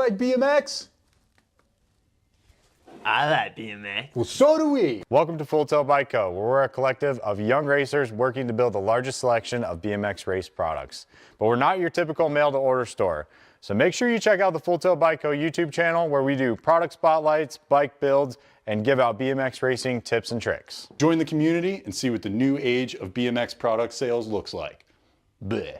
like BMX? I like BMX. Well, so do we. Welcome to Full Tilt Bike Co., where we're a collective of young racers working to build the largest selection of BMX race products. But we're not your typical mail-to-order store. So make sure you check out the Full Tilt Bike Co. YouTube channel, where we do product spotlights, bike builds, and give out BMX racing tips and tricks. Join the community and see what the new age of BMX product sales looks like. Bleh.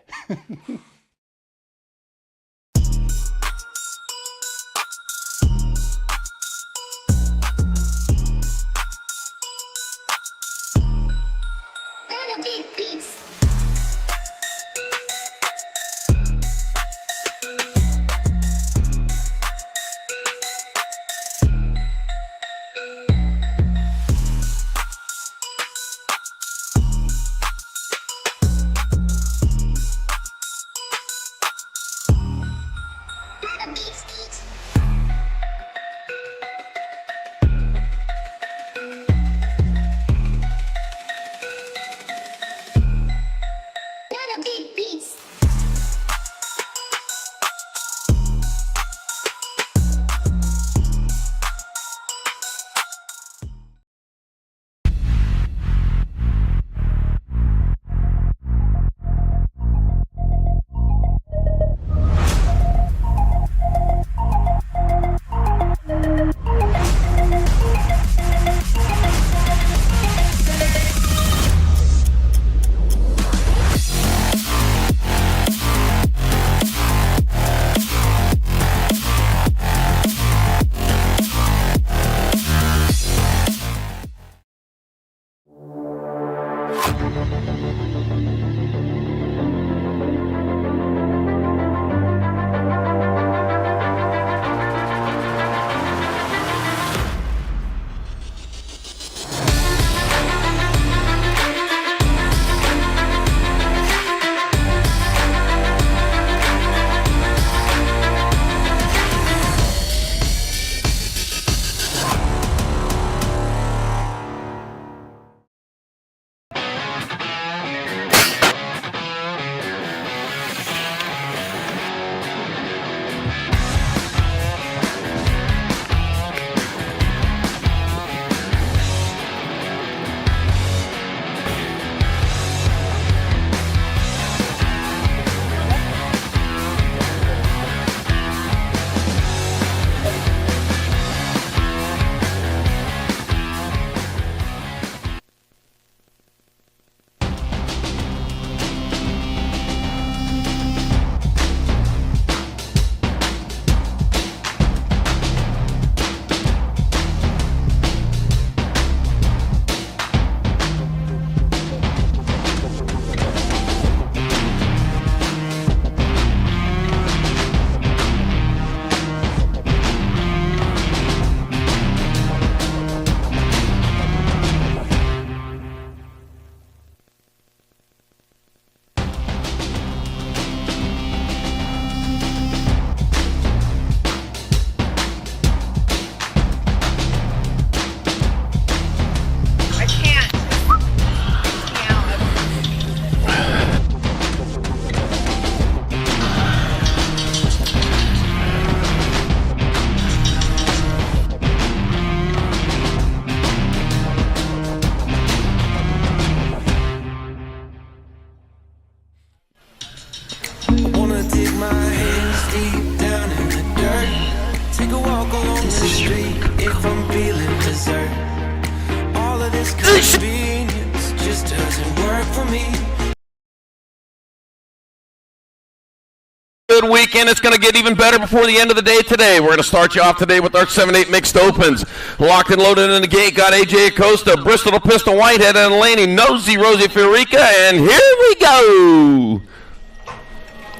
Good weekend. It's going to get even better before the end of the day today. We're going to start you off today with our 7-8 mixed opens. Locked and loaded in the gate, got AJ Acosta, Bristol Pistol Whitehead, and Laney, Nosy, Rosie Fiorica, and here we go.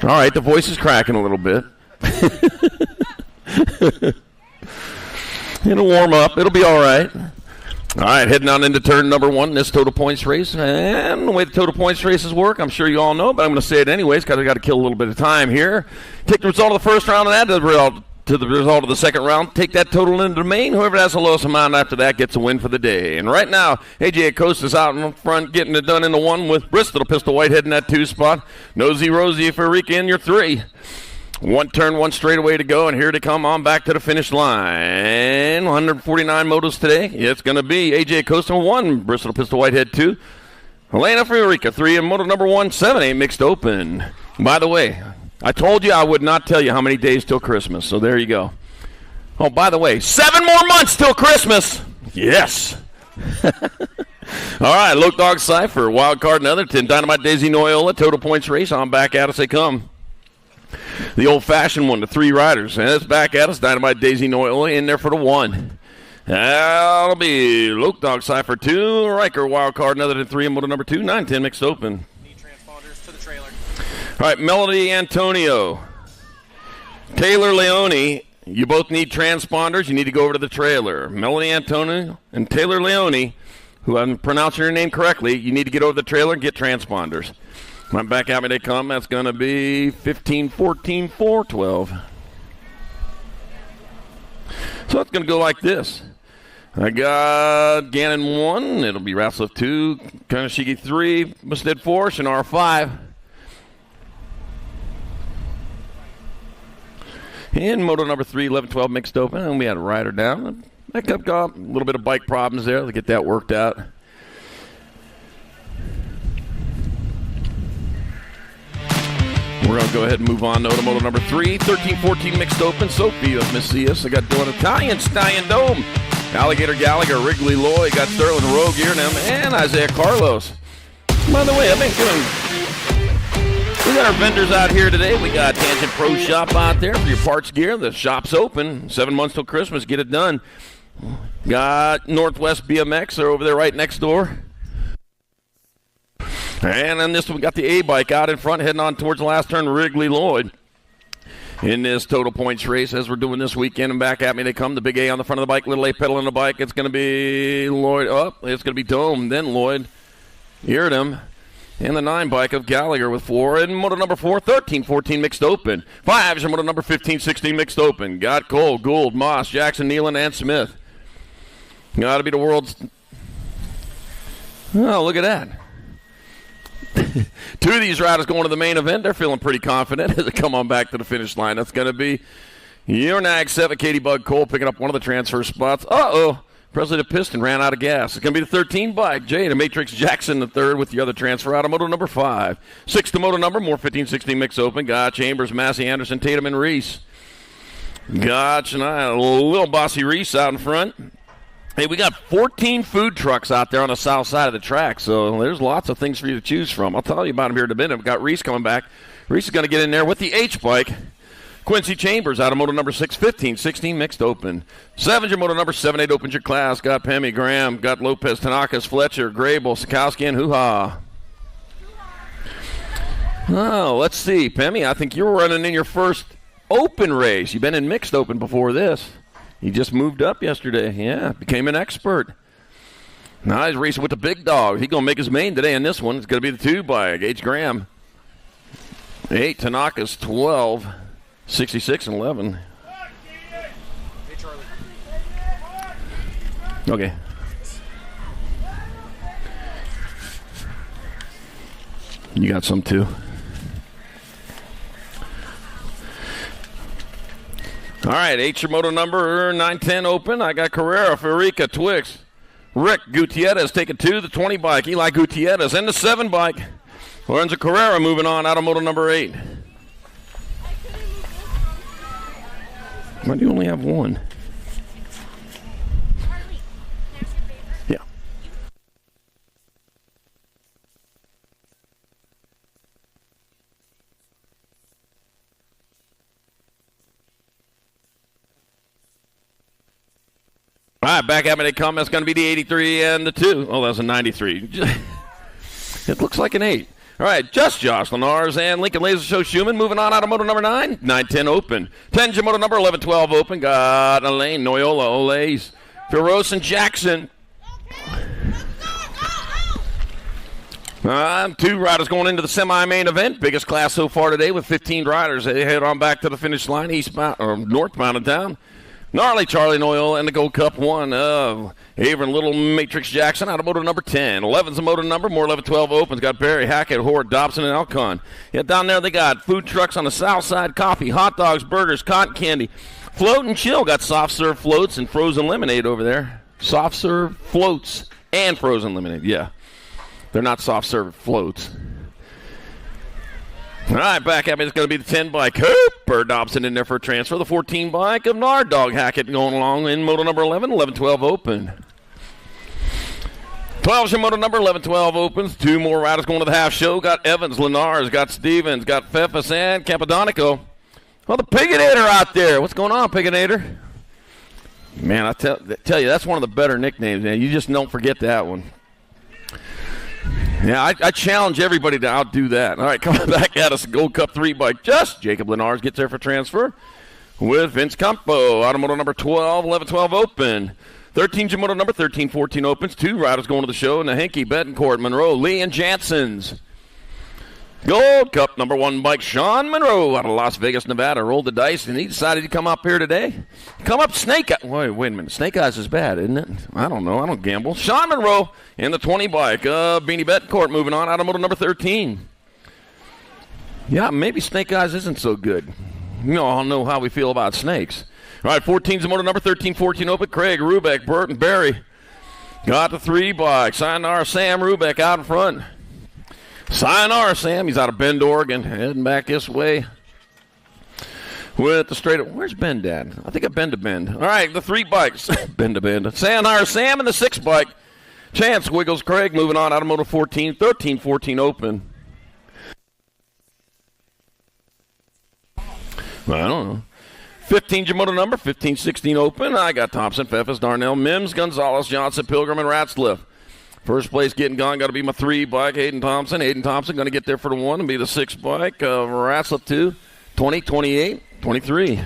All right, the voice is cracking a little bit. It'll warm up. It'll be all right. All right, heading on into turn number one in this total points race. And the way the total points races work, I'm sure you all know, but I'm going to say it anyways because I've got to kill a little bit of time here. Take the result of the first round and add the result of the second round. Take that total into the main. Whoever has the lowest amount after that gets a win for the day. And right now, AJ Acosta's out in front getting it done in the one with Bristol Pistol Whitehead in that 2 spot. Nosy Rosie Fiorica in your 3. One turn, one straightaway to go, and here they come on back to the finish line. 149 motos today. It's going to be AJ Acosta 1, Bristol Pistol Whitehead 2, Elena Fiorica 3, and moto number 178 mixed open. By the way, I told you I would not tell you how many days till Christmas, so there you go. Oh, by the way, 7 more months till Christmas. Yes. All right, Loke Dog Cypher, Wild Card Netherton, Dynamite Daisy Noyola, Total Points Race on back at us they come. The old-fashioned one, the 3 riders. And it's back at us. Dynamite Daisy Noyola in there for the 1. That'll be Loke Dog Cypher 2, Riker Wild Card, another than 3, and moto number 2, 9-10 mixed open. Need transponders to the trailer. All right, Melody Antonio, Taylor Leone, you both need transponders. You need to go over to the trailer. Melody Antonio and Taylor Leone, who I'm pronouncing your name correctly, you need to get over the trailer and get transponders. Right back at me they come. That's going to be 15, 14, 4, 12. So it's going to go like this. I got Gannon 1. It'll be Rassliff 2, Kanashigi 3, Musted 4, Shinar 5. And moto number 3, 11, 12 mixed open. And we had a rider down. That kept up. A little bit of bike problems there. Let's get that worked out. We're going to go ahead and move on to moto number 3, 13, 14 mixed open. Sophie of Messias. I got Dylan Italian, Stallion Dome, Alligator Gallagher, Wrigley Lloyd, got Sterling Rogue here them, and Isaiah Carlos. By the way, I've been we got our vendors out here today. We got Tangent Pro Shop out there for your parts gear. The shop's open. 7 months till Christmas. Get it done. Got Northwest BMX. They're over there right next door. And then this one, we got the A-bike out in front, heading on towards the last turn, Wrigley Lloyd. In this total points race, as we're doing this weekend, and back at me they come. The big A on the front of the bike, little A pedaling the bike. It's going to be Lloyd. Oh, it's going to be Dome, then Lloyd. You heard him. And the 9 bike of Gallagher with 4. And moto number 4, 13, 14 mixed open. 5 is your moto number 15, 16 mixed open. Got Cole, Gould, Moss, Jackson, Nealon, and Smith. Got to be the world's... Oh, look at that. 2 of these riders going to the main event. They're feeling pretty confident as they come on back to the finish line. That's going to be your Nag 7, Katie Bug Cole picking up one of the transfer spots. Uh-oh. President Piston ran out of gas. It's going to be the 13 bike. Jay to Matrix Jackson, the 3rd with the other transfer out of moto number 5. 6 to moto number, more 15, 16 mix open. Got Chambers, Massey, Anderson, Tatum, and Reese. Got a little bossy Reese out in front. Hey, we got 14 food trucks out there on the south side of the track, so there's lots of things for you to choose from. I'll tell you about them here in a minute. We've got Reese coming back. Reese is going to get in there with the H bike. Quincy Chambers out of moto number 6, 15, 16 mixed open. 7's your moto number 7, 8 opens your class. Got Pammy Graham, got Lopez, Tanakas, Fletcher, Grable, Sikowski, and Hoo-Ha. Oh, let's see. Pammy, I think you were running in your first open race. You've been in mixed open before this. You just moved up yesterday. Yeah, became an expert. Now he's racing with the big dog. He's going to make his main today in this one. It's going to be the 2 bike. H. Graham. 8, Tanakas, 12. 66 and 11. Hey, Charlie. Okay. You got some too. All right, H your moto number 910 open. I got Carrera, Fiorica, Twix. Rick Gutierrez taking 2, the 20 bike. Eli Gutierrez and the 7 bike. Lorenzo Carrera moving on out of moto number 8. Why do you only have 1? Yeah. All right, back at me they come. That's going to be the 83 and the 2. Oh, that's a 93. It looks like an 8. All right, just Jocelyn Ars and Lincoln Laser Show Schumann moving on out of moto number 9. 9-10 open. 10's your moto number 11-12 open. Got Elaine, Noyola, Olays, Feroz, and Jackson. 2 riders going into the semi-main event. Biggest class so far today with 15 riders. They head on back to the finish line, eastbound or northbound of town. Gnarly Charlie Noyle and the Gold Cup 1 of Avon Little Matrix Jackson out of moto number 10. 11's a moto number. More 11-12 opens. Got Barry, Hackett, Horde, Dobson, and Alcon. Yeah, down there they got food trucks on the south side, coffee, hot dogs, burgers, cotton candy. Float and chill. Got soft serve floats and frozen lemonade over there. Soft serve floats and frozen lemonade. Yeah. They're not soft serve floats. All right, back at me. It's going to be the 10 bike. Cooper Dobson in there for a transfer. The 14 bike of Nard Dog Hackett going along in moto number 11. 11-12 open. 12's your moto number. 11-12 opens. 2 more riders going to the half show. Got Evans, Lenars, got Stevens, got Pfeffes, and Capodonico. Well, the Piganator out there. What's going on, Piganator? Man, I tell you, that's one of the better nicknames, man. You just don't forget that one. Yeah, I challenge everybody to outdo that. All right, coming back at us, Gold Cup 3 bike. Just Jacob Lenars gets there for transfer with Vince Campo. Automoto number 12, 11-12 open. 13's your moto number, 13-14 opens. 2 riders going to the show. Nahinke, Betancourt, Monroe, Lee, and Janssens. Gold Cup number 1 bike, Sean Monroe out of Las Vegas, Nevada. Rolled the dice, and he decided to come up here today. Come up Snake Eyes. Wait a minute. Snake Eyes is bad, isn't it? I don't know. I don't gamble. Sean Monroe in the 20 bike. Beanie Betancourt moving on. Automoto number 13. Yeah, maybe Snake Eyes isn't so good. You know, I don't know how we feel about snakes. All right, 14's the moto number, 13-14 open. Craig, Rubeck, Burton, Barry. Got the 3 bike. Sayonara Sam Rubeck out in front. Sayonara Sam, he's out of Bend, Oregon, heading back this way with the straight up. Where's Bend at? I think I've been to Bend. All right, the 3 bikes. Bend to Bend. Sayonara Sam and the 6 bike. Chance Wiggles Craig moving on. Automotive 14, 13-14 open. Well, I don't know. 15's your moto number, 15-16 open. I got Thompson, Pfeffes, Darnell, Mims, Gonzalez, Johnson, Pilgrim, and Ratzliff. First place getting gone, got to be my 3 bike, Hayden Thompson. Hayden Thompson going to get there for the 1 and be the 6 bike. Ratzliff 2, 20, 28, 23.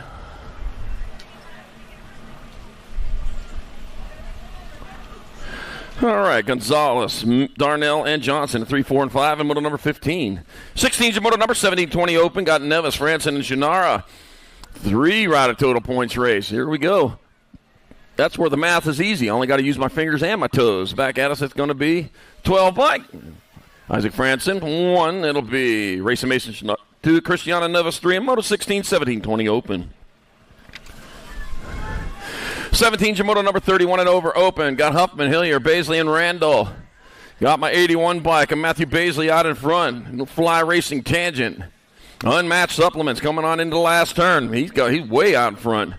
All right, Gonzalez, Darnell, and Johnson, 3, 4, and 5, and moto number 15. 16's your moto number, 17-20 open. Got Nevis, Franson, and Shannara. 3 rider total points race. Here we go. That's where the math is easy. I only got to use my fingers and my toes. Back at us, it's going to be 12 bike. Isaac Franson, 1. It'll be Racing Mason 2, Christiana Nevis 3, and moto 16, 17, 20 open. 17's your moto number 31 and over open. Got Huffman, Hillier, Baisley, and Randall. Got my 81 bike and Matthew Baisley out in front. Fly Racing Tangent. Unmatched supplements coming on into the last turn. He's way out in front.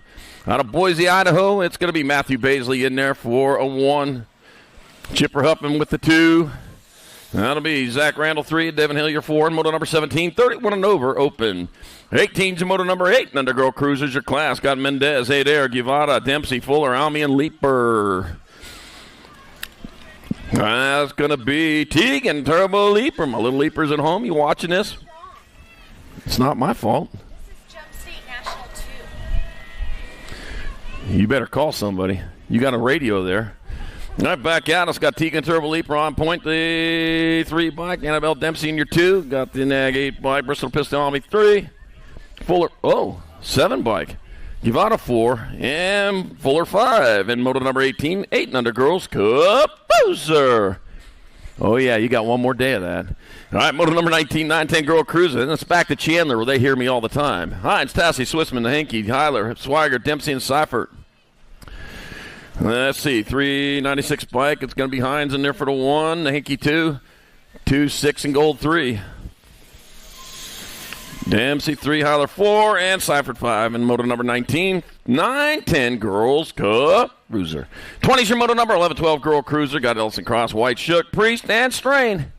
Out of Boise, Idaho, it's going to be Matthew Baisley in there for a 1. Chipper Huffman with the 2. That'll be Zach Randall 3, Devin Hillier 4, and moto number 17, 31 and over, open. 18's moto number 8, and Undergirl Cruisers, your class. Got Mendez, Adair, Guevara, Dempsey, Fuller, Almy, and Leaper. That's going to be Teagan, Turbo Leaper. My little Leapers at home, you watching this? It's not my fault. You better call somebody. You got a radio there. All right, back out. It's got Teagan Turbo Leaper on point. The 3 bike. Annabelle Dempsey in your 2. Got the Nag 8 bike. Bristol Pistol Army 3. Fuller, 7 bike. Givada 4. And Fuller 5. And moto number 18, 8 and under Girls Cup Boozer. Oh, yeah, you got one more day of that. All right, moto number 19, 910 Girl Cruiser. And it's back to Chandler where they hear me all the time. Hi, it's Tassie, Swissman, Nahinke, Heiler, Swigert, Dempsey, and Seifert. Let's see, 396 bike. It's going to be Hines in there for the 1. Nahinke 2. 2, 6, and gold 3. Dempsey 3, Heiler 4, and Seifert 5. And moto number 19, 910 Girls Cup Cruiser. 20's your moto number, 1112 Girl Cruiser. Got Elson Cross, White Shook, Priest, and Strain.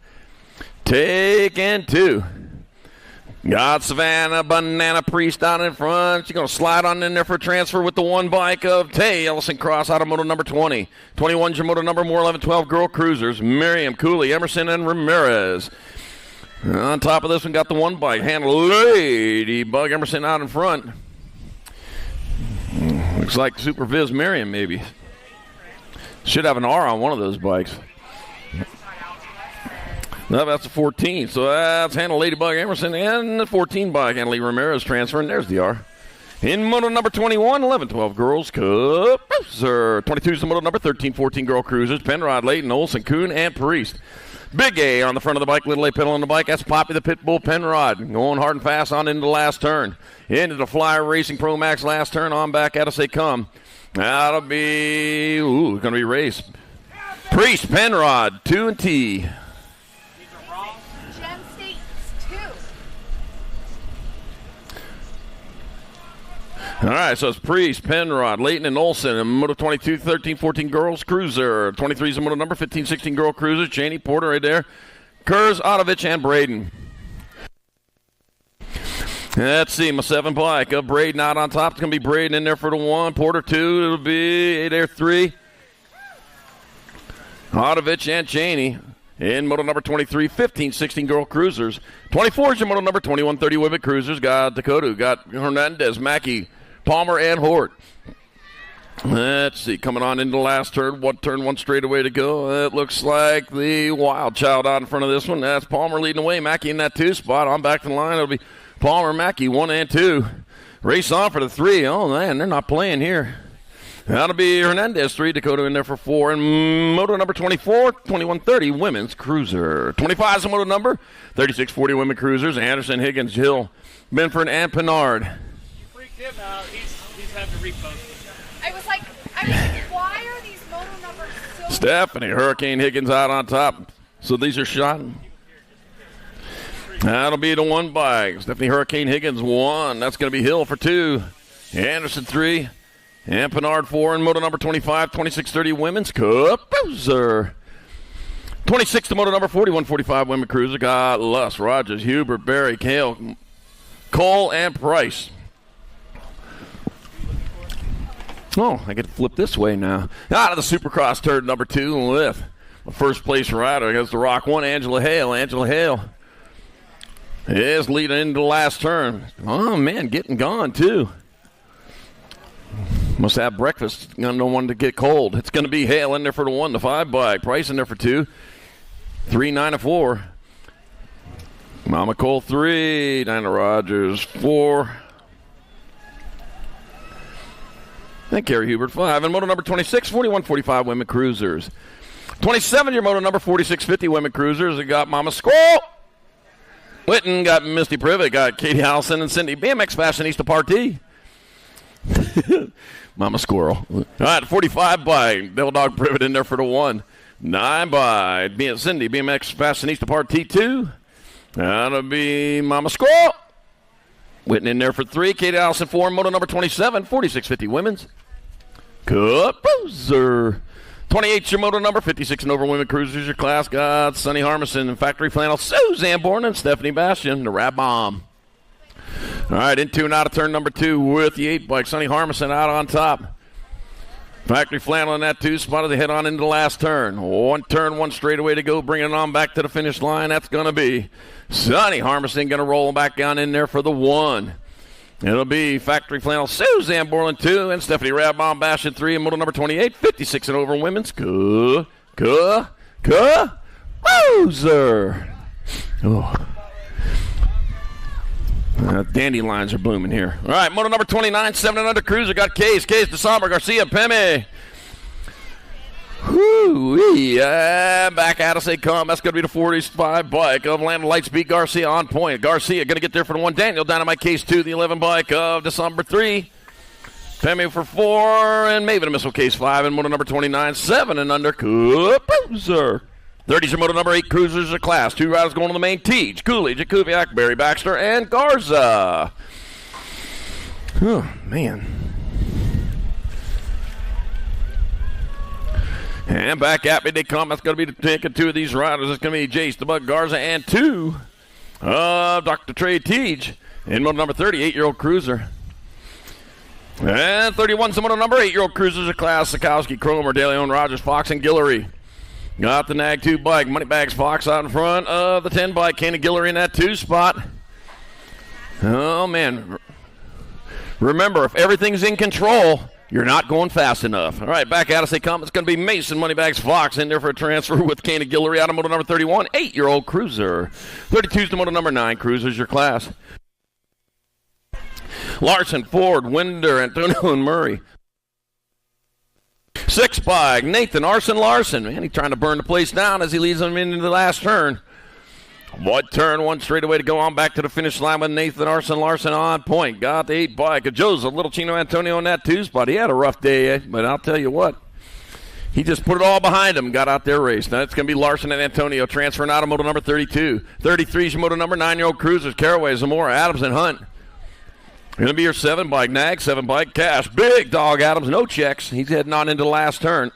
Taken 2. Got Savannah, Banana Priest out in front. She's going to slide on in there for a transfer with the 1 bike of Tay Ellison Cross out of moto number 20. 21's your moto number, more 11-12 Girl Cruisers. Miriam, Cooley, Emerson, and Ramirez. On top of this one, got the 1 bike. Handle Ladybug, Emerson out in front. Looks like Super Viz Miriam, maybe. Should have an R on one of those bikes. No, that's a 14. So that's Handle Ladybug Emerson and the 14 bike. Handle Ramirez transferring. There's the R. In moto number 21, 11-12 Girls Cup. Sir. 22 is the moto number 13-14 Girl Cruisers. Penrod, Layton, Olson, Kuhn, and Priest. Big A on the front of the bike, little A pedal on the bike. That's Poppy the Pitbull Penrod. Going hard and fast on into the last turn. Into the Flyer Racing Pro Max last turn. On back at us they come. That'll be, going to be race. Priest, Penrod, 2 and T. Gem State 2. All right, so it's Priest, Penrod, Layton, and Olson. And moto 22, 13-14 Girls Cruiser. 23 is the moto number, 15-16 Girl Cruiser. Cheney, Porter right there. Kurz, Otovich, and Braden. Let's see, my 7 bike. Braden out on top. It's going to be Braden in there for the 1. Porter 2. It'll be there 3. Otovich and Cheney. In moto number 23, 15-16 Girl Cruisers. 24 is your moto number 21-30 Women Cruisers. Got Dakota, got Hernandez, Mackey, Palmer, and Hort. Let's see, coming on into the last turn. Turn one straightaway to go. It looks like the Wild Child out in front of this one. That's Palmer leading away. Mackey in that 2 spot. On back to the line. It'll be Palmer, Mackey, 1 and 2. Race on for the 3. Oh, man, they're not playing here. That'll be Hernandez, 3. Dakota in there for 4. And moto number 24, 21-30 Women's Cruiser. 25 is the moto number. 36-40 Women Cruisers. Anderson, Higgins, Hill, Benford, and Pinard. You freaked him out. He's having to repost. I was like, why are these moto numbers so... Stephanie, Hurricane Higgins out on top. So these are shot. That'll be the 1 bike. Stephanie Hurricane Higgins, 1. That's going to be Hill for 2. Anderson, 3. And Pinard 4 in moto number 25, 26-30 Women's Cup. Bowser. 26 to moto number 41-45 Women Cruiser. Got Luss, Rogers, Hubert, Barry, Kale, Cole, and Price. Oh, I get to flip this way now. Out of the Supercross turn number 2 with the first place rider against the Rock 1, Angela Hale. Angela Hale is leading into the last turn. Oh, man, getting gone, too. Must have breakfast. No one to get cold. It's going to be Hale in there for the 1, the 5 bike. Price in there for 2. 3, 9, and 4. Mama Cole 3. Dinah Rogers 4. And Gary Hubert 5. And moto number 26, 41-45 Women Cruisers. 27, your moto number 46-50 Women Cruisers. We got Mama Squirrel. Whitten got Misty Privet. Got Katie Allison and Cindy. BMX Fashionista Party. Mama Squirrel. All right, 45 by Devil Dog Privet in there for the 1. 9 by Cindy, BMX Fashionista Part T2. That'll be Mama Squirrel. Whitten in there for 3. Katie Allison 4. Moto number 27, 46-50 Women's Cup Bowser. 28's your moto number, 56 and over Women Cruisers. Your class got Sonny Harmison and Factory Flannel, Suzanne Bourne, and Stephanie Bastian, the Rat Bomb. All right, into and out of turn number 2 with the 8 bike. Sonny Harmison out on top. Factory Flannel in that 2 spot as they head on into the last turn. 1 turn, 1 straightaway to go, bringing it on back to the finish line. That's going to be Sonny Harmison going to roll back down in there for the 1. It'll be Factory Flannel, Suzanne Borland 2, and Stephanie Radbaum Bastion 3, and moto number 28, 56 and over Women's Bowser. Oh. Dandelions are blooming here. All right, moto number 29, 7 and under Cruiser. Got Case, DeSombre, Garcia, Peme. Back at us they come. That's going to be the 45 bike of Land Lightspeed Garcia on point. Garcia going to get there for the 1. Daniel Dynamite Case 2, the 11 bike of DeSombre 3. Peme for 4, and Maven Missile Case 5, and moto number 29, 7 and under Bowser. 30's your moto number 8 Cruisers of class. 2 riders going to the main. Teach, Cooley, Jakubiak, Barry Baxter, and Garza. Oh, man. And back at me they come. That's going to be the pick of 2 of these riders. It's going to be Jace, the Bug Garza, and 2 of Dr. Trey Teach. In moto number 30, 8-year-old Cruiser. And 31's the moto number 8-year-old Cruisers of class. Sikowski, Cromer, De Leon, Rogers, Fox, and Guillory. Got the Nag 2 bike. Moneybags Fox out in front of the 10 bike. Kane and Guillory in that 2 spot. Oh, man. Remember, if everything's in control, you're not going fast enough. All right, back at us they come. It's going to be Mason Moneybags Fox in there for a transfer with Kane and Guillory out of moto number 31, 8-year-old Cruiser. 32's the moto number 9 Cruisers, your class. Larson, Ford, Winder, Antonio, and Murray. 6 bike, Nathan Larson. Man, he's trying to burn the place down as he leads them into the last turn. What turn, one straightaway to go on back to the finish line with Nathan Larson on point. Got the 8 bike of Joseph Little Chino Antonio in that 2 spot. He had a rough day, but I'll tell you what. He just put it all behind him, got out there raced. Now it's going to be Larson and Antonio transferring out of moto number 32. 33 is moto number 9-year-old Cruisers, Caraway, Zamora, Adams, and Hunt. Going to be your 7 bike, Nag, 7 bike, Cash. Big dog Adams, no checks. He's heading on into the last turn.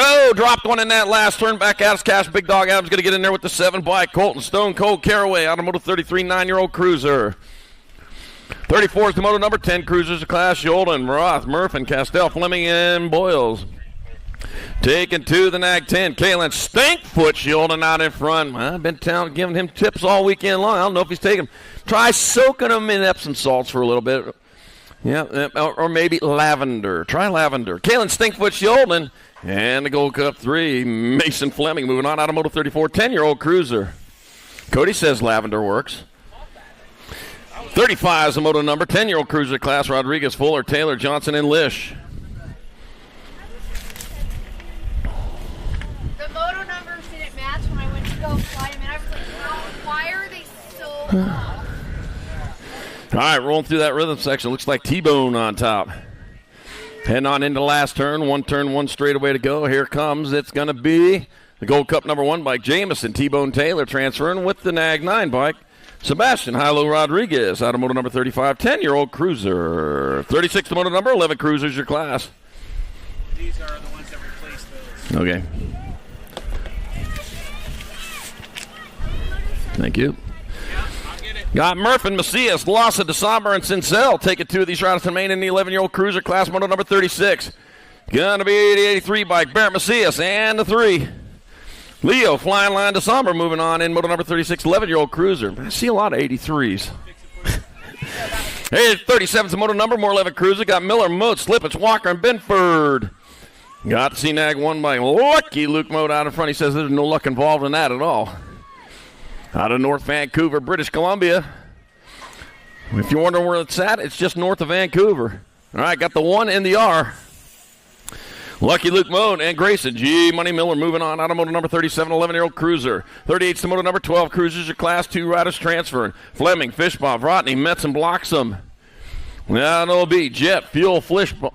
Oh, dropped one in that last turn. Back at us, Cash. Big dog Adams going to get in there with the 7 bike. Colton Stone Cold Caraway, Automotive 33, 9-year-old Cruiser. 34 is the moto number 10 Cruisers of class. Yolden, Roth, Murphy, Castell, Fleming, and Boyles. Taking 2, the Nag 10. Kalen Stinkfoot Yolden out in front. I've been giving him tips all weekend long. I don't know if he's taking them. Try soaking them in Epsom salts for a little bit. Yeah, or maybe lavender. Try lavender. Kalen Stinkfoot Yolden. And the Gold Cup 3, Mason Fleming moving on out of Moto 34, 10-year-old Cruiser. Cody says lavender works. 35 is the moto number, 10-year-old Cruiser class, Rodriguez, Fuller, Taylor, Johnson, and Lish. The moto numbers didn't match when I went to go fly them, and I was like, why are they so off? All right, rolling through that rhythm section. Looks like T-Bone on top. Heading on into the last turn, one straightaway to go. Here comes, it's going to be the Gold Cup number 1 bike, Jamison, T-Bone Taylor transferring with the Nag 9 bike. Sebastian Hilo Rodriguez out of moto number 35, 10-year-old Cruiser. 36 to moto number 11 Cruisers, your class. These are the ones that replace those. Okay. Thank you. Got Murphy, Macias, Lassa, DeSomber, and Sincel taking 2 of these riders to Maine in the 11-year-old Cruiser class, moto number 36. Gonna be 83 bike, Barrett Macias, and the 3. Leo, Flying Line, DeSomber moving on in moto number 36, 11-year-old Cruiser. I see a lot of 83s. Hey, 37's the moto number, more 11 Cruiser. Got Miller, Moat, Slippage, Walker, and Benford. Got to see Nag 1 bike. Lucky Luke Moat out in front. He says there's no luck involved in that at all. Out of North Vancouver, British Columbia. If you're wondering where it's at, it's just north of Vancouver. All right, got the 1 and the R. Lucky Luke Moan and Grayson G. Money Miller moving on out of moto number 37, 11-year-old Cruiser. 38's the moto number 12 Cruisers, your class 2 riders transferring. Fleming, Fishbaugh, Vrotny, Metz, and Bloxham. That'll be Jet Fuel Fishbaugh.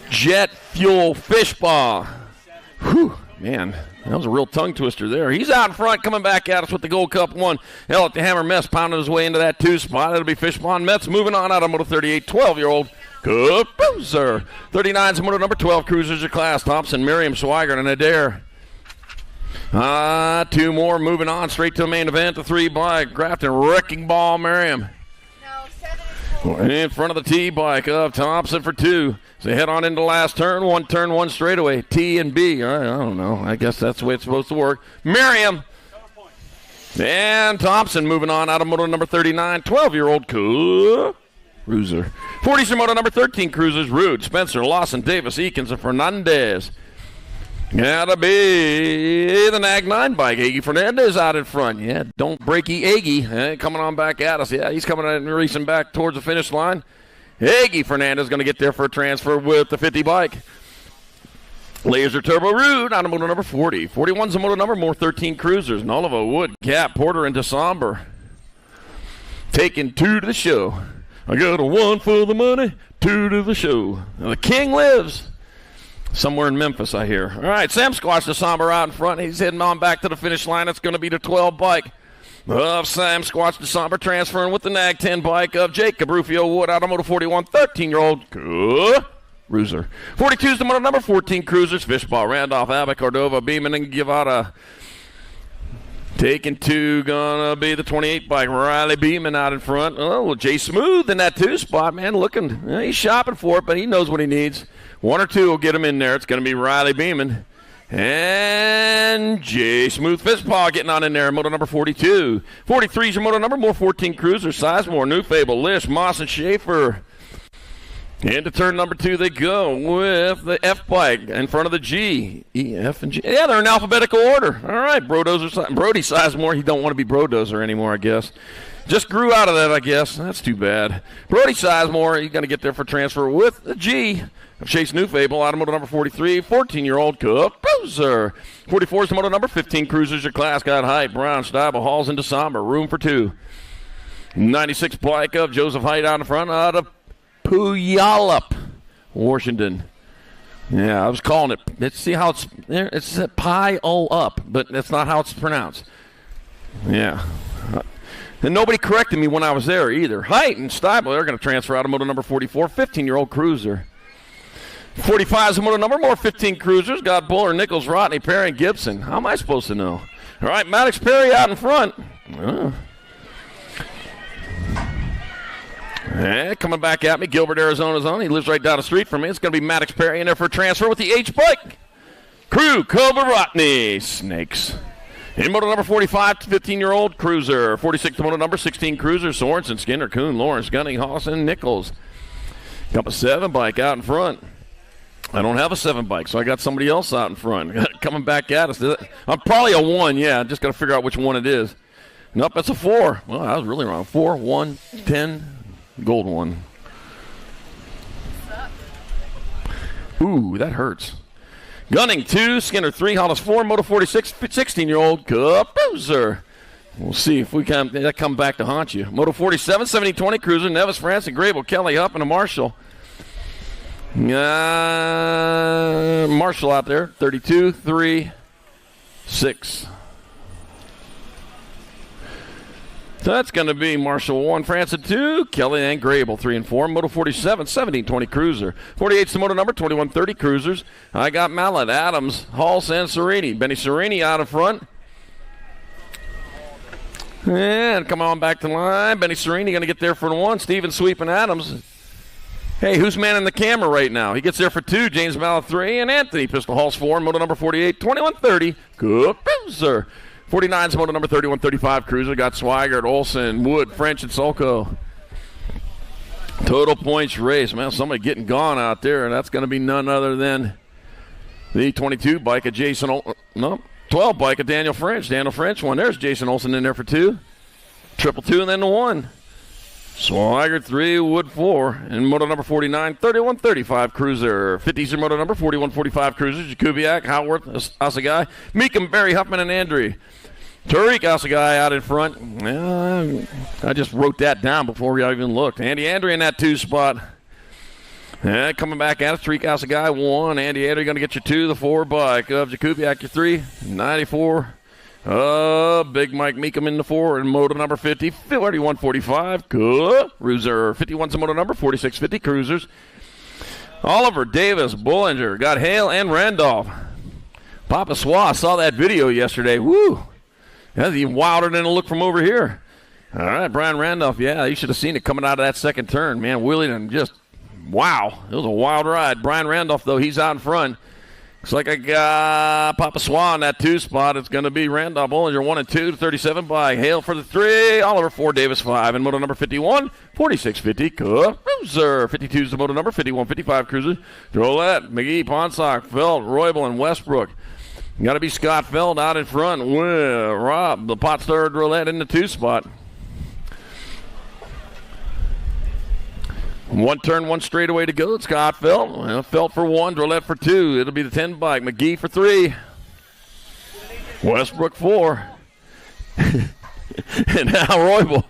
Jet Fuel Fishbaugh. Whew, man. That was a real tongue twister there. He's out in front, coming back at us with the Gold Cup 1. Hell at the Hammer Mess, pounding his way into that 2 spot. It'll be Fishbaugh Metz moving on out of moto 38, 12-year-old Cruiser. 39's moto number 12 Cruisers, your class. Thompson, Miriam, Swigert, and Adair. 2 more moving on straight to the main event. The 3 bike, Grafton, Wrecking Ball, Miriam. No, 7 is 4. In front of the T bike of Thompson for 2. So head on into the last turn, one straightaway. T and B. I don't know. I guess that's the way it's supposed to work. Miriam. And Thompson moving on out of moto number 39, 12-year-old Cruiser. 40's moto number 13 Cruisers, Rude, Spencer, Lawson, Davis, Eakins, and Fernandez. Gotta be the Nag 9 bike. Aggie Fernandez out in front. Yeah, don't break Aggie. Coming on back at us. Yeah, he's coming in and racing back towards the finish line. Aggie Fernandez going to get there for a transfer with the 50 bike. Laser Turbo Rude out of moto number 40. 41's the moto number, more 13 Cruisers. Nollivo, Wood, Cap, Porter, and DeSomber. Taking 2 to the show. I got a 1 for the money, 2 to the show. Now the King lives. Somewhere in Memphis, I hear. All right, Sam Squatch DeSomber out in front. He's heading on back to the finish line. It's going to be the 12 bike of Sam Squatch DeSomber transferring with the Nag 10 bike of Jake Cabrufio Wood out of moto 41, 13-year-old Cruiser. 42's the moto number 14 Cruisers, Fishbaugh, Randolph, Abbott, Cordova, Beeman, and Guevara. Taking 2, gonna be the 28 bike, Riley Beeman out in front. Oh, well, Jay Smooth in that 2 spot, man, looking. He's shopping for it, but he knows what he needs. 1 or 2 will get him in there. It's going to be Riley Beeman. And Jay Smooth Fishpaw getting on in there, moto number 42. 43's your moto number, more 14 Cruisers, Sizemore, New Fable, Lish, Moss, and Schaefer. Into turn number 2 they go with the F bike in front of the G. E, F, and G. Yeah, they're in alphabetical order. All right, Brody Sizemore. He don't want to be Brodozer anymore, I guess. Just grew out of that, I guess. That's too bad. Brody Sizemore, he's going to get there for transfer with the G of Chase Newfable, automotive number 43, 14-year-old Cruiser. 44 is the moto number, 15 Cruisers, your class got height. Brown, Steibel, Halls into Somber, room for 2. 96 bike of Joseph Height out in front, out of Puyallup, Washington. Yeah, I was calling it. See how it's there? It's Pie-O-Up, but that's not how it's pronounced. Yeah. And nobody corrected me when I was there either. Height and Steibel, they're going to transfer out of moto number 44, 15-year-old Cruiser. 45 is the moto number, more 15 Cruisers. Got Buller, Nichols, Rodney, Perry, and Gibson. How am I supposed to know? All right, Maddox Perry out in front. Coming back at me, Gilbert, Arizona's on. He lives right down the street from me. It's going to be Maddox Perry in there for a transfer with the H bike. Crew, Cobra, Rodney, Snakes. In moto number 45, 15-year-old Cruiser. 46 moto number, 16 Cruiser. Sorensen, Skinner, Kuhn, Lawrence, Gunning, Haas, and Nichols. Got a 7 bike out in front. I don't have a 7 bike, so I got somebody else out in front. Coming back at us. I'm probably a 1, yeah. Just got to figure out which one it is. Nope, that's a 4. Well, I was really wrong. 4, 1, 10, gold 1. Ooh, that hurts. Gunning 2, Skinner 3, Hollis 4, Moto 46, 16-year-old Cruiser. We'll see if we can that come back to haunt you. Moto 47, 70-20 Cruiser, Nevis, France, and Grable, Kelly, Hupp, and a Marshall. Marshall out there, 32, 3, 6. So that's going to be Marshall 1, France at 2, Kelly and Grable 3 and 4. Moto 47, 17-20 Cruiser. 48's the moto number, 21-30 Cruisers. I got Mallet, Adams, Halls, and Serini. Benny Serini out in front. And come on back to line. Benny Serini going to get there for the 1. Steven Sweep and Adams. Hey, who's manning the camera right now? He gets there for 2. James Mallet 3 and Anthony Pistol Halls 4. Moto number 48, 21-30 Cruiser. 49's moto number 31-35 Cruiser. Got Swigert, Olson, Wood, French, and Solko. Total points race. Man, somebody getting gone out there, and that's going to be none other than the 22 bike of Jason 12 bike of Daniel French. Daniel French won. There's Jason Olson in there for 2. 2, and then the 1. Swigert 3, Wood 4. And moto number 49, 31-35 Cruiser. 50's your moto number, 41-45 Cruiser. Jakubiak, Howarth, Asagai, Meekum, Barry, Huffman, and Andry. Tariq Asagai out in front. I just wrote that down before we even looked. Andy Andry in that 2 spot. And coming back at us, Tariq Asagai 1. Andy Andry going to get your 2. The 4 bike of Jakubiak, your 3. 94. Big Mike Meekum in the 4. And moto number 50, 31-45 Cruiser. 51's the moto number, 46-50 Cruisers. Oliver, Davis, Bullinger, got Hale and Randolph. Papa Swa saw that video yesterday. Woo! That's even wilder than it looked from over here. All right, Brian Randolph, yeah, you should have seen it coming out of that second turn. Man, William just, wow. It was a wild ride. Brian Randolph, though, he's out in front. Looks like I got Papa Swa in that 2 spot. It's going to be Randolph Bollinger 1 and 2, 37 by Hale for the 3. Oliver 4, Davis 5. And moto number 51, 46-50 Cruiser. 52 is the moto number, 51-55 Cruiser. Drolet, McGee, Ponsock, Feld, Roybal, and Westbrook. Got to be Scott Feld out in front. Rob, the pot star Drolet in the 2 spot. 1 turn, 1 straightaway to go. Scott Feld. Feld for 1, Drolet for 2. It'll be the 10 bike. McGee for 3. Westbrook 4. And now Roybal.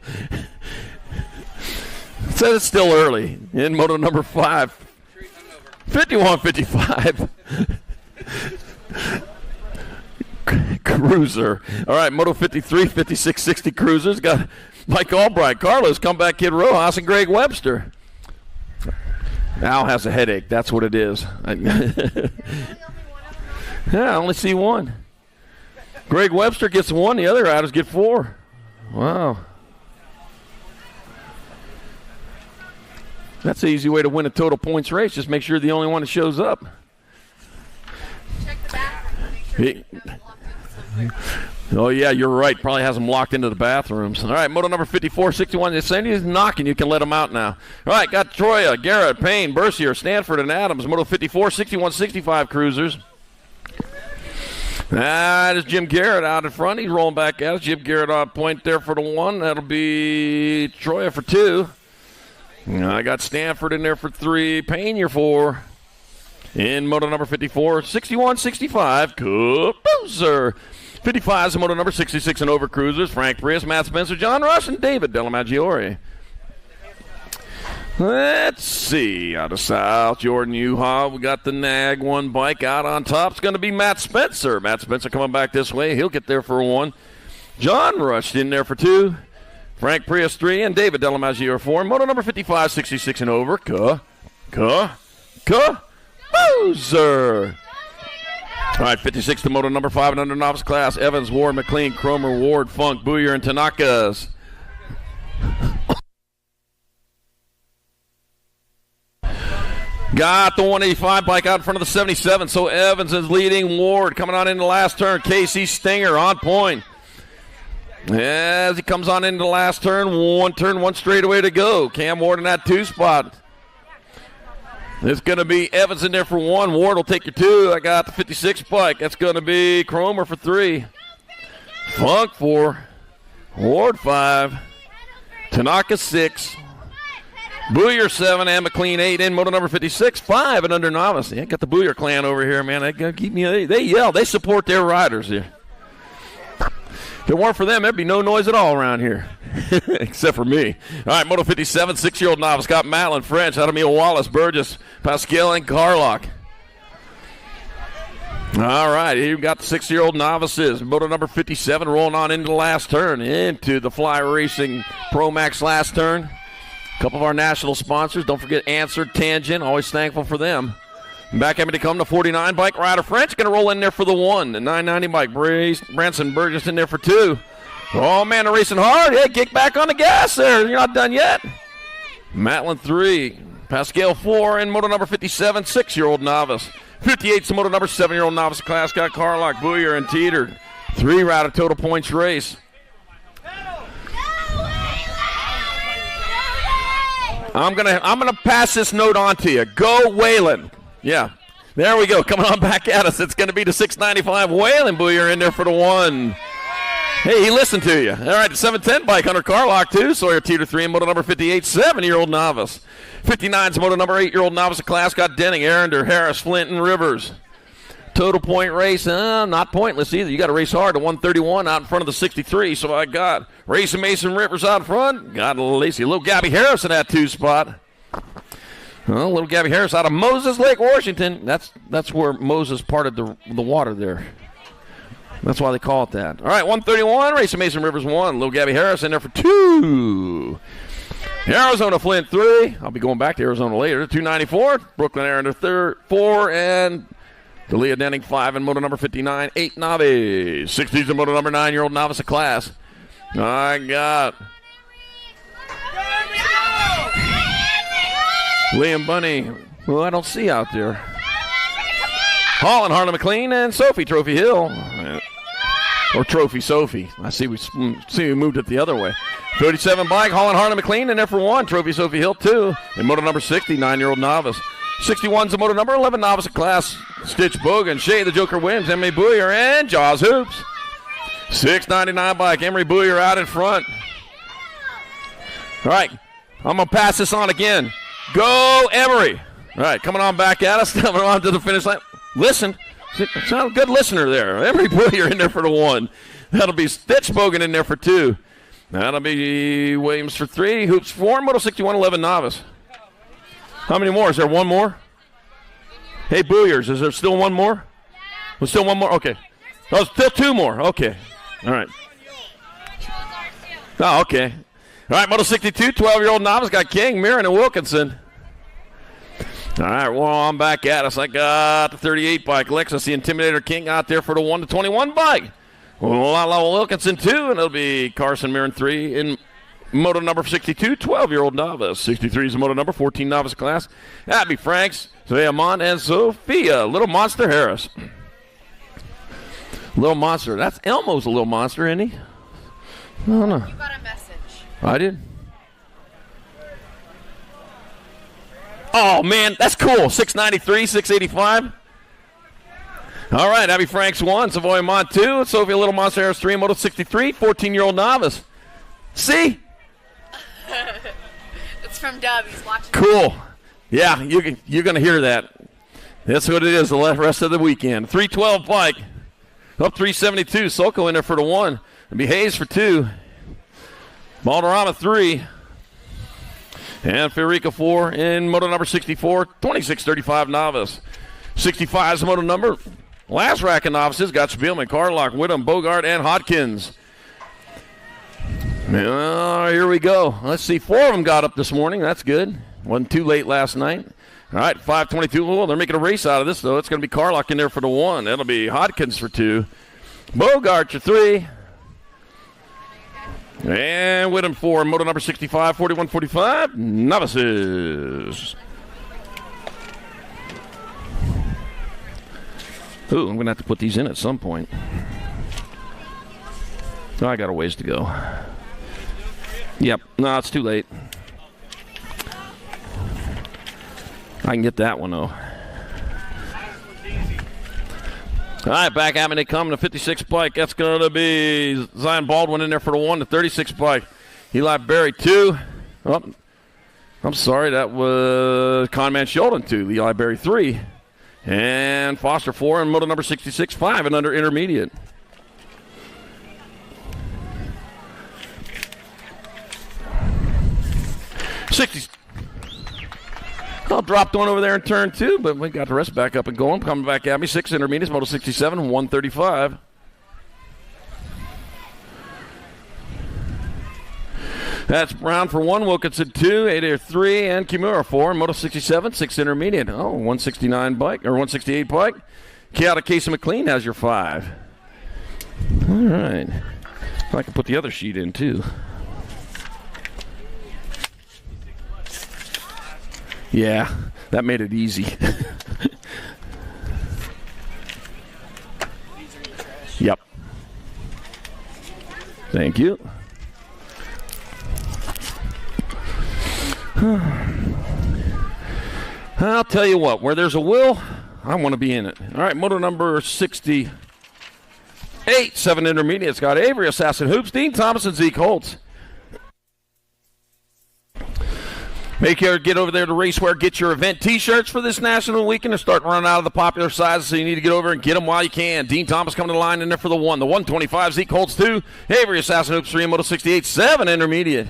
Says it's still early. In moto number 5. 51-55. Cruiser. All right, moto 53, 56-60 Cruisers. Got Mike Albright, Carlos, Comeback Kid Rojas, and Greg Webster. Al has a headache. That's what it is. Yeah, I only see 1. Greg Webster gets 1. The other riders get 4. Wow. That's the easy way to win a total points race. Just make sure you're the only one that shows up. Check the back. Make sure Oh, yeah, you're right. Probably has them locked into the bathrooms. All right, moto number 54, 61. Sandy is knocking. You can let them out now. All right, got Troya, Garrett, Payne, Bercier, Stanford, and Adams. Moto 54, 61, 65 cruisers. That is Jim Garrett out in front. He's rolling back at us. Jim Garrett on point there for the 1. That'll be Troya for 2. I got Stanford in there for 3. Payne, your 4. In moto number 54, 61, 65. Cruiser. 55 is the moto number 66 and over cruisers. Frank Prius, Matt Spencer, John Rush, and David Delamagiore. Let's see. Out of South, Jordan U-Haul. We got the Nag 1 bike out on top. It's going to be Matt Spencer. Matt Spencer coming back this way. He'll get there for 1. John Rush in there for 2. Frank Prius 3 and David Delamagiore 4. Moto number 55, 66 and over. Boozer. All right, 56 to moto number 5 and under novice class. Evans, Ward, McLean, Cromer, Ward, Funk, Booyer, and Tanakas. Got the 185 bike out in front of the 77, so Evans is leading. Ward coming on into the last turn. Casey Stinger on point. As he comes on into the last turn, 1 straightaway to go. Cam Ward in that 2 spot. It's going to be Evans in there for 1. Ward will take your 2. I got the 56 bike. That's going to be Cromer for 3. Funk 4. Ward 5. Tanaka 6. Booyer 7 and McLean 8 in moto number 56. 5 and under novice. Yeah, got the Booyer clan over here, man. They gotta keep me. They yell. They support their riders here. If it weren't for them, there'd be no noise at all around here, except for me. All right, moto 57, 6-year-old novice. Got Matlin, French, Adamil Wallace, Burgess, Pascal, and Carlock. All right, here we got the 6-year-old novices. Moto number 57 rolling on into the last turn, into the Fly Racing Pro Max last turn. A couple of our national sponsors. Don't forget Answer, Tangent. Always thankful for them. Back having to come to 49 bike. Ryder French going to roll in there for the 1. The 990 bike. Branson Burgess in there for 2. Oh, man, they're racing hard. Hey, kick back on the gas there. You're not done yet. Matlin 3. Pascal 4 in moto number 57, 6-year-old novice. 58's the moto number 7-year-old novice class. Got Carlock, Booyer, and Teeter. 3 route total points race. I'm gonna pass this note on to you. Go Whalen. Yeah. There we go. Coming on back at us. It's going to be the 695 Whalen Booyer in there for the 1. Hey, he listened to you. All right, the 710 bike, Hunter Carlock, 2. Sawyer Teeter, 3. And moto number 58, 7-year-old novice. 59's moto number 8-year-old novice of class. Got Denning, Arender, Harris, Flint, and Rivers. Total point race, not pointless either. You got to race hard. The 131 out in front of the 63. So I got Racing Mason Rivers out front. Got Lacey, little Gabby Harris in that 2 spot. Well, little Gabby Harris out of Moses Lake, Washington. That's where Moses parted the water there. That's why they call it that. All right, 131, Racing Mason Rivers 1. Little Gabby Harris in there for 2. Arizona Flint 3. I'll be going back to Arizona later. 294. Brooklyn Arender 4. And Delia Denning 5 in moto number 59. 8 novice. 60's in moto number 9-year-old novice of class. I got Liam Bunny, who I don't see out there. Holland, Harlan McLean, and Sophie Trophy Hill. Or Trophy Sophie. I see we moved it the other way. 37 bike, Holland, Harlan McLean, and there for 1. Trophy Sophie Hill 2. And moto number 60, 9-year-old novice. 61's the moto number 11 novice of class. Stitch Bogan, Shay the Joker Williams, Emery Booyer, and Jaws Hoops. 699 bike, Emery Booyer out in front. All right, I'm going to pass this on again. Go, Emery. All right, coming on back at us, coming on to the finish line. Listen. Sound a good listener there. Emery Booyer in there for the 1. That'll be Stitch Bogan in there for 2. That'll be Williams for 3. Hoops 4. Moto 61, 11 novice. How many more? Is there one more? Hey, Booyers, is there still one more? There's still one more? Okay. Oh, still 2 more. Okay. All right. Oh, okay. All right, Moto 62, 12-year-old novice. Got King, Mirren, and Wilkinson. All right, well, I'm back at us. I got the 38 bike. Lexus, the Intimidator King out there for the 1 to 21 bike. Lala Wilkinson 2, and it'll be Carson Mirren 3 in moto number 62, 12-year-old novice. 63 is the moto number 14 novice class. That'd be Franks, Sophia Mont, and Sophia, Little Monster Harris. Little Monster. That's Elmo's a Little Monster, isn't he? No. You got a message. I did. Oh, man, that's cool. 693, 685. All right, Abby Franks 1, Savoy Mont 2, Sophia Little Monster Harris 3, Moto 63, 14-year-old novice. See? It's from Dub. He's watching. Cool. Yeah, you're going to hear that. That's what it is the rest of the weekend. 312 bike. Up 372. Soko in there for the 1. It'll be Hayes for 2. Balderrama 3. And Federica 4 in moto number 64. 2635 novice. 65 is the moto number. Last rack of novices got Spielman, Carlock, Whittam, Bogart, and Hodkins. Here we go. Let's see. 4 of them got up this morning. That's good. Wasn't too late last night. All right, 522. Oh, they're making a race out of this, though. It's going to be Carlock in there for the 1. That'll be Hodkins for 2. Bogart for 3. And Whittam 4. Moto number 65, 4145. Novices. Ooh, I'm going to have to put these in at some point. Oh, I got a ways to go. Yep. No, it's too late. I can get that one, though. All right, back at me they come. The 56 bike. That's going to be Zion Baldwin in there for the 1. The 36 bike. Eli Berry 2. Oh, I'm sorry. That was Conman Sheldon 2. Eli Berry 3. And Foster 4 and moto number 66, 5 and under intermediate. Well, dropped one over there in turn 2, but we got the rest back up and going. Coming back at me, 6 intermediates, moto 67, 135. That's Brown for 1, Wilkinson 2, Adair 3, and Kimura 4. Moto 67, 6 intermediate. Oh, 169 bike, or 168 bike. Keata Casey McLean has your 5. All right. I can put the other sheet in, too. Yeah, that made it easy. Yep. Thank you. I'll tell you what, where there's a will, I want to be in it. All right, moto number 68, 7 intermediates. Got Avery, Assassin Hoops, Dean Thomas, and Zeke Holtz. Make sure to get over there to Raceware, get your event T-shirts for this national weekend. They're starting to run out of the popular sizes, so you need to get over and get them while you can. Dean Thomas coming to the line in there for the 1. The 125, Zeke Holtz 2. Avery, Assassin Hoops 3, Moto 68, 7 intermediate.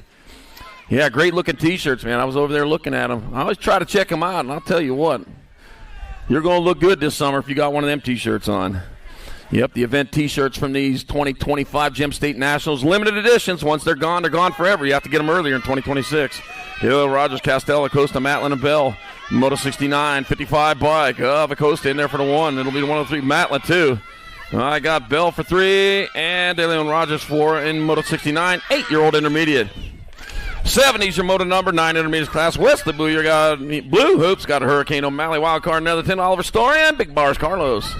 Yeah, great-looking T-shirts, man. I was over there looking at them. I always try to check them out, and I'll tell you what. You're going to look good this summer if you got one of them T-shirts on. Yep, the event T-shirts from these 2025 Gem State Nationals. Limited editions. Once they're gone forever. You have to get them earlier in 2026. Hill, Rogers, Costello, Acosta, Matlin, and Bell. Moto 69, 55 bike. Acosta in there for the 1. It'll be the 103. Matlin, 2. I got Bell for 3, and De Leon Rogers 4 in Moto 69. 8-year-old intermediate. 70's your moto number, 9 intermediate class. Wesley Blue, got Blue Hoops, got a Hurricane O'Malley, Wildcard Netherton, Oliver Story, and Big Bars Carlos.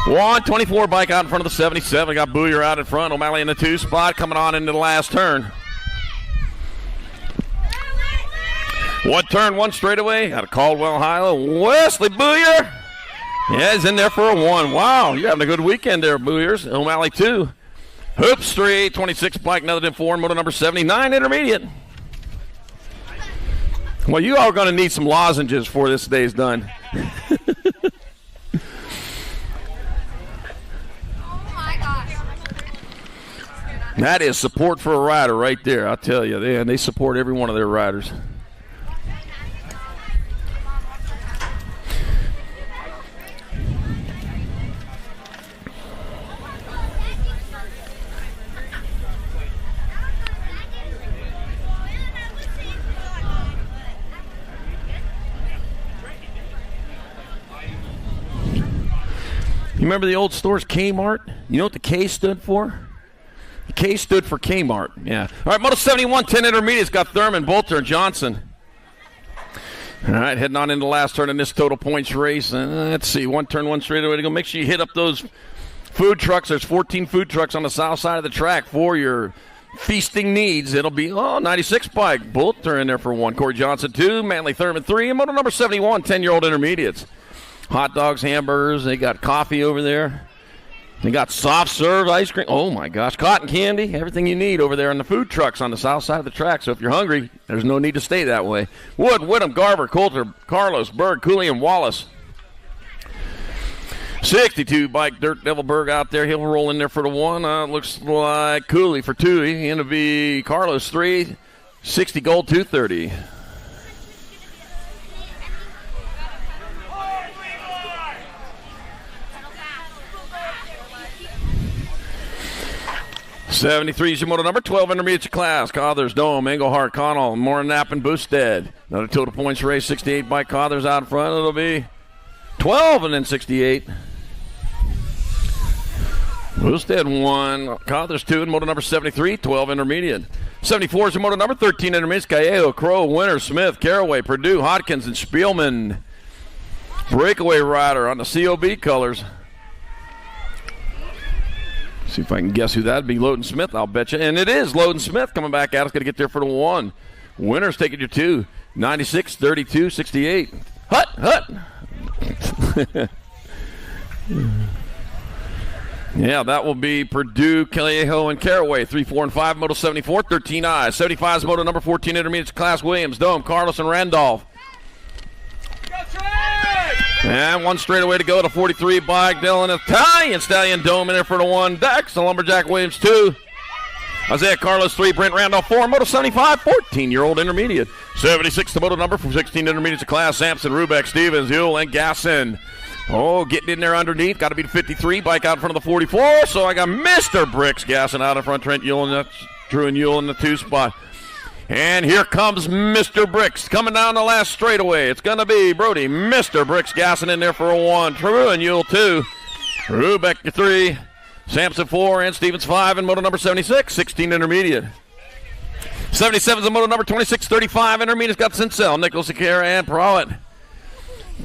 124 bike out in front of the 77. Got Booyer out in front. O'Malley in the 2 spot, coming on into the last turn. 1 turn, 1 straightaway. Got a Caldwell Hilo. Wesley Booyer. Yeah, he's in there for a 1. Wow, you're having a good weekend there, Booyers. O'Malley 2. Hoops 3, 26 bike, Netherton 4, moto number 79, intermediate. Well, you are going to need some lozenges before this day's done. That is support for a rider right there, I'll tell you. They support every one of their riders. You remember the old stores, Kmart? You know what the K stood for? The K stood for Kmart, yeah. All right, Moto 71, 10 intermediates, got Thurman, Bolter, and Johnson. All right, heading on into the last turn in this total points race. Let's see, one turn, one straightaway to go. Make sure you hit up those food trucks. There's 14 food trucks on the south side of the track for your feasting needs. It'll be 96 bike. Both are in there for 1. Corey Johnson 2, Manley Thurman 3, and moto number 71, 10-year-old intermediates. Hot dogs, hamburgers. They got coffee over there. They got soft serve ice cream. Oh, my gosh. Cotton candy. Everything you need over there in the food trucks on the south side of the track. So if you're hungry, there's no need to stay that way. Wood, Whittam, Garver, Coulter, Carlos, Berg, Cooley, and Wallace. 62 bike Dirt Devil Berg out there. He'll roll in there for the 1. Looks like Cooley for 2. It'll be Carlos 3. 60 gold 230. '73 is your moto number. 12 intermediate class. Cothers, Dome, Englehart, Connell, Morenapp, and Boosted. Another total points race. 68 bike Cothers out in front. It'll be 12 and then 68. Boosted 1. Cothers 2 in moto number 73. 12 intermediate. 74 is your moto number. 13 intermediate. Callejo, Crow, Winter, Smith, Caraway, Purdue, Hodkins, and Spielman. Breakaway rider on the COB colors. See if I can guess who that'd be. Loden Smith, I'll bet you. And it is Loden Smith coming back at us. Going to get there for the 1. Winner's taking your 2. 96, 32, 68. Hut. Yeah, that will be Purdue, Callejo, and Caraway. 3, 4, and 5. Moto 74, 13 eyes. 75 is moto number 14 intermediate class. Williams, Dome, Carlos, and Randolph. And 1 straightaway to go to 43 bike. Dylan Italian Stallion Dome in there for the 1. Dex, the Lumberjack Williams 2. Isaiah Carlos 3, Brent Randolph 4. Moto 75, 14-year-old intermediate. 76 the moto number for 16 intermediate class. Sampson, Rubeck, Stevens, Yule, and Gasson. Oh, getting in there underneath. Got to be the 53 bike out in front of the 44. So I got Mr. Bricks Gasson out in front. Trent Yule and that's Drew and Yule in the 2 spot. And here comes Mr. Bricks coming down the last straightaway. It's going to be Brody, Mr. Bricks Gasson in there for a 1. True and Yule 2. Rubeck 3. Sampson 4 and Stevens 5 and moto number 76, 16 intermediate. 77 is the moto number 26, 35 intermediate. Got Sincel, Nichols, Sakara, and Prowett.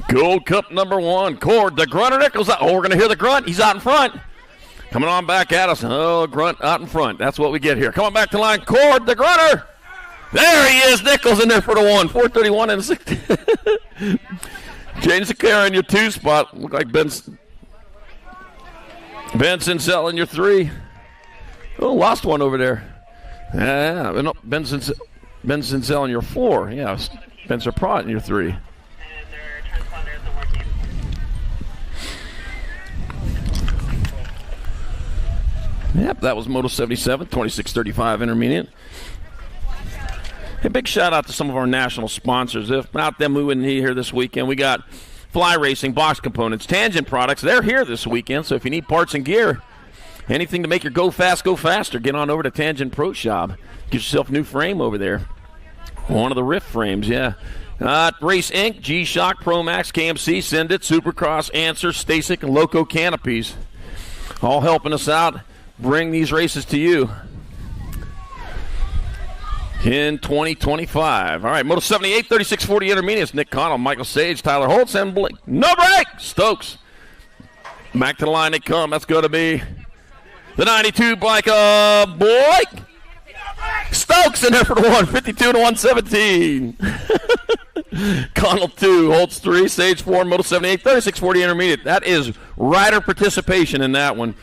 Gold Cup number 1. Cord, the grunter Nichols. Oh, we're going to hear the grunt. He's out in front. Coming on back at us. Oh, grunt out in front. That's what we get here. Coming back to line. Cord, the grunter. There he is, Nichols in there for the 1. 4:31 and 60. James Sakara in your 2 spot. Look like Ben Sincel in your 3. Oh, lost one over there. Yeah, no, Ben Sincel in your 4. Yeah, Spencer Pratt in your 3. Yep, that was Moto 77, 26:35 intermediate. A big shout out to some of our national sponsors. If not them, we wouldn't be here this weekend. We got Fly Racing, Box Components, Tangent Products. They're here this weekend, so if you need parts and gear, anything to make your go fast, go faster, get on over to Tangent Pro Shop. Get yourself a new frame over there. One of the Rift frames, yeah. Race Inc., G-Shock, Pro Max, KMC, Send It, Supercross, Answer, Stasic, and Loco Canopies. All helping us out, bring these races to you in 2025. All right, Moto 78, 36-40 intermediates. Nick Connell, Michael Sage, Tyler Holtz, and Blake. No break! Stokes. Back to the line they come. That's going to be the 92 bike of Blake. Stokes in there for the 1, 52 to 117. Connell 2, Holtz 3, Sage 4, Moto 78, 36-40 intermediate. That is rider participation in that one.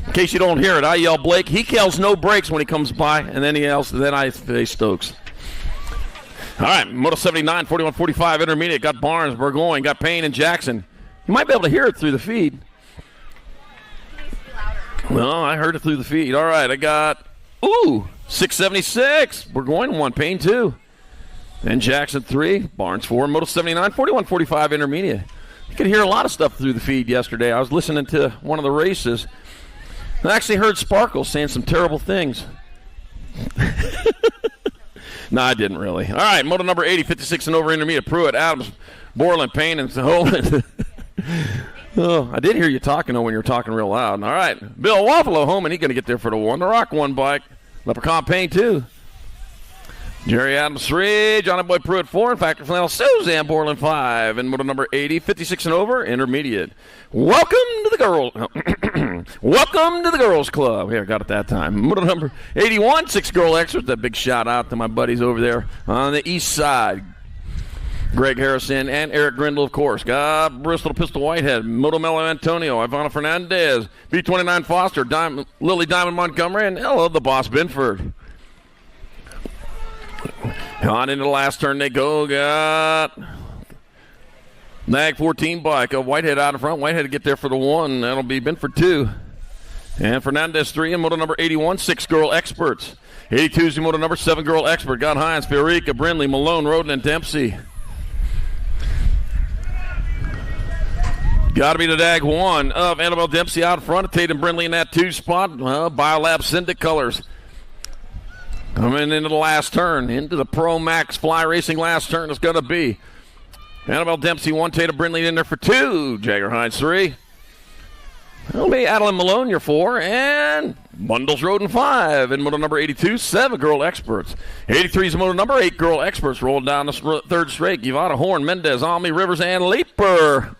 In case you don't hear it, I yell Blake. He yells no brakes when he comes by, and then he yells, then I say Stokes. All right, Moto 79, 41-45 intermediate. Got Barnes, Burgoyne, got Payne and Jackson. You might be able to hear it through the feed. Well, I heard it through the feed. All right, I got, 676. Burgoyne 1, Payne 2. And Jackson 3, Barnes 4, Moto 79, 41-45 intermediate. You could hear a lot of stuff through the feed yesterday. I was listening to one of the races. I actually heard Sparkle saying some terrible things. No, I didn't really. All right, moto number 80, 56 and over intermediate. Pruitt, Adams, Borland, Payne, and Holland. Oh, I did hear you talking, though, when you were talking real loud. All right, Bill Waffalo home, and he's going to get there for the 1. The Rock 1 bike. Leprechaun Payne 2. Jerry Adams 3, Johnny Boy Pruitt 4, and Factor Flannel Suzanne Borland 5. And moto number 80, 56 and over, intermediate. Welcome to the girls. Welcome to the girls club. Here, got it that time. Moto number 81, 6 girl extras. That big shout out to my buddies over there on the east side. Greg Harrison and Eric Grindle, of course. Got Bristol Pistol Whitehead, Moto Melo Antonio, Ivana Fernandez, B29 Foster, Lily Diamond Montgomery, and hello, the boss Binford. On into the last turn they go. Got Nag 14 bike. Whitehead out in front. Whitehead to get there for the 1. That'll be Binford 2. And Fernandez 3 and moto number 81, 6 girl experts. 82 is moto number 7 girl expert. Got Hines, Fiorica, Brindley, Malone, Roden, and Dempsey. Got to be the Dag 1 of Annabelle Dempsey out front. Tatum Brindley in that 2 spot. Biolab Syndic colors. Coming into the last turn, into the Pro Max Fly Racing last turn, it's going to be Annabelle Dempsey 1, Tatum Brindley in there for 2, Jagger Hines 3. It'll be Adeline Malone, your 4, and Bundles Roden 5. In moto number 82, 7 girl experts. 83 is moto number 8 girl experts. Rolled down the third straight. Givada, Horn, Mendez, Almy, Rivers, and Leaper.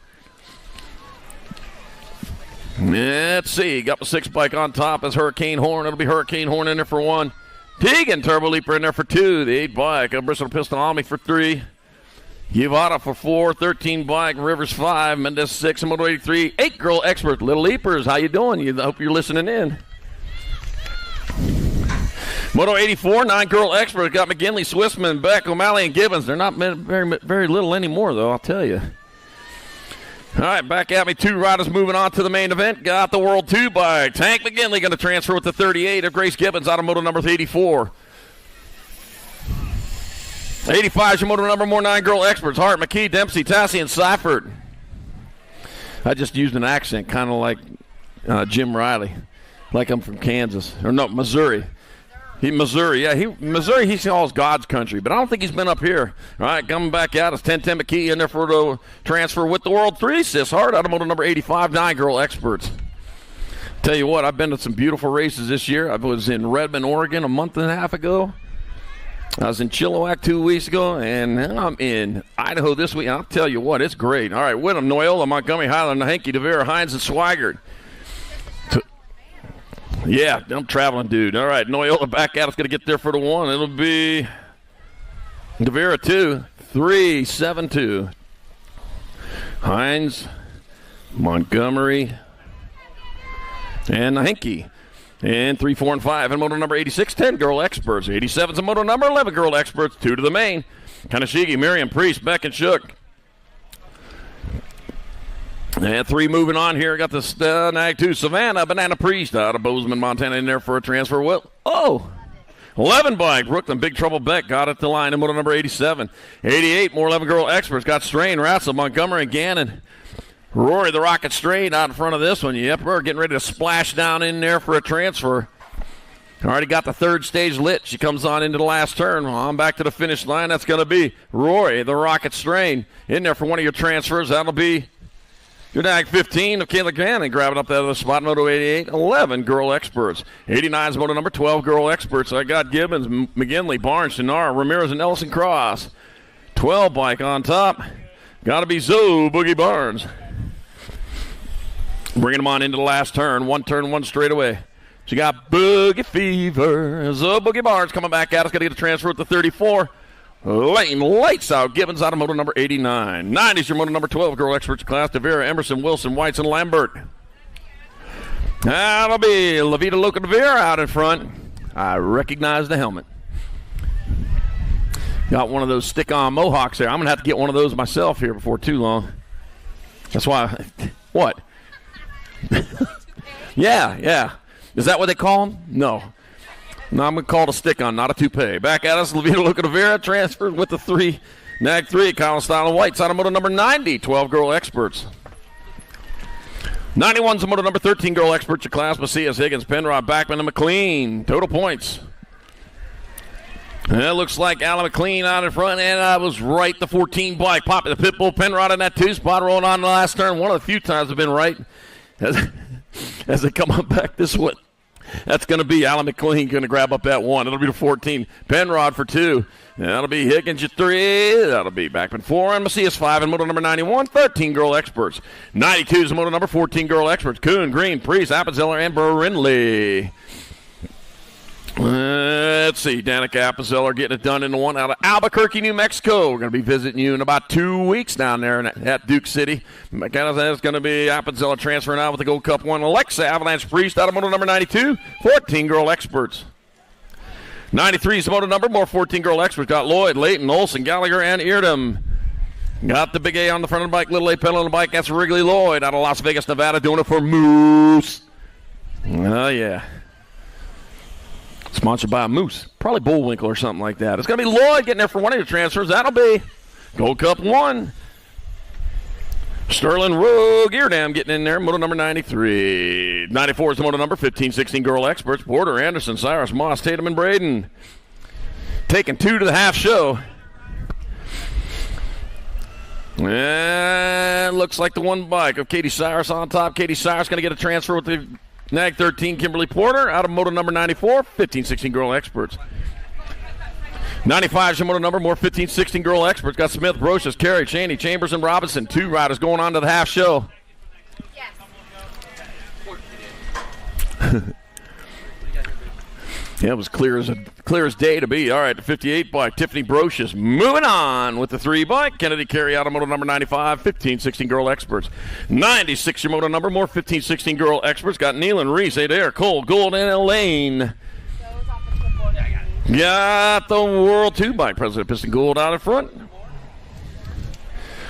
Let's see. Got the 6 bike on top as Hurricane Horn. It'll be Hurricane Horn in there for 1. Teagan Turbo Leaper in there for 2. The 8 bike. Bristol Pistol Almy for 3. Givada for 4. 13 bike. Rivers 5. Mendez 6. And moto 83. 8 girl expert. Little Leapers. How you doing? I hope you're listening in. Moto 84. 9 girl expert. Got McGinley, Swissman, Beck, O'Malley, and Gibbons. They're not very little anymore, though, I'll tell you. All right, back at me. 2 riders moving on to the main event. Got the World 2 bike. Tank McGinley going to transfer with the 38 of Grace Gibbons out of moto number 84. 85 is your moto number 9 girl experts. Hart, McKee, Dempsey, Tassie, and Seifert. I just used an accent kind of like Jim Riley, like I'm from Kansas. Or no, Missouri. Missouri, he calls God's country, but I don't think he's been up here. All right, coming back out, it's 10-10 McKee in there for the transfer with the World 3. Sis Hart out of moto number 85, 9 girl experts. Tell you what, I've been to some beautiful races this year. I was in Redmond, Oregon a month and a half ago. I was in Chilliwack 2 weeks ago, and I'm in Idaho this week. I'll tell you what, it's great. All right, Whittam, Noyola, Montgomery, Highland, Hankey, DeVera, Hines, and Swigert. Yeah, I'm traveling dude. All right, Noyola back out. It's going to get there for the 1. It'll be DeVera 2, 3, 7, 2. Hines, Montgomery, and Hankey. And 3, 4, and 5. And moto number 86, 10 girl experts. 87's a moto number 11 girl experts. 2 to the main. Kanashigi, Miriam, Priest, Beck, and Shook. And 3 moving on here. Got the Nag 2, Savannah, Banana Priest out of Bozeman, Montana in there for a transfer. 11 bike. Brooklyn, Big Trouble Beck got it to line in moto number 87. 88, more 11 girl experts. Got Strain, Ratzel, Montgomery, and Gannon. Rory, the Rocket Strain out in front of this one. Yep, we're getting ready to splash down in there for a transfer. Already got the 3rd stage lit. She comes on into the last turn. On back to the finish line. That's going to be Rory, the Rocket Strain, in there for one of your transfers. That'll be your Nag 15 of Kayla Gannon grabbing up that other spot. Moto 88, 11 girl experts. 89 is moto number 12 girl experts. I got Gibbons, McGinley, Barnes, Shinara, Ramirez, and Ellison Cross. 12 bike on top. Got to be Zoe Boogie Barnes. Bringing them on into the last turn. 1 turn, 1 straightaway. She got Boogie Fever. Zoe Boogie Barnes coming back at us. Got to get a transfer with the 34. Lane lights out. Gibbons out of moto number 89. 90's your moto number 12 girl experts class. DeVera, Emerson, Wilson, Whites, and Lambert. That'll be Lavita Loca DeVera out in front. I recognize the helmet. Got one of those stick-on mohawks there. I'm going to have to get one of those myself here before too long. That's why. What? Yeah. Is that what they call them? No, I'm going to call it a stick-on, not a toupee. Back at us, Lavita Loca DeVera transferred with the 3. Nag 3, Colin Style and Whites out of moto number 90, 12 girl experts. 91's a moto number 13 girl experts, your class, Macias, Higgins, Penrod, Backman, and McLean. Total points. And it looks like Alan McLean out in front, and I was right. The 14 bike popping the Pitbull, Penrod in that 2 spot, rolling on the last turn. One of the few times I've been right as they come on back this way. That's going to be Alan McLean going to grab up that 1. It'll be the 14. Penrod for 2. That'll be Higgins at 3. That'll be Backman 4. And Macias 5 in moto number 91. 13 girl experts. 92 is moto number 14 girl experts. Kuhn, Green, Priest, Appenzeller, and Brindley. Let's see. Danica Appenzeller getting it done in the 1 out of Albuquerque, New Mexico. We're going to be visiting you in about 2 weeks down there at Duke City. It's going to be Appenzeller transferring out with the Gold Cup 1. Alexa Avalanche Priest out of moto number 92. 14 girl experts. 93 is the moto number. More 14 girl experts. Got Lloyd, Layton, Olson, Gallagher, and Eardham. Got the big A on the front of the bike, little A pedal on the bike. That's Wrigley Lloyd out of Las Vegas, Nevada, doing it for Moose. Oh, yeah. Sponsored by Moose. Probably Bullwinkle or something like that. It's going to be Lloyd getting there for one of the transfers. That'll be Gold Cup 1. Sterling Rogue Eardham getting in there. Moto number 93. 94 is the moto number. 15-16 girl experts. Porter, Anderson, Cyrus, Moss, Tatum, and Braden. Taking 2 to the half show. And looks like the 1 bike of Katie Cyrus on top. Katie Cyrus going to get a transfer with the Nag 13, Kimberly Porter, out of moto number 94, 15-16 girl experts. 95 is your moto number, more 15-16 girl experts. Got Smith, Brocious, Carey, Cheney, Chambers, and Robinson. 2 riders going on to the half show. Yes. Yeah, it was clear as day to be. All right, the 58 bike, Tiffany Brocious moving on with the 3 bike. Kennedy Carey out of moto number 95, 15-16 girl experts. 96 your moto number, more 15-16 girl experts. Got Nealon, Reese, Adair, Cole, Gould, and Elaine. Got the World 2 bike, President Piston Gould out in front.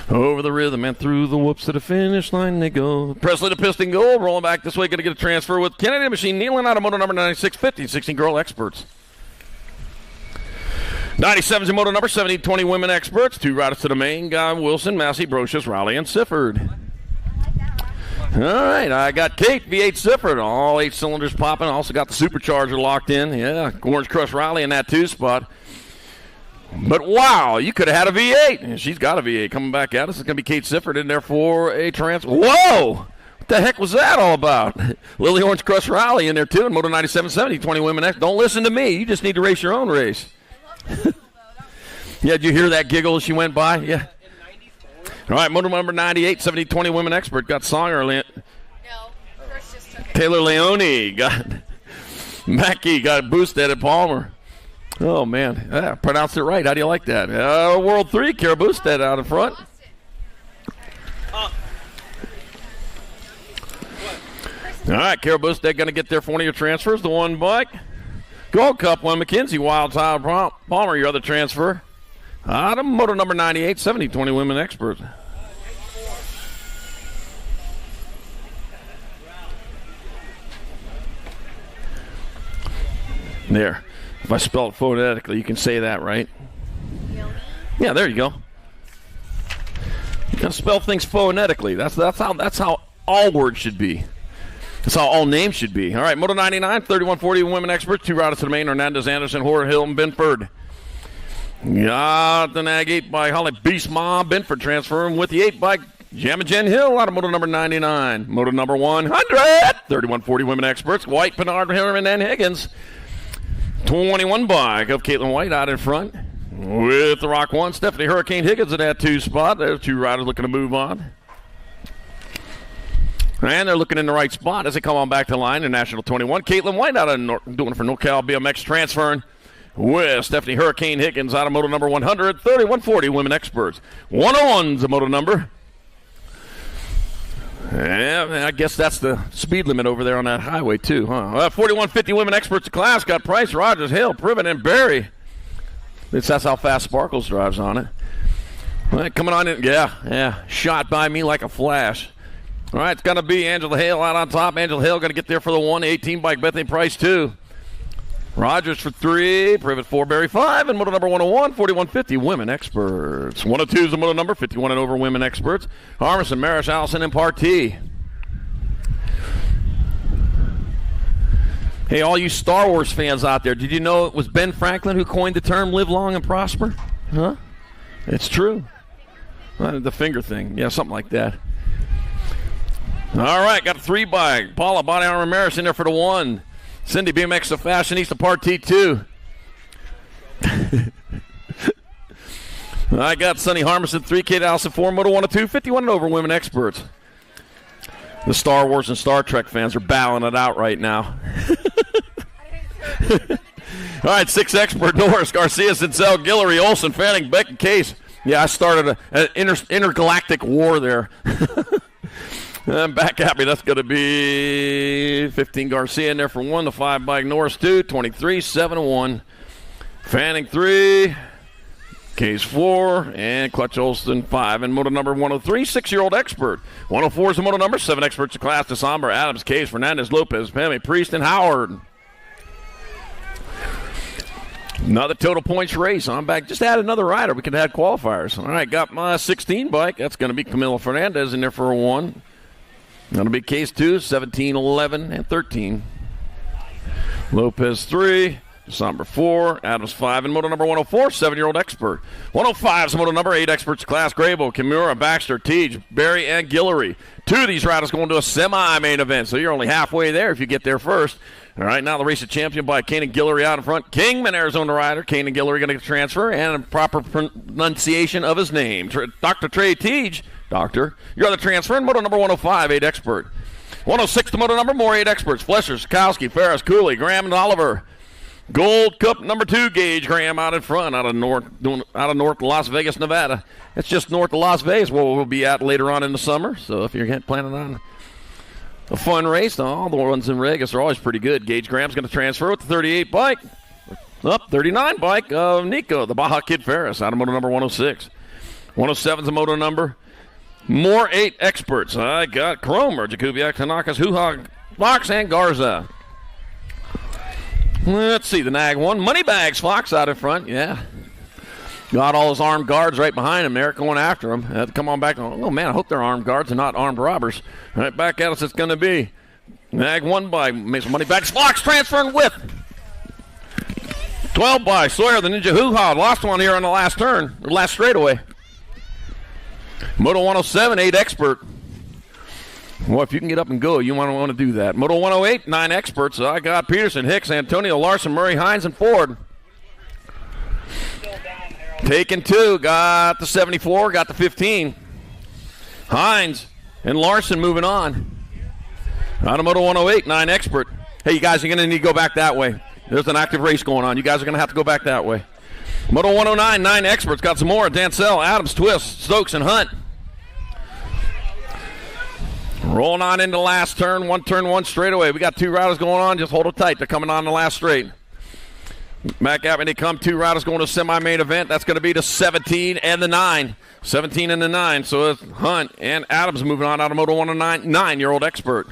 Over the rhythm and through the whoops to the finish line they go. Presley the Piston Gold rolling back this way. Going to get a transfer with Kennedy Machine Nealon out of moto number 96, 15-16 girl experts. 97 is your moto number, 70-20 women experts. 2 riders to the main. Guy Wilson, Massey, Brocious, Rowley, and Sifford. All right, I got Kate V8 Sifford. All 8 cylinders popping. Also got the supercharger locked in. Yeah, Orange Crush Rowley in that 2 spot. But, wow, you could have had a V8. And she's got a V8 coming back at us. It's going to be Kate Sifford in there for a transfer. Whoa! What the heck was that all about? Lily Orange Crush Rowley in there, too, in Moto 97, 70, 20 women. Don't listen to me. You just need to race your own race. Yeah, did you hear that giggle as she went by? Yeah. All right, Moto number 98, 70, 20 women expert. Got Songer. No, Chris just took it. Taylor Leone. Got Mackey. Got Boosted at Palmer. Oh, man. Yeah, pronounced it right. How do you like that? World 3, Kara Boosted out in front. All right, Kara Boosted going to get there for one of your transfers. The 1 bike. Gold Cup 1, McKenzie, Wild Tyler Palmer, your other transfer. Out of moto number 98, 70-20 women experts. There. If I spell it phonetically, you can say that, right? Yeah, there you go. You gotta spell things phonetically. That's how all words should be. That's how all names should be. All right, Moto 99, 3140 women experts. 2 riders to the main, Hernandez, Anderson, Horror Hill, and Binford. Got the Nag 8 by Holly Beast Mom Binford transferring with the 8 by Jamajen Hill out of Moto number 99. Moto number 100, 3140 women experts. White, Pinard, Herman, and Higgins. 21 bike of Caitlin White out in front with the Rock 1. Stephanie Hurricane Higgins in that 2 spot. There's 2 riders looking to move on. And they're looking in the right spot as they come on back to the line in National 21. Caitlin White out of doing it for NorCal BMX transferring with Stephanie Hurricane Higgins out of moto number 100, 3140 women experts. 101's a moto number. Yeah, I guess that's the speed limit over there on that highway, too, huh? 4150 women experts class got Price, Rogers, Hill, Privet, and Barry. That's how fast Sparkles drives on it. All right, coming on in. Yeah. Shot by me like a flash. All right, it's going to be Angela Hale out on top. Angela Hale going to get there for the 118 bike. Bethany Price, 2. Rogers for 3. Privet 4. Barry 5. And moto number 101, 4150 women experts. 102 is the moto number, 51 and over women experts. Armisen, Marish, Allison, and Partee. Hey, all you Star Wars fans out there, did you know it was Ben Franklin who coined the term live long and prosper? Huh? It's true. The finger thing. Yeah, something like that. All right, got a 3 bike. Paula, Body Armor, Maris in there for the 1. Cindy BMX, the Fashionista Part T2. I got Sonny Harmison, 3K Allison 4, Moto 102, 51 and over women experts. The Star Wars and Star Trek fans are bowing it out right now. All right, 6 expert, Norris, Garcia, Sincel, Guillory, Olson, Fanning, Beck, and Case. Yeah, I started an intergalactic war there. And back at me, that's going to be 15 Garcia in there for 1, the 5 bike Norris 2, 23, 7 and 1. Fanning 3, Case 4, and Clutch Olson 5. And moto number 103, 6-year-old expert. 104 is the moto number, 7 experts in class, DeSomber, Adams, Case, Fernandez, Lopez, Pammy, Priest, and Howard. Another total points race. I'm back. Just add another rider. We could add qualifiers. All right, got my 16 bike. That's going to be Camilo Fernandez in there for a 1. Going to be Case 2, 17, 11, and 13. Lopez 3, Somber 4, Adams 5, and moto number 104, 7-year-old expert. 105 is moto number 8 experts class, Grable, Kimura, Baxter, Teej, Barry, and Guillory. 2 of these riders going to a semi-main event, so you're only halfway there if you get there first. All right, now the race is championed by Kane and Guillory out in front. Kingman, Arizona rider. Kane and Guillory going to transfer, and a proper pronunciation of his name. Dr. Trey Teej, doctor, you're the transfer, and moto number 105, 8 expert. 106 to moto number, more 8 experts. Flesher, Sikowski, Ferris, Cooley, Graham, and Oliver. Gold Cup number 2, Gage Graham out in front, out of north Las Vegas, Nevada. It's just north of Las Vegas where we'll be at later on in the summer. So if you're planning on a fun race, all the ones in Vegas are always pretty good. Gage Graham's going to transfer with the 38 bike. 39 bike of Nico, the Baja Kid Ferris, out of moto number 106. 107's a moto number. More 8 experts. I got Cromer, Jakubiak, Tanakas, Huha, Fox, and Garza. Let's see, the Nag 1. Moneybags, Fox out in front, yeah. Got all his armed guards right behind him there, going after him. Had to come on back. Oh, man, I hope they're armed guards and not armed robbers. Right back at us it's going to be. Nag 1 by Mason Moneybags. Fox transferring with. 12 by Sawyer, the Ninja Hoo-Ha. Lost one here on the last turn, or last straightaway. Moto 107, 8 expert. Well, if you can get up and go, you want to do that. Moto 108, 9 experts. I got Peterson, Hicks, Antonio, Larson, Murray, Hines, and Ford. Taking 2, got the 74, got the 15. Hines and Larson moving on. Out of Moto 108, 9 expert. Hey, you guys are going to need to go back that way. There's an active race going on. You guys are going to have to go back that way. Moto 109, 9 experts. Got some more. Dancel, Adams, Twist, Stokes, and Hunt. Rolling on into the last turn. One straightaway. We got 2 riders going on. Just hold it tight. They're coming on the last straight. Back at me they come. 2 riders going to a semi-main event. That's going to be the 17 and the 9. 17 and the 9. So it's Hunt and Adams moving on out of Moto 109. 9-year-old expert.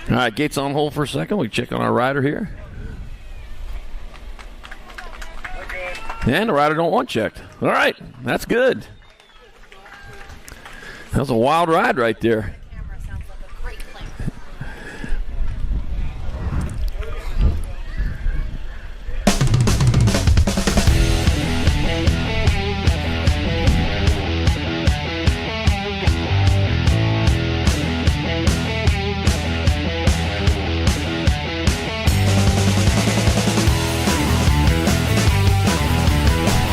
All right, gates on hold for a second. We check on our rider here. And the rider don't want checked. All right, that's good. That was a wild ride right there. Camera sounds like a great plan.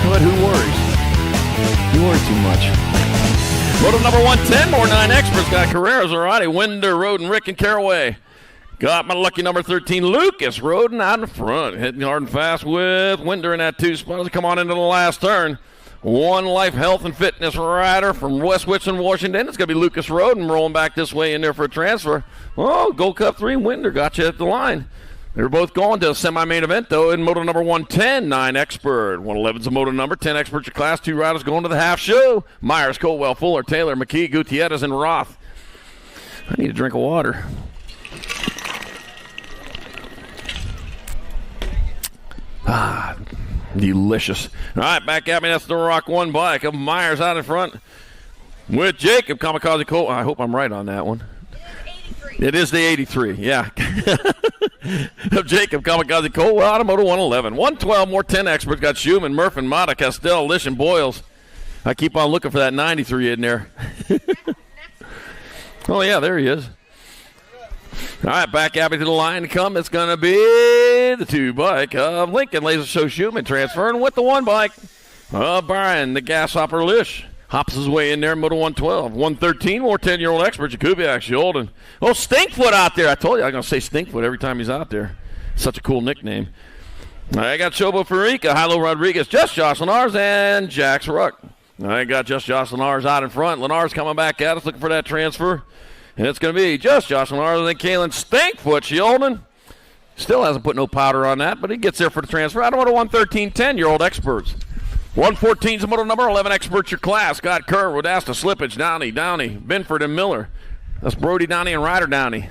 But who worries? You worry too much. Moto number 110, more 9 experts. Got Carreras, Arati, Winder, Roden, Rick, and Caraway. Got my lucky number 13, Lucas Roden out in front. Hitting hard and fast with Winder in that 2 spot as we come on into the last turn. One Life Health and Fitness rider from West Whitson, Washington. It's going to be Lucas Roden rolling back this way in there for a transfer. Oh, Gold Cup 3, Winder got you at the line. They're both going to a semi-main event, though, in Moto number 110, 9 expert. 111's a Moto number, 10 experts your class, 2 riders going to the half show. Myers, Caldwell, Fuller, Taylor, McKee, Gutierrez, and Roth. I need a drink of water. Ah, delicious. All right, back at me. That's the Rock 1 bike of Myers out in front with Jacob Kamikaze Cole. I hope I'm right on that one. It is the 83, yeah. Of Jacob Kamikaze Cole out of Moto 111. 112, more 10 experts. Got Schumann, Murphy, Mata, Castell, Lish, and Boyles. I keep on looking for that 93 in there. Oh, yeah, there he is. All right, back happy to the line to come. It's going to be the 2 bike of Lincoln Laser Show Schumann transferring with the 1 bike of Brian, the gas hopper Lish. Hops his way in there, Moto 112. 113, more 10-year-old expert, Jakubiak Sheldon. Oh, Stinkfoot out there. I told you I'm going to say Stinkfoot every time he's out there. Such a cool nickname. I got Chobo Farica, Hilo Rodriguez, Just Josh Lenars, and Jax Ruck. I got Just Josh Lenars out in front. Lenars coming back at us looking for that transfer. And it's going to be Just Josh Lenars and Kalen Stinkfoot Sheldon. Still hasn't put no powder on that, but he gets there for the transfer. I don't want a 113, 10-year-old experts. 114 is the moto number, 11 experts your class. Scott Kerr with Asta Slippage, Downey, Binford, and Miller. That's Brody Downey and Ryder Downey.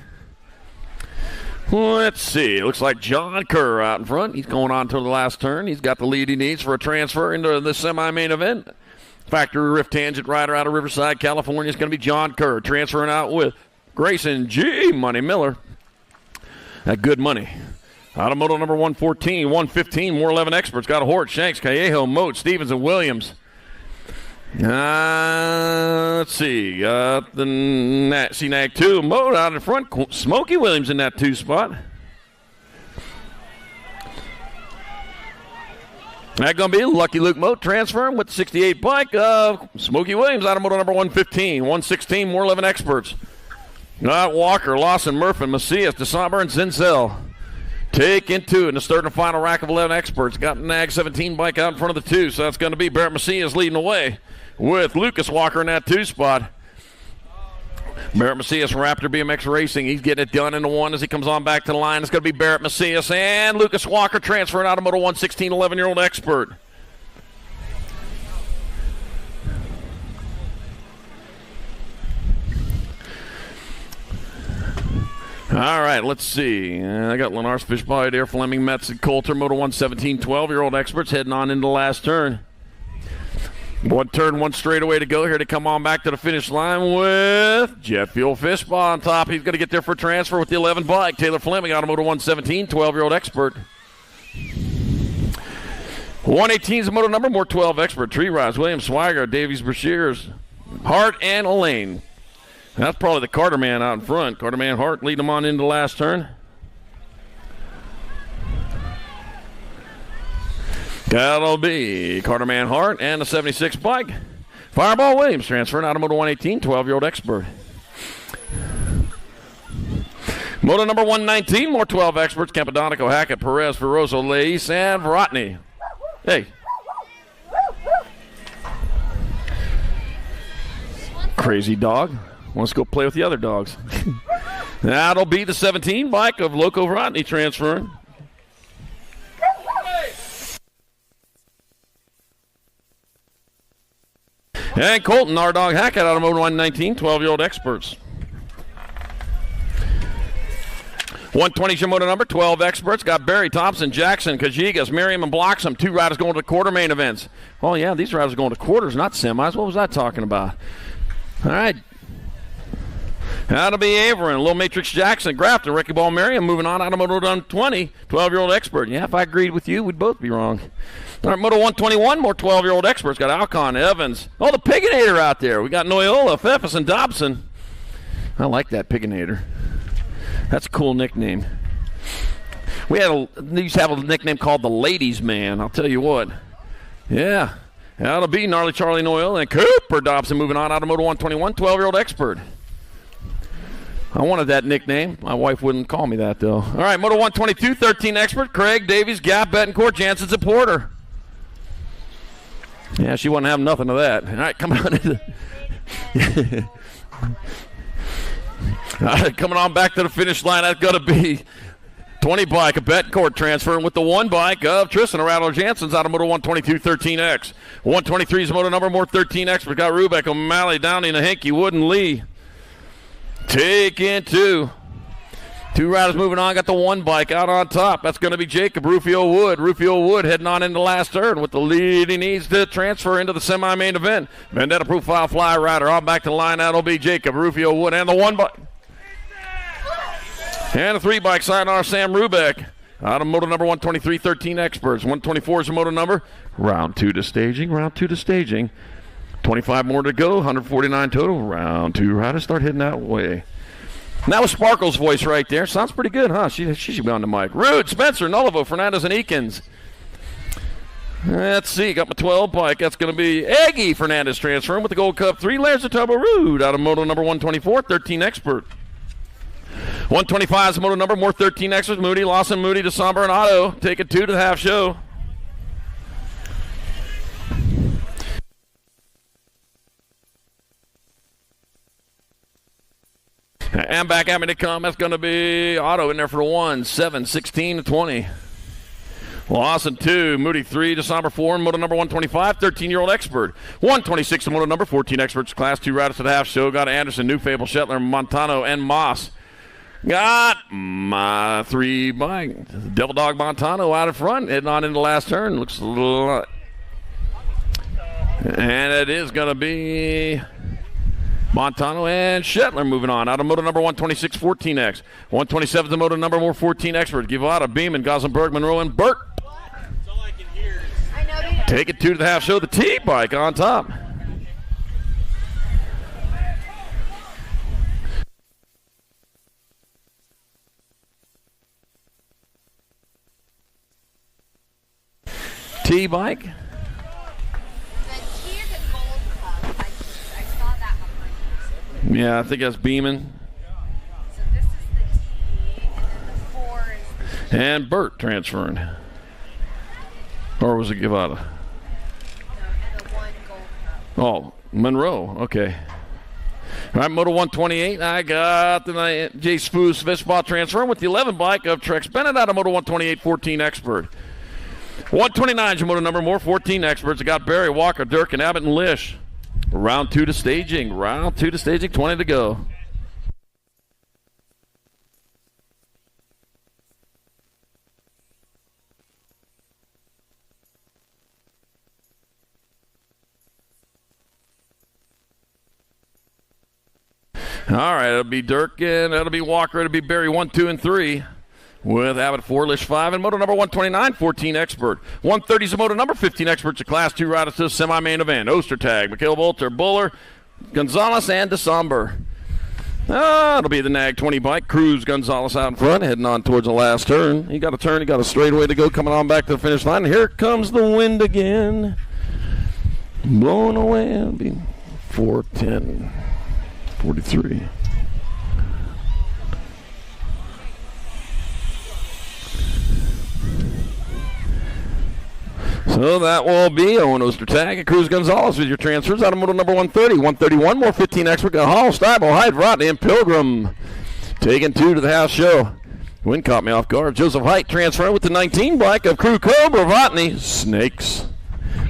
Let's see. It looks like John Kerr out in front. He's going on to the last turn. He's got the lead he needs for a transfer into the semi-main event. Factory Rift Tangent rider out of Riverside, California is going to be John Kerr. Transferring out with Grayson G. Money Miller. That good money. Out of moto number 114, 115, more 11 experts. Got a Hort, Shanks, Callejo, Moat, Stevens, and Williams. Let's see. The CNAG 2, Moat out in front. Smokey Williams in that 2 spot. That's going to be Lucky Luke Moat transferring with the 68 bike of Smokey Williams out of moto number 115, 116, more 11 experts. Got Walker, Lawson, Murphy, Macias, DeSomber, and Zinzel. Take into in the third and final rack of 11 experts. Got Nag 17 bike out in front of the 2, so that's going to be Barrett Macias leading the way with Lucas Walker in that 2 spot. Barrett Macias from Raptor BMX Racing. He's getting it done in the 1 as he comes on back to the line. It's going to be Barrett Macias and Lucas Walker transferring out of Moto 116, 11-year-old expert. All right, let's see. I got Lenars Fishbite there, Fleming, Metz, and Coulter, Moto 117, 12-year-old experts heading on into the last turn. 1 turn, 1 straightaway to go here to come on back to the finish line with Jet Fuel Fishball on top. He's going to get there for transfer with the 11 bike. Taylor Fleming out of Moto 117, 12-year-old expert. 118 is the moto number, more 12 expert. Tree Rise, Williams, Swigert, Davies, Brashears, Hart, and Elaine. That's probably the Carter man out in front. Carter man Hart leading them on into the last turn. That'll be Carter man Hart and the 76 bike. Fireball Williams transferring out of Moto 118, 12-year-old expert. Moto number 119, more 12 experts. Campadonico, Hackett, Perez, Ferrozo, Leis, and Vrotny. Hey. Crazy dog. Wants to go play with the other dogs. That'll be the 17 bike of Loco Vrotny transferring. And Colton, our dog Hackett out of Moto 119, 12-year-old experts. 120 is your moto number, 12 experts. Got Barry, Thompson, Jackson, Kajigas, Merriam, and Bloxham. 2 riders going to the quarter main events. Oh, yeah, these riders are going to quarters, not semis. What was I talking about? All right. That'll be Averin, Little Matrix Jackson, Grafton, Ricky Ball Merriam moving on out of Moto 120, 12-year-old expert. Yeah, if I agreed with you, we'd both be wrong. All right, Moto 121, more 12-year-old experts. Got Alcon, Evans. Oh, the Piginator out there. We got Noyola, Pfeffes, and Dobson. I like that Piginator. That's a cool nickname. We used to have a nickname called the Ladies Man, I'll tell you what. Yeah, that'll be Gnarly Charlie Noyola and Cooper Dobson moving on out of Moto 121, 12-year-old expert. I wanted that nickname. My wife wouldn't call me that, though. All right, Moto 122, 13 expert. Craig, Davies, Gap, Betancourt, Jansen's, and Porter. Yeah, she wouldn't have nothing of that. All right, coming on into all right, coming on back to the finish line, that's going to be 20 bike of Betancourt transferring with the 1 bike of Tristan Rattler Jansen's out of Moto 122, 13X. 123 is moto number, more 13X. We got Rubeck, O'Malley, Downey, Nahinky, Wood, and Lee. Take into 2 riders moving on. Got the 1 bike out on top. That's going to be Jacob Rufio Wood. Rufio Wood heading on into the last turn with the lead he needs to transfer into the semi-main event. Vendetta Profile Fly Rider on back to the line. That'll be Jacob Rufio Wood and the 1 bike. And the 3 bike side on Sam Rubeck. Out of moto number 123, 13 experts. 124 is the moto number. Round 2 to staging. 25 more to go, 149 total. Round 2 riders start heading that way. And that was Sparkle's voice right there. Sounds pretty good, huh? She should be on the mic. Rude, Spencer, Nullivo, Fernandez, and Eakins. Let's see, got my 12 bike. That's going to be Eggy Fernandez transferring with the Gold Cup 3. Layers of Turbo Rude out of moto number 124, 13 Expert. 125 is the moto number, more 13 Experts. Moody, Lawson, Moody, DeSomber, and Otto. Take it 2 to the half show. And back at me to come. That's going to be Otto in there for 1, 7, 16 to 20. Lawson 2, Moody 3, DeSomber 4, moto number 125, 13-year-old Expert. 126 to moto number 14 Experts, Class 2 riders to the half show. Got Anderson, New Fable, Shetler, Montano, and Moss. Got my 3 bike. Devil Dog Montano out in front, heading on into the last turn. Looks a little... And it is going to be... Montano and Shetler moving on. Out of moto number 126, 14X. 127 to moto number 14 Expert. Givada, Beeman, Gossenberg, Monroe, and Burt. That's all I can hear. Take it 2 to the half show. The T-bike on top. T-bike. Yeah, I think that's Beeman. So this is the T, and then the 4 is the... And Burt transferring. Or was it Givada? No, and the 1 Gold Cup. Oh, Monroe. Okay. All right, Moto 128. I got the J. Spoos Fishball transferring with the 11 bike of Trex Bennett out of Moto 128, 14 Expert. 129 is your moto number, more 14 Experts. I got Barry, Walker, Dirk, and Abbott and Lish. Round 2 to staging. 20 to go. All right, it'll be Dirk and it'll be Walker. It'll be Barry 1, 2, and 3. With Abbott 4, Lish 5, and moto number 129, 14 Expert. 130 is the moto number 15 Experts, a Class 2 riders to the semi-main event. Ostertag, Mikhail Volter, Buller, Gonzalez, and DeSomber. It'll be the Nag 20 bike. Cruz Gonzalez out in front, heading on towards the last turn. He got a turn, he got a straightaway to go, coming on back to the finish line. And here comes the wind again. Blowing away. It'll be 410, 43. So that will be Owen Ostertag and Cruz Gonzalez with your transfers out of moto number 130. 131, more 15 Expert. Hall, Stiebel, Hyde, Rodney, and Pilgrim. Taking 2 to the half show. Wind caught me off guard. Joseph Height transferring with the 19 bike of Crew Cobra, Rodney, Snakes.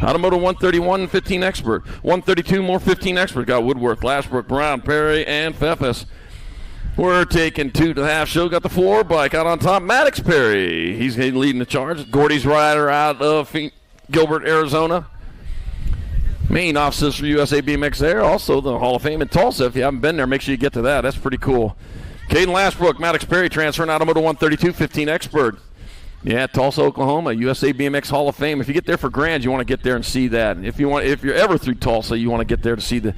Out of moto 131, 15 Expert. 132, more 15 Expert. Got Woodworth, Lashbrook, Brown, Perry, and Pfeffes. We're taking 2 to the half show. Got the 4 bike out on top. Maddox Perry. He's leading the charge. Gordy's rider out of Gilbert, Arizona. Main offices for USA BMX there. Also the Hall of Fame in Tulsa. If you haven't been there, make sure you get to that. That's pretty cool. Caden Lashbrook, Maddox Perry transferring out of moto 132, 15 Expert. Yeah, Tulsa, Oklahoma, USA BMX Hall of Fame. If you get there for Grand, you want to get there and see that. If you're ever through Tulsa, you want to get there to see the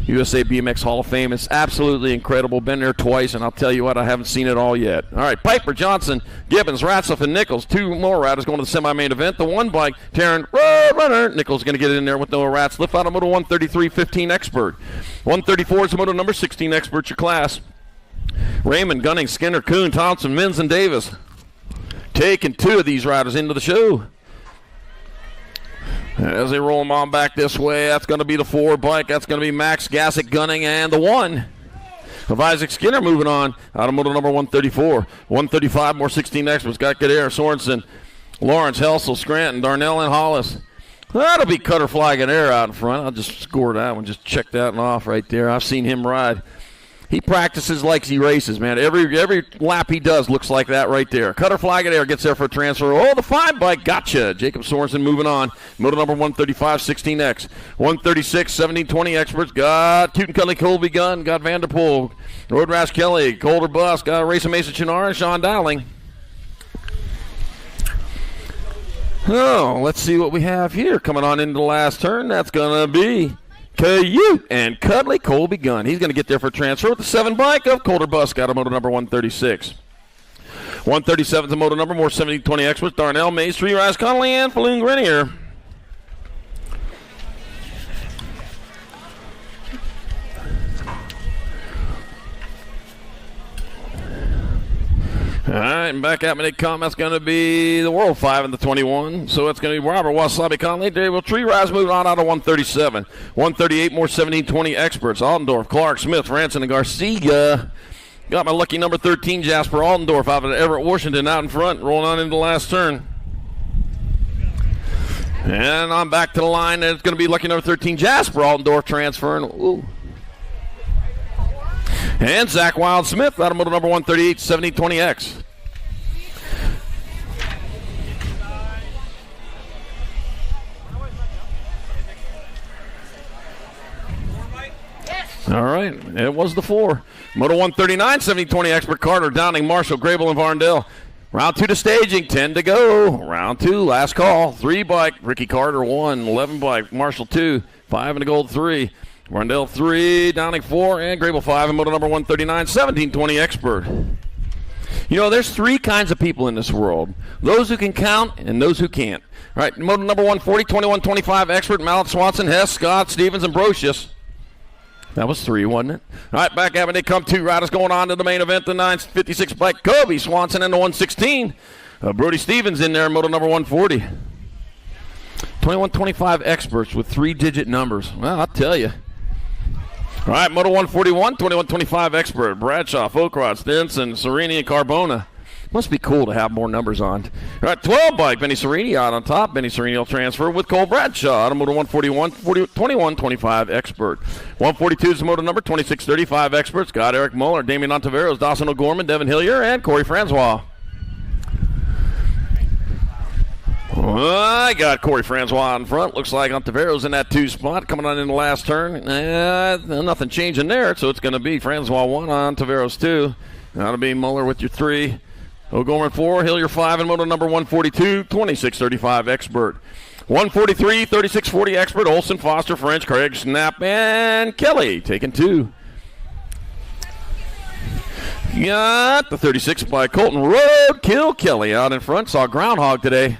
USA BMX Hall of Fame. It's absolutely incredible. Been there twice, and I'll tell you what, I haven't seen it all yet. All right, Piper, Johnson, Gibbons, Ratliff, and Nichols. 2 more riders going to the semi-main event. The 1 bike, Taryn Roadrunner. Nichols going to get in there with Noah Ratliff out of moto 133, 15 Expert. 134 is the moto number 16 Expert, your class. Raymond, Gunning, Skinner, Kuhn, Thompson, Mins, and Davis. Taking 2 of these riders into the show. As they roll them on back this way, that's going to be the 4 bike. That's going to be Max Gassick, Gunning, and the 1 of Isaac Skinner moving on out of moto number 134. 135, more 16 Experts. Got Kader, Sorensen, Lawrence, Helsel, Scranton, Darnell, and Hollis. That'll be Cutter Flag and Air out in front. I'll just score that one. Just check that one off right there. I've seen him ride. He practices like he races, man. Every lap he does looks like that right there. Cutter Flag and Air gets there for a transfer. Oh, the 5 bike, gotcha. Jacob Sorensen moving on. Moto number 135, 16X. 136, 1720 Experts. Got Cute and Cuddly Colby Gunn. Got Vanderpool. Road Rash Kelly. Colder Bus. Got Racing Mason Chinara and Sean Dowling. Oh, let's see what we have here. Coming on into the last turn. That's going to be cute and cuddly Colby Gunn. He's going to get there for transfer with the 7 bike of Colder Bus. Got a moto number 136. 137 is the moto number. More 70-20 experts. Darnell, Mays, Tree Rise, Connolly, and Falloon Grenier. All right, and back at me they come. That's going to be the World 5 and the 21. So it's going to be Robert Wasabi Conley. Dave Tree Rise moving on out of 137. 138 more 17-20 experts. Aldendorf, Clark, Smith, Ranson, and Garcia. Got my lucky number 13, Jasper Aldendorf out of Everett, Washington, out in front, rolling on into the last turn. And I'm back to the line, and it's going to be lucky number 13, Jasper Aldendorf transferring. Ooh. And Zach Wild Smith out of motor number 138, 70-20X. All right, it was the 4. Moto 139, 70-20 expert Carter, Downing, Marshall, Grable, and Varndell. Round 2 to staging, 10 to go. Round 2, last call. 3 bike, Ricky Carter 1, 11 bike, Marshall 2, 5 and a gold 3. Varndell 3, Downing 4, and Grable 5, and moto number 139, 17-20 expert. You know, there's 3 kinds of people in this world. Those who can count and those who can't. All right, moto number 140, 21-25 expert, Mallet, Swanson, Hess, Scott, Stevens, and Brocious. That was 3, wasn't it? All right, back at me they come. 2 riders going on to the main event. The 956 bike, Kobe Swanson, and the 116. Brody Stevens in there, moto number 140. 21-25 experts with 3-digit numbers. Well, I'll tell you. All right, moto 141, 21-25 expert. Bradshaw, Folkrod, Stinson, Serini, and Carbona. Must be cool to have more numbers on. All right, 12 bike, Benny Serini out on top. Benny Serini will transfer with Cole Bradshaw out of moto 141, 21-25 expert. 142 is the moto number, 26-35 expert. Scott Eric Muller, Damian Ontiveros, Dawson O'Gorman, Devin Hillier, and Corey Francois. I got Corey Francois in front. Looks like Ontiveros in that 2 spot. Coming on in the last turn. Nothing changing there, so it's going to be Francois 1, Ontiveros 2. That'll be Muller with your 3. O'Gorman 4, Hillier 5, and moto number 142, 26-35 expert. 143, 36-40 expert, Olson, Foster, French, Craig, Snap, and Kelly taking 2. Got the 36 by Colton Roadkill Kelly out in front. Saw Groundhog today.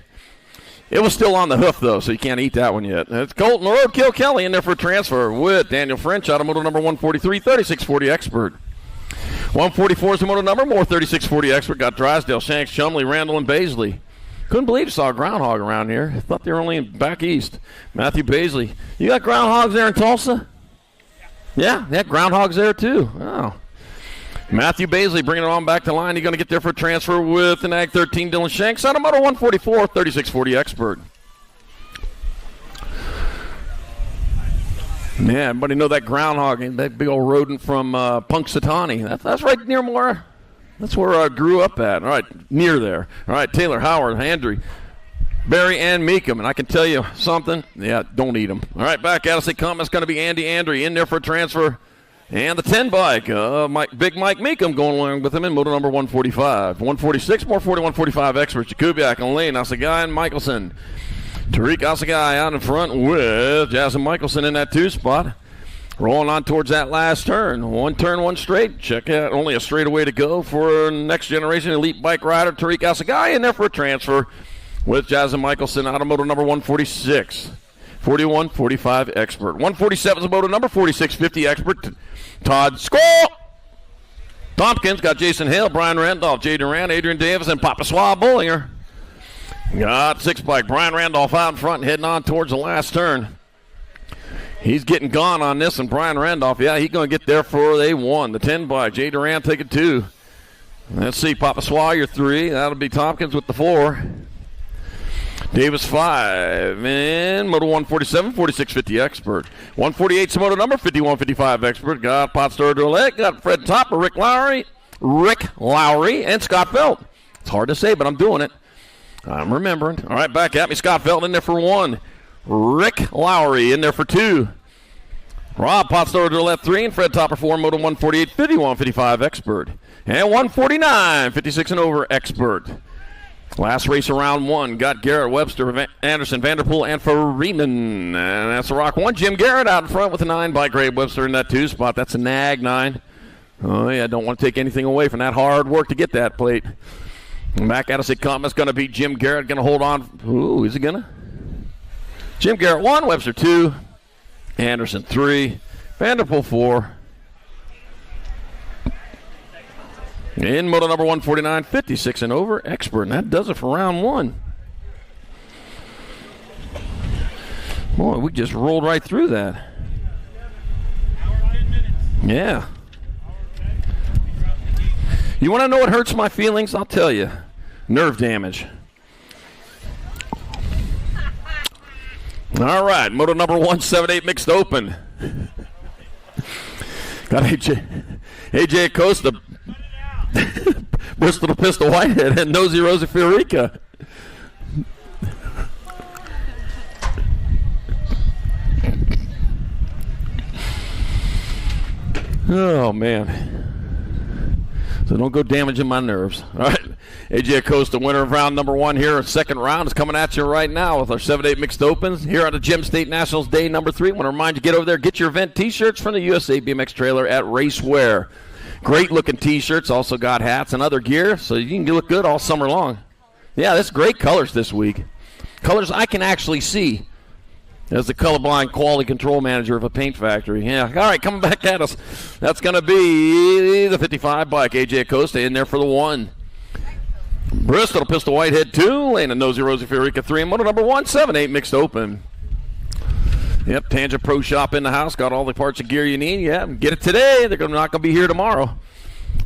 It was still on the hoof, though, so you can't eat that one yet. It's Colton Roadkill Kelly in there for transfer with Daniel French out of moto number 143, 36-40 expert. 144 is the moto number, more 36-40 expert. Got Drysdale, Shanks, Chumley, Randall, and Baisley. Couldn't believe I saw a groundhog around here. I thought they were only back east. Matthew Baisley. You got groundhogs there in Tulsa? Yeah, they had groundhogs there too. Oh. Matthew Baisley bringing it on back to line. He's going to get there for a transfer with an Ag 13, Dylan Shanks. Out of moto 144, 36-40 expert. Yeah, everybody know that groundhog, that big old rodent from Punxsutawney. That's right near more. That's where I grew up at. All right, near there. All right, Taylor, Howard, Andrew, Barry, and Meekum. And I can tell you something. Yeah, don't eat them. All right, back at us they come. It's going to be Andy Andry in there for a transfer. And the 10 bike, Big Mike Meekum going along with him in moto number 145. 146, more 41-45 experts. Jakubiak and Lane, Asagai, and Michelson. Tariq Asagai out in front with Jasmine Michelson in that 2 spot. Rolling on towards that last turn. 1 turn, 1 straight. Check out only a straightaway to go for next generation elite bike rider Tariq Asagai in there for a transfer with Jasmine Michelson out of moto number 146. 41-45 expert. 147 is moto number 46-50 expert. Todd Skoll. Tompkins got Jason Hale, Brian Randolph, Jay Durant, Adrian Davis, and Papa Swab Bullinger. Got 6 bike. Brian Randolph out in front and heading on towards the last turn. He's getting gone on this, and Brian Randolph, yeah, he's going to get there for a 1. The 10 bike. Jay Durant taking 2. Let's see, Papa Swab, your 3. That'll be Tompkins with the 4. Davis 5. And moto 147, 46-50 expert. 148's moto number, 51-55 expert. Got Potstar Dolet, got Fred Topper, Rick Lowry, and Scott Felt. It's hard to say, but I'm doing it. I'm remembering. All right, back at me. Scott Felton in there for 1. Rick Lowry in there for 2. Rob Potstar to the left 3, and Fred Topper 4, moto 148, 51-55 expert. And 149, 56 and over expert. Last race of round one got Garrett, Webster, Anderson, Vanderpool, and Freeman. And that's a rock one. Jim Garrett out in front with a 9 by Grade Webster in that 2 spot. That's a nag 9. Oh, yeah, don't want to take anything away from that hard work to get that plate. And back at us it comes. It's going to be Jim Garrett. Going to hold on. Ooh, is he going to? Jim Garrett 1, Webster 2, Anderson 3, Vanderpool 4. In moto number 149, 56 and over, Expert. And that does it for round one. Boy, we just rolled right through that. Yeah. You want to know what hurts my feelings? I'll tell you. Nerve damage. All right, moto number 178 mixed open. Got AJ Acosta, Bristol to Pistol Whitehead, and Nosy Rosa Fiorica. Oh, man. So don't go damaging my nerves. All right. AJ Acosta, winner of round number 1 here. Second round is coming at you right now with our 7-8 mixed opens here on the Gem State Nationals day number 3. Want to remind you, get over there, get your event t-shirts from the USA BMX trailer at Racewear. Great looking t-shirts. Also got hats and other gear, so you can look good all summer long. Yeah, that's great colors this week. Colors I can actually see as the colorblind quality control manager of a paint factory. Yeah, all right, coming back at us. That's going to be the 55 bike. AJ Acosta in there for the 1. Bristol Pistol Whitehead 2, Lane and Nosy Rosa Fiorica 3, and moto number 178 mixed open. Yep, Tangent Pro Shop in the house. Got all the parts of gear you need. Yeah, get it today. They're not going to be here tomorrow.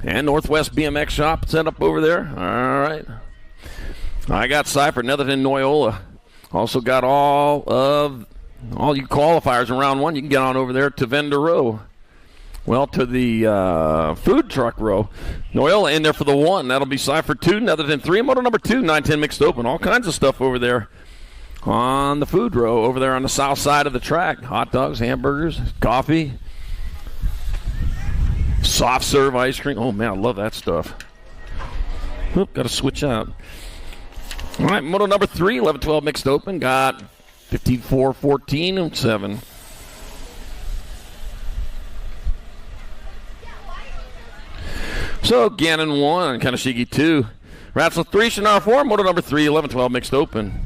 And Northwest BMX Shop set up over there. All right. I got Cypher, Netherton, Noyola. Also got all you qualifiers in round 1. You can get on over there to Vendor Row. Well, to the food truck row. Noyola in there for the 1. That'll be Cypher 2, Netherton 3, moto number 2, 910 mixed open. All kinds of stuff over there on the food row, over there on the south side of the track. Hot dogs, hamburgers, coffee, soft serve ice cream. Oh, man, I love that stuff. Oop, got to switch out. All right, moto number 3, 11-12 mixed open. Got 15-4, 14, and 7. So, Gannon 1, Kanashigi 2. Ratzl 3, Shinar 4, moto number 3, 11-12 mixed open.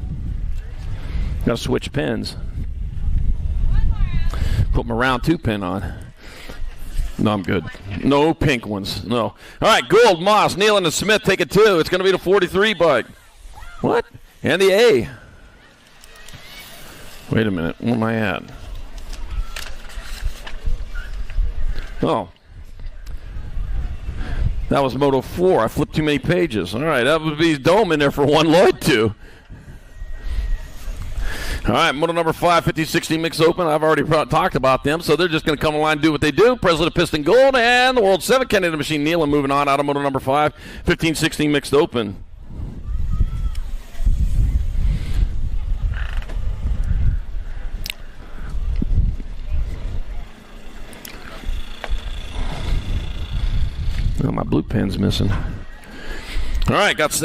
Got to switch pins. Put my round 2 pin on. No, I'm good. No pink ones. No. All right, Gould, Moss, Nealon, and Smith take it 2. It's going to be the 43 bike. What? And the A. Wait a minute. Where am I at? Oh. That was Moto 4. I flipped too many pages. All right, that would be Dome in there for 1, Lloyd 2. All right, moto number 5, 50-60 mixed open. I've already talked about them, so they're just going to come online and do what they do. President Piston Gold and the World 7, Kennedy Machine Nealon moving on out of moto number 5, 15-16 mixed open. Oh, my blue pen's missing. All right, got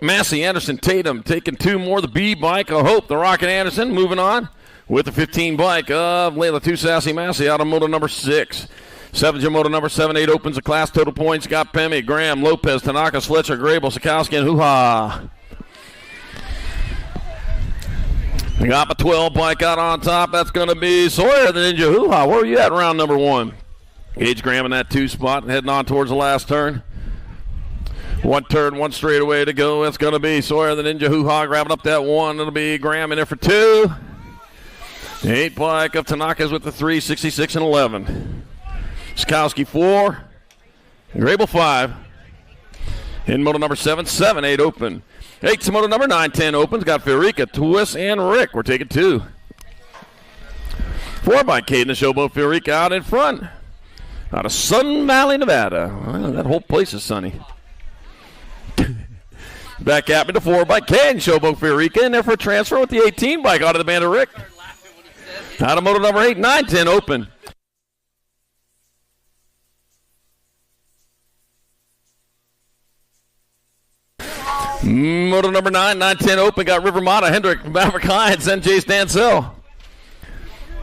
Massey, Anderson, Tatum taking 2 more. The B bike, I hope. The Rocket Anderson moving on with the 15 bike of Layla 2 Sassy Massey out of moto number 6. 7 moto number 7-8 opens the class. Total points got Pemi, Graham, Lopez, Tanaka, Sletcher, Grable, Sikowski, and Hoo-Ha. I got my 12 bike out on top. That's going to be Sawyer, the Ninja Hoo-Ha. Where were you at round number 1? Gage Graham in that 2 spot, heading on towards the last turn. 1 turn, 1 straightaway to go. That's going to be Sawyer, the Ninja Hoo-Ha, grabbing up that 1. It'll be Graham in there for 2. 8 bike of Tanaka's with the 3, 66 and 11. Skowski 4. Grable 5. In moto number 7, 7-8 open. 8 to moto number 9, 10 opens. Got Fiorica, Twist, and Rick. We're taking 2. 4 by Caden, the Showboat Fiorica out in front. Out of Sun Valley, Nevada. Well, that whole place is sunny. Back at me to 4 by Ken, Showboat Fiorica, in there for a transfer with the 18 bike out of the band of Rick. Out of moto number 8, 9, 10 open. Moto number 9, 910 open, got River Mata, Hendrick, Maverick Hines, and Jace Dansell.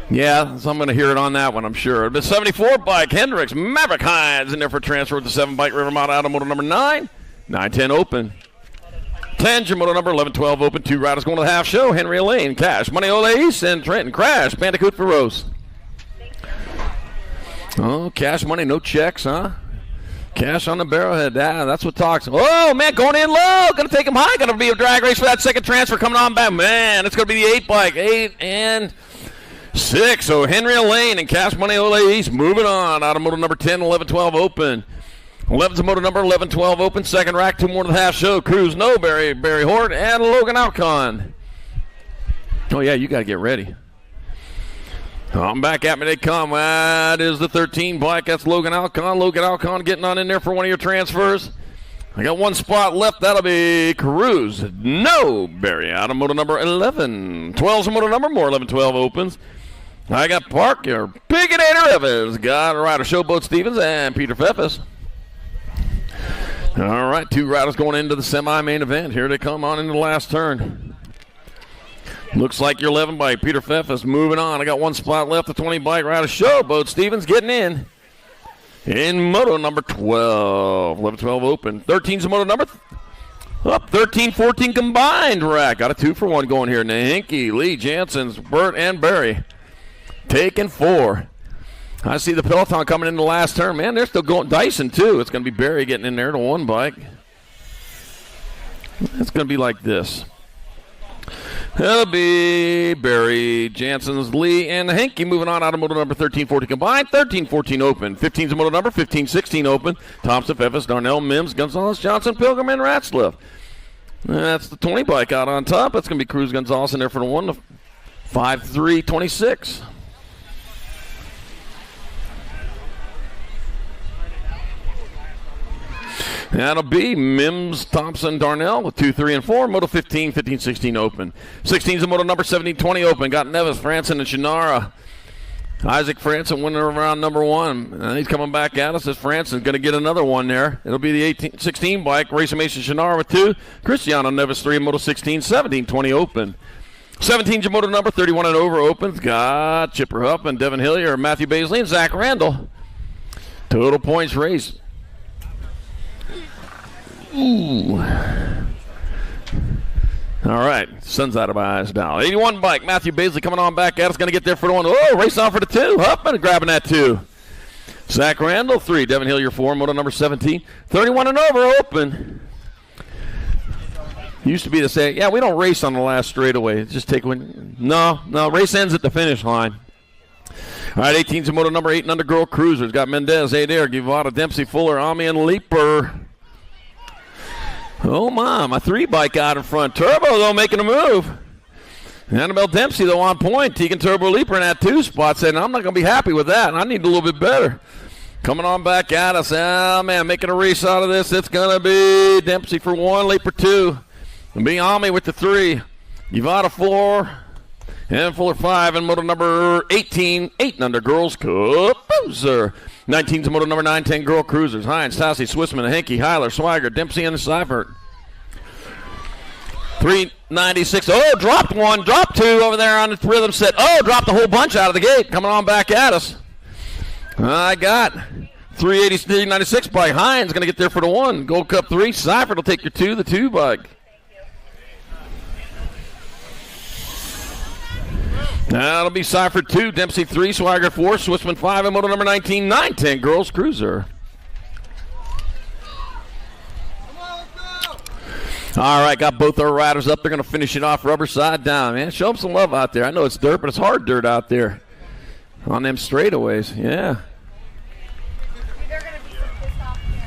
Yeah, so I'm going to hear it on that one, I'm sure. The 74 bike, Hendricks, Maverick Hines in there for transfer with the 7 bike, River Mata out of moto number 9, 910 open. Tanger, moto number 1112 open, 2 riders going to the half show, Henry Elaine, Cash, Money Ole East, and Trenton, Crash, Bandicoot for Rose. Oh, Cash Money, no checks, huh? Cash on the barrelhead. That's what talks. Oh, man, going in low. Going to take him high. Going to be a drag race for that second transfer coming on back. Man, it's going to be the 8 bike. 8 and 6. So Henry Elaine and Cash Money Ole East moving on out of moto number 10, 11, 12 open. 11's moto number 11, 12 open. Second rack, 2 more to the half show. Cruz, no, Barry Hort, and Logan Alcon. Oh, yeah, you got to get ready. I'm back at me, they come. That is the 13 bike. That's Logan Alcon. Logan Alcon getting on in there for one of your transfers. I got 1 spot left. That'll be Cruz. No, Barry out of moto number 11. 12's a moto number. More 11, 12 opens. I got Parker, Pigginator Evans. Got a rider, Showboat Stevens, and Peter Pfeffes. All right, 2 riders going into the semi-main event. Here they come on into the last turn. Looks like your 11 bike, Peter Pfeffes, moving on. I got 1 spot left, the 20 bike rider, Showboat Stevens getting in moto number 12. 11, 12 open. 13's a moto number. Up 13, 14 combined rack. Got a 2-for-1 going here. Nahinky, Lee, Jansen's, Burt, and Barry. Taking 4. I see the peloton coming in the last turn. Man, they're still going. Dyson, too. It's going to be Barry getting in there to 1 bike. It's going to be like this. It'll be Barry, Jansen's, Lee, and Henke moving on out of moto number 13, 14 combined. 13, 14 open. 15's a moto number, 15, 16 open. Thompson, Pfeffes, Darnell, Mims, Gonzalez, Johnson, Pilgrim, and Ratzliff. That's the 20 bike out on top. That's going to be Cruz Gonzalez in there for the 1, 5, 3, 26. That'll be Mims, Thompson, Darnell with 2, 3, and 4. Moto 15, 15, 16 open. 16's a moto number 17, 20 open. Got Nevis, Franson, and Shannara. Isaac Franson winning around number 1. And he's coming back at us as Franson's going to get another one there. It'll be the 18, 16 bike. Racing Mason Shannara with 2. Cristiano Nevis 3, moto 16, 17, 20 open. 17's a moto number 31 and over opens. Got Chipper Hupp and Devin Hillier, Matthew Baisley, and Zach Randall. Total points race. Ooh. All right, sun's out of my eyes now. 81 bike, Matthew Baisley coming on back at us, going to get there for the 1. Oh, race on for the 2. Huffman grabbing that 2. Zach Randall 3, Devin Hillier 4, moto number 17. 31 and over open. Used to be to say, yeah, we don't race on the last straightaway. Just take one. No, race ends at the finish line. All right, 18's a moto number 8 and under girl cruisers. Got Mendez, Adair, Guevara, Dempsey, Fuller, Ami, and Leaper. Oh, my 3 bike out in front. Turbo, though, making a move. Annabelle Dempsey, though, on point. Tegan Turbo Leaper in that 2 spot, saying, I'm not going to be happy with that. I need a little bit better. Coming on back at us. Oh, man, making a race out of this. It's going to be Dempsey for 1, Leaper 2. It'll be Ami with the 3. Yvonne 4. And Fuller 5. And moto number 18, 8 and under girls. Boozer. 19's moto number 9, 10 girl cruisers. Hines, Tassi, Swissman, Henke, Heiler, Swigert, Dempsey, and Seifert. 396. Oh, dropped 1, dropped 2 over there on the rhythm set. Oh, dropped a whole bunch out of the gate. Coming on back at us. I got 396 bike. Hines going to get there for the 1. Gold Cup 3. Seifert will take your 2, the 2 bike. That'll be Seifert 2, Dempsey 3, Swigert 4, Swissman 5, and moto number 19, 910 girls cruiser. All right, got both our riders up. They're going to finish it off rubber side down, man. Show them some love out there. I know it's dirt, but it's hard dirt out there on them straightaways. Yeah. They're going to be so pissed off here.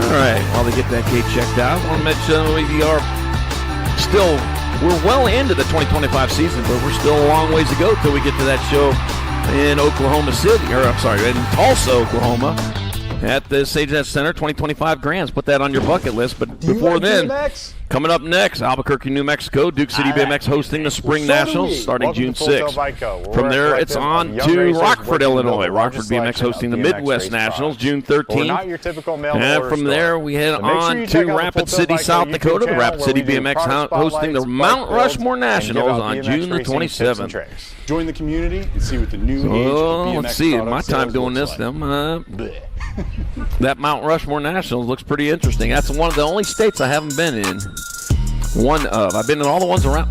All right, while they get that gate checked out, I want to mention we're well into the 2025 season, but we're still a long ways to go till we get to that show in Oklahoma City, in Tulsa, Oklahoma, at the Sage Center 2025 Grands. Put that on your bucket list. But before then, BMX? coming up next, Albuquerque, New Mexico, Duke City BMX hosting the Spring Nationals starting June 6th. From there, it's on to Rockford, Illinois. Rockford BMX hosting the Midwest Nationals June 13th. And from there, we head on to Rapid City, South Dakota. The Rapid City BMX hosting the Mount Rushmore Nationals on June the 27th. Join the community and see what the new age of BMX let's see. product My time sales doing looks this, like. that Mount Rushmore Nationals looks pretty interesting. That's one of the only states I haven't been in. I've been in all the ones around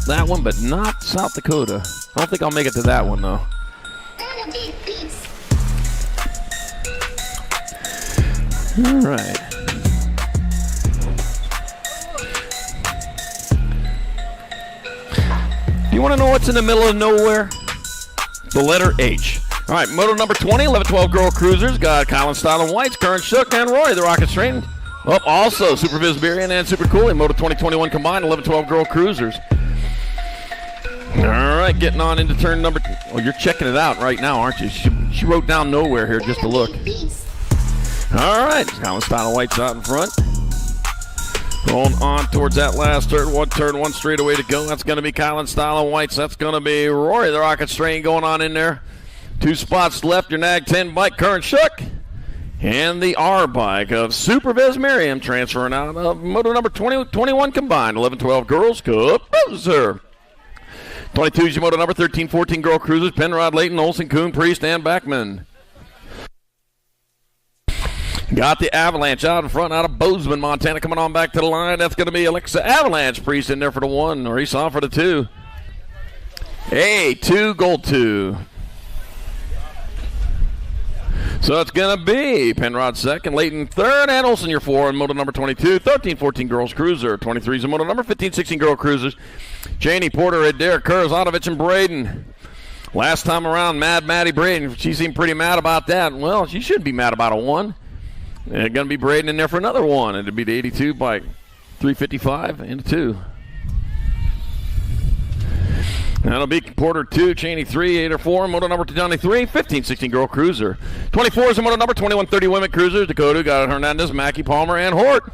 that one, but not South Dakota. I don't think I'll make it to that one, though. All right. Do you want to know what's in the middle of nowhere? The letter H. All right, moto number 20, 11-12 Girl Cruisers. Got Colin Style and Whites, Current Shook, and Roy, the Rocket Strain. Also, Super Visberian and Super Cooley, Moto 2021 combined, 11-12 Girl Cruisers. All right, getting on into turn number... Oh, you're checking it out right now, aren't you? She wrote down nowhere here just to look. All right, Colin Style and Whites out in front. Going on towards that last turn, one straightaway to go. That's going to be Colin Style and Whites. That's going to be Rory, the Rocket Strain, going on in there. 2 spots left, your Nag 10 bike, Current Shook. And the R bike of Super Viz Miriam transferring out of moto number 21 combined. 11-12 Girls Cup. Sir. 22 is your moto number 13-14 Girl Cruisers. Penrod, Layton, Olsen, Kuhn, Priest, and Backman. Got the Avalanche out in front out of Bozeman, Montana, coming on back to the line. That's going to be Alexa Avalanche. Priest in there for the 1, or Esau for the 2. Hey, 2, gold 2. So it's going to be Penrod second, Layton third, and Olsen your 4 in moto number 22. 13-14 Girls Cruiser. 23 is the moto number 15-16 Girl Cruisers. Janie Porter, Adair, Kurz, Otovich, and Braden. Last time around, Mad Maddie Braden. She seemed pretty mad about that. Well, she should be mad about a 1. And going to be Braden in there for another 1. It'll be the 82 bike. 355 and a 2. That'll be Porter 2, Cheney 3, 8 or 4, moto number 23, 15-16 Girl Cruiser. 24 is the moto number 21-30 Women Cruisers. Dakota got Hernandez, Mackey, Palmer, and Hort.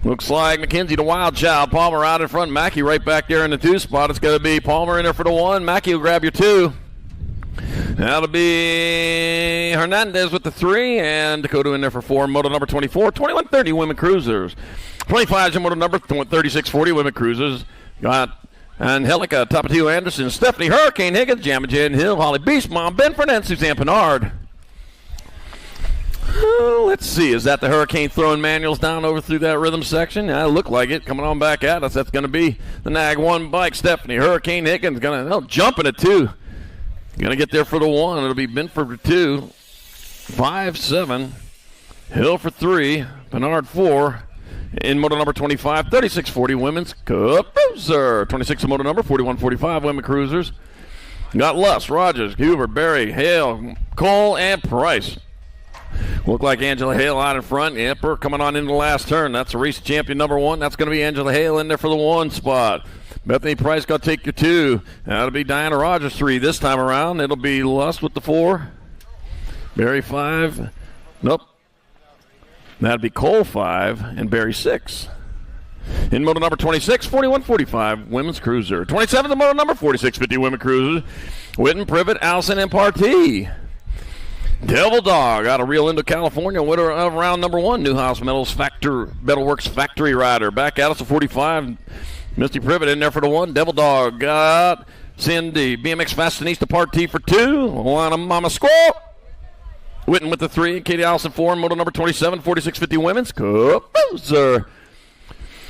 Looks like McKenzie the Wild Child. Palmer out in front, Mackey right back there in the 2 spot. It's going to be Palmer in there for the 1. Mackey will grab your 2. That'll be Hernandez with the 3, and Dakota in there for 4. Moto number 24, 21-30 Women Cruisers. 25 is the moto number 36-40 Women Cruisers. Got Angelica Tapatio Anderson, Stephanie Hurricane Higgins, Jamma Jan Hill, Holly Beast, Mom Benford, and Suzanne Pinard. Let's see, is that the Hurricane throwing manuals down over through that rhythm section? Yeah, it looked like it. Coming on back at us, that's going to be the Nag 1 bike. Stephanie Hurricane Higgins going to jumping at 2. Going to get there for the 1. It'll be Benford for 2. 5-7. Hill for 3. Pinard 4. In moto number 25, 36-40 Women's Cup Cruiser. 26 in moto number 41-45 Women Cruisers. Got Luss, Rogers, Huber, Berry, Hale, Cole, and Price. Look like Angela Hale out in front. Emperor coming on into the last turn. That's a race champion number 1. That's going to be Angela Hale in there for the 1 spot. Bethany Price going to take your 2. That'll be Diana Rogers 3 this time around. It'll be Luss with the 4. Berry 5. Nope. That'd be Cole 5 and Barry 6. In moto number 26, 41-45 Women's Cruiser. 27, the moto number 46-50 Women Cruisers. Witten, Privet, Allison, and Partee. Devil Dog out of Rio Linda, California. Winner of round number 1. Newhouse Metalworks Factory Rider. Back out of 45. Misty Privet in there for the 1. Devil Dog got Cindy. BMX Fashionista Partee for 2. Lana Mama Squall. Witten with the 3, Katie Allison 4, moto number 27, 46-50 Women's Cup Cruiser.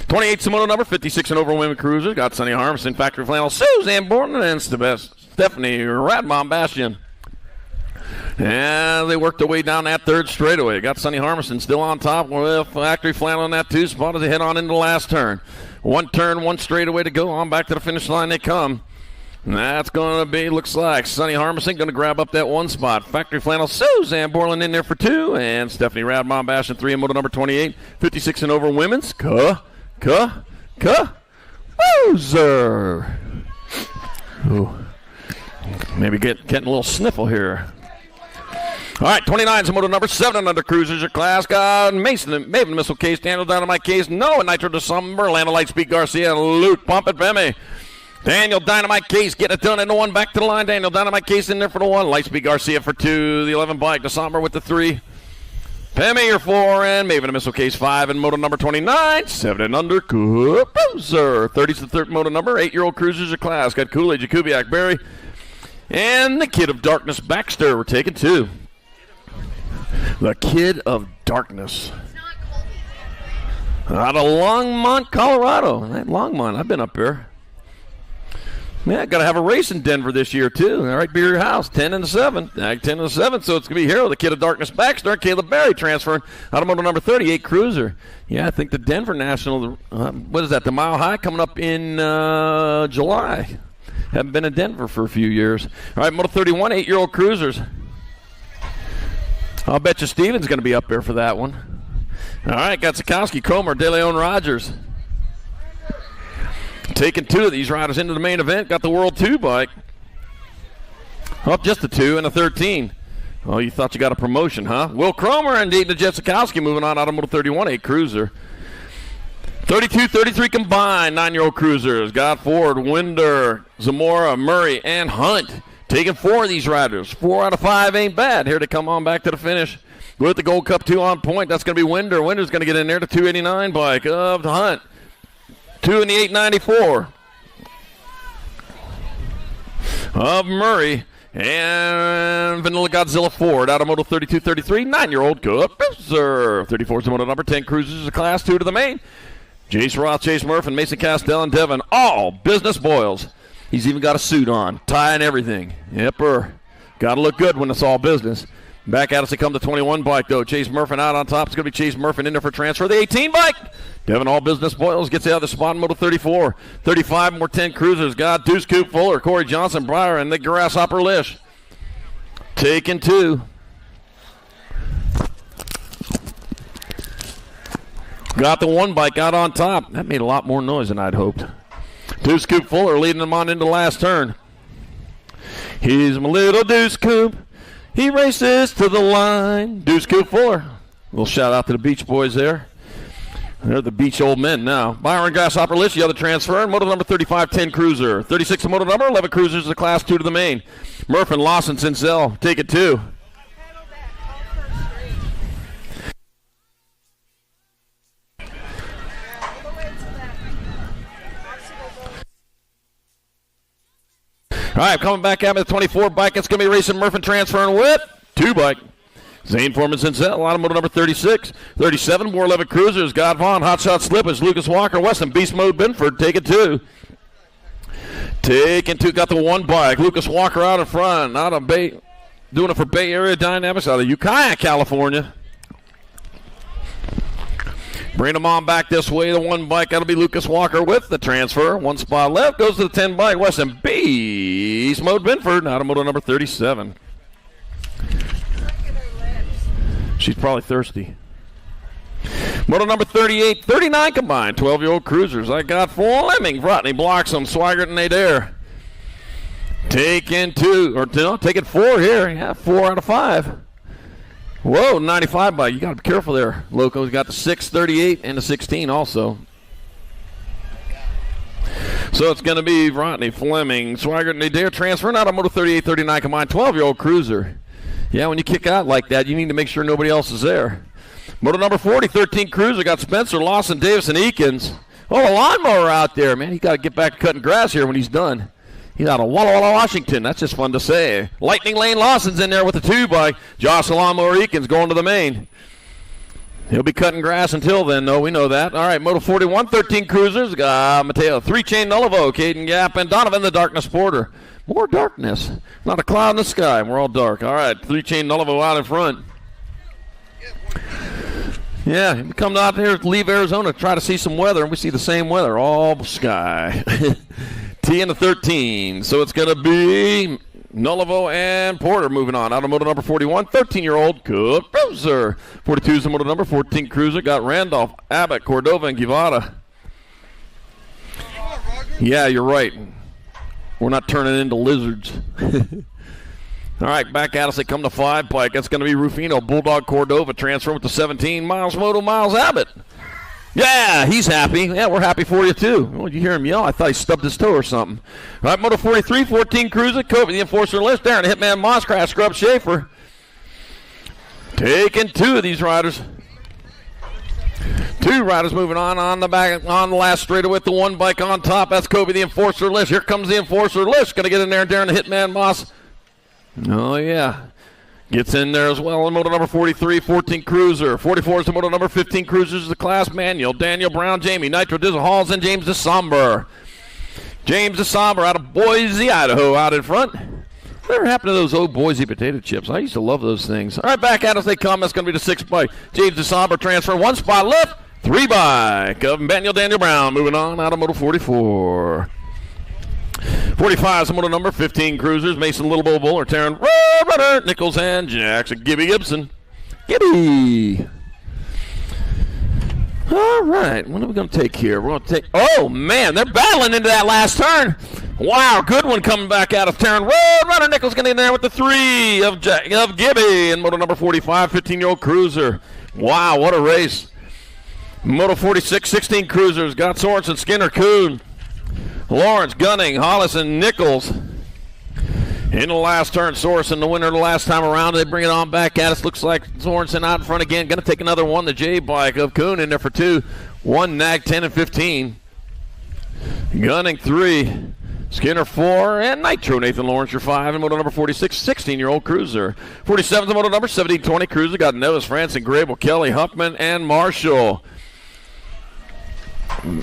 28 moto number 56 and over Women Cruisers. Got Sonny Harmison, Factory Flannel, Suzanne Borden, and Stephanie Radmon Bastion. And they worked their way down that 3rd straightaway. Got Sonny Harmison still on top with Factory Flannel in that 2 spot as they head on into the last turn. 1 turn, 1 straightaway to go. On back to the finish line they come. And that's going to be, looks like Sonny Harmison going to grab up that one spot. Factory Flannel, Suzanne Borland in there for 2. And Stephanie Radmon-Bash in 3 in moto number 28. 56 and over women's. Woozer. Ooh. Maybe getting a little sniffle here. All right, 29 is moto number 7 under cruisers. Your class got Maven Missile Case, Daniel Dynamite Case, Noah Nitro December, Lando Lightspeed Garcia, Luke Pump at Bemi. Daniel Dynamite Case getting it done in the 1, back to the line. Daniel Dynamite Case in there for the 1. Lightspeed Garcia for 2. The 11 bike. December with the 3. Pemi your 4, and Maven Missile Case 5 in moto number 29. 7 and under cruiser. 30's the third moto number. 8-year-old cruisers your class. Got Kool-Aid, Jakubiak, Barry, and the Kid of Darkness Baxter. We're taking 2. The Kid of Darkness. Out of Longmont, Colorado. Longmont, I've been up there. Yeah, got to have a race in Denver this year, too. All right, be your house. 10 and 7. 10 and 7, so it's going to be Hero, the Kid of Darkness Baxter, Caleb Berry transferring out of moto number 38, Cruiser. Yeah, I think the Denver National, what is that, the Mile High coming up in July. Haven't been in Denver for a few years. All right, moto 31, 8-year-old Cruisers. I'll bet you Steven's going to be up there for that one. All right, got Sikowski, Comer, De Leon, Rogers. Taking 2 of these riders into the main event. Got the World 2 bike. Up just a 2 and a 13. Oh, you thought you got a promotion, huh? Will Cromer and Dayton Jetsikowski moving on out of moto 31, 8 cruiser. 32, 33 combined, 9-year-old cruisers. Got Ford, Winder, Zamora, Murray, and Hunt. Taking 4 of these riders. 4 out of 5 ain't bad. Here to come on back to the finish with the Gold Cup 2 on point. That's going to be Winder. Winder's going to get in there, the 289 bike of the Hunt. 2 in the 894 of Murray. And Vanilla Godzilla Ford out of moto 32-33, 9-year-old Cruiser. 34 is the moto number 10 cruisers of class 2 to the main. Jace Roth, Chase Murph, and Mason Castell and Devin, all business boils. He's even got a suit on, tie and everything. Yepper. Got to look good when it's all business. Back at us to come the 21 bike, though. Chase Murphy out on top. It's going to be Chase Murphy in there for transfer. The 18 bike. Devin, all business boils, gets out of the spot in moto 34. 35 more 10 cruisers. Got Deuce Coop Fuller, Corey Johnson, Breyer, and the Grasshopper Lish. Taking 2. Got the 1 bike out on top. That made a lot more noise than I'd hoped. Deuce Coop Fuller leading them on into the last turn. He's my little Deuce Coop. He races to the line. Deuce Coop Fuller. A little shout out to the Beach Boys there. They're the Beach old men now. Byron Grasshopper Lish, the other transfer. Moto number 35, 10 cruiser. 36 the moto number, 11 cruisers the class 2 to the main. Murph and Lawson Sincel take it 2. All right, coming back at me, the 24 bike. It's going to be racing Murph and transferring with 2 bike. Zane Foreman Sincel, a lot of moto number 36. 37, more 11 cruisers. God Vaughn, Hotshot Slippage, Lucas Walker, Weston, Beast Mode, Binford, take it 2. Taking 2, got the 1 bike. Lucas Walker out in front, out of Bay, doing it for Bay Area Dynamics out of Ukiah, California. Bring them on back this way. The 1 bike, that'll be Lucas Walker with the transfer. 1 spot left, goes to the 10 bike. Weston, Beast Mode, Binford, out of moto number 37. She's probably thirsty. Moto number 38, 39 combined, 12-year-old cruisers. I got Fleming, Vrotny, Bloxham, Swigert, and Adair. Taking 2, or no, taking 4 here. Yeah, 4 out of 5. Whoa, 95 bike. You got to be careful there, Loco. You got the 6, 38, and the 16 also. So it's going to be Vrotny, Fleming, Swigert, and Adair transferring out of moto 38, 39 combined, 12-year-old cruiser. Yeah, when you kick out like that, you need to make sure nobody else is there. Moto number 40, 13 cruiser. Got Spencer, Lawson, Davis, and Eakins. Oh, a lawnmower out there, man. He's got to get back to cutting grass here when he's done. He's out of Walla Walla, Washington. That's just fun to say. Lightning Lane Lawson's in there with the 2 bike. Josh Lawnmower Eakins going to the main. He'll be cutting grass until then, though. We know that. All right, Moto 41, 13 cruisers. Got Mateo, 3-chain Nullivo, Caden Gap, and Donovan the Darkness Porter. More darkness. Not a cloud in the sky. We're all dark. All right, 3-chain Nullivo out in front. Yeah, we come out here, leave Arizona, try to see some weather, and we see the same weather, all sky. T and the 13. So it's going to be Nullivo and Porter moving on. Out of moto number 41, 13-year-old Cruiser. 42 is the moto number, 14 Cruiser. Got Randolph, Abbott, Cordova, and Guevara. Yeah, you're right. We're not turning into lizards. All right, back at us. They come to 5 bike. That's going to be Rufino, Bulldog, Cordova. Transfer with the 17. Miles Moto, Miles Abbott. Yeah, he's happy. Yeah, we're happy for you, too. Oh, you hear him yell? I thought he stubbed his toe or something. All right, Moto 43, 14 Cruiser, Kobe, the enforcer list. Darren, Hitman, Mosscraft, Scrub, Schaefer. Taking 2 of these riders. 2 riders moving on the back, on the last straightaway with the 1 bike on top. That's Kobe, the enforcer list. Here comes the enforcer list. Going to get in there, Darren, Hitman, Moss. Oh, yeah. Gets in there as well in moto number 43, 14 Cruiser. 44 is the moto number 15 Cruisers is the class manual. Daniel Brown, Jamie, Nitro, Dizzle Halls, and James DeSomber. James DeSomber out of Boise, Idaho, out in front. Whatever happened to those old Boise potato chips? I used to love those things. All right, back at us they come. That's going to be the 6 bike. James DeSomber transfer, 1 spot left, 3 bike of Daniel Brown. Moving on out of moto 44. 45 is the moto number, 15 Cruisers, Mason Little Bo Buller, Taryn Runner, Nichols, and Jackson, Gibby Gibson. Gibby. All right, what are we going to take here? We're going to take, oh, man, they're battling into that last turn. Wow, good one coming back out of Taryn Runner. Nichols getting in there with the 3 of Gibby in moto number 45, 15-year-old Cruiser. Wow, what a race. Moto 46, 16 Cruisers, got Sorensen, Skinner, Kuhn. Lawrence, Gunning, Hollis, and Nichols. In the last turn, Sorensen, the winner the last time around. They bring it on back at us. Looks like Sorensen out in front again. Going to take another one. The J bike of Kuhn in there for 2. 1 Nag, 10 and 15. Gunning 3. Skinner 4. And Nitro, Nathan Lawrence, your 5. And moto number 46, 16-year-old Cruiser. 47 is the moto number 1720 Cruiser. Got Novice, Franson, Grable, Kelly, Huffman, and Marshall.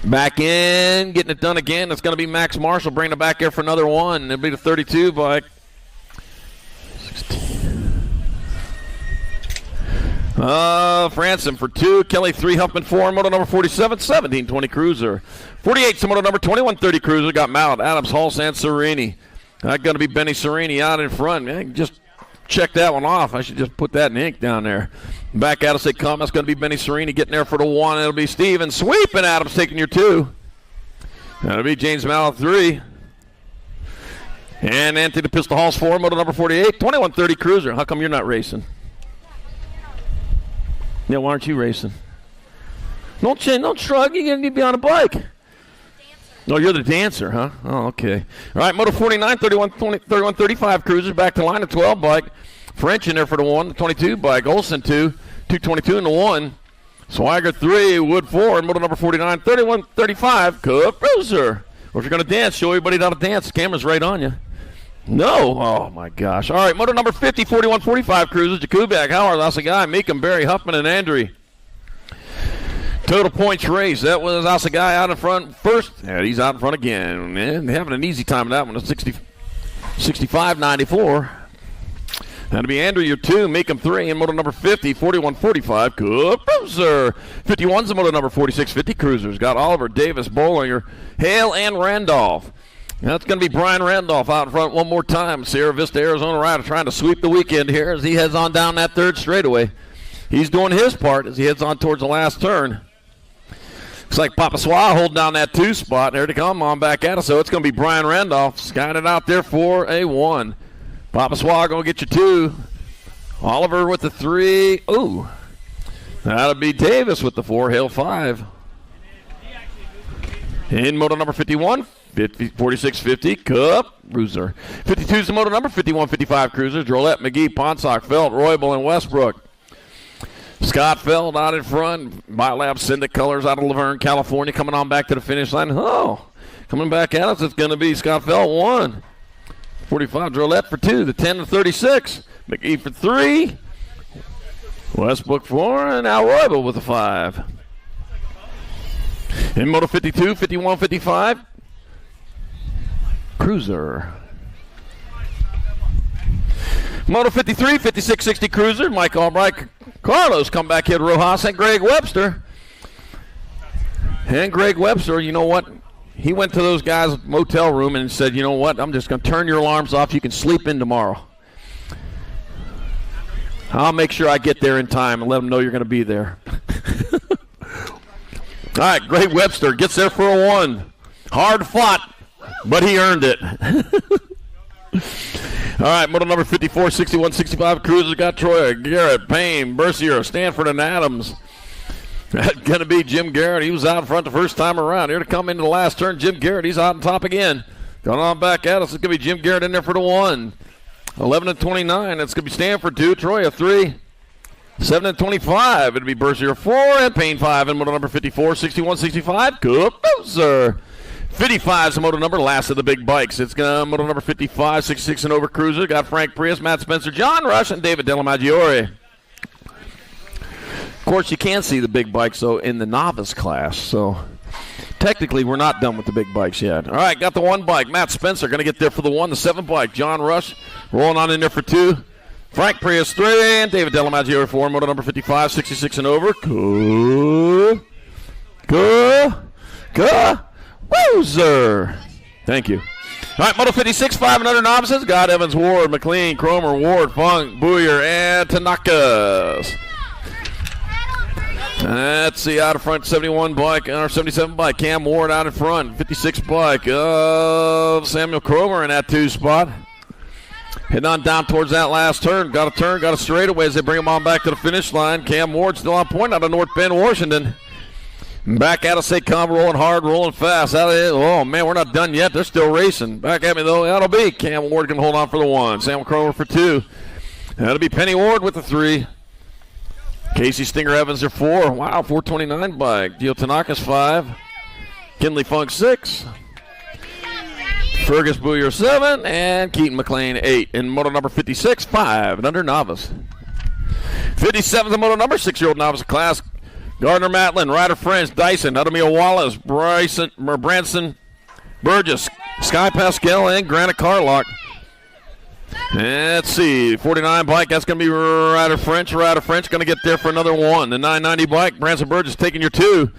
Back in, getting it done again. It's going to be Max Marshall bringing it back here for another one. It'll be the 32 bike. 16. Franson for 2, Kelly 3, Huffman 4, moto number 47, 1720 Cruiser. 48 to moto number 2130 Cruiser. Got Mallet, Adams, Halls, and Serini. That's going to be Benny Serini out in front. Man, just check that one off. I should just put that in ink down there. Back at us they come. That's going to be Benny Serini getting there for the 1. It'll be Steven sweeping Adams taking your 2. That'll be James Mallet 3. And Anthony the Pistol Halls 4, moto number 48, 2130 Cruiser. How come you're not racing? Yeah, why aren't you racing? Don't shrug. You need to be on a bike. No, you're the dancer, huh? Oh, okay. All right, moto 49, 31, 20, 31, 35 Cruisers. Back to line of 12 bike. French in there for the 1, the 22 bike. Olsen 2, 222 in the 1. Swagger 3, Wood 4, and moto number 49, 31, 35 Cruiser. Or if you're going to dance, show everybody how to dance. The camera's right on you. No. Oh, my gosh. All right, moto number 50, 41, 45 Cruisers. Jakubak, Howard, Asagai, Meekum, Barry, Huffman, and Andre. Total points race. That was Asagai out in front first. Yeah, he's out in front again. Man, they're having an easy time of that one. It's 65-94. That'll be Andrew, your 2. Make him 3. And moto number 50, 41-45. Cruiser. 51's the moto number 46-50 Cruisers. Got Oliver, Davis, Bollinger, Hale, and Randolph. That's going to be Brian Randolph out in front one more time. Sierra Vista, Arizona rider trying to sweep the weekend here as he heads on down that 3rd straightaway. He's doing his part as he heads on towards the last turn. Looks like Papa Swa holding down that 2 spot. There to come on back at us. So it's going to be Brian Randolph skying it out there for a 1. Papa Swa going to get you 2. Oliver with the 3. Ooh. That'll be Davis with the 4. Hale 5. In moto number 51, 46-50 Cup Cruiser. 52 is the moto number 51-55 Cruisers. Drolette, McGee, Ponsock, Felt, Roybal, and Westbrook. Scott Feld out in front. BioLab Syndic Colors out of Laverne, California, coming on back to the finish line. Oh, coming back at us, it's going to be Scott Feld 1. 45, Drolette for 2. The 10-36. McGee for 3. Westbrook 4. And now Roybal with a 5. In moto 52, 51-55. Cruiser. Moto 53, 56-60 Cruiser. Mike Albright, Carlos come back here to Rojas, and Greg Webster. And Greg Webster, you know what? He went to those guys' motel room and said, you know what, I'm just going to turn your alarms off. You can sleep in tomorrow. I'll make sure I get there in time and let them know you're going to be there. All right, Great Webster gets there for a 1. Hard fought, but he earned it. All right, model number 54, 61, 65 Cruiser got Troy, Garrett, Payne, Bercier, Stanford, and Adams. That's going to be Jim Garrett. He was out in front the first time around. Here to come into the last turn, Jim Garrett. He's out on top again. Going on back at us. It's going to be Jim Garrett in there for the 1. 11 and 29. That's going to be Stanford 2, Troy a 3. 7 and 25. It'll be Bercier 4 and Payne 5. And model number 54, 61, 65. Cruiser. 55 is the motor number, last of the big bikes. It's motor number 55, 66 and over Cruiser. Got Frank Prius, Matt Spencer, John Rush, and David Dellamaggiore. Of course, you can see the big bikes, though, in the novice class. So, technically, we're not done with the big bikes yet. All right, got the 1 bike. Matt Spencer going to get there for the 1. The 7 bike, John Rush, rolling on in there for 2. Frank Prius 3, and David Dellamaggiore 4. Motor number 55, 66 and over. Cruiser. Thank you. All right, Moto 56, 5 and under novices. Got Evans, Ward, McLean, Cromer, Ward, Funk, Booyer, and Tanakas. Let's see, out of front, 71 bike, or 77 bike. Cam Ward out in front. 56 bike of Samuel Cromer in that 2 spot. Heading on down towards that last turn. Got a straightaway as they bring him on back to the finish line. Cam Ward still on point out of North Bend, Washington. Back at us, they come rolling hard, rolling fast. Oh, man, we're not done yet. They're still racing. Back at me, though. That'll be Cam Ward can hold on for the 1. Samuel Cromer for 2. That'll be Penny Ward with the 3. Casey Stinger Evans are 4. Wow, 429 bike. Gio Tanaka's 5. Kinley Funk 6. Fergus Booyer 7. And Keaton McLean 8. In moto number 56, 5 and under novice. 57 is the moto number, 6-year-old novice class. Gardner Matlin, Ryder French, Dyson, Adamia Wallace, Branson, Burgess, Sky Pascal, and Granite Carlock. Let's see, 49 bike, that's going to be Ryder French. Ryder French going to get there for another 1. The 990 bike, Branson Burgess taking your 2.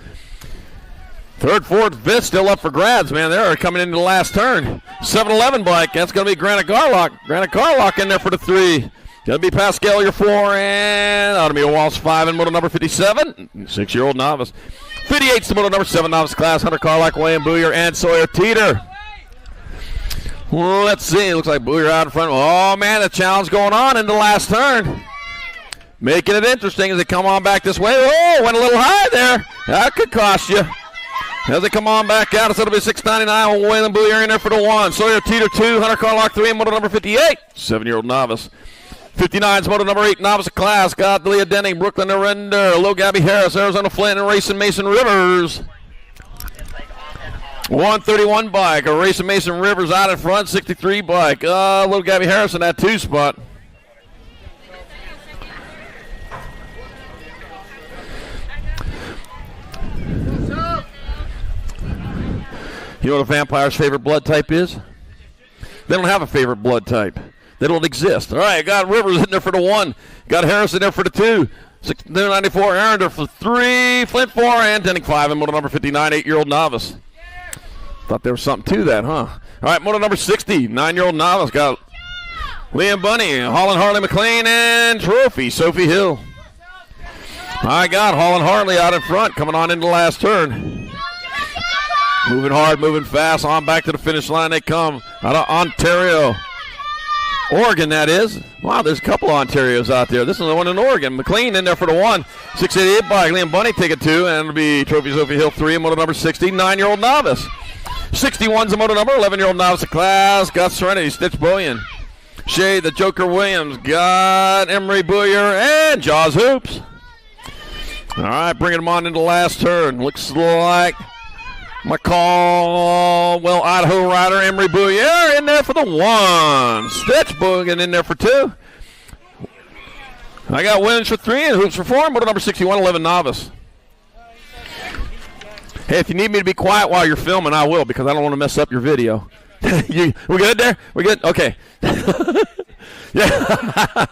Third, fourth, fifth still up for grabs, man. They're coming into the last turn. 711 bike, that's going to be Granite Carlock. Granite Carlock in there for the 3. Going to be Pascal, your 4, and Adamia Wallace 5 in moto number 57. 6-year-old novice. 58 is the moto number 7 novice class. Hunter Carlock, Wayne Booyer, and Sawyer Teeter. Well, let's see. It looks like Booyer out in front. Oh, man, the challenge going on in the last turn. Making it interesting as they come on back this way. Oh, went a little high there. That could cost you. As they come on back out, it'll be 699. Wayland Booyer in there for the 1. Sawyer Teeter 2. Hunter Carlock 3 in moto number 58. 7-year-old novice. 59 is moto number 8, novice class. Got Leah Denning, Brooklyn Arender, Low Gabby Harris, Arizona Flynn, and Racing Mason Rivers. 131 bike, a Racing Mason Rivers out in front, 63 bike. Little Gabby Harris in that 2 spot. You know what a vampire's favorite blood type is? They don't have a favorite blood type. They don't exist. All right, got Rivers in there for the 1. Got Harris in there for the 2. 694, Arender for 3. Flint 4, and Denning 5 in moto number 59, 8-year-old novice. Thought there was something to that, huh? All right, moto number 60, 9-year-old novice. Got Liam Bunny, Holland Harley McLean, and Trophy, Sophie Hill. I got Holland Harley out in front, coming on into the last turn. Moving hard, moving fast, on back to the finish line they come. Out of Ontario. Oregon, that is. Wow, there's a couple of Ontarios out there. This is the one in Oregon. McLean in there for the 1. 688 bike. Liam Bunny take it 2, and it'll be Trophy Sophie Hill 3 in moto number 60. 9-year-old novice. 61's the moto number. 11-year-old novice class. Got Serenity, Stitch Bullion. Shay, the Joker Williams. Got Emery Booyer and Jaws Hoops. All right, bringing them on into the last turn. Looks like Caldwell, Idaho rider, Emery Booyer in there for the 1. Stitch Bullion in there for 2. I got Williams for 3 and Hoops for 4. Moto number 61, 11 novice. Hey, if you need me to be quiet while you're filming, I will, because I don't want to mess up your video. We good there? We good? Okay. Yeah.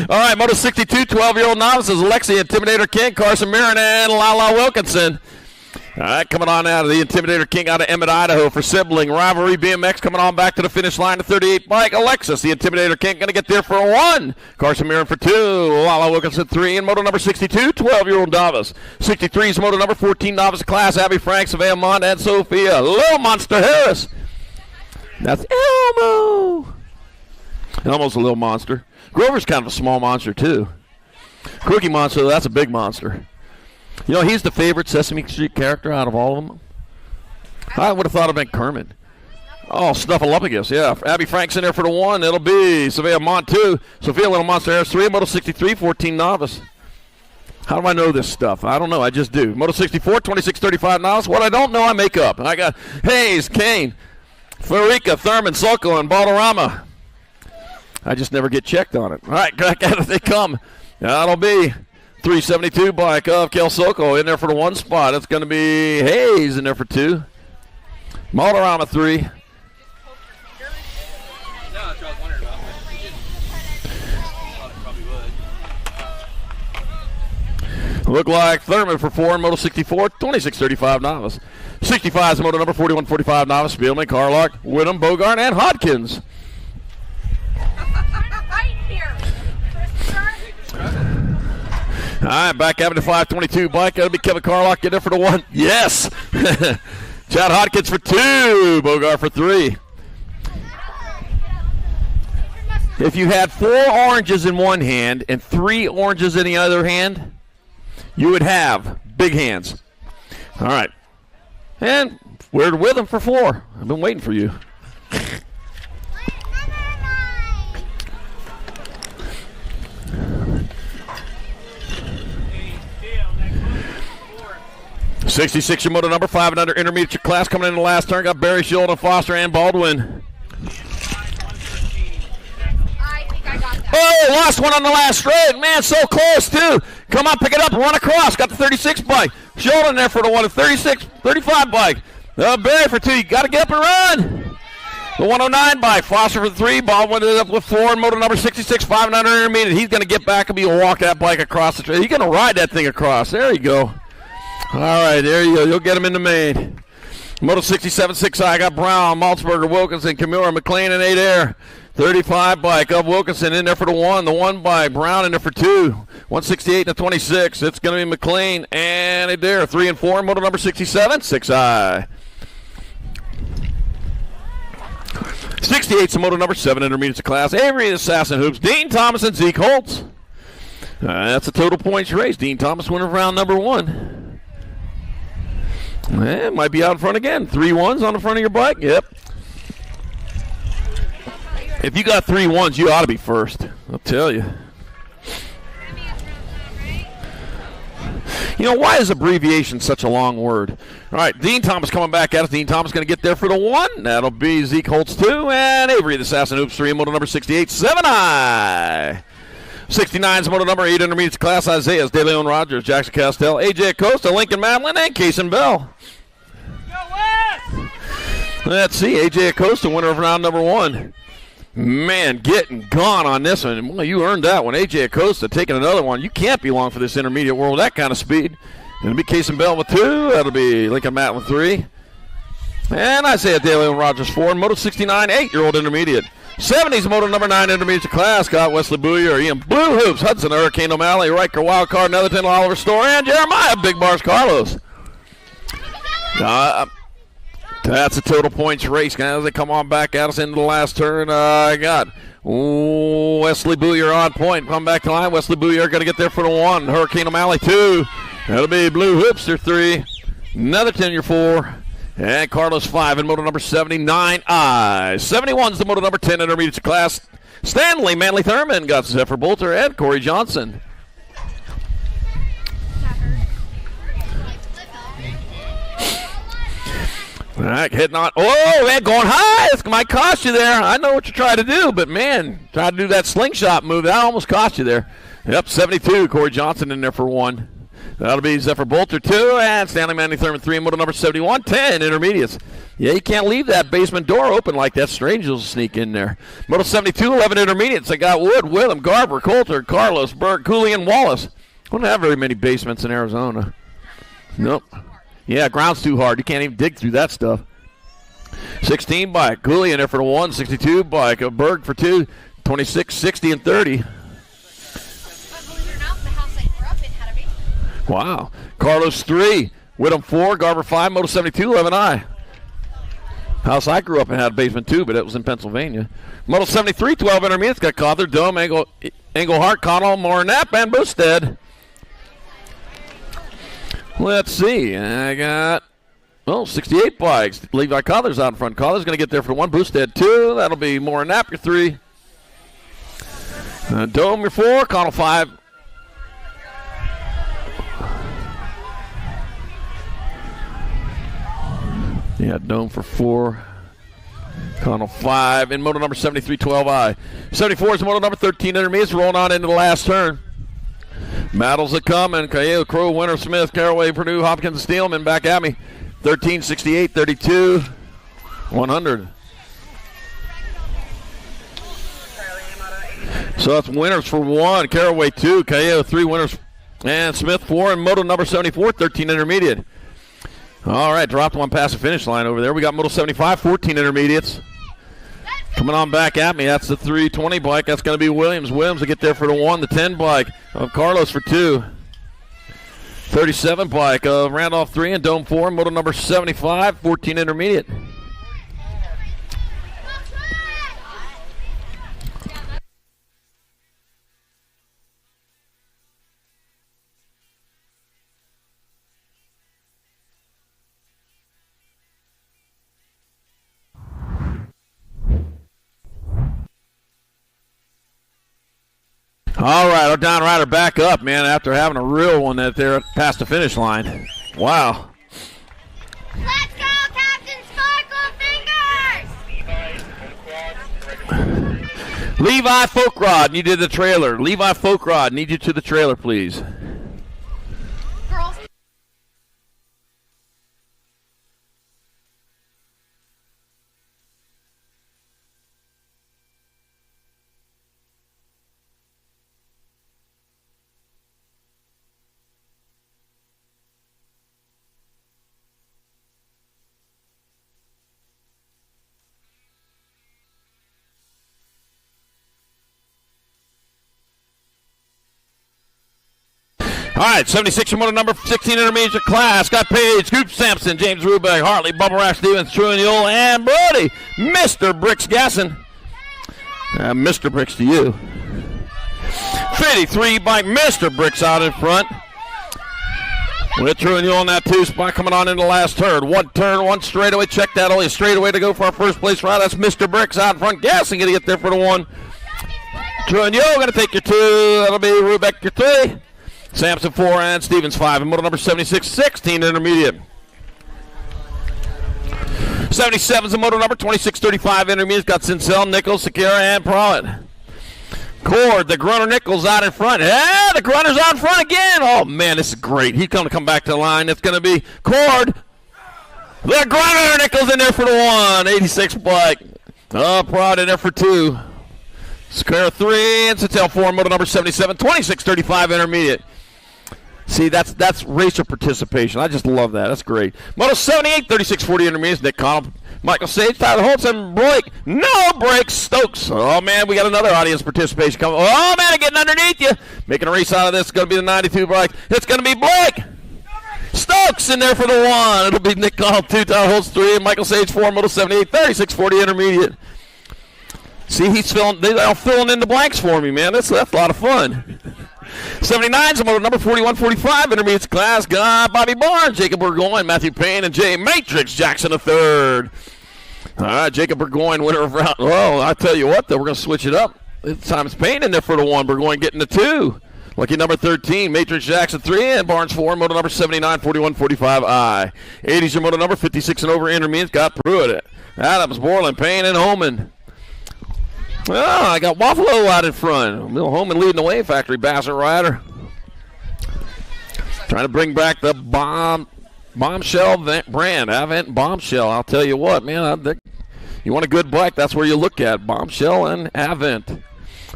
All right, Moto 62, 12-year-old novices. Alexi Intimidator King, Carson Mirren, and Lala Wilkinson. All right, coming on out of the Intimidator King out of Emmett, Idaho for sibling rivalry. BMX coming on back to the finish line, the 38 bike. Alexis, the Intimidator King, going to get there for a 1. Carson Mirren for 2. Lala Wilkinson 3. And moto number 62, 12-year-old Novice. 63 is moto number 14 Novice class. Abby Franks of Amont and Sophia. Little Monster Harris. That's Elmo. Elmo's a little monster. Grover's kind of a small monster, too. Cookie Monster, that's a big monster. You know, he's the favorite Sesame Street character out of all of them. I would have thought it been Kermit. Oh, Snuffleupagus, yeah. Abby Frank's in there for the 1. It'll be Sophia Mont 2. Sophia Little Monster Harris 3. Moto 63, 14 Novice. How do I know this stuff? I don't know. I just do. Moto 64, 2635 Novice. What I don't know, I make up. I got Hayes, Kane, Farika, Thurman, Soko, and Balderrama. I just never get checked on it. All right, back out if they come. That'll be 372 bike of Kel Soko in there for the 1 spot. It's going to be Hayes in there for 2. Balderrama 3. No, that's what I was wondering about. Probably would. Look like Thurman for 4 in Moto 64, 2635 Novice. 65 is Moto number 4145 Novice. Spielman, Carlock, Whittam, Bogart, and Hodkins. Right here. All right, back having the 522 bike. That'll be Kevin Carlock in there for the 1. Yes! Chad Hodkins for 2. Bogart for 3. If you had 4 oranges in one hand and 3 oranges in the other hand, you would have big hands. All right. And we're with them for 4. I've been waiting for you. Damn, 66 your moto number 5 and under intermediate class coming in the last turn. Got Barry Shilton, Foster, and Baldwin. I think I got that. Oh, lost one on the last straight. Man, so close, too. Come on, pick it up and run across. Got the 36 bike. Shilton there for the 1. The 35 bike. Barry for 2. You got to get up and run. The 109 bike. Foster for 3. Baldwin ended up with 4. And moto number 66, 5 and under intermediate. He's going to get back and be able to walk that bike across the trail. He's going to ride that thing across. There you go. All right, there you go. You'll get him in the main. Moto 67, 6I. Got Brown, Maltzberger, Wilkinson, Kimura, McLean, and 8 Air. 35 bike of Wilkinson in there for the 1. The 1 by Brown in there for 2. 168 to 26. It's going to be McLean and 8 Air. 3 and 4. Moto number 67, 6I. 68's the moto number 7 intermediate class. Avery Assassin Hoops. Dean Thomas and Zeke Holtz. That's a total points race. Dean Thomas winner of round number 1. Might be out in front again. 3 1s on the front of your bike. Yep. If you got 3 1s, you ought to be first. I'll tell you. You know, why is abbreviation such a long word? All right, Dean Thomas coming back at us. Dean Thomas going to get there for the 1. That'll be Zeke Holtz 2. And Avery the Assassin Hoops 3. Moto number 68, 7I. 69 is moto number 8 intermediate class. Isaiah De Leon Rogers, Jackson Castell, AJ Acosta, Lincoln Madeline, and Kason Bell. Let's see, AJ Acosta, winner of round number 1. Man, getting gone on this one. Well, you earned that one. AJ Acosta taking another one. You can't be long for this intermediate world, that kind of speed. It'll be Kason Bell with 2. That'll be Lincoln Madeline 3. And Isaiah De Leon Rogers 4. Moto 69, 8-year-old intermediate. 70s moto number 9 intermediate class. Got Wesley Booyer, Ian Blue Hoops, Hudson Hurricane O'Malley, Riker Wildcard, Netherton, Oliver Store, and Jeremiah Big Bars Carlos. That's a total points race. As they come on back at us into the last turn, I got Wesley Booyer on point. Come back to line. Wesley Booyer going to get there for the 1. Hurricane O'Malley 2. That'll be Blue Hoopster 3. Netherton your 4. And Carlos 5 in moto number 79. 71's the moto number 10 intermediate class. Stanley Manley Thurman got Zephyr Bolter and Corey Johnson. All right, hitting on. Oh, man, going high. This might cost you there. I know what you're trying to do, but, man, try to do that slingshot move. That almost cost you there. Yep, 72. Corey Johnson in there for 1. That'll be Zephyr Bolter 2 and Stanley Manley Thurman 3. Moto number 71, 10 intermediates. Yeah, you can't leave that basement door open like that. Strangers will sneak in there. Moto 72, 11 intermediates. I got Wood, Willem, Garber, Coulter, Carlos, Burke, Cooley, and Wallace. We don't have very many basements in Arizona. Nope. Yeah, ground's too hard. You can't even dig through that stuff. 16 bike. Cooley in there for the 1. 62 bike. A Berg for 2. 26, 60, and 30. But believe it or not, the house I grew up in had a basement. Wow. Carlos 3. Whittam 4. Garber 5. Moto 72. 11I. House I grew up in had a basement too, but it was in Pennsylvania. Moto 73. 12 intermediates. Got Cawthor, Dome, Englehart, Connell, Morinap, and Boosted. Let's see. I got 68 bikes. Levi Cawthor's out in front. Cawthor's going to get there for 1. Boosted 2. That'll be Morinap your 3. Dome your 4. Connell 5. Yeah, Dome for 4. Connell 5. In moto number 73, 12I. 74 is moto number 13 intermediates. Rolling on into the last turn. Battles are coming. Cayo, Crow, Winter, Smith, Caraway, Purdue, Hopkins, Steelman back at me. 13, 68, 32, 100. So that's winners for 1. Caraway 2. Cayo 3 winners. And Smith 4. And moto number 74, 13 intermediate. All right, dropped one past the finish line over there. We got moto 75, 14 intermediates. Coming on back at me, that's the 320 bike. That's going to be Williams. Williams will get there for the 1. The 10 bike of Carlos for 2. 37 bike of Randolph 3 and Dome 4. Moto number 75, 14 intermediate. All right, our down rider back up, man, after having a real one that they're past the finish line. Wow. Let's go, Captain Sparkle Fingers! Levi Folkrod, need you to the trailer. Levi Folkrod, need you to the trailer, please. Girls. All right, 76 moto number 16 intermediate class. Got Page, Scoop Sampson, James Rubeck, Hartley, Bubble Rash Stevens, Truaniol, and Brody. Mr. Bricks Gasson. Mr. Bricks to you. 53 by Mr. Bricks out in front. With Truaniol in that 2 spot coming on in the last turn. 1 turn, 1 straightaway. Check that, only a straightaway to go for our first place ride. That's Mr. Bricks out in front. Gasson going to get there for the 1. Truaniol going to take your 2. That'll be Rubeck your 3. Sampson 4 and Stevens 5. And moto number 76, 16 intermediate. 77's the moto number 2635 intermediate. Got Sincel, Nichols, Sakara, and Prowitt. Cord, the Grunner Nichols out in front. Yeah, the Grunner's out in front again. Oh, man, this is great. He's going to come back to the line. It's going to be Cord. The Grunner Nichols in there for the 1. 86 bike. Prowitt in there for 2. Sakara 3 and Sincel 4. Moto number 77, 2635 intermediate. See, that's racer participation. I just love that. That's great. Moto 78, 3640 intermediates. Nick Connell, Michael Sage, Tyler Holtz, and Blake. No breaks, Stokes. Oh, man, we got another audience participation coming. Oh, man, getting underneath you. Making a race out of this. It's going to be the 92 bike. It's going to be Blake. Stokes in there for the 1. It'll be Nick Connell 2, Tyler Holtz 3, and Michael Sage 4, Moto 78, 3640 intermediate. See, they're all filling in the blanks for me, man. That's a lot of fun. 79's moto number 4145 intermediate class. Got Bobby Barnes, Jacob Burgoyne, Matthew Payne, and Jay Matrix Jackson III. All right, Jacob Burgoyne, winner of round. Well, I tell you what, though, we're going to switch it up. It's Thomas Payne in there for the 1. Burgoyne getting the 2. Lucky number 13, Matrix Jackson 3, and Barnes 4. Moto number 79, 4145I. 80's your moto number 56 and over intermediate. Got Pruitt, Adams, Borland, Payne, and Holman. Oh, I got Waffalo out in front. Bill Holman leading the way, factory Bassett rider. Trying to bring back the bombshell brand, Avent Bombshell. I'll tell you what, man, you want a good bike, that's where you look at, Bombshell and Avent.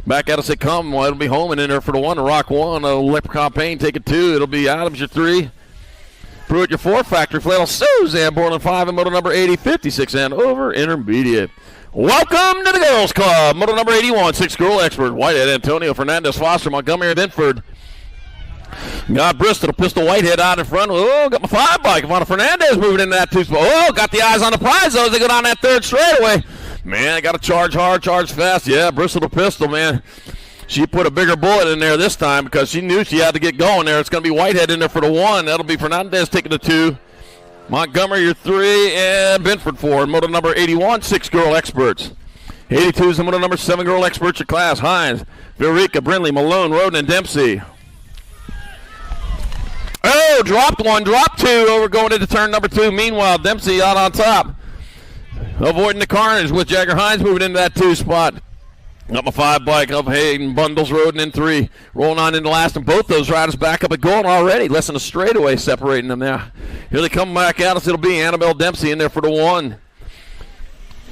Back at us they come. Well, it'll be Holman in there for the 1, Rock 1, Leprechaun Payne take it 2. It'll be Adams your 3. Pruitt, your 4. Factory Flannel, Suzanne Borland, 5, and moto number 80, 56 and over, intermediate. Welcome to the Girls Club. Moto number 81, 6 girl expert, Whitehead, Antonio, Fernandez, Foster, Montgomery, and Binford. Got Bristol, Pistol, Whitehead out in front. Oh, got my 5 bike. Ivana Fernandez moving into that 2 spot. Oh, got the eyes on the prize, though, as they go down that 3rd straightaway. Man, I got to charge hard, charge fast. Yeah, Bristol, Pistol, man. She put a bigger bullet in there this time because she knew she had to get going there. It's going to be Whitehead in there for the 1. That'll be Fernandez taking the 2. Montgomery, your 3, and Binford 4. Moto number 81, 6 girl experts. 82 is the moto number 7 girl experts, your class. Hines, Virica, Brindley, Malone, Roden, and Dempsey. Oh, dropped 1, dropped 2 over going into turn number 2. Meanwhile, Dempsey out on top. Avoiding the carnage with Jagger Hines moving into that 2 spot. Got my 5 bike up Hayden, Bundles, Roden in 3. Rolling on into last, and both those riders back up and going already. Less than a straightaway separating them now. Here they come back at us. It'll be Annabelle Dempsey in there for the 1.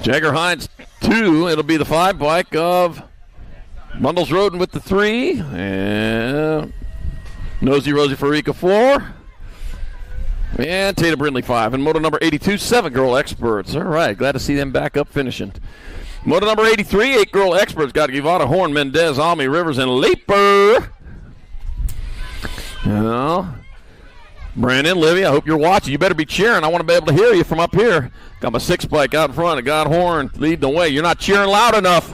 Jagger Hines 2. It'll be the 5 bike of Bundles, Roden with the 3. And Nosy Rosie Farika 4. And Tata Brindley 5. And moto number 82, 7 girl experts. All right, glad to see them back up finishing. Moto number 83, 8 girl experts. Got Ivana, Horn, Mendez, Almy, Rivers, and Leaper. Brandon, Livy, I hope you're watching. You better be cheering. I want to be able to hear you from up here. Got my 6 bike out in front. I got Horn leading the way. You're not cheering loud enough.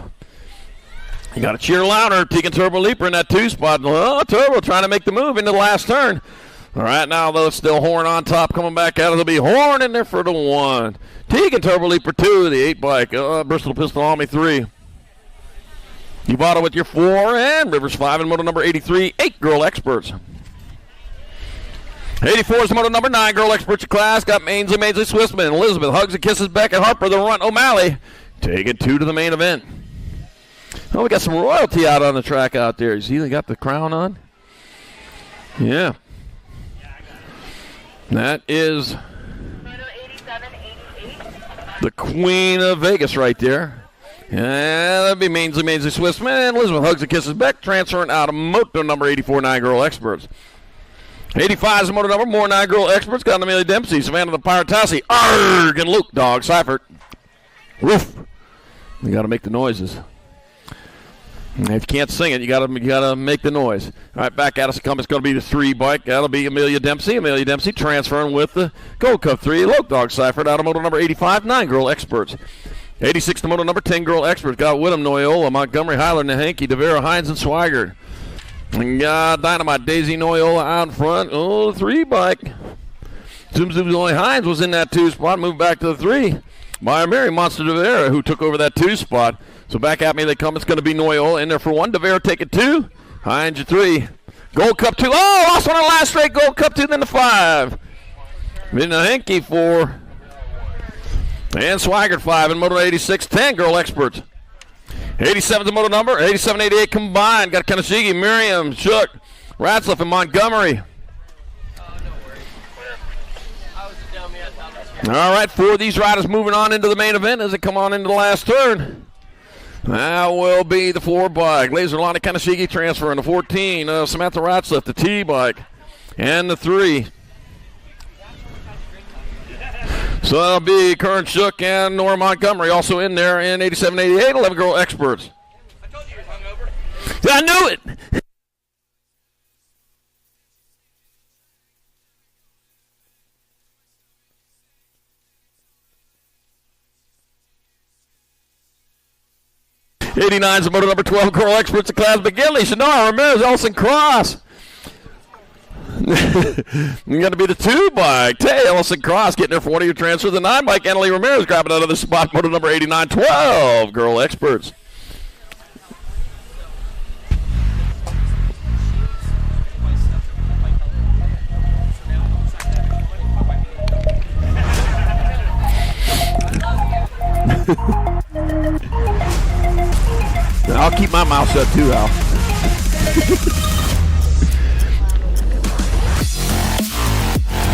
You got to cheer louder. Tegan Turbo Leaper in that 2 spot. Oh, Turbo trying to make the move into the last turn. All right, now, though, it's still Horn on top. Coming back out. It'll be Horn in there for the 1. Tegan Turbo Leaper 2, the 8 bike. Bristol Pistol Army 3. Ivana with your 4, and Rivers 5, and moto number 83, 8 girl experts. 84 is moto number 9 girl experts of class. Got Mainsley Swissman, Elizabeth, Hugs and Kisses, Beckett, Harper, the run, O'Malley. Taking 2 to the main event. Oh, we got some royalty out on the track out there. You see they got the crown on? Yeah. That is the Queen of Vegas right there. Yeah, that'd be Mainsley Swissman, Elizabeth, Hugs and Kisses, Beck, transferring out of moto number 84, 9 girl experts. 85 is the moto number, more 9 girl experts. Got Amelia Dempsey, Savannah the Pirate Tassie, Arg, and Luke Dog Seifert. Woof. You got to make the noises. And if you can't sing it, you gotta make the noise. All right, back at us. It's going to be the 3 bike. That'll be Amelia Dempsey. Amelia Dempsey transferring with the Gold Cup 3. Luke Dog Seifert out of moto number 85, 9 girl experts. 86 to moto number 10 girl experts. Got Whittam, Noyola, Montgomery, Hyler, Nahanke, DeVera, Hines, and Swigert. And got Dynamite, Daisy, Noyola out in front. Oh, the 3 bike. Zoom Zoom Hines was in that 2 spot. Moved back to the 3 by Mary Monster DeVera, who took over that 2 spot. So back at me they come. It's going to be Noyola in there for 1. DeVera taking 2. Hines your 3. Gold Cup 2. Oh, lost one on the last straight. Gold Cup 2, then the 5. Nahanke 4. And Swigert 5 in moto 86, 10 girl experts. 87 the moto number, 87, 88 combined. Got Kanashigi, Miriam, Shook, Ratzliff, and Montgomery. All right, 4 of these riders moving on into the main event as they come on into the last turn. That will be the 4 bike. Laser Lonnie Kanashigi transferring the 14. Samantha Ratzliff, the T bike, and the 3. So that'll be Kern Shook and Nora Montgomery also in there in 87, 88, 11 girl experts. I told you you were hungover. I knew it. '89 is the moto number 12 girl experts of class. McGinley, Shannara, Ramirez, Ellison Cross. You're going to be the 2 bike. Tay Ellison Cross getting there for 1 of your transfers. The 9 bike, Annalie Ramirez grabbing out of the spot. Moto number 89, 12 girl experts. I'll keep my mouth shut too, Al.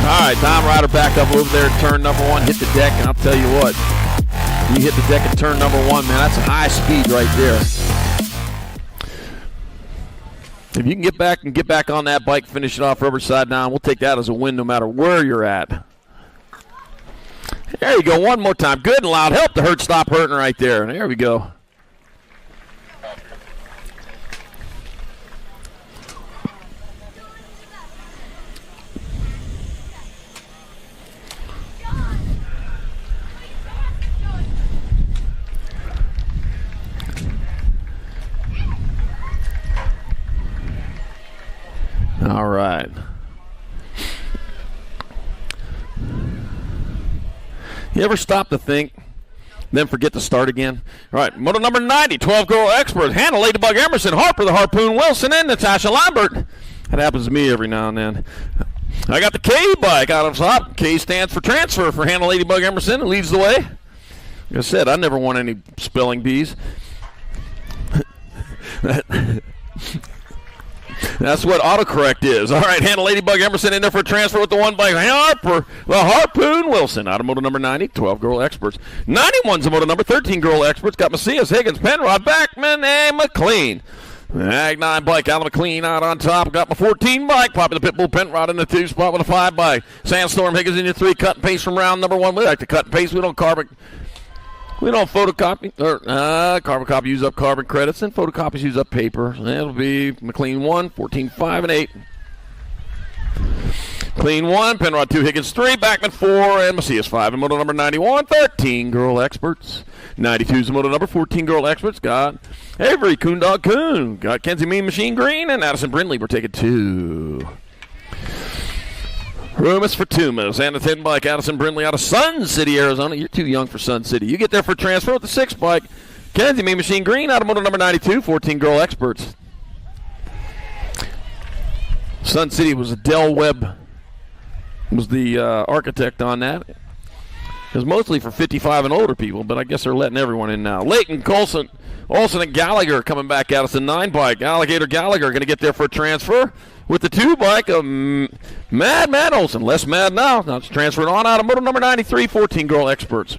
All right, Tom Ryder back up over there at turn number 1. Hit the deck, and I'll tell you what. You hit the deck at turn number 1, man. That's a high speed right there. If you can get back on that bike, finish it off rubber side down, we'll take that as a win no matter where you're at. There you go, one more time. Good and loud. Help the hurt stop hurting right there. There we go. All right. You ever stop to think, then forget to start again? All right, moto number 90, 12-girl expert, Hannah Ladybug Emerson, Harper the Harpoon Wilson, and Natasha Lambert. That happens to me every now and then. I got the K bike out of top. K stands for transfer for Hannah Ladybug Emerson. It leads the way. Like I said, I never won any spelling bees. That's what autocorrect is. All right, Hannah Ladybug Emerson in there for transfer with the one bike. Harper, the Harpoon Wilson, out of moto number 90, 12-girl experts. 91's a moto number, 13-girl experts. Got Macias, Higgins, Penrod, Backman, and McLean. Ag 9 bike, Alan McLean out on top. Got my 14 bike, Popular Pitbull, Penrod in the 2 spot with a 5 bike. Sandstorm, Higgins in your 3, cut and paste from round number 1. We like to cut and paste. We don't carbon. We don't photocopy, or carbon copy, use up carbon credits, and photocopies use up paper. It'll be McLean 1, 14, 5, and 8. McLean 1, Penrod 2, Higgins 3, Backman 4, and Macias 5. And moto number 91, 13-girl experts. 92's moto number, 14-girl experts. Got Avery, Coon Dog Coon. Got Kenzie Mean Machine Green, and Addison Brindley. We're taking 2. Rumus for Tumas, and a 10 bike, Addison Brindley out of Sun City, Arizona. You're too young for Sun City. You get there for transfer with the 6 bike. Kenzie Mean Machine Green out of moto number 92, 14-girl experts. Sun City was Del Webb, was the architect on that. It was mostly for 55 and older people, but I guess they're letting everyone in now. Leighton, Colson, Olson, and Gallagher coming back out. It's a 9 bike. Alligator Gallagher going to get there for a transfer with the 2 bike of Mad Olson. Less mad now. Now it's transferred on out of moto number 93, 14-girl experts.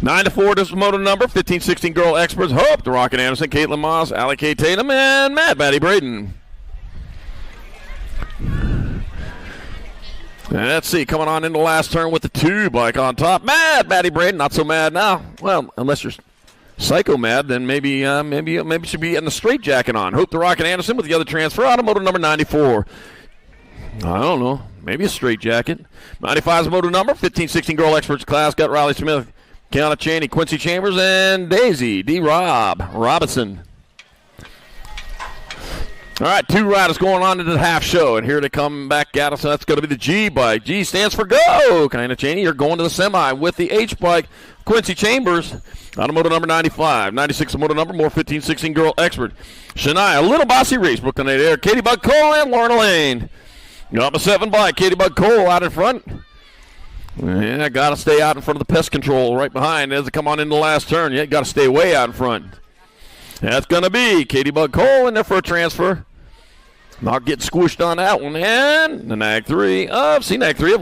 9-4, this is moto number, 15, 16-girl experts. Hope, the Rocket Anderson, Caitlin Moss, Allie K. Tatum, and Mad Batty Braden. And let's see, coming on in the last turn with the 2 bike on top. Mad Batty Braden, not so mad now. Well, unless you're psycho mad, then maybe should be getting the straight jacket on. Hope the Rocket Anderson with the other transfer out of moto number 94. I don't know, maybe a straight jacket. 95's moto number, 15, 16-girl experts class. Got Riley Smith, Kiana Cheney, Quincy Chambers, and Daisy D. Robinson. All right, 2 riders going on into the half show, and here they come back at us. So that's going to be the G bike. G stands for go. Kiana Cheney, you're going to the semi with the H bike. Quincy Chambers out of moto number 95. 96 moto number, more 15, 16-girl expert. Shania, Little Bossy Reese, Brooklyn 8 Air, Katie Bug Cole, and Lorna Lane. Got the 7 bike, Katie Bug Cole out in front. Yeah, got to stay out in front of the pest control right behind as they come on in the last turn. Yeah, got to stay way out in front. That's going to be Katie Bug Cole in there for a transfer. Not getting squished on that one. And the Nag 3 of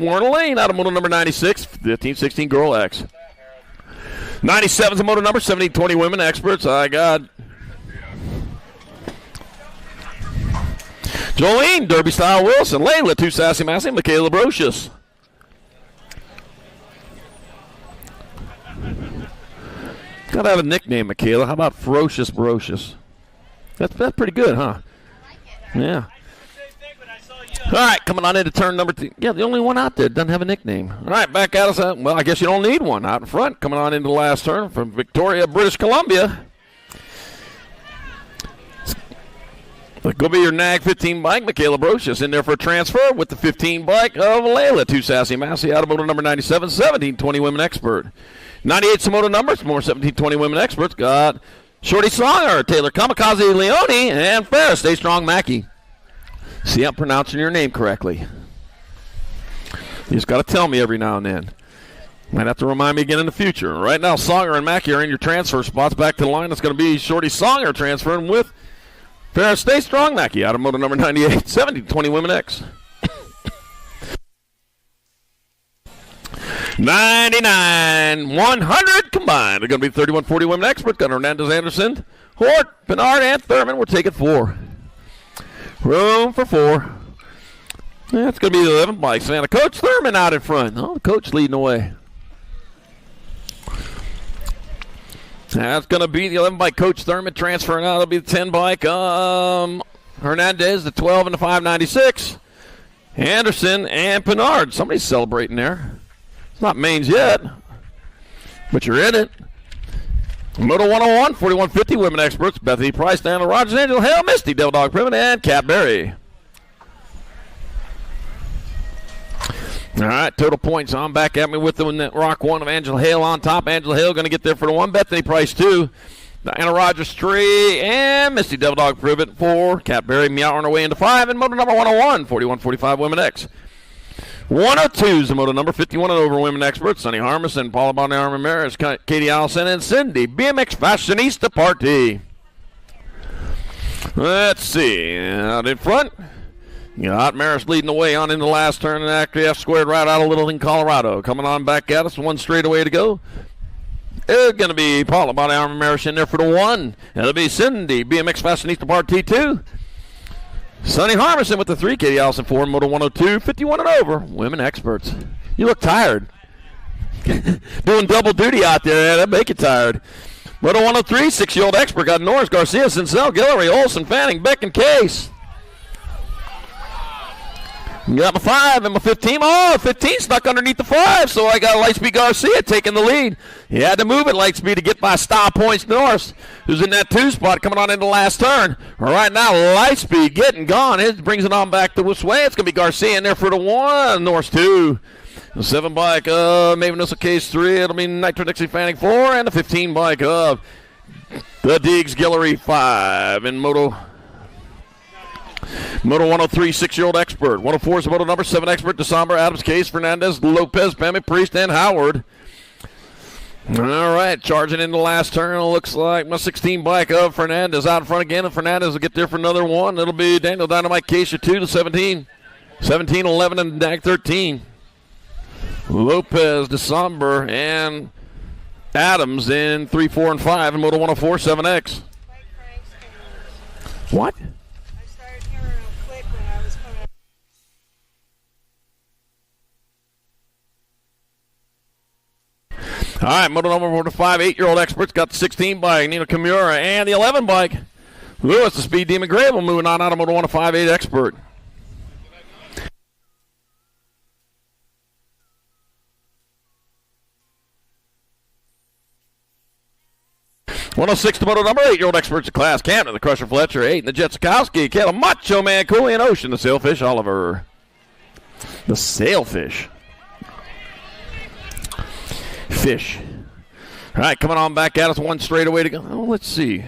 Lorna Lane out of moto number 96, 15, 16-girl X. 97's a moto number, 17, 20 women experts. I got Jolene, Derby Style Wilson, Layla, 2 Sassy Massey, Michaela Brocious. Gotta have a nickname, Michaela. How about Ferocious Brocious? That's pretty good, huh? Yeah. All right, coming on into turn number 2. Yeah, the only one out there doesn't have a nickname. All right, back at us. Well, I guess you don't need one out in front. Coming on into the last turn from Victoria, British Columbia. It's going to be your Nag 15 bike, Michaela Brocious, in there for a transfer with the 15 bike of Layla, 2 Sassy Massey out of moto number 97, 17, 20 women expert. 98's the moto numbers, more 17, 20 women experts. Got Shorty Songer, Taylor Kamikaze Leone, and Ferris, Stay Strong Mackey. See, I'm pronouncing your name correctly. You just got to tell me every now and then. Might have to remind me again in the future. Right now, Songer and Mackey are in your transfer spots. Back to the line, it's going to be Shorty Songer transferring with Ferris, Stay Strong Mackey out of moto number 98, 70, 20 Women X. 99, 100 combined. They're going to be 31, 40 Women Experts. Got Hernandez, Anderson, Hort, Bernard, and Thurman. We're taking 4. Room for 4. That's going to be the 11 bikes. And Coach Thurman out in front. Oh, the coach leading the way. That's going to be the 11 bike. Coach Thurman transferring out. That'll be the 10 bike. Hernandez, the 12 and the 596. Anderson and Pinard. Somebody's celebrating there. It's not mains yet, but you're in it. Moto 101, 4150 women experts. Bethany Price, Daniel Rogers, Angela Hale, Misty, Devil Dog Privet, and Cat Berry. All right, total points. I'm back at me with them in that Rock 1 of Angela Hale on top. Angela Hale going to get there for the 1. Bethany Price 2. Diana Rogers 3. And Misty Devil Dog Privet 4. Cat Berry meowing her way into 5. And moto number 101, 4145 Women X. 102 is the moto number 51 and over Women Experts. Sonny Harmison, Paula Bonner Ramirez, Katie Allison, and Cindy. BMX Fashionista Party. Let's see. Out in front. You got Maris leading the way on into the last turn, and actually F squared right out of Littleton, Colorado. Coming on back at us, 1 straightaway to go. It's going to be Paula Bonner Maris in there for the 1. It'll be Cindy, BMX Fashionista Part T2. Sonny Harmison with the 3, Katie Allison 4, Moto 102, 51 and over, Women Experts. You look tired. Doing double duty out there, that'll make you tired. Moto 103, 6-year-old expert, got Norris, Garcia, Sincel, Guillory, Olson, Fanning, Beck, and Case. Got my 5 and my 15. Oh, 15 stuck underneath the 5, so I got Lightspeed Garcia taking the lead. He had to move it, Lightspeed, to get by Style Points Norris, who's in that 2 spot coming on into the last turn. Right now, Lightspeed getting gone. It brings it on back to this way. It's going to be Garcia in there for the 1. Norris 2. The 7 bike of Maven Nissel Case 3. It'll be Nitro Dixie Fanning 4. And the 15 bike of the Diggs Guillory 5. And Moto 103, 6-year-old expert. 104 is the moto number 7 expert. DeSombre, Adams, Case, Fernandez, Lopez, Pammy, Priest, and Howard. All right, charging in the last turn. It looks like my 16 bike of Fernandez out in front again. And Fernandez will get there for another 1. It'll be Daniel Dynamite, Keisha 2 to 17. 17, 11, and Dag 13. Lopez, DeSombre, and Adams in 3, 4, and 5 in Moto 104, 7X. What? All right, moto number 5, 8-year-old experts got the 16 bike, Nina Kimura, and the 11 bike. Lewis, the Speed Demon Gravel, moving on out of moto 105, 8 expert. (106) to moto number 8-year-old experts of class. Camden, the Crusher Fletcher, 8, and the Jetsikowski, Caleb Macho Man Cooley, and Ocean, the Sailfish Oliver. The Sailfish. Fish. All right, coming on back at us, 1 straightaway to go. Oh, let's see.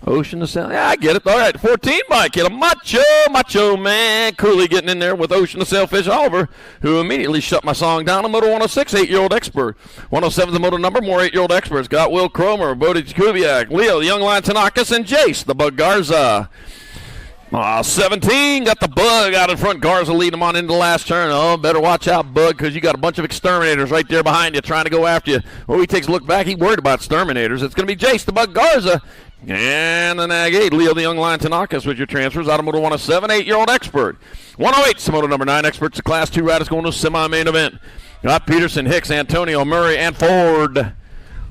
Ocean to Sail. Yeah, I get it. All right, 14 bike. Hit a Macho Man Cooley getting in there with Ocean to Sailfish Oliver, who immediately shut my song down. A moto 106, 8-year-old expert. 107 the moto number, more 8-year-old experts. Got Will Cromer, Bodie Kubiak, Leo, the Young Lion Tanakis, and Jace, the Bug Garza. 17, got the Bug out in front. Garza leading him on into the last turn. Oh, better watch out, Bug, because you got a bunch of exterminators right there behind you trying to go after you. Oh, he takes a look back. He worried about exterminators. It's going to be Jace, the Bug Garza. And the Nag 8, Leo, the Young Lion Tanakis with your transfers. Automoto 107, 8-year-old expert. 108, moto number 9 experts. The Class 2 riders going to semi-main event. Got Peterson, Hicks, Antonio, Murray, and Ford.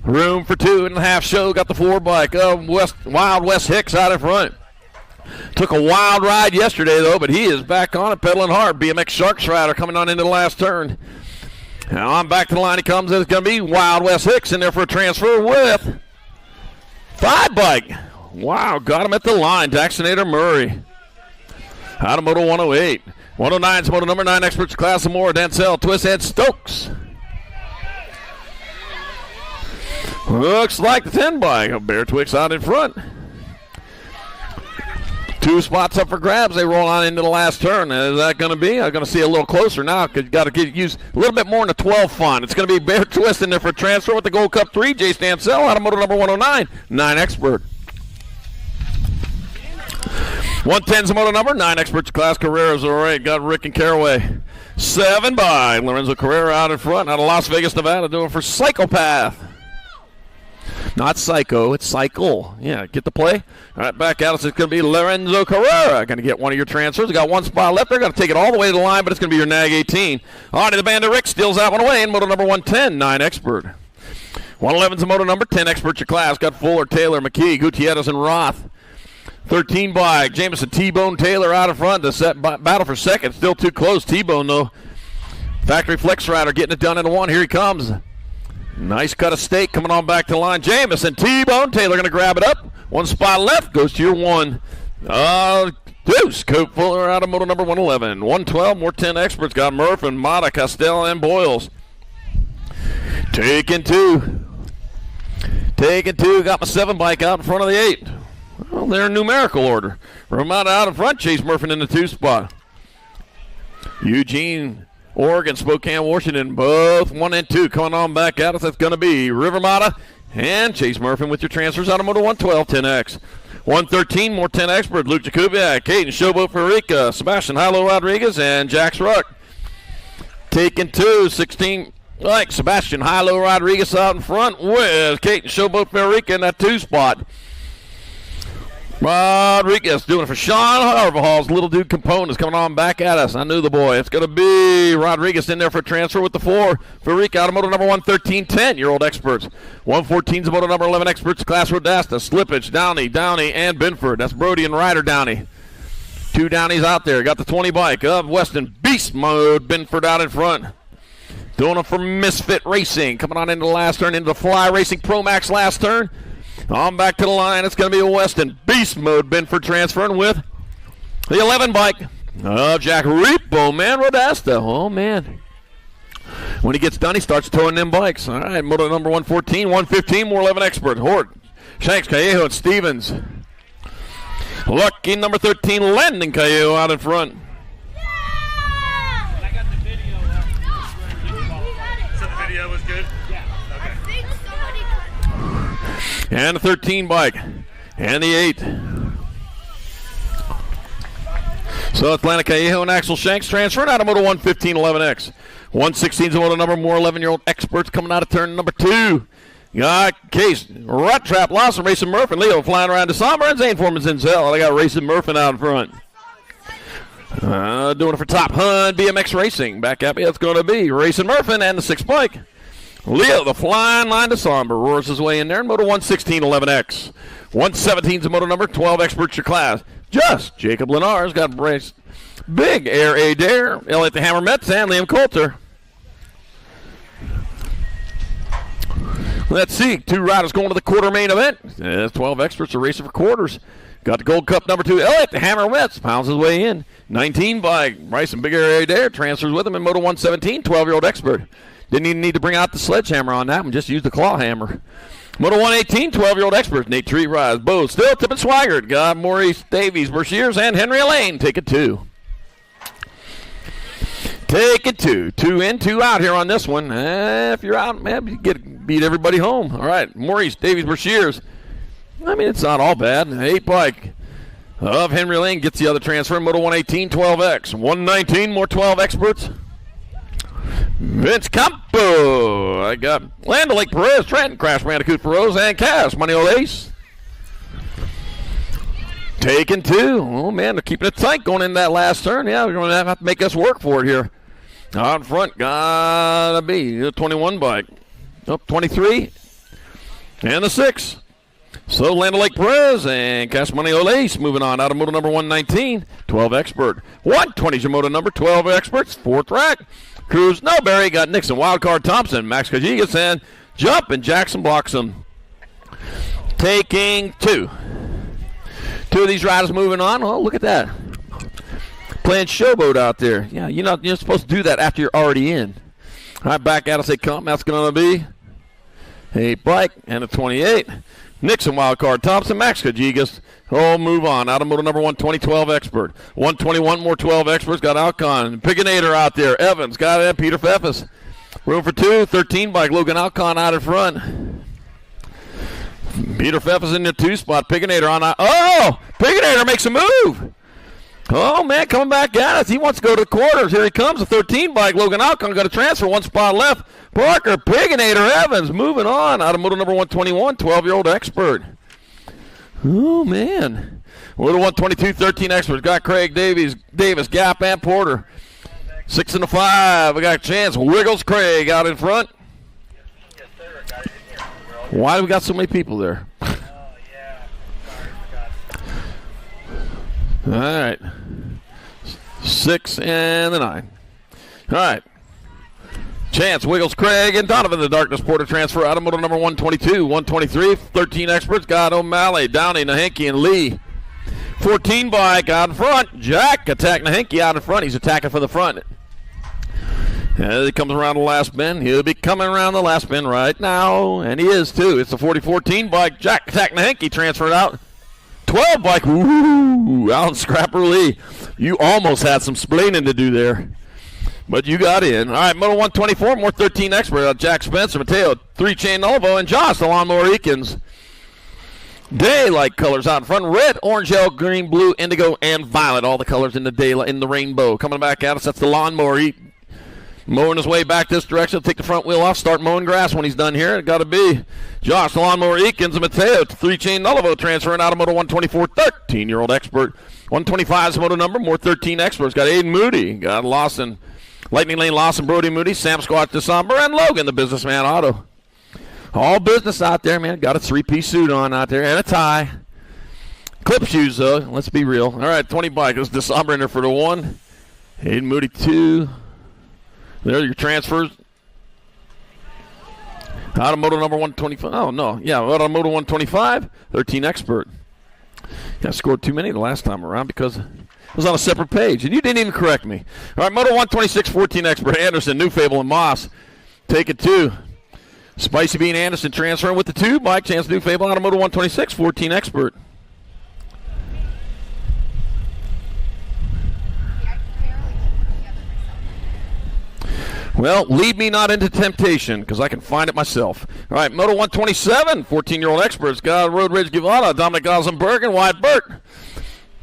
Room for 2.5 show. Got the 4 bike of Wild West Hicks out in front. Took a wild ride yesterday, though, but he is back on it, pedaling hard. BMX Sharks rider coming on into the last turn. Now on back to the line he comes, and it's going to be Wild West Hicks in there for a transfer with 5 bike. Wow, got him at the line. Daxonator Murray. Out of Moto 108. 109 is Moto number 9 experts class of more. Dancel, Twisthead, Stokes. Looks like the 10 bike. Bear Twix out in front. 2 spots up for grabs. They roll on into the last turn. Is that going to be? I'm going to see a little closer now because you got to use a little bit more in the 12 font. It's going to be Bear Twist in there for transfer with the Gold Cup 3. Jace Dancel out of moto number 109. 9 expert. 110's moto number 9 experts class. Carrera's all right. Got Rick and Caraway. 7 by Lorenzo Carrera out in front out of Las Vegas, Nevada, doing for Psychopath. Not Psycho, it's Cycle. Yeah, get the play. All right, back out. It's going to be Lorenzo Carrera. Going to get one of your transfers. We got one spot left. They're going to take it all the way to the line, but it's going to be your NAG 18. All right, the Bandit Rick steals that one away in moto number 110, 9 Expert. 111's a moto number, 10 Expert your class. Got Fuller, Taylor, McKee, Gutierrez, and Roth. 13 bike, Jameson, T-Bone, Taylor out in front. The set battle for second. Still too close. T-Bone, though. Factory Flex Rider getting it done in a one. Here he comes. Nice cut of steak coming on back to the line. Jameson, T-Bone, Taylor going to grab it up. One spot left, goes to your one. Deuce, Cope Fuller out of moto number 111. 112, more 10 Experts. Got Murph and Mata, Costello, and Boyles. Taking two. Got my 7 bike out in front of the 8. Well, they're in numerical order. Ramada out in front, Chase Murphy in the 2 spot. Eugene, Oregon, Spokane, Washington, both 1 and 2 coming on back at us. That's going to be River Mata and Chase Murphy with your transfers out of moto 112, 10X. 113, more 10 Expert, Luke Jakubiak, Caden Showboat Farica, Sebastian Hilo Rodriguez, and Jax Ruck. Taking 2, 16, like Sebastian Hilo Rodriguez out in front with Caden Showboat Farica in that 2 spot. Rodriguez doing it for Sean Harvahall's little dude components coming on back at us. I knew the boy. It's going to be Rodriguez in there for transfer with the 4. Farica out of moto number 113, 10-year-old Experts. 114's moto number 11 Experts, Class Rodasta, Slippage, Downey, and Binford. That's Brody and Ryder Downey. 2 Downeys out there. Got the 20 bike of Weston Beast Mode. Binford out in front. Doing it for Misfit Racing. Coming on into the last turn, into the Fly Racing Pro Max last turn. On back to the line, it's going to be a Weston Beast Mode Binford transferring with the 11 bike of Jack Repo, man, Rodasta. Oh, man. When he gets done, he starts towing them bikes. All right, moto number 114, 115, more 11 Expert. Hort, Shanks, Callejo, and Stevens. Lucky number 13, Landon Callejo out in front. I got the video up. So the video was good? Yeah. Okay. And the 13 bike. And the 8. So Atlanta Callejo and Axel Shanks transferring out of moto 115 11X. 116's a moto number, more 11-year-old Experts coming out of turn number 2. Got Case, Rut Trap, Lawson, Racing Murphy, and Leo flying around to Somber, and Zane Foreman Zinzel. I got Racing Murphy out in front. Doing it for Top Hun BMX Racing. Back at me, it's going to be Racing Murphy and the 6 bike. Leo, the flying line to Somber, roars his way in there in moto 116 11X. 117's a moto number, 12 Experts your class. Just Jacob Lenar's got brace. Big Air Adair, Elliot the Hammer Metz, and Liam Coulter. Let's see, 2 riders going to the quarter main event. 12 Experts are racing for quarters. Got the Gold Cup number 2, Elliot the Hammer Metz, pounds his way in. 19 by Bryson Big Air Adair, transfers with him in moto 117, 12-year-old Expert. Didn't even need to bring out the sledgehammer on that one, just use the claw hammer. Moto 118, 12-year-old Experts, Nate Treat rides. Bo still tipping Swigert. Got Maurice Davies, Berciers, and Henry Elaine. Take it 2. Take it 2. 2 in, 2 out here on this one. If you're out, man, you beat everybody home. All right, Maurice Davies, Berciers. I mean, it's not all bad. 8 bike of Henry Elaine gets the other transfer. Moto 118, 12X. 119, more 12 Experts. Vince Campo. I got Land Lake Perez, Trenton, Crash Bandicoot Feroz, and Cass, Money Old Ace. Taking 2. Oh, man, they're keeping it tight going in that last turn. Yeah, we're going to have to make us work for it here. Out front, gotta be the 21 bike. Up 23. And the 6. So Land Lake Perez and Cash Money Old Ace moving on out of moto number 119. 12 Expert. 120's your moto number, 12 Experts. 4th rack. Cruz Snowberry got Nixon, Wildcard Thompson, Max Kajigas, and Jump, and Jackson Bloxham. Taking 2. 2 of these riders moving on. Oh, look at that. Playing showboat out there. Yeah, you're supposed to do that after you're already in. All right, back out as they come. That's going to be a bike and a 28. Nixon, Wildcard Thompson, Max Kajigas. Oh, move on. Out of moto number 120, 12 Expert. 121 more 12 Experts. Got Alcon. Pigginator out there. Evans got it. Peter Pfeffes. Room for 2. 13 bike. Logan Alcon out in front. Peter Pfeffes in the 2 spot. Pigginator on. Oh! Pigginator makes a move. Oh, man, coming back at us. He wants to go to the quarters. Here he comes, the 13 bike. Logan Alcon got a transfer, 1 spot left. Parker Piganator Evans moving on out of moto number 121, 12-year-old expert. Oh, man. Moto 122, 13 experts. Got Craig Davis, Gap, and Porter. 6 and a 5. We got a chance. Wiggles Craig out in front. Why do we got so many people there? All right. 6 and the 9. All right. Chance, Wiggles, Craig, and Donovan the Darkness Porter transfer out of moto number 122, 123, 13 experts. Got O'Malley, Downey, Nahinky, and Lee. 14 bike out in front. Jack attacking Nahinky out in front. He's attacking for the front. As he comes around the last bend, he'll be coming around the last bend right now, and he is too. It's the 40-14 bike. Jack attacking Nahinky, transferred out. 12 bike. Woo! Alan Scrapper Lee. You almost had some splaining to do there, but you got in. All right, moto 124, more 13 expert. Jack Spencer, Mateo, 3-chain Novo, and Josh, the Lawnmower Eakins. Daylight colors out in front. Red, orange, yellow, green, blue, indigo, and violet. All the colors in the daylight, in the rainbow. Coming back at us, that's the Lawnmower Eakins. Mowing his way back this direction. Take the front wheel off. Start mowing grass when he's done here. It got to be Josh, the Lawnmower Eakins, and Mateo, 3-chain Nullivo, transferring out of moto 124, 13-year-old expert. 125 is moto number. More 13 experts. Got Aiden Moody. Got Lawson, Lightning Lane Lawson, Brody Moody, Sam Squatch DeSomber, and Logan, the Businessman Auto. All business out there, man. Got a 3-piece suit on out there and a tie. Clip shoes, though. Let's be real. All right, 20 bike. There's DeSomber in there for the 1. Aiden Moody, 2. There are your transfers. Out of moto number 125. Oh, no. Yeah, out of moto 125, 13 expert. I scored too many the last time around because it was on a separate page, and you didn't even correct me. All right, moto 126, 14 expert. Anderson, New Fable, and Moss. Take it 2. Spicy Bean Anderson transferring with the 2. Bike Chance, New Fable, out of moto 126, 14 expert. Well, lead me not into temptation, because I can find it myself. All right, moto 127, 14-year-old experts. Got Road Ridge Givada, Dominic Goslenberg, and Wyatt Burt.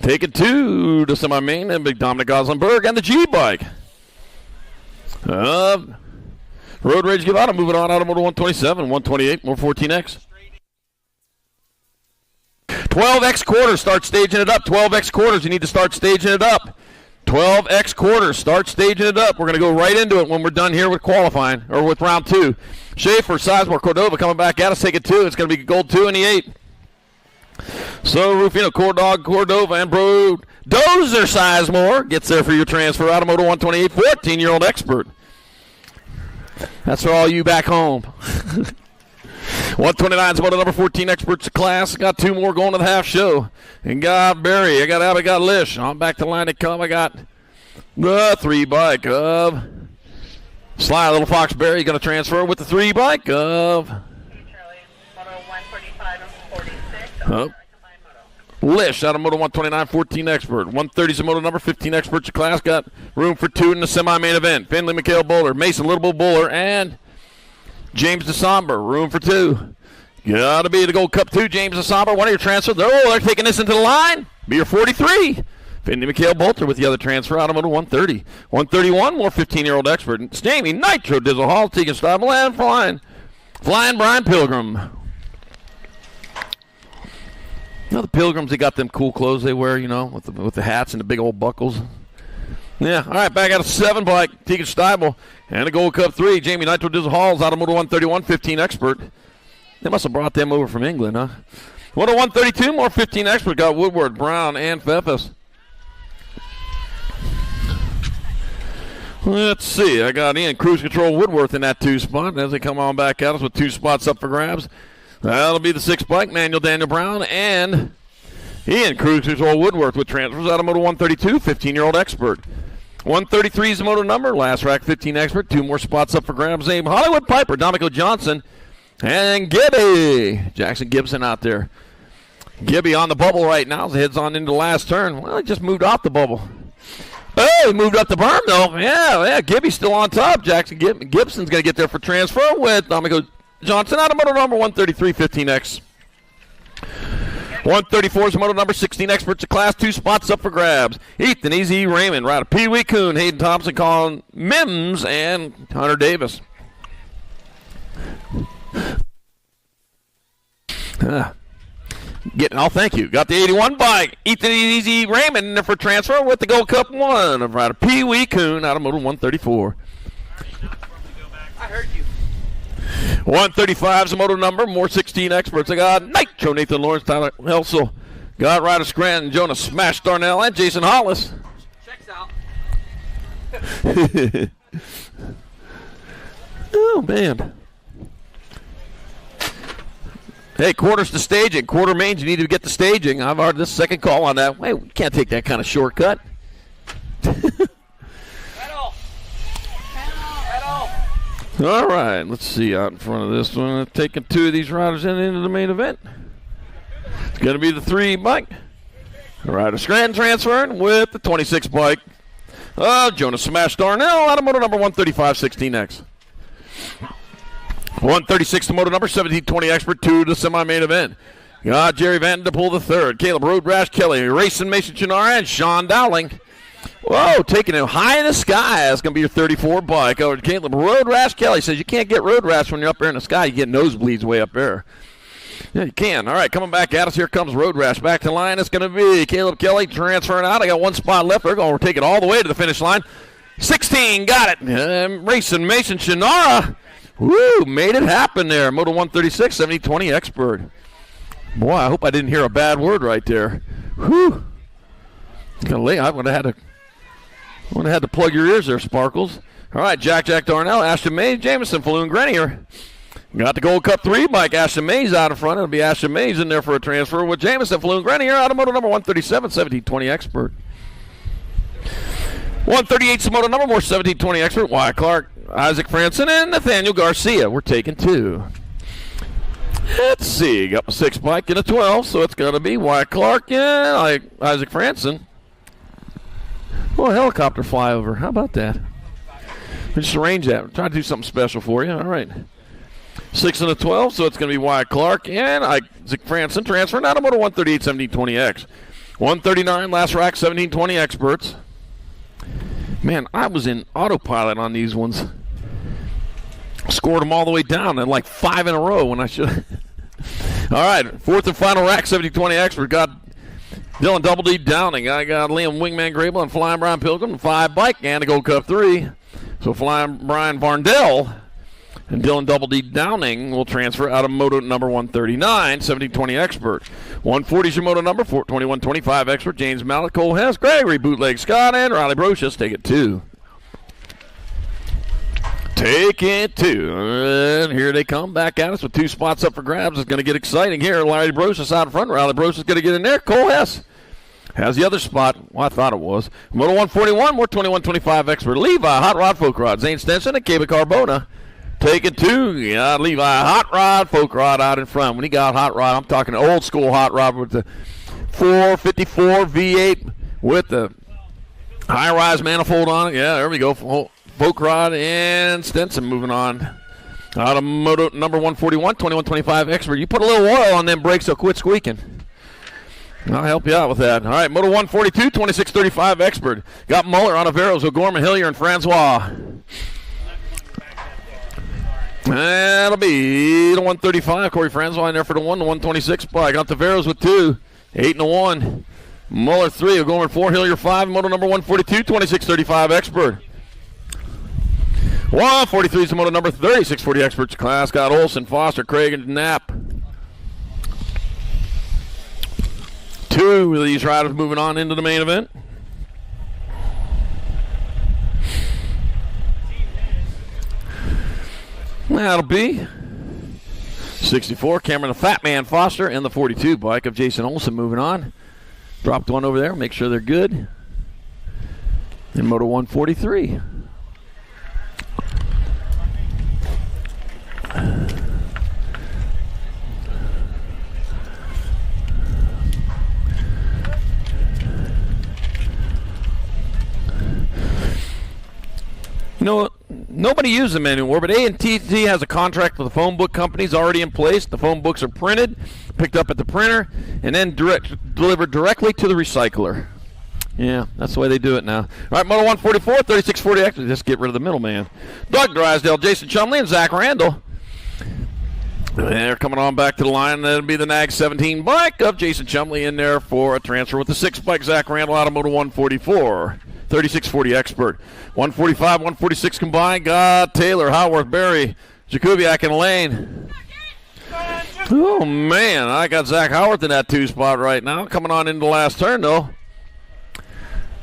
Take it 2 to semi-main, and big Dominic Goslenberg, and the G-bike. Road Ridge Givada moving on out of moto 127, 128, more 14X. 12X quarters, start staging it up. 12X quarters, you need to start staging it up. 12X quarters, start staging it up. We're going to go right into it when we're done here with qualifying, or with round 2. Schaefer, Sizemore, Cordova coming back at us. Take it 2. It's going to be gold 2 in the 8. So Rufino, Cordog, Cordova, and Bro Dozer Sizemore gets there for your transfer out of moto 128, 14-year-old expert. That's for all you back home. 129 is moto number 14 experts class. Got 2 more going to the half show. And got Barry. I got Abby, got Lish. On back to the line to come. I got the 3 bike of Sly Little Fox Barry. Going to transfer with the 3 bike of Charlie, moto 145 and 46. Lish out of moto 129, 14 expert. 130 is the moto number 15 experts class. Got room for 2 in the semi-main event. Finley, Mikhail Bowler, Mason, Little Bull Bowler, and James DeSomber, room for 2. Gotta be the Gold Cup 2, James DeSomber. One of your transfers. Oh, they're taking this into the line. Be your 43. Finley Mikhail Bolter with the other transfer out of moto 130. 131, more 15-year-old expert. Jamie Nitro, Dizzle Hall, Tegan Stabile, and Flying Brian Pilgrim. You know the Pilgrims, they got them cool clothes they wear, you know, with the hats and the big old buckles. Yeah, all right, back out of 7 bike, Tegan Steibel, and a Gold Cup 3, Jamie Nitro Dizzle Halls out of moto 131, 15 expert. They must have brought them over from England, huh? Moto 132, more 15 expert, got Woodward, Brown, and Pfeffes. Let's see, I got Ian Cruise Control Woodworth in that 2 spot as they come on back at us with 2 spots up for grabs. That'll be the 6 bike, Manuel Daniel Brown, and Ian Cruise Control Woodworth with transfers out of moto 132, 15-year-old expert. 133 is the moto number, last rack 15 expert, 2 more spots up for grabs. Name Hollywood Piper, Dominico Johnson, and Gibby. Jackson Gibson out there. Gibby on the bubble right now as he heads on into the last turn. Well, he just moved off the bubble. Oh, he moved up the berm, though. Yeah, Gibby's still on top. Jackson Gibson's going to get there for transfer with Dominico Johnson out of moto number 133, 15X. 134 is moto number 16 experts of class. 2 spots up for grabs. Ethan Easy Raymond, Ryder Pee Wee Coon, Hayden Thompson, Colin Mims, and Hunter Davis. Thank you. Got the 81 bike. Ethan Easy Raymond in there for transfer with the Gold Cup 1 of Ryder Pee Wee Coon out of moto 134. I heard you. 135 is the moto number. More 16 experts. I got Nitro, Nathan Lawrence, Tyler Helsel. Got Ryder Scranton, Jonas Smash Darnell, and Jason Hollis. Checks out. Oh, man. Hey, quarters to staging. Quarter mains, you need to get to staging. I've already this second call on that. Hey, we can't take that kind of shortcut. All right, let's see out in front of this one. Taking 2 of these riders into the main event. It's going to be the 3 bike. Ryder Scranton transferring with the 26 bike. Jonas Smash Darnell out of moto number 135 16X. 136 the moto number 1720 expert 2 the semi-main event. Got Jerry Vanderpool the third. Caleb Road Rash Kelly, Racing Mason Chinara, and Sean Dowling. Whoa, taking him high in the sky. That's going to be your 34 bike. Caleb Road Rash Kelly says you can't get road rash when you're up there in the sky. You get nosebleeds way up there. Yeah, you can. All right, coming back at us. Here comes Road Rash. Back to line. It's going to be Caleb Kelly transferring out. I got 1 spot left. They're going to take it all the way to the finish line. 16, got it. Racing Mason Chinara. Woo, made it happen there. Moto 136, 70-20 expert. Boy, I hope I didn't hear a bad word right there. Whew. I would have had to plug your ears there, Sparkles. All right, Jack Darnell, Ashton Mays, Jameson, Falloon Grenier. Got the Gold Cup 3 bike. Ashton Mays out in front. It'll be Ashton Mays in there for a transfer with Jameson, Falloon Grenier out of moto number 137, 17-20 expert. 138 is moto number, more 17-20 expert. Wyatt Clark, Isaac Franson, and Nathaniel Garcia. We're taking 2. Let's see. Got a 6 bike and a 12, so it's going to be Wyatt Clark and Isaac Franson. Well, helicopter flyover. How about that? We just arrange that. Try to do something special for you. All right. 6 and a 12, so it's going to be Wyatt Clark and Isaac Franson transferring out of moto 138, 17-20X. 139, last rack, 17-20 experts. Man, I was in autopilot on these ones. Scored them all the way down and like 5 in a row when I should. All right, 4th and final rack, 70-20 expert. Got Dylan Double D Downing. I got Liam Wingman Grable and Flying Brian Pilgrim, 5 bike and a Gold Cup 3. So Flying Brian Varndell and Dylan Double D Downing will transfer out of moto number 139, 70-20 expert. 140 is your moto number, 21-25 expert. James Mallett, Cole Hess, Gregory Bootleg Scott, and Riley Brocious. Take it 2. Take it 2. And here they come back at us with 2 spots up for grabs. It's going to get exciting here. Riley Brocious out in front. Riley Brocious going to get in there. Cole Hess has the other spot. Well, I thought it was. Moto 141, more 21-25 expert. Levi, Hot Rod Folk Rod, Zane Stenson, and Cabe Carbona. Take it 2. Yeah, Levi, Hot Rod, Folk Rod out in front. When he got Hot Rod, I'm talking old school Hot Rod with the 454 V8 with the high-rise manifold on it. Yeah, there we go. Folk Rod and Stenson moving on. Out of moto number 141, 21-25 expert. You put a little oil on them brakes, they'll quit squeaking. I'll help you out with that. All right, moto 142, 26-35 expert. Got Muller, Ontiveros, O'Gorman, Hillier, and Francois. That'll be the 135. Corey Francois in there for the 1, the 126 bike. Got Ontiveros with 2, 8 and a 1. Muller 3, O'Gorman 4, Hillier 5. Moto number 142, 26-35 expert. 143 is the moto number 3640 experts class. Got Olson, Foster, Craig, and Knapp. 2 of these riders moving on into the main event. That'll be 64, Cameron the Fat Man Foster, and the 42 bike of Jason Olson moving on. Dropped one over there, make sure they're good. And moto 143. You know what? Nobody uses them anymore, but AT&T has a contract with the phone book companies already in place. The phone books are printed, picked up at the printer, and then delivered directly to the recycler. Yeah, that's the way they do it now. All right, Moto 144, 3640X. Just get rid of the middleman. Doug Drysdale, Jason Chumley, and Zach Randall. They're coming on back to the line. That'll be the NAG 17 bike of Jason Chumley in there for a transfer with the 6 bike. Zach Randall out of Moto 144. 3640 expert. 145, 146 combined. Got Taylor, Howarth, Barry, Jakubiak, and Lane. Oh, man. I got Zach Howarth in that 2 spot right now. Coming on into the last turn, though.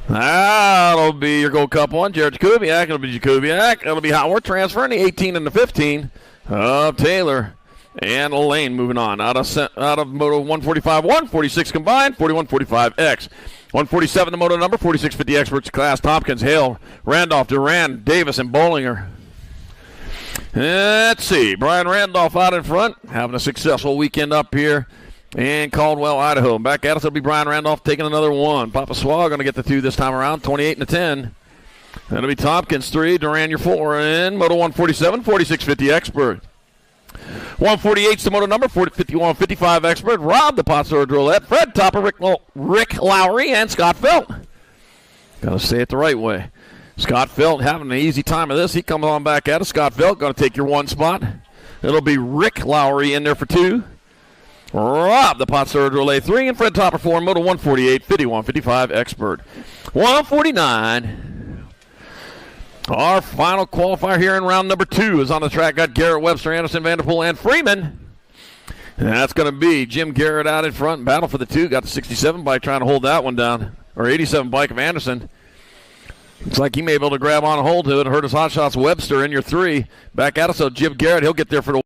That'll be your Gold Cup 1. Jared Jakubiak. It'll be Jakubiak. It'll be Howarth transferring the 18 and the 15 of Taylor. And Lane moving on out of Moto 145, 146 combined, 41, 45X. 147 the moto number, 4650 experts class. Tompkins, Hale, Randolph, Duran, Davis, and Bollinger. Let's see. Brian Randolph out in front, having a successful weekend up here in Caldwell, Idaho. Back at us, it'll be Brian Randolph taking another 1. Papa Swag going to get the 2 this time around, 28 and the 10. That'll be Tompkins 3, Duran your 4, and Moto 147, 4650 expert. 148's the moto number, 51, 55 expert. Rob the Pottsville Drillette, Fred Topper, Rick Lowry, and Scott Felt. Gotta say it the right way. Scott Felt having an easy time of this. He comes on back at us. Scott Felt going to take your 1 spot. It'll be Rick Lowry in there for 2. Rob the Pottsville Drillette 3, and Fred Topper 4, Moto 148, 51, 55 expert. 149. Our final qualifier here in round number 2 is on the track. Got Garrett, Webster, Anderson, Vanderpool, and Freeman. And that's going to be Jim Garrett out in front. Battle for the 2. Got the 67 bike trying to hold that one down. Or 87 bike of Anderson. Looks like he may be able to grab on a hold to it. Hurt his hot shots. Webster in your 3. Back at us. So Jim Garrett, he'll get there for the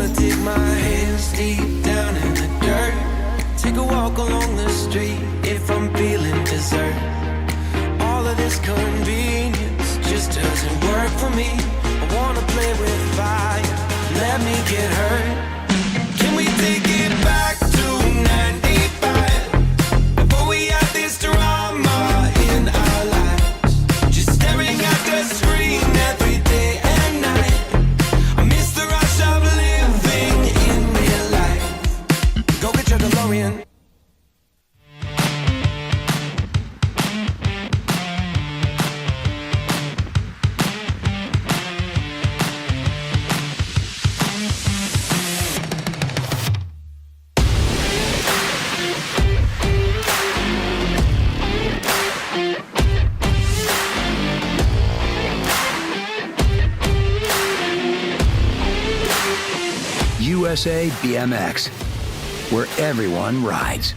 wanna dig my hands deep down in the dirt. Take a walk along the street if I'm feeling dessert. All of this convenience just doesn't work for me. I wanna play with fire, let me get hurt. Can we take it back to 95? Before we had this drama in our lives, just staring at the screen every day and night. I miss the rush of living in real life. Go get your DeLorean. USA BMX, where everyone rides.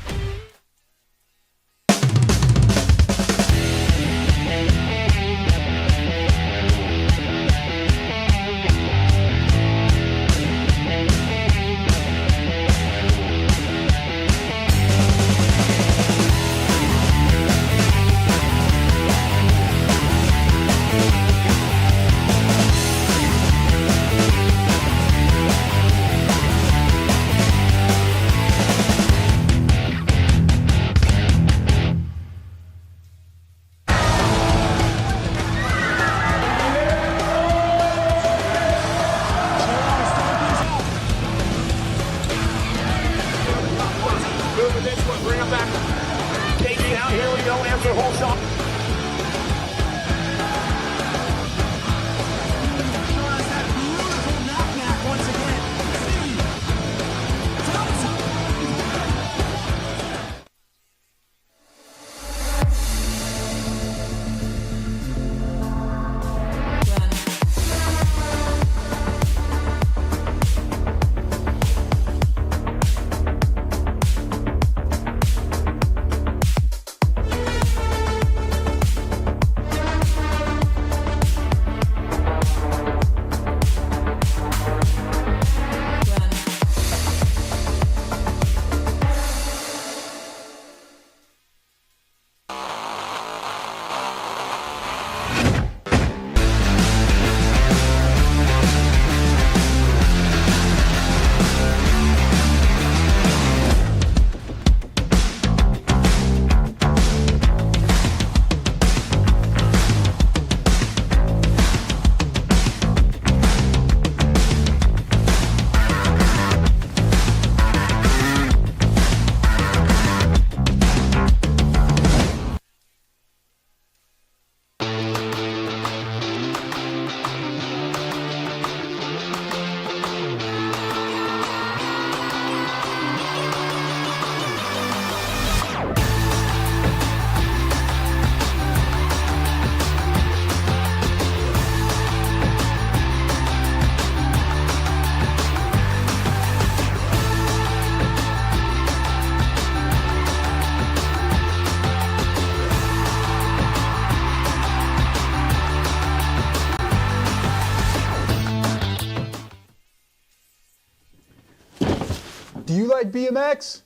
Do you like BMX?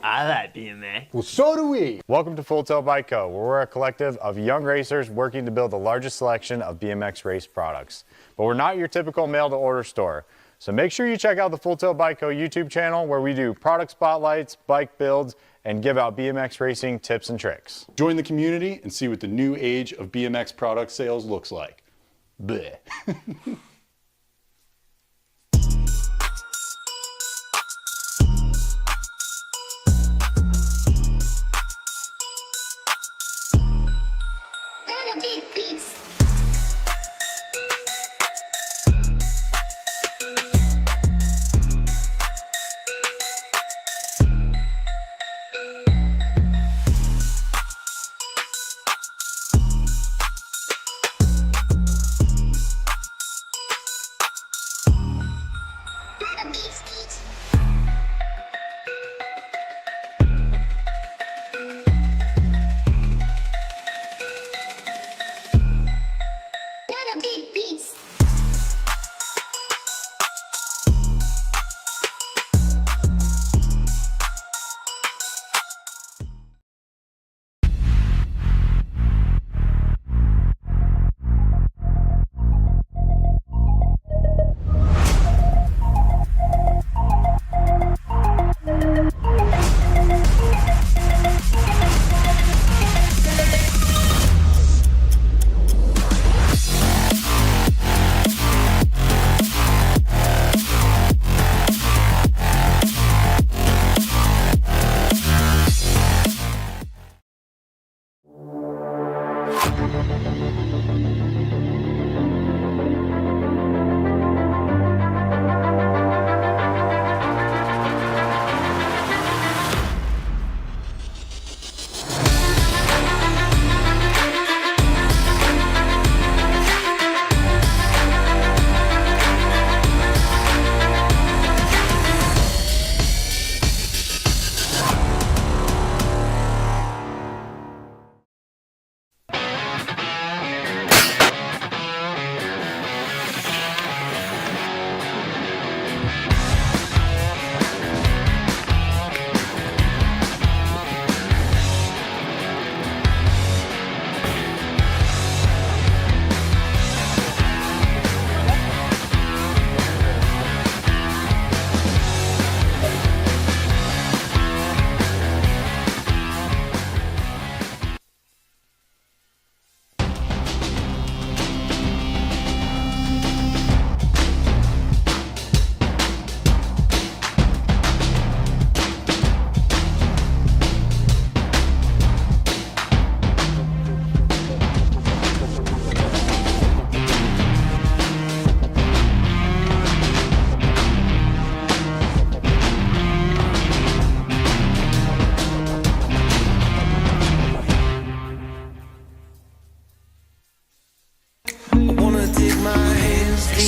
I like BMX. Well, so do we. Welcome to Full Tilt Bike Co., where we're a collective of young racers working to build the largest selection of BMX race products. But we're not your typical mail-to-order store. So make sure you check out the Full Tilt Bike Co. YouTube channel, where we do product spotlights, bike builds, and give out BMX racing tips and tricks. Join the community and see what the new age of BMX product sales looks like. Bleh.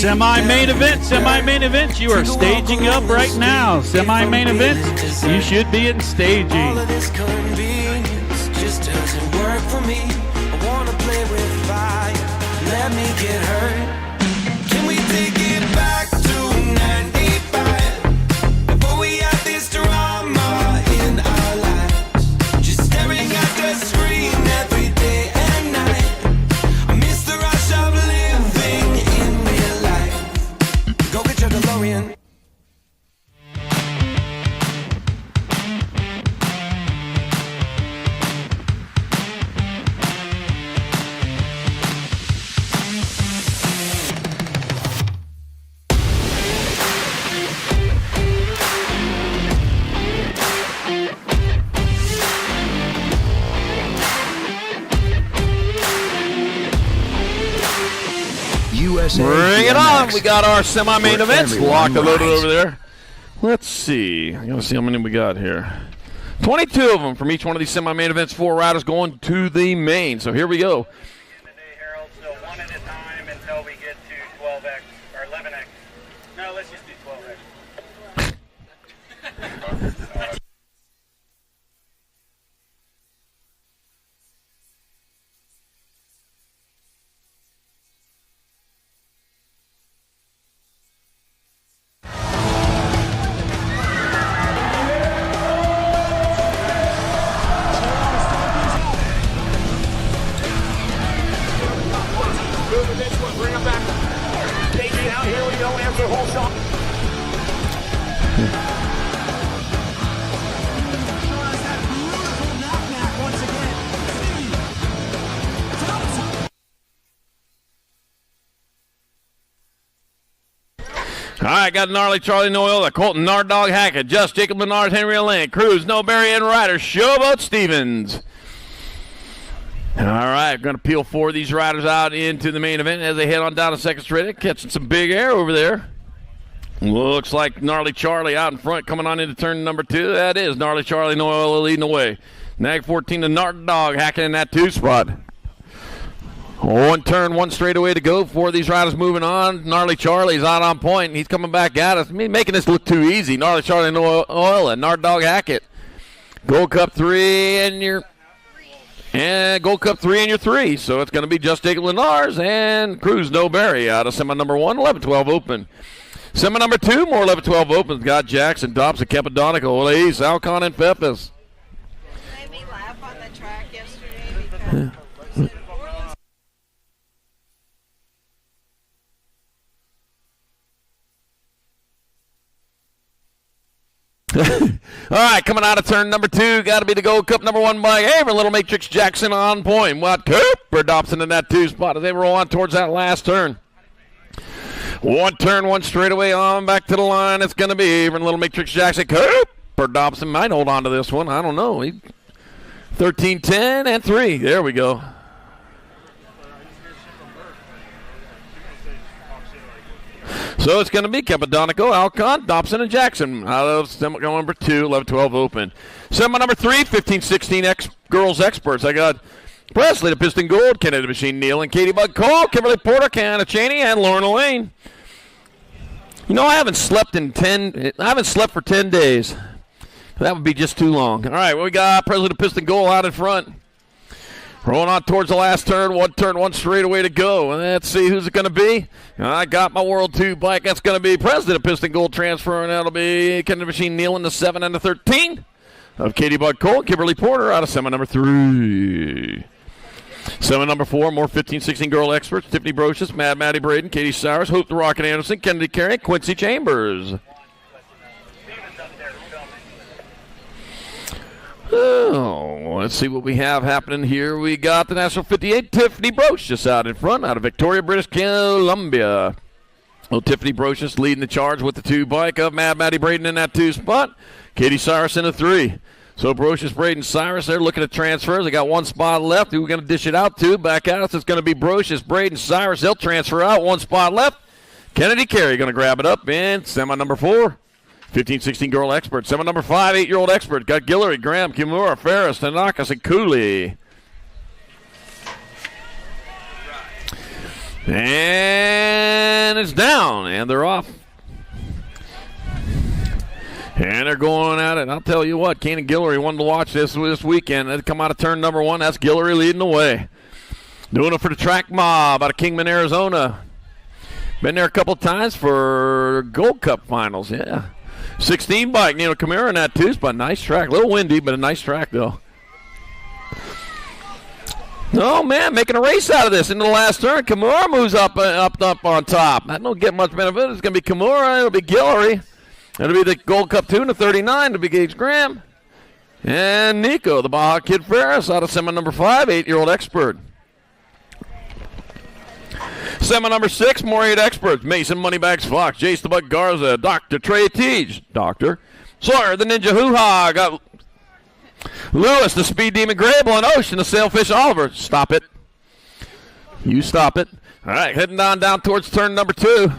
Semi-main event. You are staging up right now. Semi-main event. You should be in staging. All of this convenience just doesn't work for me. I wanna play with fire. Let me get hurt. Can we take it back to 95? Before we had this drama in our lives. Just staring at the screen every day and night. I miss the rush of living in real life. Go get your DeLorean. USA Bring it on. BMX. We got our semi-main Where events everyone locked and loaded rides. over there. Let's see. I'm going to see how many we got here. 22 of them from each one of these semi-main events. 4 riders going to the main. So here we go. Today, Harold, so one at a time until we get to 12X or 11X. No, let's just do 12X. All right, got Gnarly Charlie Noel, the Colton Nard Dog Hackett, Just Jacob Menard, Henry Lane, Cruz, No Barry, and Ryder, Showboat Stevens. All right, going to peel 4 of these riders out into the main event as they head on down to second straight, catching some big air over there. Looks like Gnarly Charlie out in front coming on into turn number 2. That is Gnarly Charlie Noel leading the way. Nag 14 to Nard Dog Hackett in that 2 spot. 1 turn, 1 straightaway to go. 4 of these riders moving on. Gnarly Charlie's out on point, and he's coming back at us. Making this look too easy. Gnarly Charlie Noel and Nard Dog Hackett. Gold Cup 3 and your... And Gold Cup 3 and your 3. So it's going to be Just Jacob Lenars and Cruz No Barry out of semi number 1, 11-12 open. Semi number 2, more 11-12 opens. Got Jackson, Dobson, Capadonico, Ace, Alcon, and Peppis. Made me laugh on the track yesterday because All right, coming out of turn number 2, got to be the Gold Cup number 1 by Avon. Little Matrix Jackson on point. What Cooper Dobson in that 2 spot as they roll on towards that last turn. 1 turn, 1 straightaway on back to the line. It's going to be Avon, Little Matrix Jackson. Cooper Dobson might hold on to this one. I don't know. 13, 10, and 3. There we go. So it's going to be Capadonico, Alcon, Dobson, and Jackson out of semi number 2, 11-12 open. Semi number 3, 15-16 girls experts. I got Presley, the Piston Gold, Kennedy Machine Neal, and Katie Bug Cole, Kimberly Porter, Canna Cheney, and Lauren Elaine. You know, I haven't slept for 10 days. That would be just too long. All right, well, we got Presley, the Piston Gold out in front. Rolling on towards the last turn, 1 straightaway to go. Let's see who's it going to be. I got my World 2 bike. That's going to be President Piston Gold transfer, and that'll be Kennedy Machine Neal in the 7 and the 13 of Katie Bug Cole, Kimberly Porter out of semi number 3. Semi number 4, more 15-16 girl experts. Tiffany Brocious, Mad Maddie Braden, Katie Cyrus, Hope the Rocket Anderson, Kennedy Carey, Quincy Chambers. Oh, let's see what we have happening here. We got the National 58, Tiffany Brocious out in front, out of Victoria, British Columbia. Well, Tiffany Brocious leading the charge with the 2 bike of Mad Maddie Braden in that 2 spot. Katie Cyrus in the 3. So Brocious, Braden, Cyrus, they're looking at transfers. They got 1 spot left. Who are we going to dish it out to? Back out. So it's going to be Brocious, Braden, Cyrus. They'll transfer out. 1 spot left. Kennedy Carey going to grab it up in semi number 4. 15-16 girl expert. Semi number 5, 8-year-old expert. Got Guillory, Graham, Kimura, Ferris, Tanakas, and Cooley. And it's down, and they're off. And they're going at it. I'll tell you what, Kane and Guillory wanted to watch this weekend. They come out of turn number 1. That's Guillory leading the way. Doing it for the Track Mob out of Kingman, Arizona. Been there a couple times for Gold Cup finals, yeah. 16 bike, Kimura in that too, but nice track. A little windy, but a nice track, though. Oh, man, making a race out of this into the last turn. Kimura moves up on top. I don't get much benefit. It's going to be Kimura. It'll be Guillory. It'll be the Gold Cup 2 in the 39. It'll be Gage Graham. And Nico, the Baja Kid Ferris, out of semi number 5, 8-year-old expert. Semi number 6, more 8 experts. Mason Moneybags Fox, Jace the Bug Garza, Dr. Trey Teej, Doctor. Sawyer, the Ninja Hoo-Ha, got Lewis, the Speed Demon Grable, and Ocean, the Sailfish Oliver. Stop it. You stop it. All right, heading down towards turn number 2.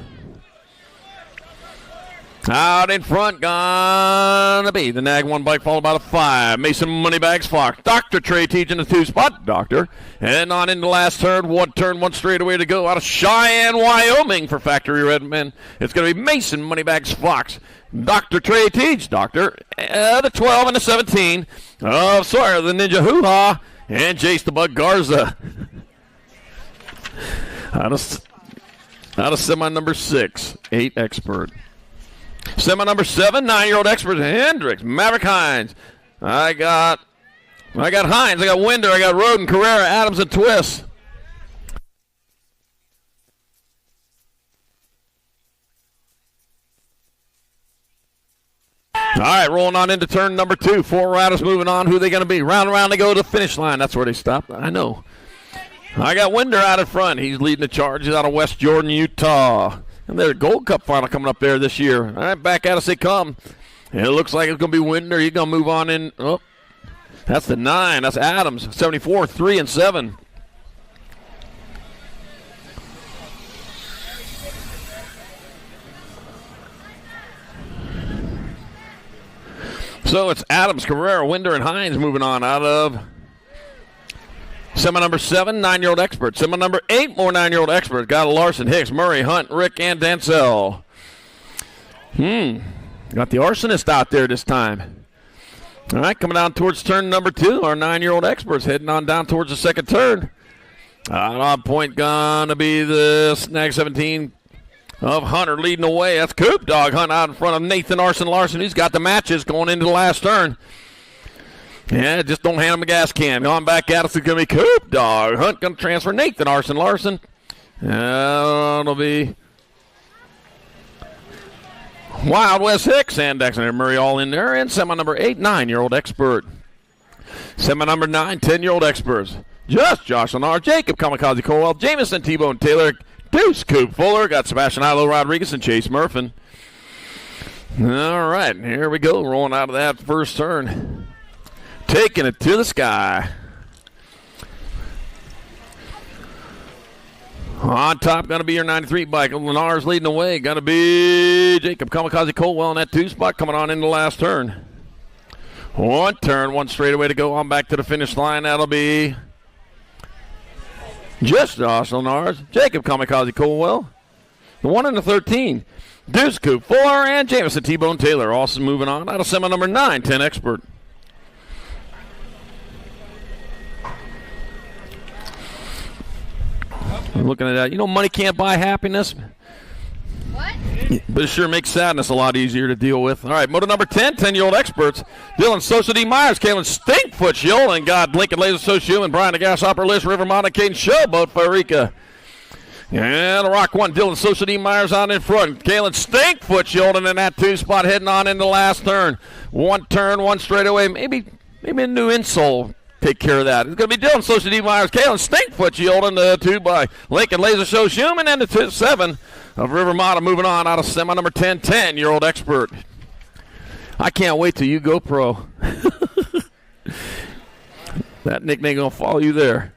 Out in front, gonna be the Nag 1 bike, followed by the 5. Mason Moneybags Fox. Dr. Trey teaching the 2 spot. Doctor. And on in the last turn. One straightaway to go out of Cheyenne, Wyoming for Factory Redmen. It's going to be Mason Moneybags Fox. Dr. Trey Teach. Doctor. The 12 and the 17 of Sawyer, the Ninja Hoo-Ha. And Jace the Bug Garza. Out of semi number 6, 8 expert. Semi number 7, 9-year-old expert Hendricks, Maverick Hines. I got Hines, I got Winder, I got Roden, Carrera, Adams, and Twist. All right, rolling on into turn number 2. 4 riders moving on. Who are they going to be? Round and round they go to the finish line. That's where they stop. I know. I got Winder out in front. He's leading the charge. He's out of West Jordan, Utah. And there's a Gold Cup final coming up there this year. All right, back at us they come. And it looks like it's going to be Winder. He's going to move on in. Oh, that's the 9. That's Adams. 74, 3 and 7. So it's Adams, Carrera, Winder, and Hines moving on out of semi number 7, 9-year-old expert. Semi number 8, more 9-year-old expert. Got a Larson, Hicks, Murray, Hunt, Rick, and Dancel. Got the arsonist out there this time. All right, coming down towards turn number 2. Our 9-year-old experts heading on down towards the second turn. On point gonna be the Snag 17 of Hunter leading the way. That's Coop Dog Hunt out in front of Nathan Larson. He's got the matches going into the last turn. Yeah, just don't hand him a gas can. Going back at us, it's going to be Coop Dog Hunt going to transfer Nathan Larson. It'll be Wild West Hicks and Dexter Murray all in there. And semi number 8, 9-year-old expert. Semi number 9, 10-year-old experts. Just Josh Lenar, Jacob Kamikaze Caldwell, Jameson T-Bone Taylor, Deuce Coop Fuller, got Sebastian Ilo Rodriguez, and Chase Murphin. All right, here we go, rolling out of that first turn. Taking it to the sky. On top, going to be your 93 bike. Lenar's leading the way. Going to be Jacob Kamikaze Colwell in that 2 spot coming on in the last turn. 1 turn, 1 straightaway to go on back to the finish line. That'll be just Josh Lenars, Jacob Kamikaze Colwell. The 1 and the 13. Deuce Coop Fuller and Jameson T-Bone Taylor also moving on out of semi number 9, 10 expert. I'm looking at that. You know, money can't buy happiness. What? But it sure makes sadness a lot easier to deal with. All right, moto number 10, 10-year-old experts. Dylan Sosa D. Myers, Kalen Stinkfoot, Yoel, and God, Lincoln Laser Socio, and Brian the Grasshopper List, River Mountain, Caden Showboat, Farica. And the Rock 1, Dylan Sosa D. Myers on in front. Kalen Stinkfoot, Yoel, in that 2 spot, heading on in the last turn. 1 turn, 1 straightaway. Maybe a new insole. Take care of that. It's going to be Dylan Sosa D. Myers, Kalen Stinkfoot, Yoel, the 2 by Lincoln Laser Show Schumann, and the 7 of River Mata moving on out of semi number 10, 10-year-old expert. I can't wait till you go pro. That nickname going to follow you there.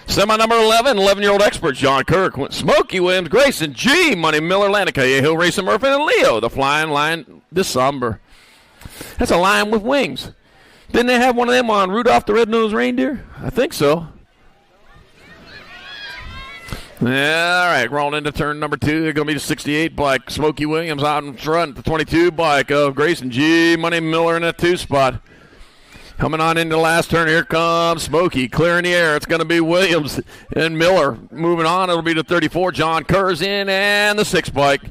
Semi number 11, 11-year-old expert, John Kirk, Smokey Williams, Grayson G, Money Miller, Lanica, Hill Racing Murphy, and Leo, the Flying Lion December. That's a lion with wings. Didn't they have one of them on Rudolph the Red-Nosed Reindeer? I think so. Yeah, all right, rolling into turn number 2. They're going to be the 68 bike. Smokey Williams out in front. The 22 bike of Grayson G. Money Miller in that 2 spot. Coming on into the last turn, here comes Smokey, clearing the air. It's going to be Williams and Miller. Moving on, it'll be the 34, John Kerr's in, and the 6 bike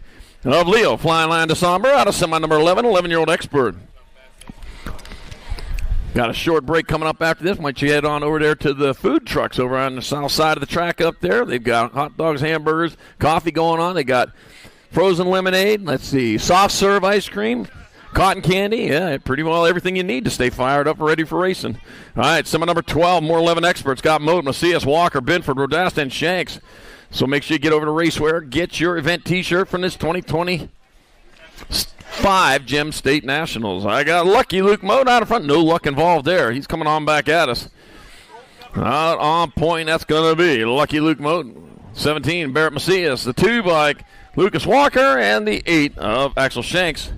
of Leo. Flying line to Somber out of semi number 11, 11-year-old Expert. Got a short break coming up after this. Might you head on over there to the food trucks over on the south side of the track up there. They've got hot dogs, hamburgers, coffee going on. They got frozen lemonade. Let's see, soft serve ice cream, cotton candy. Yeah, pretty well everything you need to stay fired up and ready for racing. All right, semi number 12, more 11 experts. Got Moat, Macias, Walker, Binford, Rodasta, and Shanks. So make sure you get over to Racewear. Get your event T-shirt from this 2025 Gem State Nationals. I got Lucky Luke Moat out in front. No luck involved there. He's coming on back at us. Out on point, that's going to be Lucky Luke Moat. 17, Barrett Macias. The 2 bike, Lucas Walker. And the 8 of Axel Shanks.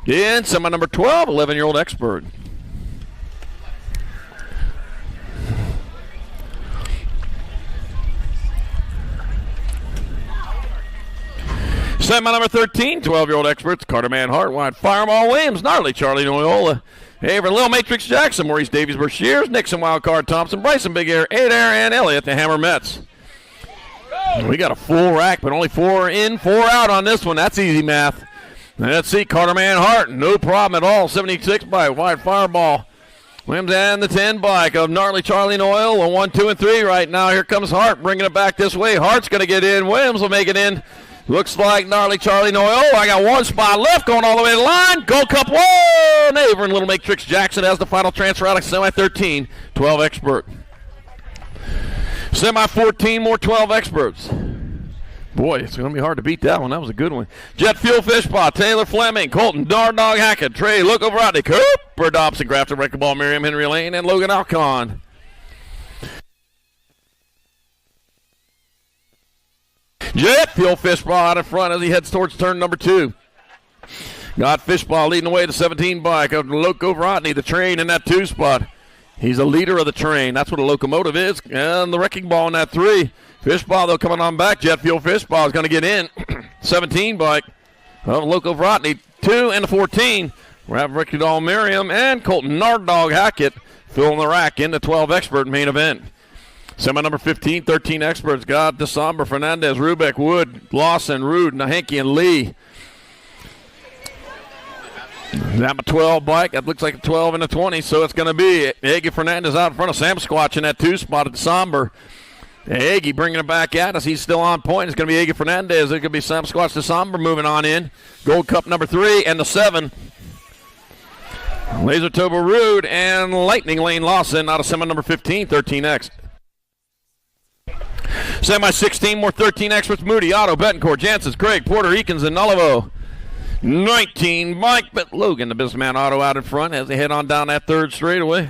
In semi number 12, 11-year-old Expert. Semi number 13, 12-year-old Experts. Carter Manhart, Wide Fireball Williams, Gnarly Charlie Noyola, Avery Lil Matrix Jackson, Maurice Davies Bershears, Nixon Wildcard Thompson, Bryson Big Air, 8 Air, and Elliott the Hammer Mets. We got a full rack, but only 4 in, 4 out on this one. That's easy math. Let's see, Carter Manhart, no problem at all. 76 by Wide Fireball. Williams and the 10 bike of Gnarly Charlie Noyle, 1, 2, and 3 right now. Here comes Hart, bringing it back this way. Hart's going to get in. Williams will make it in. Looks like Gnarly Charlie Noyle. I got 1 spot left, going all the way to the line. Gold Cup, whoa! Naver and Little Matrix Jackson has the final transfer out of semi 13, 12 Expert. Semi 14, more 12 Experts. Boy, it's going to be hard to beat that one. That was a good one. Jet Fuel Fishpaw, Taylor Fleming, Colton Dardog Hackett, Trey Look over Rodney, Cooper Dobson, Grafton Wrecking Ball, Miriam Henry Lane, and Logan Alcon. Jet Fuel Fishpaw out in front as he heads towards turn number 2. Got Fishpaw leading the way to 17 bike of Loco Rodney, the train in that 2 spot. He's a leader of the train. That's what a locomotive is. And the Wrecking Ball in that 3. Fishpaw, though, coming on back. Jet Fuel Fishpaw is going to get in. 17 bike of Loco Rodney, 2 and the 14. We have Ricky Doll Miriam and Colton Nardog Hackett filling the rack in the 12 Expert main event. Semi number 15, 13 Experts. Got DeSomber, Fernandez, Rubeck, Wood, Lawson, Rude, Nahanke, and Lee. That 12 bike, that looks like a 12 and a 20, so it's going to be Eggy Fernandez out in front of Sam Squatch in that 2 spot at DeSomber. Eggy bringing it back at us. He's still on point. It's going to be Eggy Fernandez. It could be Sam Squatch DeSomber moving on in. Gold Cup number 3 and the 7. Laser Turbo Rude and Lightning Lane Lawson out of semi number 15, 13X. Semi 16, more 13 Experts. Moody, Otto, Betancourt, Janssens, Craig, Porter, Eakins, and Nullivo. 19 Mike, but Logan, the businessman Otto out in front as they head on down that 3rd straightaway.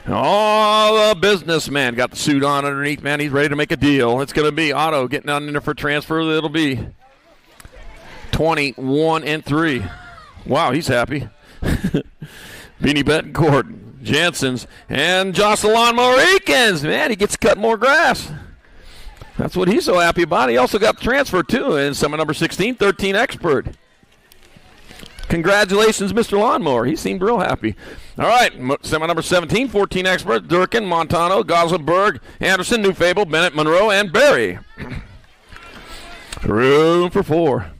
Oh, the businessman got the suit on underneath, man. He's ready to make a deal. It's going to be Otto getting on in there for transfer. It'll be 21 and 3. Wow, he's happy. Beanie Betancourt, Janssens, and Jocelyn Lawnmower Eakins. Man, he gets to cut more grass. That's what he's so happy about. He also got the transfer, too, in semi number 16, 13 Expert. Congratulations, Mr. Lawnmower. He seemed real happy. All right, semi number 17, 14 Expert. Durkin, Montano, Goslenberg, Anderson, New Fable, Bennett, Monroe, and Barry. Room for 4.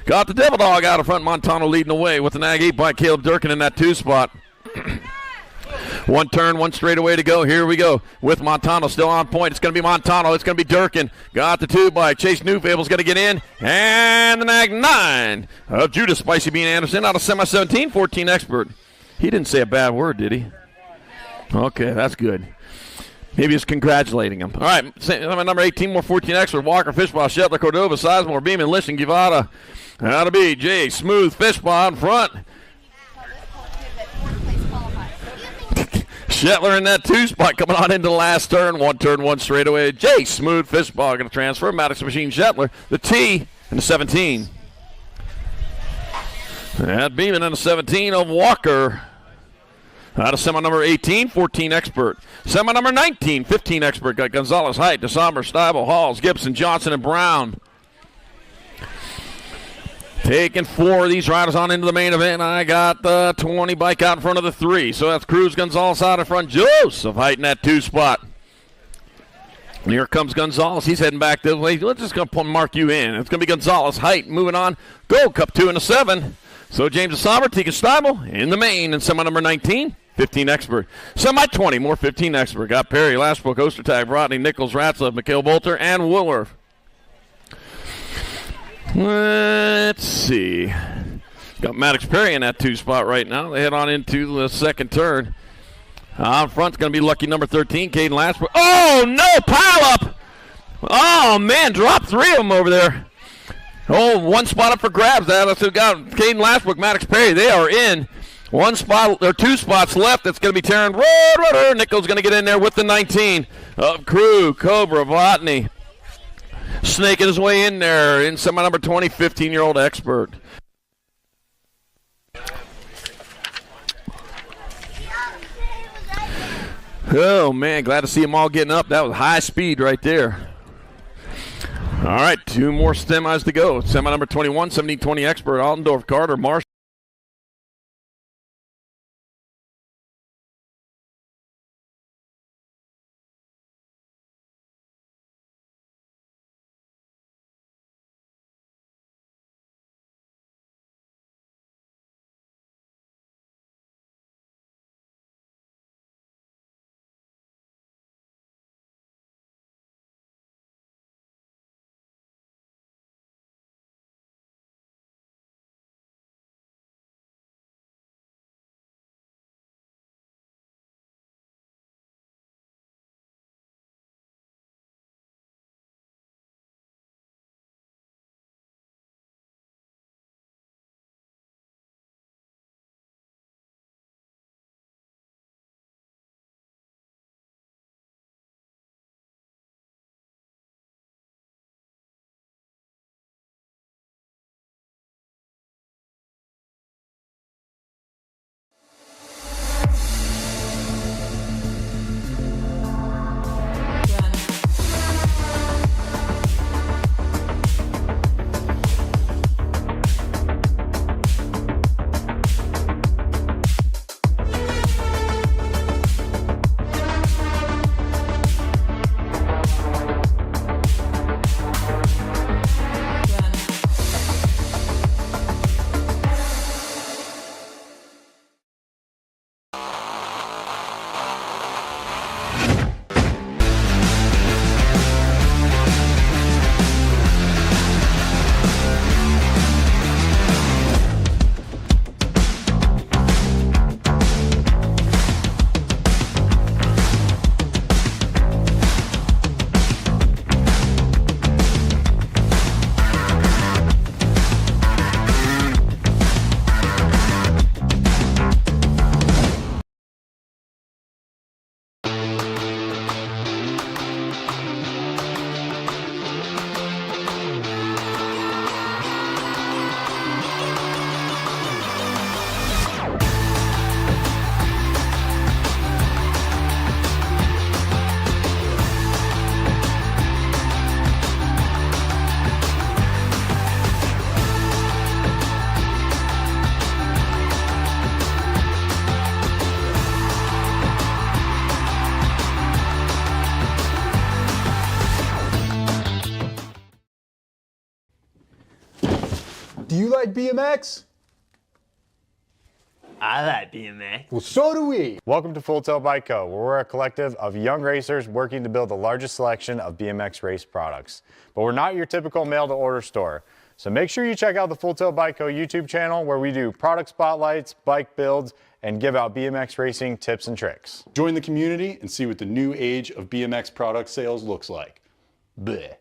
Got the Devil Dog out in front. Montano leading the way with the Nag 8 by Caleb Durkin in that 2 spot. 1 turn, 1 straightaway to go. Here we go with Montano still on point. It's going to be Montano. It's going to be Durkin. Got the 2 by Chase Newfable's going to get in. And the Nag 9 of Judas Spicy Bean Anderson out of semi 17, 14 Expert. He didn't say a bad word, did he? Okay, that's good. Maybe he's congratulating him. All right, number 18, more 14 Expert. Walker, Fishpaw, Shetler, Cordova, Sizemore, Beeman, Lish, and Givada. That'll be Jay Smooth, Fishpaw in front. Shetler in that 2 spot coming on into the last turn. 1 turn, 1 straightaway. Jay Smooth, Fishpaw going to transfer. Maddox Machine Shetler, the T, and the 17. That Beeman in the 17 of Walker. Out of semi number 18, 14 expert. Semi number 19, 15 expert. Got Gonzalez, Height, DeSommer, Steibel, Halls, Gibson, Johnson, and Brown. Taking 4 of these riders on into the main event. I got the 20 bike out in front of the 3. So that's Cruz, Gonzalez out in front. Joseph Height in that 2 spot. And here comes Gonzalez. He's heading back this way. Let's just going to mark you in. It's going to be Gonzalez, Height, moving on. Gold Cup 2 and a 7. So James DeSommer, Tika Steibel in the main. And semi number 19, 15 expert. Semi 20, more 15 expert. Got Perry, Lashbrook, Ostertag, Rodney, Nichols, Ratzlaff, Mikhail Bolter, and Wooler. Let's see. Got Maddox Perry in that 2 spot right now. They head on into the second turn. Out front's going to be lucky number 13, Caden Lashbrook. Oh, no, pile up. Oh, man, drop 3 of them over there. Oh, 1 spot up for grabs. That's who got Caden Lashbrook, Maddox Perry. They are in. 1 spot, or 2 spots left. That's going to be Taryn Road. Nichols going to get in there with the 19 of Crew, Cobra, Botany. Snaking his way in there in semi number 20, 15-year-old expert. Oh, man, glad to see them all getting up. That was high speed right there. All right, 2 more semis to go. Semi number 21, 17-20 expert, Altendorf, Carter, Marshall. Do you like BMX? I like BMX. Well, so do we. Welcome to Full Tilt Bike Co., where we're a collective of young racers working to build the largest selection of BMX race products. But we're not your typical mail-to-order store. So make sure you check out the Full Tilt Bike Co. YouTube channel, where we do product spotlights, bike builds, and give out BMX racing tips and tricks. Join the community and see what the new age of BMX product sales looks like. Bleh.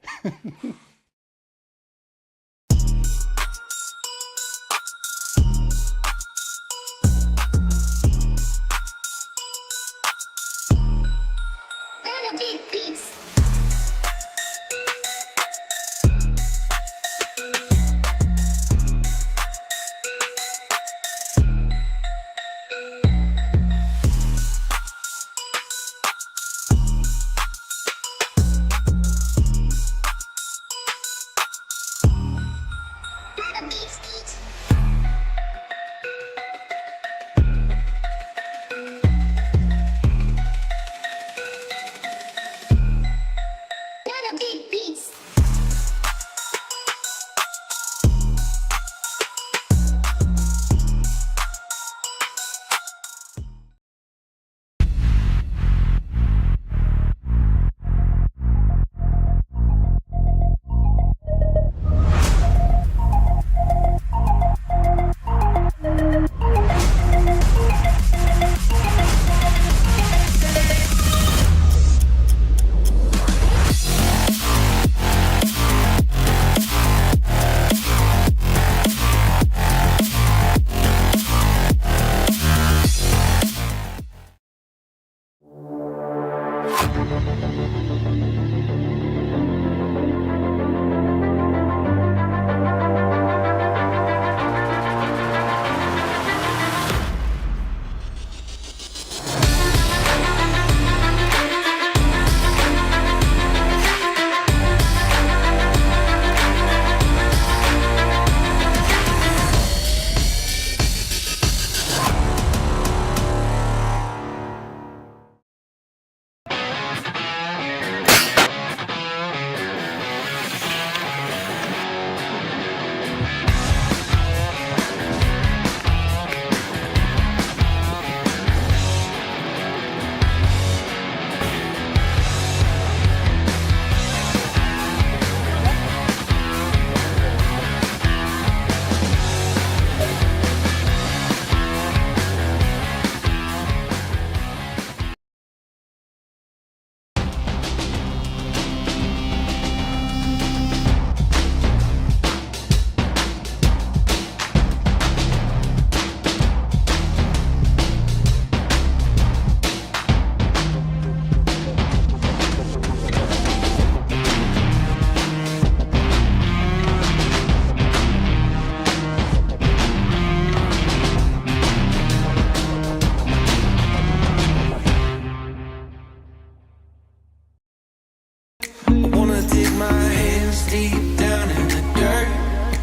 I wanna dig my hands deep down in the dirt.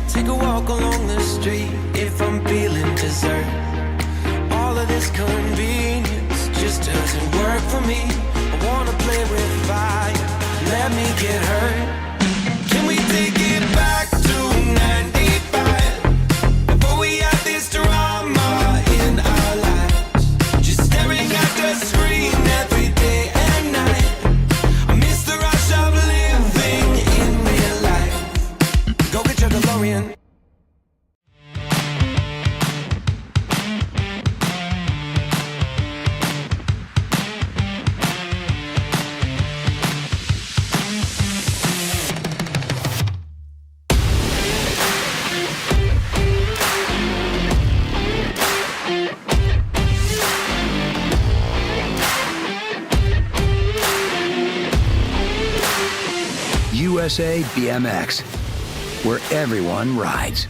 Take a walk along the street if I'm feeling dessert. All of this convenience just doesn't work for me. I wanna play with fire, let me get hurt. Can we take it back to 95? Before we had this drama in our lives, just staring at the screen every day and night. I miss the rush of living in real life. Go get your DeLorean. USA BMX, where everyone rides.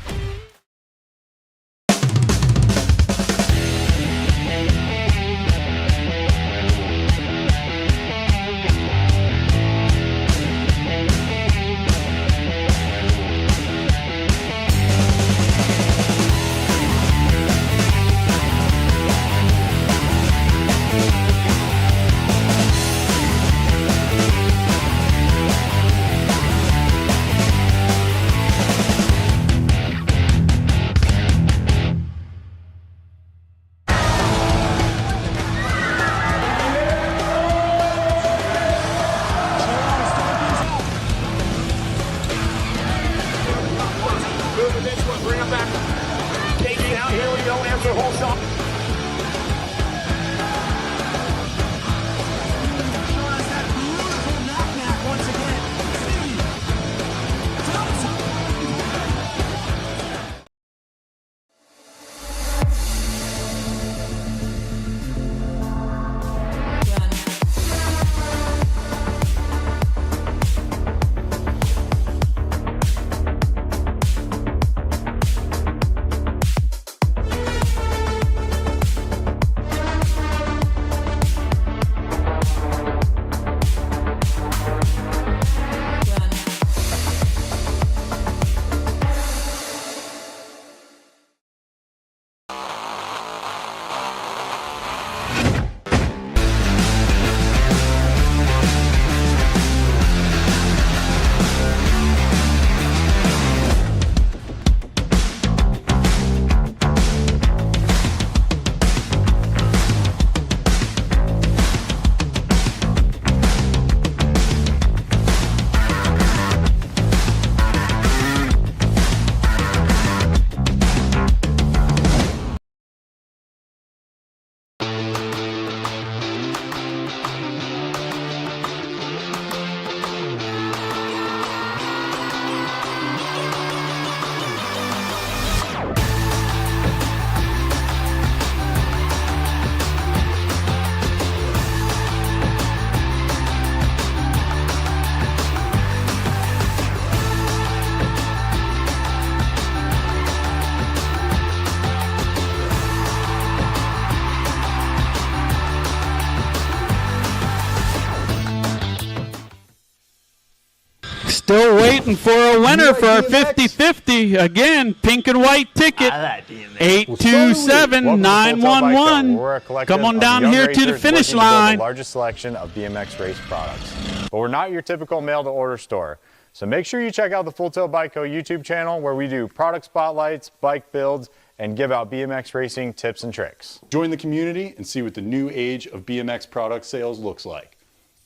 Still waiting for a winner for our 50-50. Again, pink and white ticket. 827-911. Come on down here to the finish line. The largest selection of BMX race products. But we're not your typical mail-to-order store. So make sure you check out the Full Tilt Bike Co. YouTube channel where we do product spotlights, bike builds, and give out BMX racing tips and tricks. Join the community and see what the new age of BMX product sales looks like.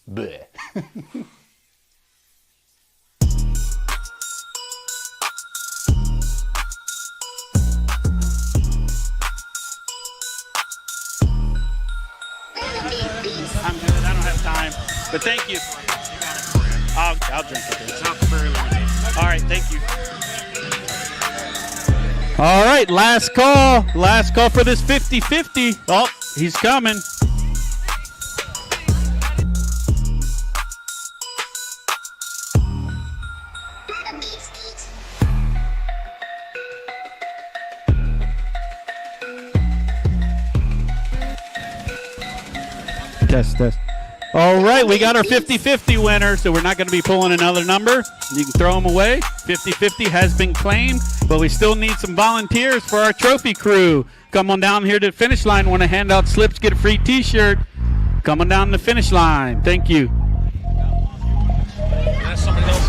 Bleh. I'm good. I don't have time. But thank you. I'll drink it. It's not very lemonade. All right. Thank you. All right. Last call. Last call for this 50-50. Oh, he's coming. Test. All right, we got our 50-50 winner, so we're not going to be pulling another number. You can throw them away. 50-50 has been claimed, but we still need some volunteers for our trophy crew. Come on down here to the finish line. Want to hand out slips, get a free T-shirt. Come on down to the finish line. Thank you. That's somebody else's.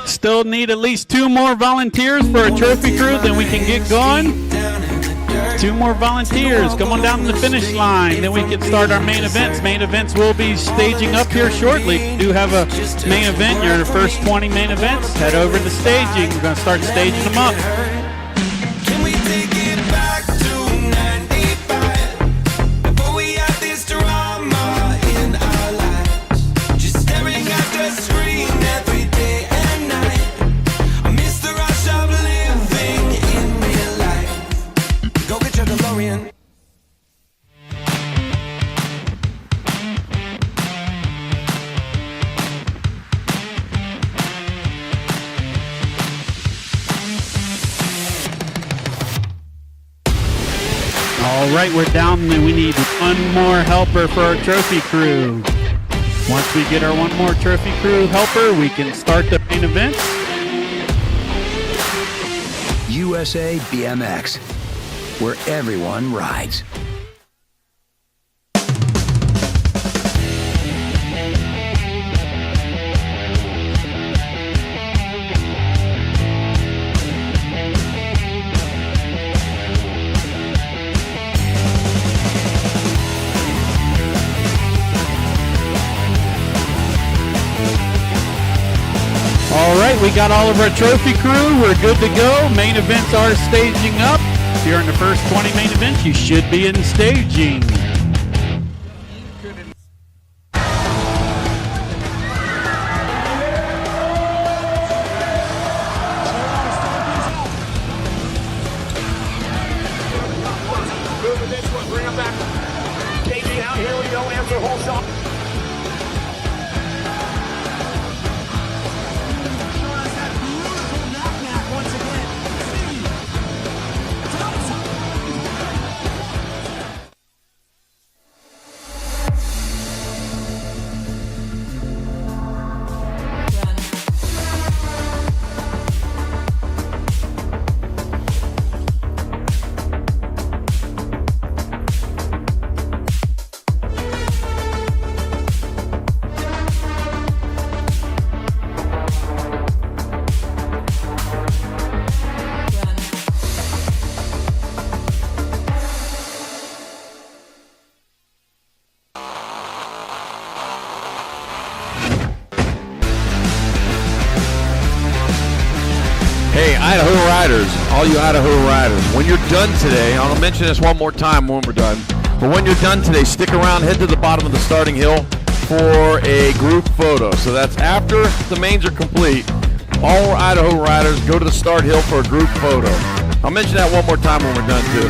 Still need at least 2 more volunteers for a trophy crew, then we can get going. 2 more volunteers. Come on down to the finish line, then we can start our main events. Main events will be staging up here shortly. We do have a main event. You're in the first 20 main events. Head over to staging. We're going to start staging them up. Can we take it back to 95? Before we had this drama in our lives, just staring at the screen every day and night. I miss the rush of living in real life. Go get your DeLorean. All right, we're down and we need 1 more helper for our trophy crew. Once we get our 1 more trophy crew helper, we can start the main event. USA BMX, where everyone rides. All right, we got all of our trophy crew. We're good to go. Main events are staging up. you're in the first 20 main events, you should be in staging. Hey, Idaho riders, all you Idaho riders, when you're done today, I'll mention this one more time when we're done, but when you're done today, stick around, head to the bottom of the starting hill for a group photo. So that's after the mains are complete, all Idaho riders go to the start hill for a group photo. I'll mention that one more time when we're done too.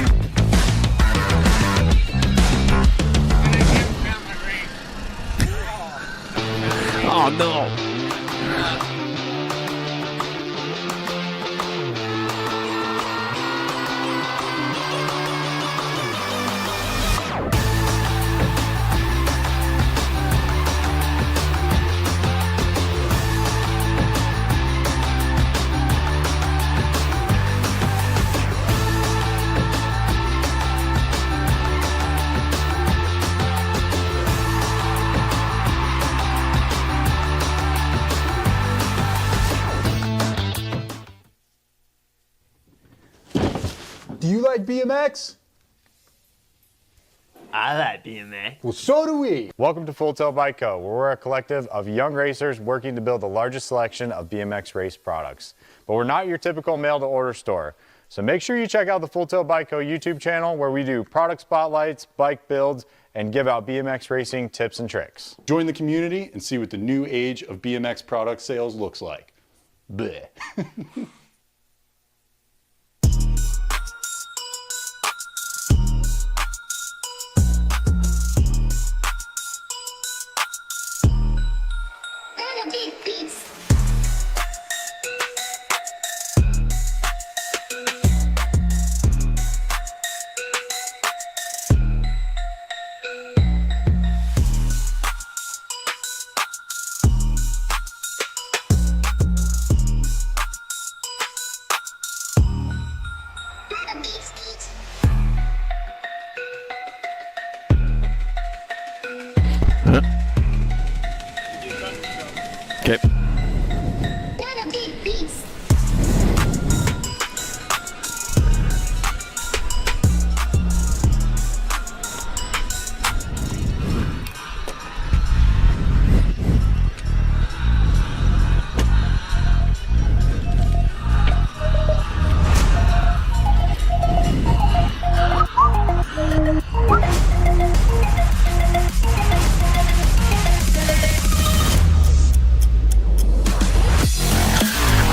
Oh no. Do you like BMX? I like BMX. Well, so do we. Welcome to Full Tilt Bike Co., where we're a collective of young racers working to build the largest selection of BMX race products. But we're not your typical mail-to-order store. So make sure you check out the Full Tilt Bike Co. YouTube channel, where we do product spotlights, bike builds, and give out BMX racing tips and tricks. Join the community and see what the new age of BMX product sales looks like. Bleh. Okay.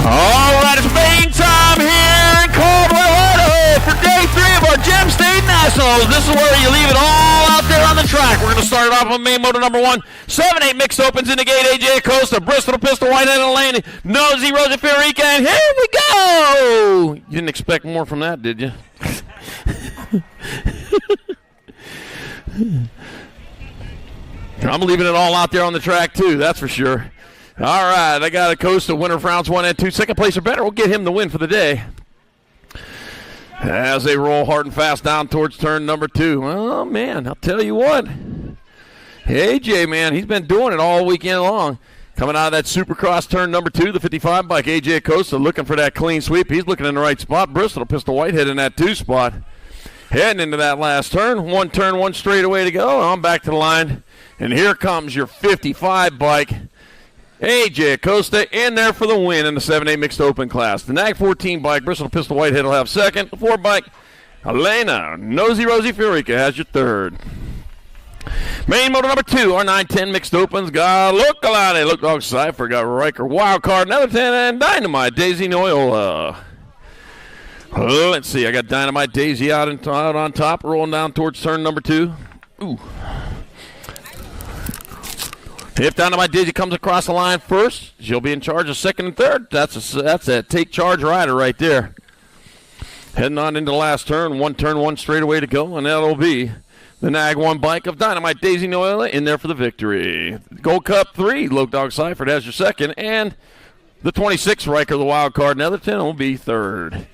All right, it's main time here in Caldwell, Idaho for day 3 of our Gem State Nationals. This is where you leave it all out there on the track. We're going to start it off with main motor number 1. 7-8 mixed opens in the gate. AJ Acosta, Bristol Pistol, Whitehead and Laney, Nosy, Rosa Fiorica, and here we go. You didn't expect more from that, did you? I'm leaving it all out there on the track, too, that's for sure. All right, I got Acosta, winner of rounds 1 and 2. Second place or better, we'll get him the win for the day. As they roll hard and fast down towards turn number 2. Oh, man, I'll tell you what. AJ, man, he's been doing it all weekend long. Coming out of that Supercross turn number 2, the 55 bike, AJ Acosta looking for that clean sweep. He's looking in the right spot. Bristol Pistol Whitehead in that 2 spot. Heading into that last turn. One turn, one straightaway to go. I'm back to the line. And here comes your 55 bike. AJ Acosta in there for the win in the 7-8 mixed open class. The NAG 14 bike, Bristol Pistol Whitehead will have second. The 4 bike, Elena Nosy Rosie Furica has your third. Main motor number 2, our 9-10 mixed opens. Got Localati, Look Dog Cypher, got Riker Wild Card, another 10, and Dynamite Daisy Noyola. Let's see, I got Dynamite Daisy out on top, rolling down towards turn number 2. Ooh. If Dynamite Daisy comes across the line first, she'll be in charge of second and third. That's a take charge rider right there. Heading on into the last turn, one straightaway to go, and that'll be the Nag 1 bike of Dynamite Daisy Noyola in there for the victory. Gold Cup 3, Low Dog Seifert has your second, and the 26 Riker, the wild card, Netherton will be third.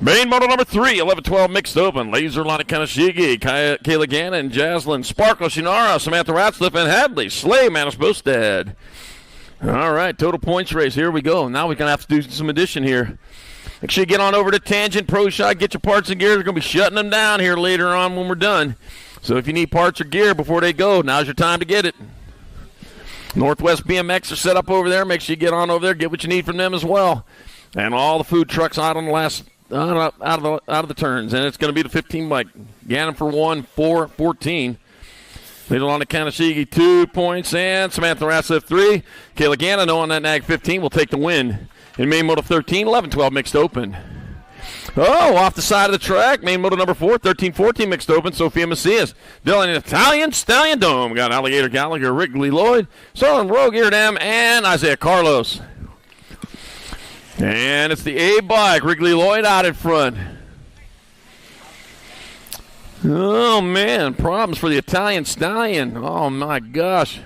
Main motor number 3, 11-12 mixed open. Laser Lana Kanashigi, Kayla Gannon, Jaslyn, Sparkle, Shinara, Samantha Ratcliffe, and Hadley, Slay, Manus Bostad. All right, total points race. Here we go. Now we're going to have to do some addition here. Make sure you get on over to Tangent Pro Shop, get your parts and gear. They're going to be shutting them down here later on when we're done. So if you need parts or gear before they go, now's your time to get it. Northwest BMX are set up over there. Make sure you get on over there, get what you need from them as well. And all the food trucks out on the last out of the turns, and it's going to be the 15 bike. Gannon for 1, 4, 14. Little on the Kanashigi 2 points, and Samantha Ratcliffe 3. Kayla Gannon on that Nag 15 will take the win. In main motor 13, 11-12 mixed open. Oh, off the side of the track, main motor number 4, 13-14 mixed open. Sophia Macias, Dylan Italian Stallion Dome. Got Alligator Gallagher, Wrigley Lloyd, Sterling Rogue, Irdam, and Isaiah Carlos. And it's the A bike, Wrigley Lloyd out in front. Oh, man, problems for the Italian Stallion. Oh, my gosh.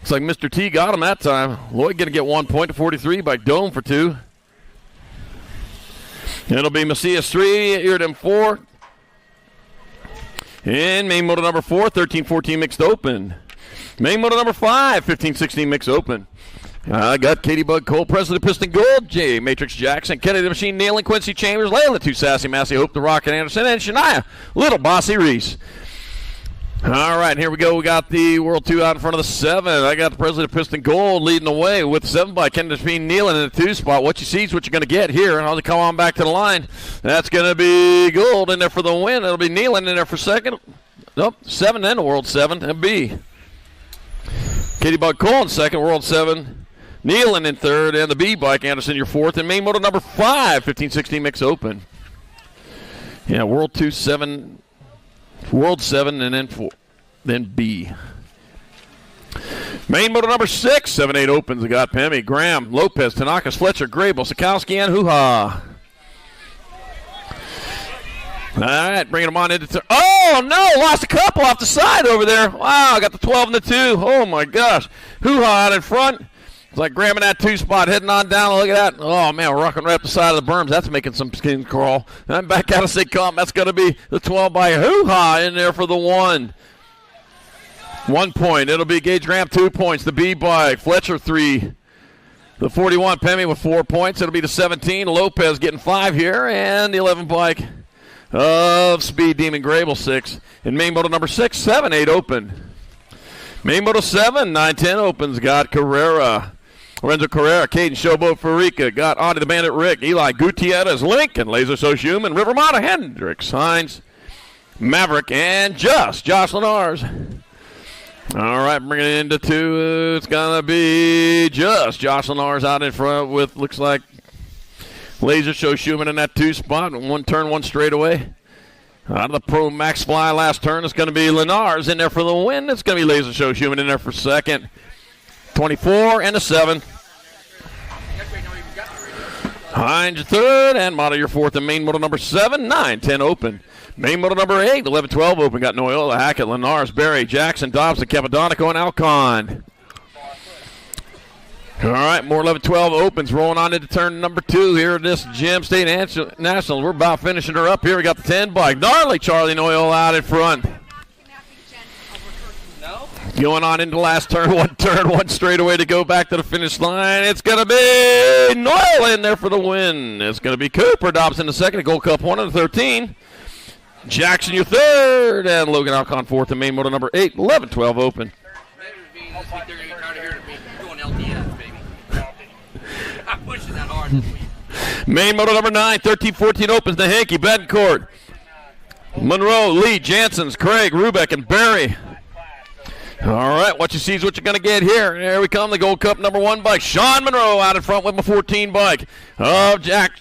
Looks like Mr. T got him that time. Lloyd going to get 1 point to 43 by Dome for 2. It'll be Macias 3, Irdam 4. And main motor number 4, 13-14 mixed open. Main motor number 5, 15-16 mixed open. I got Katie Bug Cole, President Piston Gold, J. Matrix Jackson, Kenny the Machine, Neil and Quincy Chambers, Layla, 2 Sassy Massey, Hope the Rocket Anderson, and Shania, Little Bossy Reese. All right, here we go. We got the World 2 out in front of the 7. I got the President Piston Gold leading the way with 7 by Kenny the Machine, Neil in the 2 spot. What you see is what you're going to get here. And I'll come on back to the line. That's going to be Gold in there for the win. It'll be Neil in there for second. Nope, 7 and the World 7 and B. Katie Bug Cole in second, World 7. Nealon in third, and the B bike, Anderson, your fourth, and main motor number 5, 15-16 mix open. Yeah, World 2, 7, World 7, and then 4, then B. Main motor number 6, 7-8 opens. We got Pemi, Graham, Lopez, Tanaka, Fletcher, Grable, Sikowski, and Hoo-Ha. All right, bringing them on into oh, no, lost a couple off the side over there. Wow, I got the 12 and the 2. Oh, my gosh. Hoo-Ha out in front. It's like grabbing that 2 spot, heading on down. Look at that. Oh, man, we're rocking right up the side of the berms. That's making some skin crawl. And I'm back out of Sitcom. That's going to be the 12 by Hoo-Ha in there for the 1. 1 point. It'll be Gage Graham, 2 points. The B bike, Fletcher, 3. The 41, Pemi with 4 points. It'll be the 17. Lopez getting 5 here. And the 11 bike of Speed Demon Grable, 6. And main motor number 6, 7-8 open. Main motor 7, 9-10 opens. Got Carrera. Lorenzo Carrera, Caden Showboat Farica, got Audie the Bandit Rick, Eli Gutierrez, Lincoln, Laser So Human, River Mata Hendricks, Hines, Maverick, and Josh Lenars. All right, bringing it into 2. It's going to be Josh Lenars out in front with, looks like, Laser So Human in that 2 spot. 1 turn, 1 straightaway. Out of the Pro Max Fly last turn, it's going to be Lenars in there for the win. It's going to be Laser So Human in there for second. 24 and a 7. Hines your third, and Mata your fourth, and main motor number 7, 9-10 open. Main motor number 8, 11-12 open. Got Noyola, Hackett, Lenars, Berry, Jackson, Dobson, Capadonico, and Alcon. All right, more 11-12 opens. Rolling on into turn number 2 here at this Gem State Nationals. We're about finishing her up here. We got the 10 bike. Gnarly Charlie Noyola out in front. Going on into the last turn, 1 straightaway to go back to the finish line. It's going to be Noel in there for the win. It's going to be Cooper Dobson the second, Gold Cup 1 and 13. Jackson your third, and Logan Alcon fourth, and main motor number 8, 11-12 open. Main motor number 9, 13-14 opens. The Hanky Betancourt. Monroe, Lee, Jansen's, Craig, Rubeck, and Barry. All right, what you see is what you're going to get here. Here we come, the Gold Cup #1 bike. Sean Monroe out in front with a 14 bike. Jack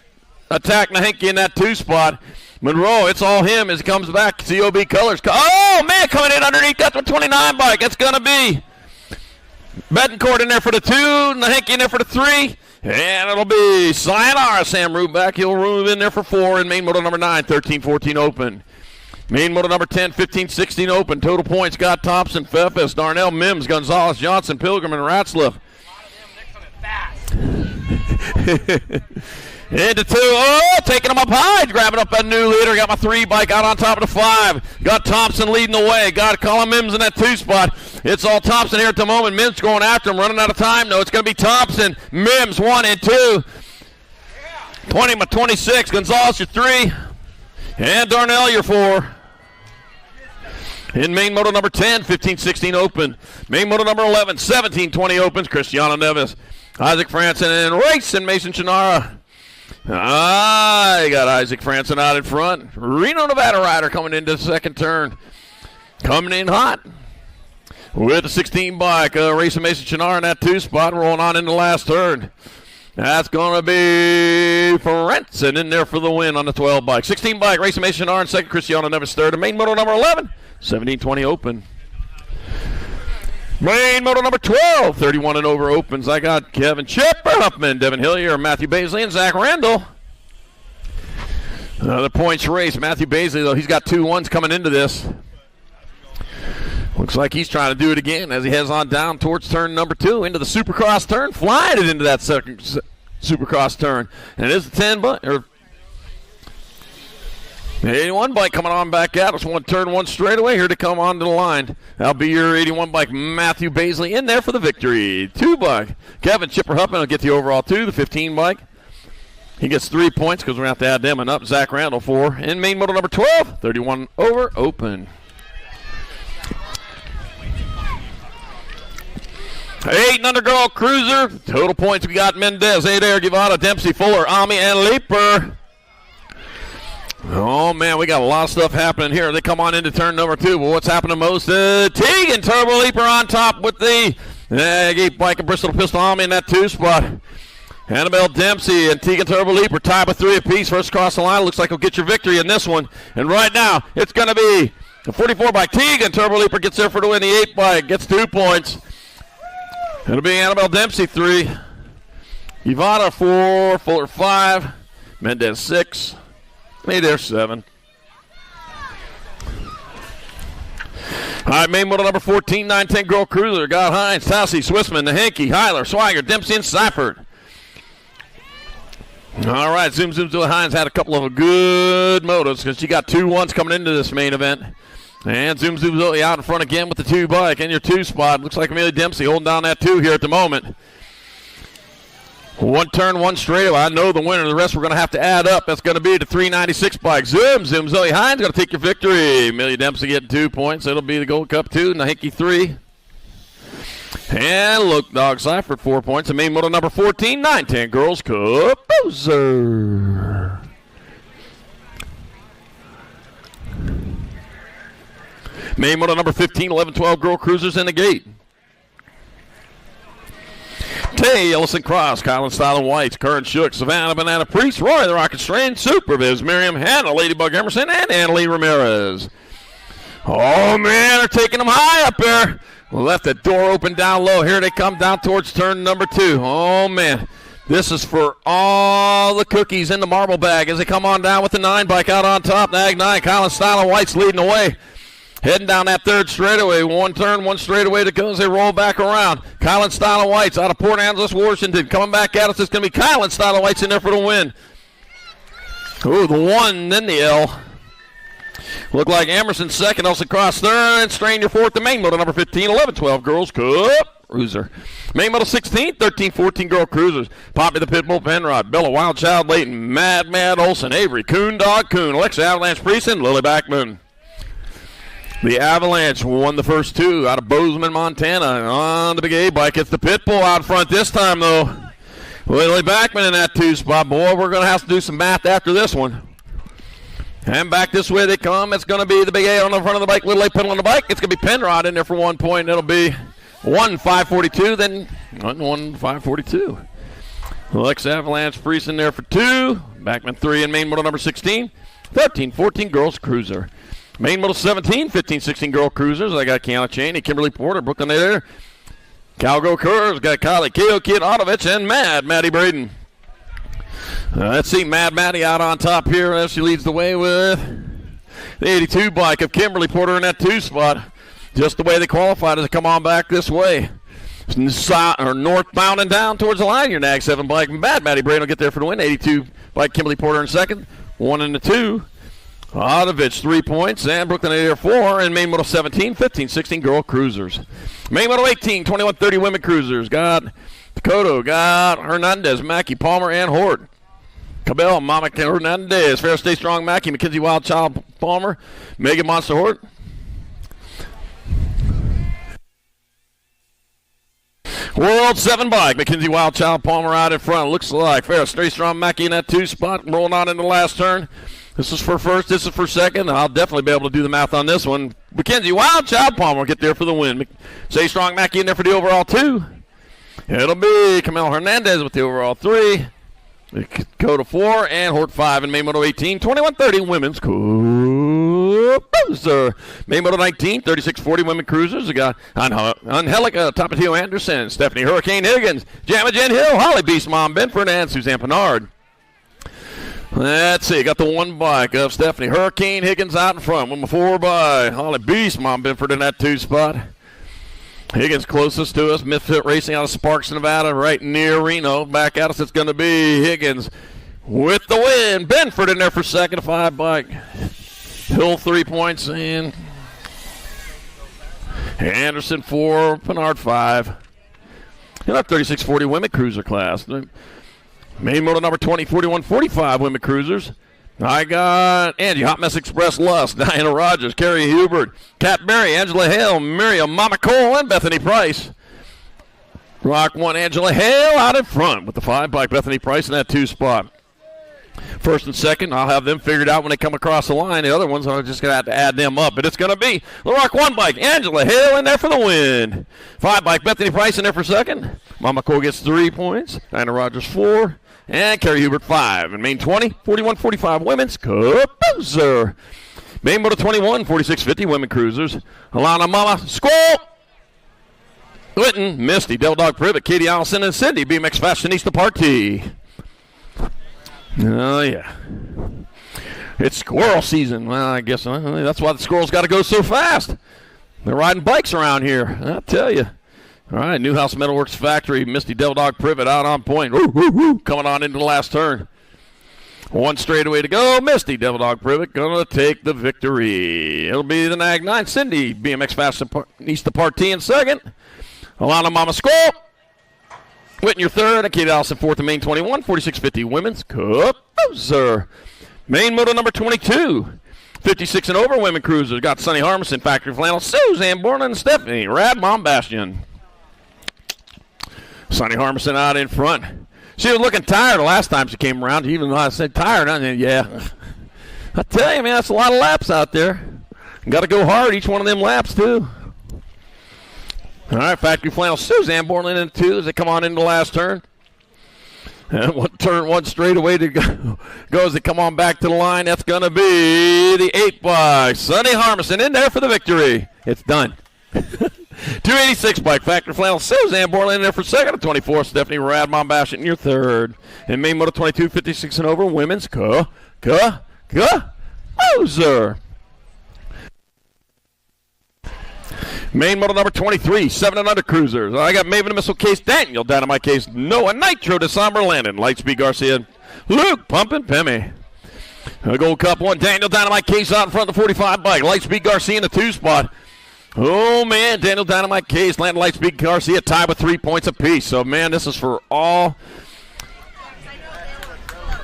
Attack Nahinky in that 2 spot. Monroe, it's all him as he comes back. COB Colors. Oh, man, coming in underneath that 29 bike. It's going to be Betancourt in there for the 2, Nahinky in there for the 3. And it'll be Sayonara Sam Rubeck. He'll move in there for 4 in main moto number 9, 13-14 open. Main moto number 10, 15-16 open. Total points, Scott Thompson, Fefes, Darnell, Mims, Gonzalez, Johnson, Pilgrim, and Ratzliff. Into 2. Oh, taking him up high. Grabbing up that new leader. Got my 3 bike out on top of the 5. Got Thompson leading the way. Got Colin Mims in that 2 spot. It's all Thompson here at the moment. Mims going after him. Running out of time. No, it's going to be Thompson. Mims 1 and 2. 20-26. Gonzalez, your 3. And Darnell, your 4. In main moto number 10, 15-16 open. Main moto number 11, 17-20 opens. Cristiano Neves, Isaac Franson, and racing Mason Chinara. You got Isaac Franson out in front. Reno, Nevada rider coming into the second turn. Coming in hot with the 16 bike. Racing Mason Chinara in that 2 spot. Rolling on in the last turn. That's going to be Franson in there for the win on the 12 bike. 16 bike, Racing Mason Chinara in second. Cristiano Neves third. And main moto number 11, 17-20 open. Main moto number 12, 31 and over opens. I got Kevin Chipper, Huffman, Devin Hillier, Matthew Baisley, and Zach Randall. Another points race. Matthew Baisley, though, he's got 2 1s coming into this. Looks like he's trying to do it again as he heads on down towards turn number 2 into the Supercross turn, flying it into that second Supercross turn. And it is the 10 bike, or the 81 bike coming on back out. It's turn 1 straightaway here to come onto the line. That'll be your 81 bike, Matthew Baisley, in there for the victory. 2 bike, Kevin Chipper Huffman will get the overall 2. The 15 bike, he gets 3 points because we're going to have to add them and up. Zach Randall 4. In main moto number 12, 31 over open. 8 and under girl cruiser. Total points we got Mendez, Adair, Guevara, Dempsey, Fuller, Ami, and Leaper. Oh, man, we got a lot of stuff happening here. They come on into turn number 2. But what's happening most? Teagan Turbo Leaper on top with the Gate Bike and Bristol Pistol Ami in that 2 spot. Annabelle Dempsey and Teagan Turbo Leaper tied with 3 apiece. First across the line. Looks like he'll get your victory in this one. And right now, it's going to be the 44 bike. Teagan Turbo Leaper gets there for the win. The 8 bike gets 2 points. It'll be Annabelle Dempsey 3. Ivana 4. Fuller 5. Mendez 6. Adair 7. All right, main moto number 14, 9-10 girl cruiser. Got Hines, Tassie, Swissman, Nahinky, Heiler, Swigert, Dempsey, and Seifert. All right, Zoom to Hines had a couple of good motos because she got 2 1s coming into this main event. And Zoom Zoe out in front again with the 2 bike in your 2 spot. Looks like Amelia Dempsey holding down that 2 here at the moment. 1 turn, 1 straightaway. I know the winner. The rest we're going to have to add up. That's going to be the 396 bike. Zoom Zoe Hines going to take your victory. Amelia Dempsey getting 2 points. It'll be the Gold Cup 2. Nahinky 3. And Look Dog Seifert 4 points. And main moto number 14, 9-10 Girls Cup Bowser. Main moto number 15, 11-12 Girl Cruisers in the gate. Tay, Ellison Cross, Colin Styler White, Curran Shook, Savannah Banana Priest, Roy the Rocket Strain, Superviz, Miriam Hannah, Ladybug Emerson, and Annalie Ramirez. Oh, man, they're taking them high up there. Left the door open down low. Here they come down towards turn number 2. Oh, man. This is for all the cookies in the marble bag as they come on down with the 9 bike out on top. Nag 9, Colin Styler White's leading the way. Heading down that 3rd straightaway. 1 turn, 1 straightaway to go as they roll back around. Colin Styler White's out of Port Angeles, Washington. Coming back at us, it's going to be Colin Styler White's in there for the win. Ooh, the 1, then the L. Look like Emerson 2nd, Elson Cross 3rd, and Strain your 4th. The main moto number 15, 11-12 Girls Cup Cruiser. Main moto 16, 13-14 Girl Cruisers. Poppy the Pitbull Penrod, Bella Wild Child Layton, Mad Olson, Avery, Coon Dog Coon, Alexa Avalanche Priest, and Lily Backman. The Avalanche won the first 2 out of Bozeman, Montana. On the big A bike. It's the Pitbull out front this time, though. Lily Backman in that 2 spot. Boy, we're going to have to do some math after this one. And back this way they come. It's going to be the big A on the front of the bike, little A pedal on the bike. It's going to be Penrod in there for 1 point. It'll be 1.542, then 1.542. Lex Avalanche Priest in there for 2. Backman 3 in main moto number 16. 13-14 girls cruiser. Main moto 17, 15-16 girl cruisers. I got Kiana Cheney, Kimberly Porter, Brooklyn there. Calgo Curves, got Kylie Keo, Kid Otovich, and Maddie Braden. Let's see Maddie out on top here as she leads the way with the 82 bike of Kimberly Porter in that 2 spot. Just the way they qualified as they come on back this way. Northbound and down towards the line. Your Nag 7 bike. Maddie Braden will get there for the win. 82 bike Kimberly Porter in second. 1 and 2. Otovich 3 points. And Brooklyn there 4. And main moto 17, 15-16 girl cruisers. Main moto 18, 21-30 women cruisers. Got Dakota, got Hernandez, Mackey, Palmer, and Hort. Cabell, Mama Hernandez, Fair Stay Strong, Mackey, McKenzie Wild Child, Palmer, Megan Monster Hort. World 7 bike, McKenzie Wild Child, Palmer out in front. Looks like Fair Stay Strong, Mackey in that 2 spot, rolling on in the last turn. This is for first, this is for second. I'll definitely be able to do the math on this one. McKenzie Wild Child, Palmer will get there for the win. Stay Strong, Mackey in there for the overall 2. It'll be Camille Hernandez with the overall 3. Dakota 4 and Hort 5 in main moto 18, 21-30 women's cruiser. Main moto 19, 36-40 women cruisers. We got Angelica Tapatio Anderson, Stephanie Hurricane Higgins, Jamma Jen Hill, Holly Beast Mom Benford, and Suzanne Pinard. Let's see, got the 1 bike of Stephanie Hurricane Higgins out in front. 1 before by Holly Beast Mom Benford in that 2 spot. Higgins closest to us. Misfit Racing out of Sparks, Nevada, right near Reno. Back at us, it's going to be Higgins with the win. Benford in there for second, 5 bike. Hill 3 points, and Anderson 4, Pinard 5. In our 36-40 women cruiser class. Main moto number 20, 41-45 women cruisers. I got Angie, Hot Mess Express Lust, Diana Rogers, Carrie Hubert, Kat Berry, Angela Hale, Miriam, Mama Cole, and Bethany Price. Rock 1, Angela Hale out in front with the 5 bike, Bethany Price in that 2 spot. First and second, I'll have them figured out when they come across the line. The other ones, I'm just going to have to add them up. But it's going to be the Rock 1 bike, Angela Hale in there for the win. 5 bike, Bethany Price in there for second. Mama Cole gets 3 points. Diana Rogers 4. And Carrie Hubert 5. And main 20, 41-45 women's cruiser. Main moto 21, 46-50 women cruisers. Alana Mama Squall. Whitten, Misty, Devil Dog Privet, Katie Allison, and Cindy, BMX Fashionista Party. Oh, yeah. It's squirrel season. Well, I guess that's why the squirrels got to go so fast. They're riding bikes around here, I'll tell you. All right, Newhouse Metalworks Factory, Misty Devil Dog Privet out on point. Woo, woo, woo, coming on into the last turn. 1 straightaway to go. Misty Devil Dog Privet going to take the victory. It'll be the Nag 9, Cindy, BMX Fashionista Party in second. Alana Mama Skull. Whitten your third, and Kate Allison fourth in main 21, 46-50 women's cruiser. Main moto number 22, 56 and over women cruisers. Got Sunny Harmison, Factory Flannel, Suzanne Borland, and Stephanie Rad Mom Bastion. Sunny Harmison out in front. She was looking tired the last time she came around, even though I said tired. I said, yeah. I tell you, man, that's a lot of laps out there. Got to go hard each one of them laps, too. All right, Factory Flannel, Suzanne Borland in 2 as they come on into the last turn. And one straightaway to go as they come on back to the line. That's going to be the 8 bike. Sunny Harmison in there for the victory. It's done. 286 bike, Factory Flannel, Suzanne Borland in there for second. At 24, Stephanie Radmon Bashett in your third. And main moto 22, 56 and over, women's cruiser. Main moto number 23, 7 and under cruisers. I got Maven and Missile Case, Daniel Dynamite Case, Noah Nitro December Landon, Lightspeed Garcia, Luke Pumpin' Pemmy. The Gold Cup 1, Daniel Dynamite Case out in front of the 45 bike, Lightspeed Garcia in the 2 spot. Oh, man, Daniel Dynamite Case, Landon Lightspeed Garcia tied with 3 points apiece. So, man, this is for all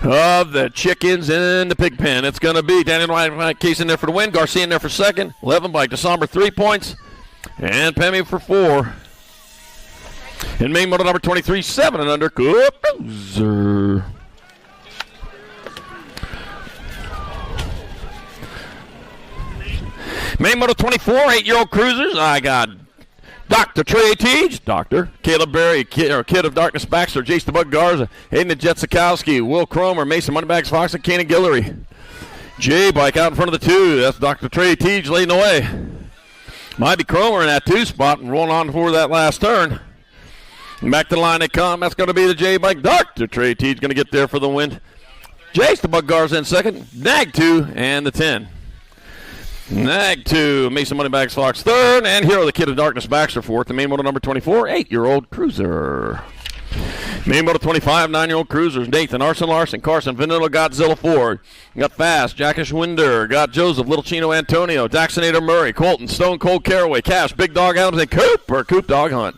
of the chickens in the pig pen. It's going to be Daniel Dynamite Case in there for the win, Garcia in there for second, 11 bike, December 3 points. And Pemmy for 4. And main moto number 23, 7 and under cruiser. Main Moto 24, 8-year-old cruisers. I got Dr. Trey Teach, Dr. Caleb Berry, Kid of Darkness Baxter, Jace the Bug Garza, Hayden Jetsikowski, Will Cromer, Mason Moneybags Fox, and Kanan Guillory. J-Bike out in front of the 2. That's Dr. Trey Teach leading the way. Might be Cromer in that 2 spot and rolling on for that last turn. Back to the line they come. That's going to be the J-Bike. Dr. Trey Teach going to get there for the win. Jace the Bug Garza in second. Nag 2 and the 10. Nag 2, Mason Moneybags Fox third, and Hero the Kid of Darkness Baxter fourth. The main moto number 24, 8-year-old cruiser. Main moto 25, 9-year-old cruisers. Nathan, Arson Larson, Carson, Vanilla, Godzilla Ford. Got Fast, Jackish Winder. Got Joseph, Little Chino Antonio, Daxonator Murray, Colton, Stone Cold Caraway, Cash, Big Dog Adams, and Coop Dog Hunt.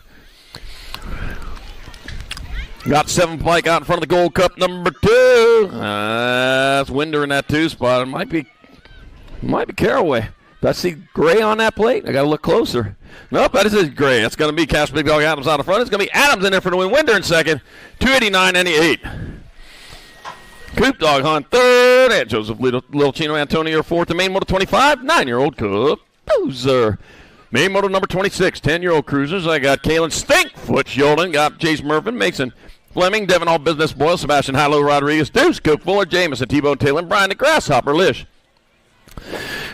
Got 7 Pike out in front of the Gold Cup number 2. That's Winder in that 2 spot. It might be Caraway. Do I see gray on that plate? I got to look closer. Nope, that is gray. That's going to be Cash Big Dog Adams out in front. It's going to be Adams in there for the win. Winder in second. 289.98. Coop Dog Hunt third. And Joseph Little Chino Antonio fourth. The main moto 25, 9-year-old Cruiser. Main moto number 26, 10-year-old cruisers. I got Kalen Stinkfoot Yolden. Got Jace Murphin, Mason Fleming, Devin All Business Boyle, Sebastian Hilo Rodriguez, Deuce, Cook Fuller, Jameson, T-Bone Taylor, and Brian the Grasshopper Lish.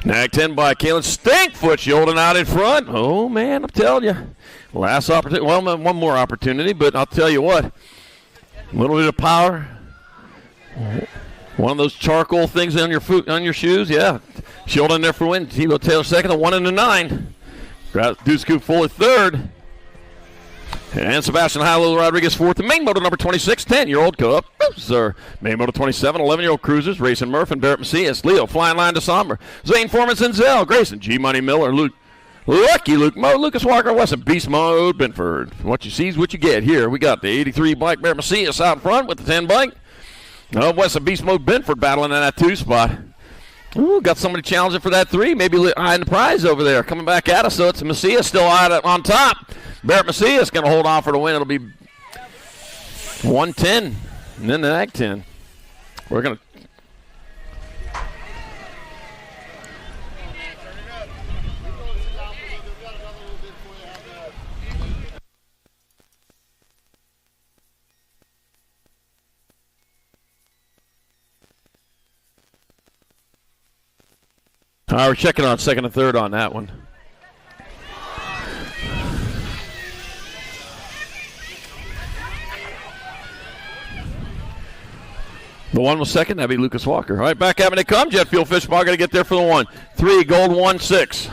Nag 10 by Kalen Stinkfoot Yolden out in front. Oh, man, I'm telling you. Last opportunity. Well, one more opportunity, but I'll tell you what. A little bit of power. One of those charcoal things on your shoes. Yeah. Yolden there for win. T-Bone Taylor second, the 1 and the 9. Deuce, Coop Fuller third. And Sebastian Hilo Rodriguez fourth. The main moto number 26, 10-year-old Cruiser. Main moto 27, 11-year-old cruisers. Racing Murphy, Barrett Macias, Leo, Flying Line to Somber, Zane Foreman, Zenzel, Grayson, G Money Miller, Lucky Luke Mo, Lucas Walker, Wesson, Beast Mode, Binford. What you see is what you get. Here we got the 83 bike, Barrett Macias out in front with the 10 bike. Wesson, Beast Mode, Binford battling in that 2 spot. Ooh, got somebody challenging for that 3. Maybe eyeing the prize over there. Coming back at us, so it's Macias still on top. Barrett Macias going to hold on for the win. It'll be 110 and then the Nag 10. We're going to. All right, we're checking on second and third on that one. The 1 was second. That'd be Lucas Walker. All right, back having it come. Jet Fuel Fish Bar going to get there for the 1. 3, gold 1, 6.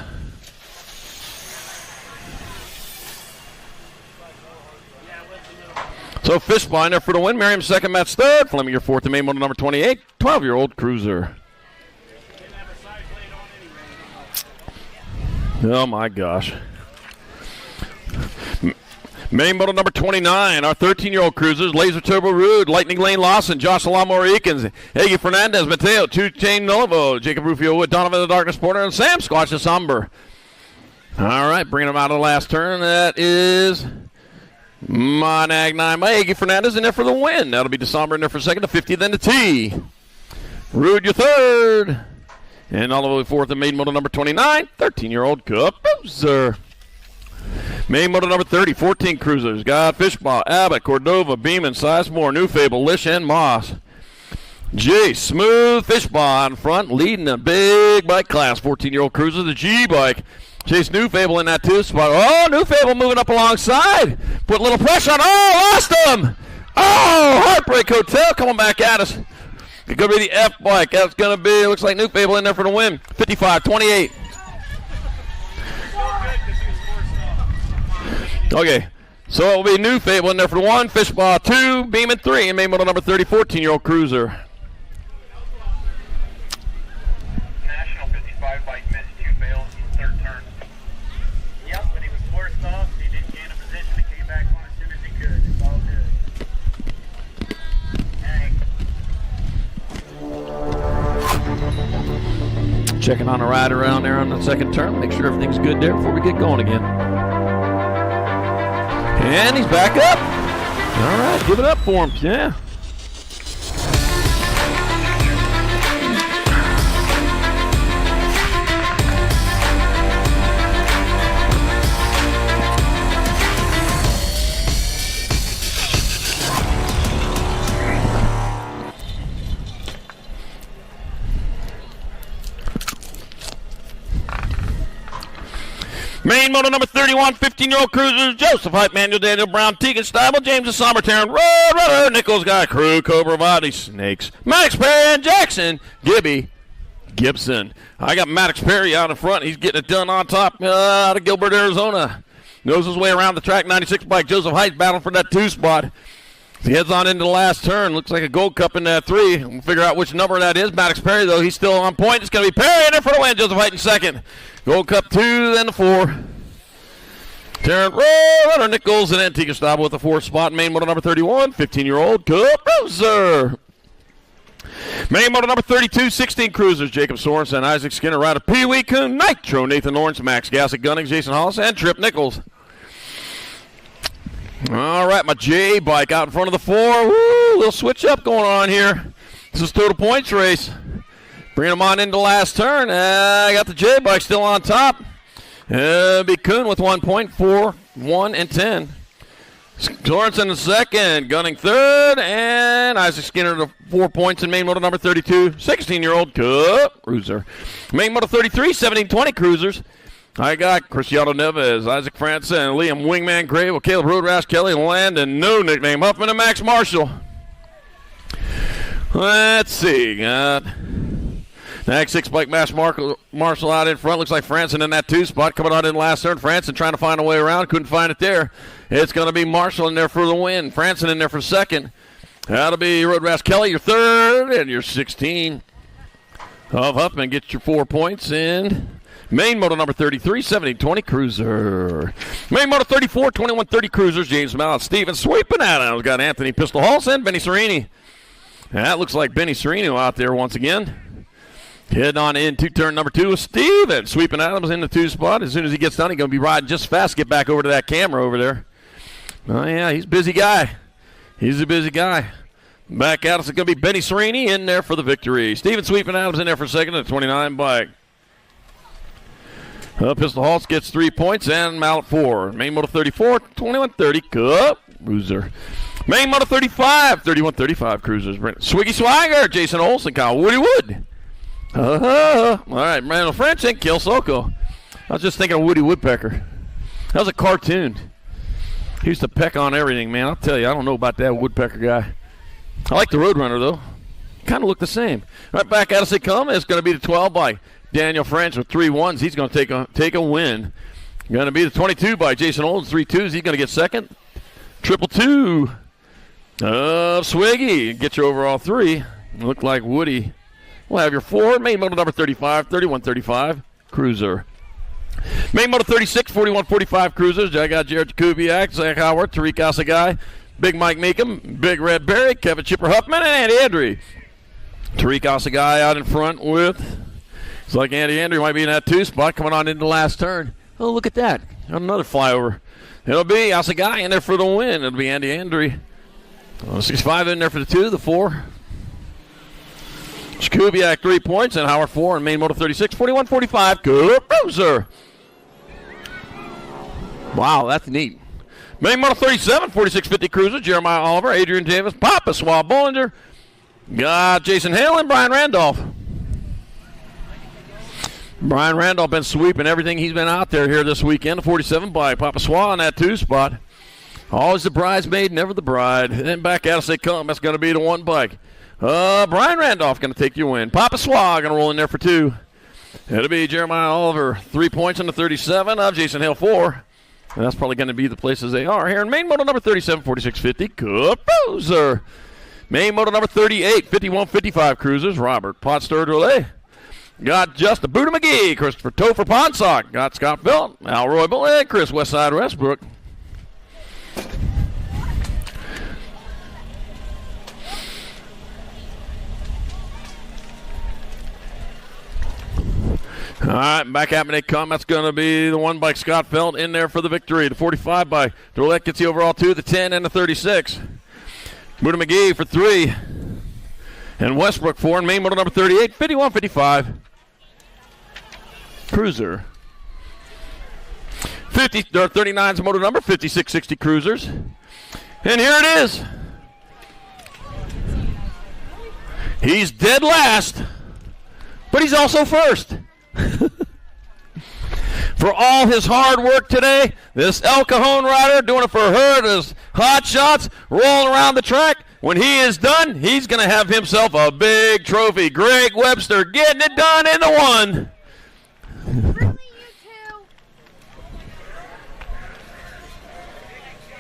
So Fish Bar in there for the win. Merriam second, Matt's third. Fleming your fourth. The main motor number 28, 12-year-old cruiser. Oh, my gosh. Main moto number 29, our 13-year-old cruisers, Laser Turbo Rude, Lightning Lane Lawson, Josh Lamour Eakins, Eggy Fernandez, Mateo, Two Chain Novo, Jacob Rufio Wood, Donovan the Darkness Porter, and Sam Squatch the Somber. All right, bringing them out of the last turn. That is Monag 9 by Eggy Fernandez in there for the win. That'll be DeSomber in there for second, the 50, then the T. Rude, your third. And all the way fourth, the main moto number 29, 13-year-old Cruiser. Main moto number 30, 14 cruisers. Got Fishball, Abbott, Cordova, Beeman, Sizemore, New Fable, Lish, and Moss. J Smooth Fishball in front, leading a big bike class. 14-year-old cruiser, the G-Bike. Chase New Fable in that 2 spot. Oh, New Fable moving up alongside. Put a little pressure on. Oh, lost him. Oh, Heartbreak Hotel coming back at us. It's going to be the F-Bike. That's going to be, looks like New Fable in there for the win. 55-28. Okay, so it will be New Fable in there for the 1, Fishball 2, Beeman 3, and main moto number 30, 14-year-old cruiser. National 55 bike missed 2 fails in the 3rd turn. Yep, but he was forced off. He didn't gain a position. He came back on as soon as he could. It's all good. Checking on a ride around there on the 2nd turn. Make sure everything's good there before we get going again. And he's back up. All right, give it up for him. Yeah. Main motor number 31, 15-year-old cruisers, Joseph Hype, Manuel Daniel Brown, Tegan Stiebel, James Sommer, Taryn Road Runner, Nichols Guy, Crew, Cobra Body, Snakes, Maddox Perry, and Jackson, Gibson. I got Maddox Perry out in front. He's getting it done on top out of Gilbert, Arizona. Knows his way around the track, 96 bike. Joseph Hype battling for that 2 spot. He heads on into the last turn. Looks like a gold cup in that 3. We'll figure out which number that is. Maddox Perry, though, he's still on point. It's going to be Perry in there for the win. Joseph Hype in second. Gold cup 2, then the 4. Tarrant Runner, Nichols, and Antigua Stable with the 4th spot. Main motor number 31, 15-year-old Cup Cruiser. Main motor number 32, 16 cruisers. Jacob Sorensen, Isaac Skinner, Ryder Pee Wee Coon, Nitro, Nathan Lawrence, Max Gassick, Gunning, Jason Hollis, and Trip Nichols. All right, my J bike out in front of the 4. Woo, little switch up going on here. This is total points race. Bring them on into the last turn. I got the J bike still on top. Be Kuhn with 1 point, 4, 1, and 10. Sorensen in second, Gunning third, and Isaac Skinner to 4 points in main motor number 32, 16-year-old Cup Cruiser. Main motor 33, 17-20 cruisers. I got Cristiano Neves, Isaac Franson, Liam Wingman Gray, Caleb Road Rash, Kelly Landon, no nickname, Huffman, and Max Marshall. Let's see, got Nag 6 bike Max Marshall out in front. Looks like Franson in that 2 spot coming on in last turn. Franson trying to find a way around, couldn't find it there. It's going to be Marshall in there for the win. Franson in there for second. That'll be Road Rash Kelly, your third, and your 16 of Huffman gets your 4 points in. Main motor number 33, 70-20 cruiser. Main motor 34, 21-30 cruisers. James Mallet, Steven sweeping Adams. Got Anthony Pistol Halls and Benny Serini. And that looks like Benny Sereno out there once again. Heading on into turn number 2 with Steven. Sweeping Adams in the 2 spot. As soon as he gets done, he's going to be riding just fast. Get back over to that camera over there. Oh, yeah, he's a busy guy. He's a busy guy. Back out, it's going to be Benny Serini in there for the victory. Steven Sweeping Adams in there for second at 29 bike. Pistol Halts gets 3 points and Mallet 4. Main motor 34, 21-30 Cup Cruiser. Main motor 35, 31-35 cruisers. Swiggy Swagger, Jason Olson, Kyle Woody Wood. All right, Randall French and Kill Soko. I was just thinking of Woody Woodpecker. That was a cartoon. He used to peck on everything, man. I'll tell you, I don't know about that Woodpecker guy. I like the Roadrunner, though. Kind of look the same. Right back at us they come. It's going to be the 12 by Daniel French with 3 1s. He's going to take a win. Going to be the 22 by Jason Olds, 3 2s. He's going to get second. 222 of Swiggy. Get your overall 3. Look like Woody. We'll have your 4. Main motor number 35, 31-35 cruiser. Main motor 36, 41-45 cruisers. I got Jared Jakubiak, Zach Howard, Tariq Asagai, Big Mike Meekum, Big Red Berry, Kevin Chipper Huffman, and Andy Andry. Tariq Asagai out in front with, it's like Andy Andry might be in that 2 spot coming on into the last turn. Oh, look at that. Another flyover. It'll be Asagai in there for the win. It'll be Andy Andry. 65 in there for the 2, the 4. Skubiak 3 points and Howard 4 and main motor 36, 41-45 Cup Cruiser. Wow, that's neat. Main motor 37, 46-50 cruiser. Jeremiah Oliver, Adrian Davis, Papa Swab Bollinger. Got Jason Hale and Brian Randolph. Brian Randolph been sweeping everything he's been out there here this weekend. The 47 by Papa Swab on that 2 spot. Always the bridesmaid, never the bride. And then back at us they come. That's going to be the 1 bike. Brian Randolph going to take your win. Papa Swag going to roll in there for 2. It'll be Jeremiah Oliver, 3 points on the 37 of Jason Hill 4. And that's probably going to be the places they are here in main motor number 37, 46-50 Cup Cruiser. Main motor number 38, 51-55 cruisers. Robert Potts Relay. Got Justin Buddha McGee, Christopher Topher Ponsock. Got Scott Belt, Al Roybal, and Chris Westside Westbrook. All right, back at me they come. That's going to be the 1 by Scott Felt in there for the victory. The 45 by Drolet gets the overall 2, the 10, and the 36. Buddha McGee for 3. And Westbrook 4. And main motor number 38, 51-55. Cruiser. 39's motor number, 56-60 cruisers. And here it is. He's dead last, but he's also first. for all his hard work today. This El Cajon rider doing it for her, his hot shots, rolling around the track. When he is done, he's going to have himself a big trophy. Greg Webster getting it done in the one. Really, you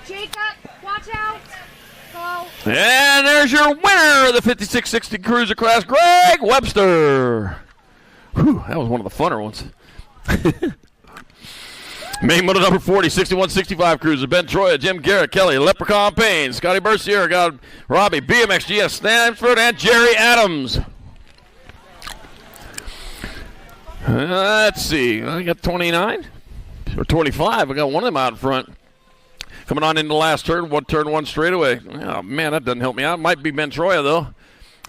two? Jacob, watch out. Go. And there's your winner of the 5660 Cruiser Class, Greg Webster. Whew, that was one of the funner ones. Main motor number 40, 6165 Cruiser, Ben Troya, Jim Garrett, Kelly, Leprechaun Payne, Scotty Bercier, got Robbie, BMX, GS Stanford, and Jerry Adams. Let's see, I got 29 or 25. I got one of them out in front. Coming on into the last turn, one straightaway. Oh, man, that doesn't help me out. Might be Ben Troya, though.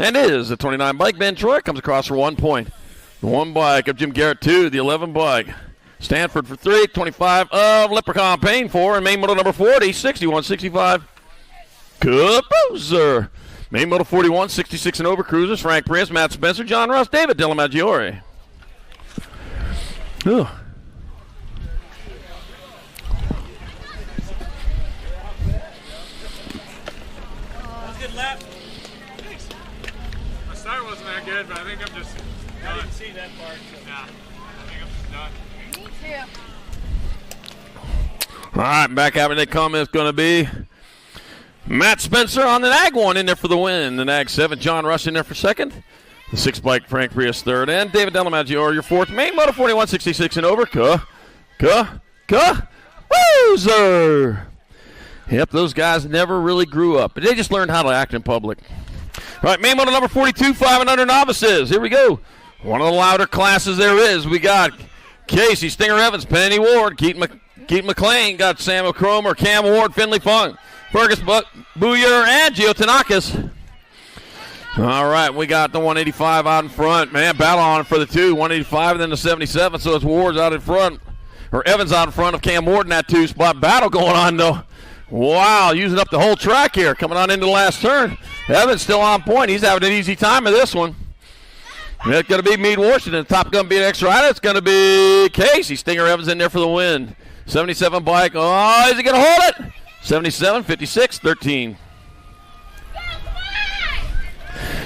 And it is the 29 bike. Ben Troya comes across for 1 point. The 1 bike of Jim Garrett, 2. The 11 bike. Stanford for 3. 25 of Leprechaun Payne, 4. And main motor number 40, 6165. Capuzer. Main motor 41, 66 and over Cruisers. Frank Prince, Matt Spencer, John Ross, David Dellamaggiore. Ugh. Good lap. Thanks. My start wasn't that good, but I think I'm just done. I didn't see that part. So. Nah, I think I'm just done. Me too. All right, back after they come is going to be Matt Spencer on the Nag 1 in there for the win. The Nag 7, John Rush in there for second. The 6 bike, Frank Prius third. And David Dellamaggiore, your fourth. Main motor 41, 66 and over. Woozer. Yep, those guys never really grew up. But they just learned how to act in public. All right, main motor number 42, 5 and under novices. Here we go. One of the louder classes there is. We got Casey, Stinger Evans, Penny Ward, Keaton McLean, got Samuel Cromer, Cam Ward, Finley Funk, Fergus Booyer, and Gio Tanakis. All right, we got the 185 out in front. Man, battle on it for the 2, 185 and then the 77, so it's Ward's out in front, or Evans out in front of Cam Ward in that 2 spot. Battle going on, though. Wow, using up the whole track here, coming on into the last turn. Evans still on point. He's having an easy time of this one. It's going to be Meade Washington, Top Gun BMX rider. It's going to be Casey. Stinger Evans in there for the win. 77 bike. Oh, is he going to hold it? 77, 56, 13.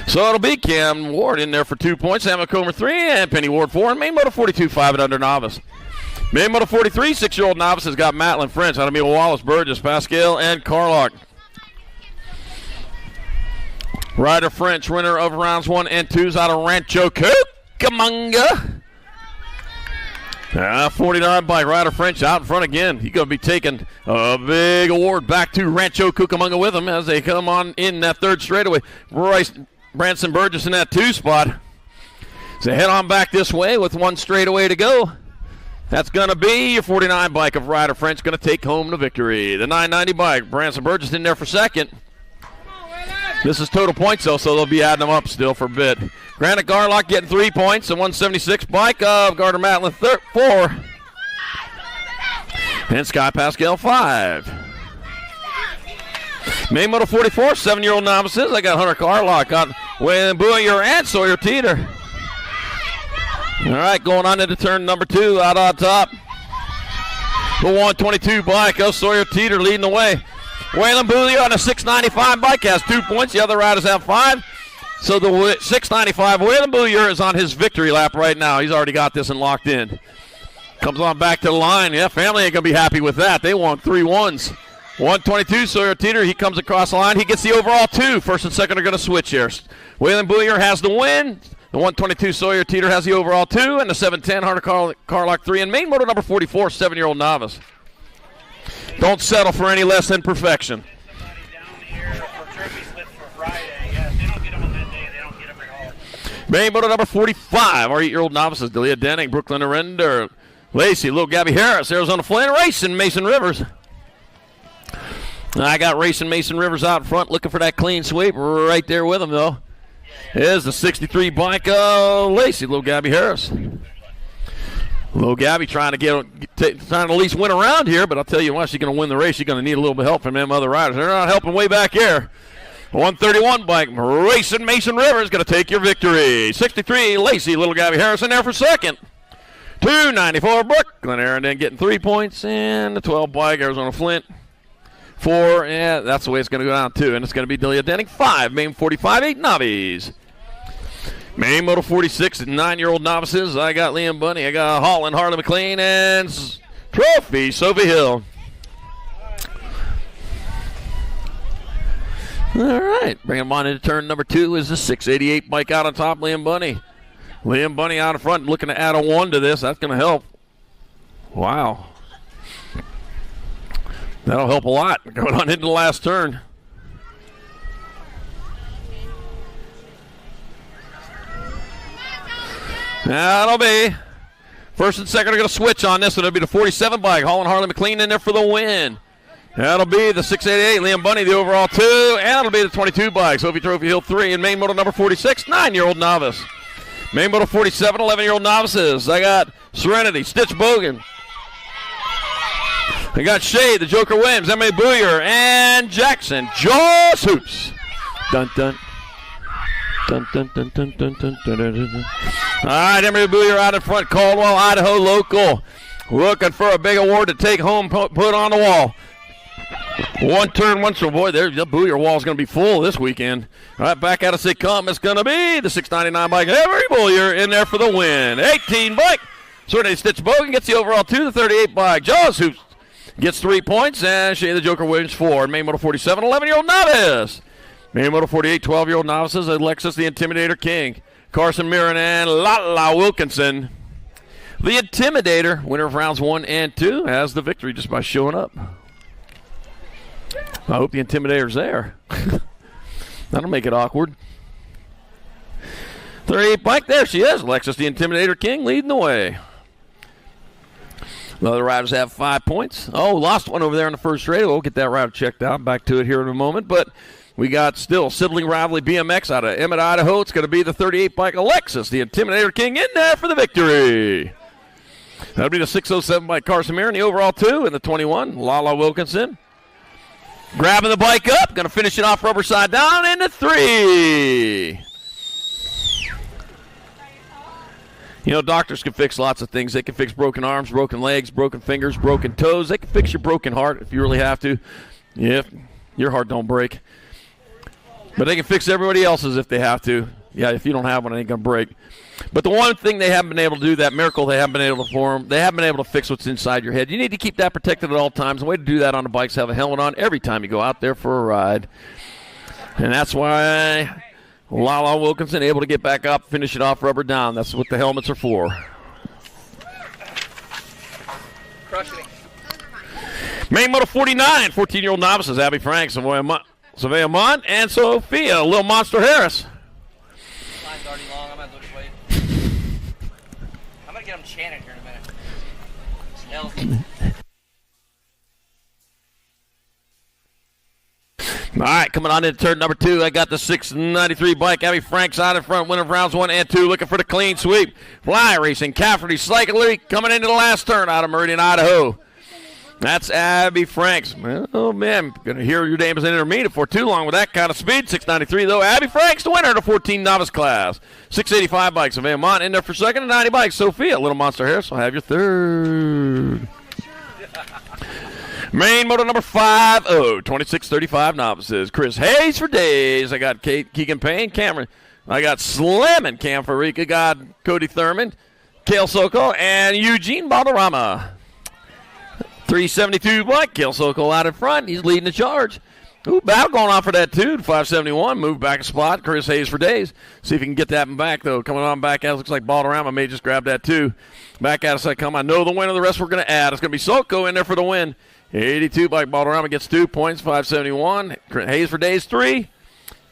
So it'll be Cam Ward in there for 2 points. Samuel Comer 3 and Penny Ward 4. And main motor 42, 5 and under novice. Main motor 43, 6-year-old novice has got Matlin French, out of Emil Wallace, Burgess, Pascal, and Carlock. Ryder French, winner of rounds 1 and 2, out of Rancho Cucamonga. 49 bike, Ryder French out in front again. He's going to be taking a big award back to Rancho Cucamonga with him as they come on in that 3rd straightaway. Branson Burgess in that 2 spot. So head on back this way with 1 straightaway to go. That's going to be your 49 bike of Ryder French, going to take home the victory. The 990 bike, Branson Burgess in there for 2nd. This is total points, though, so they'll be adding them up still for a bit. Granite Garlock getting 3 points. The 176 bike of Gardner Matlin 4. And Sky Pascal 5. Main motor 44, 7-year-old novices. I got Hunter Garlock, got Wayne Booyer and Sawyer Teeter. All right, going on into turn number 2 out on top. The 122 bike of Sawyer Teeter leading the way. Waylon Booyer on a 695 bike has 2 points. The other riders have 5. So the 695, Waylon Booyer is on his victory lap right now. He's already got this and locked in. Comes on back to the line. Yeah, family ain't going to be happy with that. They want 3 1s. 122, Sawyer Teeter, he comes across the line. He gets the overall 2. First and second are going to switch here. Waylon Booyer has the win. The 122 Sawyer Teeter has the overall 2. And the 710 Hunter Carlock 3. And main motor number 44, 7-year-old novice. Don't settle for any less than perfection. Main motor number 45, our 8-year-old novices, Delia Denning, Brooklyn Arender, Lacey, little Gabby Harris, Arizona Flynn, Racing Mason Rivers. I got Racing Mason Rivers out front looking for that clean sweep right there with him, though. Here's the 63 bike of Lacey, little Gabby Harris. Little Gabby trying to at least win around here, but I'll tell you what, she's going to win the race. She's going to need a little bit of help from them other riders. They're not helping way back here. 131 bike, Racing Mason Rivers going to take your victory. 63, Lacey, little Gabby Harrison there for 2nd. 294 Brooklyn Arrowden getting 3 points, and the 12 bike Arizona Flint 4. Yeah, that's the way it's going to go down too, and it's going to be Delia Denning 5, Maine 45, 8 Novice. Maine Moto 46 9-year-old novices. I got Liam Bunny, I got Holland, Harley McLean, and Trophy Sophie Hill. All right, bring him on into turn number 2 is the 688 bike out on top, Liam Bunny. Liam Bunny out in front, looking to add a 1 to this. That's going to help. Wow. That'll help a lot. Going on into the last turn. That'll be. First and second are going to switch on this one. It'll be the 47 bike. Holland Harley McLean in there for the win. That'll be the 688, Liam Bunny, the overall 2. And it'll be the 22 bike. Sophie Trophy Hill 3. And Maine Moto number 46, 9-year-old novice. Maine Moto 47, 11-year-old novices. I got Serenity, Stitch Bogan. I got Shade, the Joker Williams, Emily Booyer, and Jackson, Jaws Hoops. Dun dun. Dun dun dun dun dun dun dun dun dun. All right, Emily Booyer out in front, Caldwell, Idaho local. Looking for a big award to take home, put on the wall. One turn, one turn. Boy, the Booyer wall is going to be full this weekend. All right, back out of Sig come. It's going to be the 699 bike. Every Booyer in there for the win. 18 bike. Serenity Stitch Bogan gets the overall 2. The 38 bike. Jaws Hoops gets 3 points. And Shea the Joker Williams 4. Maine Moto 47, 11-year-old novice. Maine Moto 48, 12-year-old novices. Alexis the Intimidator King. Carson Mirren and Lala Wilkinson. The Intimidator, winner of rounds 1 and 2, has the victory just by showing up. I hope the Intimidator's there. That'll make it awkward. 38 bike, there she is. Alexis the Intimidator King leading the way. The other riders have 5 points. Oh, lost one over there in the first race. We'll get that rider checked out. Back to it here in a moment. But we got still sibling rivalry BMX out of Emmett, Idaho. It's going to be the 38 bike Alexis, the Intimidator King, in there for the victory. That'll be the 607 bike Carson Mirren, the overall 2, and the 21, Lala Wilkinson. Grabbing the bike up, going to finish it off rubber side down into 3. You know, doctors can fix lots of things. They can fix broken arms, broken legs, broken fingers, broken toes. They can fix your broken heart if you really have to. Yeah, your heart don't break. But they can fix everybody else's if they have to. Yeah, if you don't have one, it ain't going to break. But the one thing they haven't been able to do, that miracle they haven't been able to perform, they haven't been able to fix what's inside your head. You need to keep that protected at all times. The way to do that on the bike is have a helmet on every time you go out there for a ride. And that's why Lala Wilkinson able to get back up, finish it off rubber down. That's what the helmets are for. Crushing it. Maine Moto 49, 14-year-old novices, Abby Franks, Savea Mont, and Sophia, Little Monster Harris. Line's already long. I'm going to wait. I'm going to get them chanted here in a minute. All right, coming on into turn number 2, I got the 693 bike. Abby Franks out in front, winner of rounds 1 and 2, looking for the clean sweep. Fly Racing, Cafferty, Slightly coming into the last turn out of Meridian, Idaho. That's Abby Franks. Oh, man, going to hear your name as an intermediate for too long with that kind of speed. 693, though. Abby Franks, the winner of the 14 novice class. 685 bikes. Van Mont in there for second, and 90 bikes. Sophia, Little Monster Harris, will have your third. Maine Moto number 50, 2635 novices. Chris Hayes for days. I got Keegan Payne, Cameron. I got Slim and Cam Farika. Got Cody Thurman, Kale Soko, and Eugene Balderrama. 372 bike. Kale Soko out in front. He's leading the charge. Ooh, battle going on for that, too. 571. Move back a spot. Chris Hayes for days. See if he can get that one back, though. Coming on back out. Looks like Balderrama may just grab that, too. Back out as I come. I know the winner. The rest we're going to add. It's going to be Soko in there for the win. 82 bike. Balderrama gets 2 points. 571. Hayes for days 3.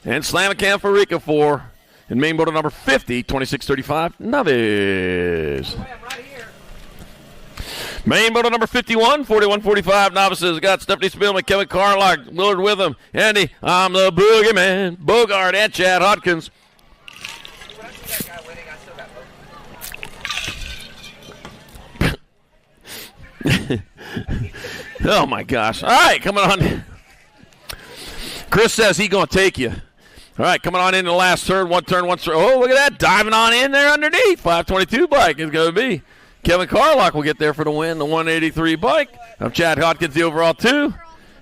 And Slam Cam for Rica 4. And Maine Moto number 50, 2635, Novice. Maine Moto number 51, 4145 novices. Got Stephanie Spillman, Kevin Carlock, Willard Witham, Andy, I'm the Boogeyman, Bogart, and Chad Hodkins. Oh, my gosh. All right, coming on. Chris says he's going to take you. All right, coming on into the last turn. One turn, one turn. Oh, look at that. Diving on in there underneath. 522 bike is going to be Kevin Carlock will get there for the win. The 183 bike of Chad Hodkins, the overall 2.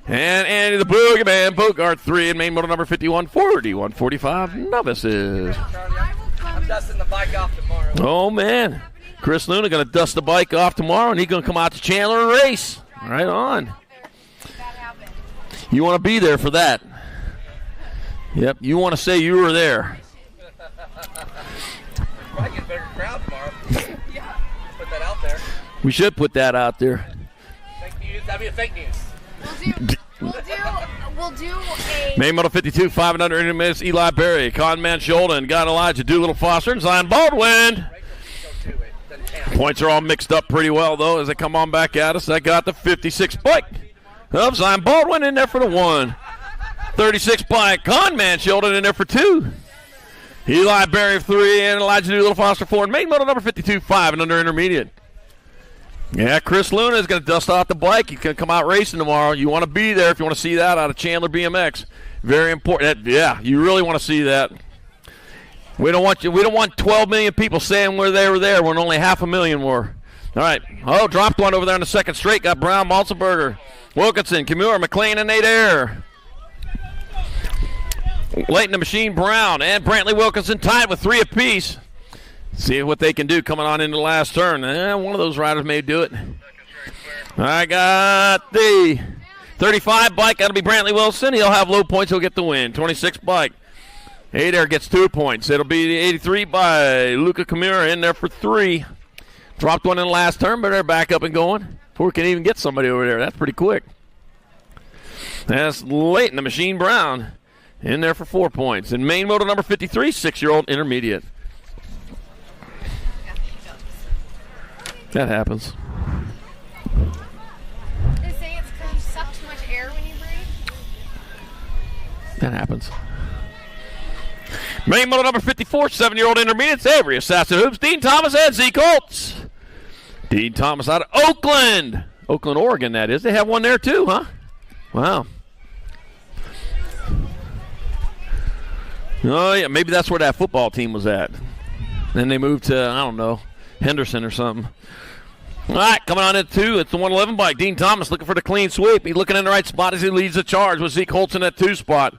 And Andy the Boogeyman Bogart 3 in main motor number 5140. 145 novices. I'm dusting the bike off tomorrow. Oh, man. Chris Luna going to dust the bike off tomorrow, and he's going to come out to Chandler and race. Right on. You want to be there for that. Yep, you want to say you were there. Probably get a better crowd tomorrow. Yeah. Put that out there. We should put that out there. Fake news. That'd be a fake news. We'll do a Main Moto 52, 5 and under intermediates, Eli Berry, Conman Shulden, got Elijah Doolittle Foster, and Zion Baldwin. Points are all mixed up pretty well, though, as they come on back at us. I got the 56 bike of Zion Baldwin in there for the 1. 36 bike, Conman Shulden in there for 2. Eli Berry 3, and Elijah Doolittle Foster 4. And main moto number 52, 5 and under intermediate. Yeah, Chris Luna is going to dust off the bike. He's going to come out racing tomorrow. You want to be there if you want to see that out of Chandler BMX. Very important. Yeah, you really want to see that. We don't want 12 million people saying they were there when only 500,000 were. All right. Oh, dropped one over there in the second straight. Got Brown, Malzenberger, Wilkinson, Kimura, McLean, and Nate Air. Leighton the Machine Brown and Brantley Wilkinson tied with 3 apiece. See what they can do coming on into the last turn. One of those riders may do it. I got the 35 bike. That'll be Brantley Wilson. He'll have low points. He'll get the win. 26 bike. Adair gets 2 points. It'll be the 83 by Luca Kimura in there for 3. Dropped one in the last turn, but they're back up and going. Before we can even get somebody over there. That's pretty quick. That's Leighton the Machine Brown in there for 4 points. And main moto number 53, 6-year-old intermediate. That happens. They say it's because you suck too much air when you breathe. That happens. Main moto number 54, 7-year-old intermediates, Avery Assassin Hoops, Dean Thomas, and Z Colts. Dean Thomas out of Oakland, Oregon, that is. They have one there too, huh? Wow. Oh, yeah, maybe that's where that football team was at. Then they moved to, I don't know, Henderson or something. All right, coming on at 2, it's the 111 bike. Dean Thomas looking for the clean sweep. He's looking in the right spot as he leads the charge with Zeke Holtz in that 2 spot.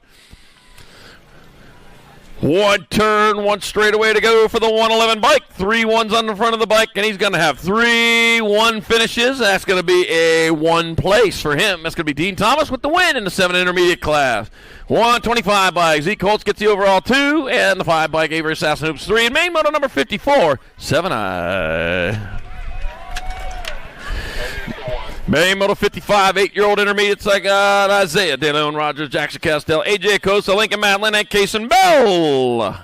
1 turn, 1 straightaway to go for the 111 bike. 3 ones on the front of the bike, and he's going to have 3 1 finishes. That's going to be a 1 place for him. That's going to be Dean Thomas with the win in the 7 intermediate class. 125 bike. Zeke Holtz gets the overall 2, and the 5 bike Avery Assassin Hoops 3. And main moto number 54, 7i. Main moto 55, 8-year-old intermediates. I got Isaiah De Leon Rogers, Jackson Castell, AJ Costa, Lincoln Madeline, and Kason Bell.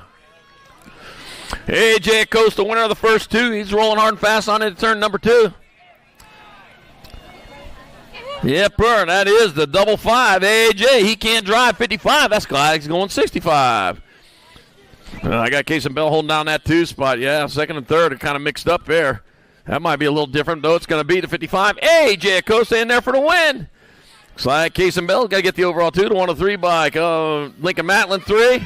AJ Costa, winner of the first 2. He's rolling hard and fast on into turn number 2. Yep, that is the double 5. AJ, he can't drive 55. That's he's going 65. I got Kason Bell holding down that 2 spot. Yeah, 2nd and 3rd are kind of mixed up there. That might be a little different, though. It's going to be the 55. AJ Acosta in there for the win. Looks like Kason Bell got to get the overall 2 to 103 bike. Lincoln Matlin 3.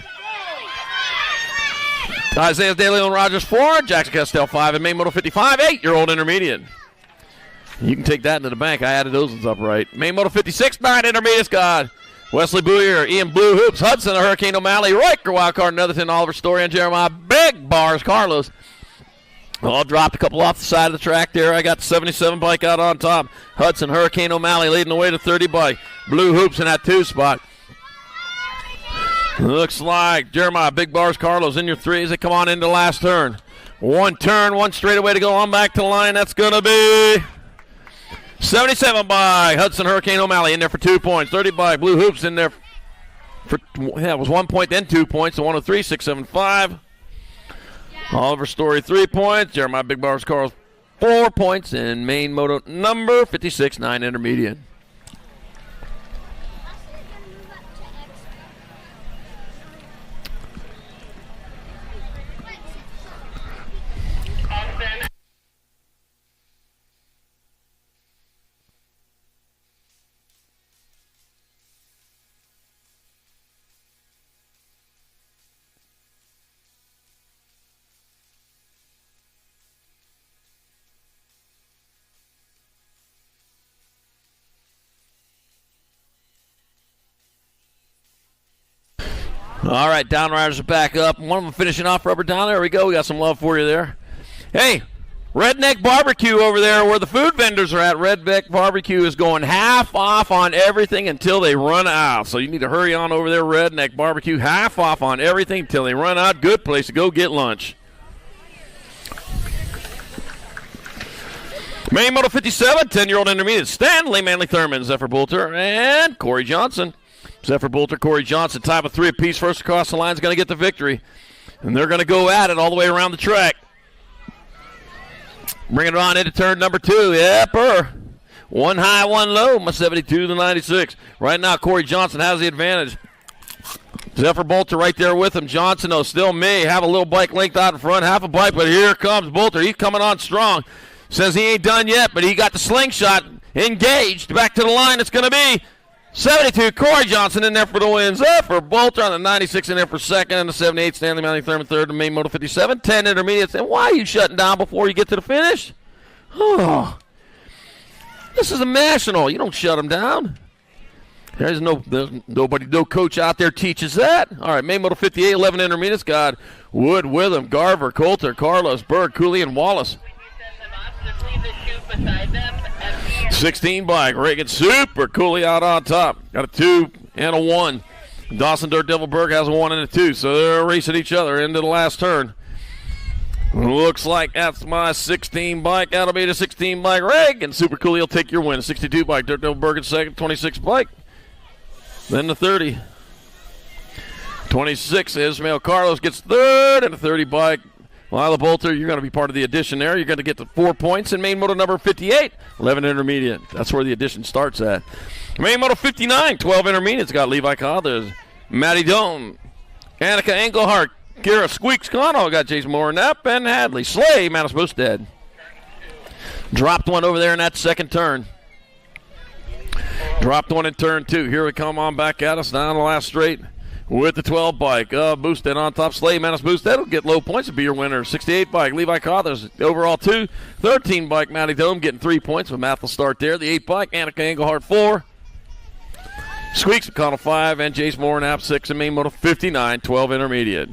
Isaiah De Leon Rogers 4. Jackson Castell 5. And main moto 55, 8-year-old intermediate. You can take that into the bank. I added those ones up right. Main moto 56, 9 intermediate. God. Wesley Booyer, Ian Blue Hoops, Hudson, Hurricane O'Malley, Riker, Wildcard, Netherton, Oliver Story, and Jeremiah Big Bars Carlos. All dropped a couple off the side of the track there. I got the 77 bike out on top. Hudson, Hurricane O'Malley leading the way to 30 bike. Blue Hoops in that 2 spot. Looks like Jeremiah Big Bars Carlos in your 3 as they come on into the last turn. 1 turn, 1 straightaway to go on back to the line. That's going to be 77 bike. Hudson, Hurricane O'Malley in there for 2 points. 30 bike. Blue Hoops in there for, it was 1 point, then 2 points. So 103, 675. Oliver Story 3 points. Jeremiah Big Bars Carlos 4 points. And main moto number 56, 9 intermediate. All right, downriders are back up. One of them finishing off rubber down. There we go. We got some love for you there. Hey, Redneck Barbecue over there where the food vendors are at. Redneck Barbecue is going half off on everything until they run out. So you need to hurry on over there, Redneck Barbecue. Half off on everything until they run out. Good place to go get lunch. Main Moto 57, 10-year-old intermediate. Stanley Manley Thurman, Zephyr Bolter, and Corey Johnson. Zephyr Bolter, Corey Johnson, time of 3 apiece. First across the line is going to get the victory. And they're going to go at it all the way around the track. Bringing it on into turn number 2. Yepper. One high, one low. My 72 to 96. Right now, Corey Johnson has the advantage. Zephyr Bolter right there with him. Johnson, though, still may have a little bike length out in front. Half a bike, but here comes Bolter. He's coming on strong. Says he ain't done yet, but he got the slingshot engaged. Back to the line. It's going to be 72, Corey Johnson in there for the win. Zephyr Bolter on the 96 in there for second. And the 78, Stanley Manley Thurman third. The main Moto 57, 10 intermediates. And why are you shutting down before you get to the finish? Oh, this is a national. You don't shut them down. There's nobody, no coach out there teaches that. All right, main Moto 58, 11 intermediates. Got Wood with him, Garver, Coulter, Carlos, Berg, Cooley, and Wallace. 16 bike, Reagan super Cooley out on top. Got a 2 and a 1. Dawson Dirt Devil Berg has a 1 and a 2, so they're racing each other into the last turn. Looks like that's my 16 bike. That'll be the 16 bike. Reagan super Cooley will take your win. 62 bike, Dirt Devil Berg in second, 26 bike. Then the 30. 26, Ismael Carlos gets third, and the 30 bike. Lila Bolter, you're going to be part of the addition there. You're going to get the 4 points in main moto number 58, 11 intermediate. That's where the addition starts at. Main moto 59, 12 intermediates. Got Levi Cothers, Matty Dome, Annika Engelhart, Kira Squeaks Connell, got Jason Moore, Knapp, and Hadley. Slay, Manus Boosted. Dropped one over there in that second turn. Dropped one in turn 2. Here we come on back at us down the last straight. With the 12 bike, Boosted on top. Slay, Manus Boosted will get low points to be your winner. 68 bike, Levi Cothers, overall 2. 13 bike, Matty Dome getting 3 points with Math will start there. The 8 bike, Annika Engelhart 4. Squeaks McConnell 5, and Jace Moore and App 6 in main moto 59, 12 intermediate.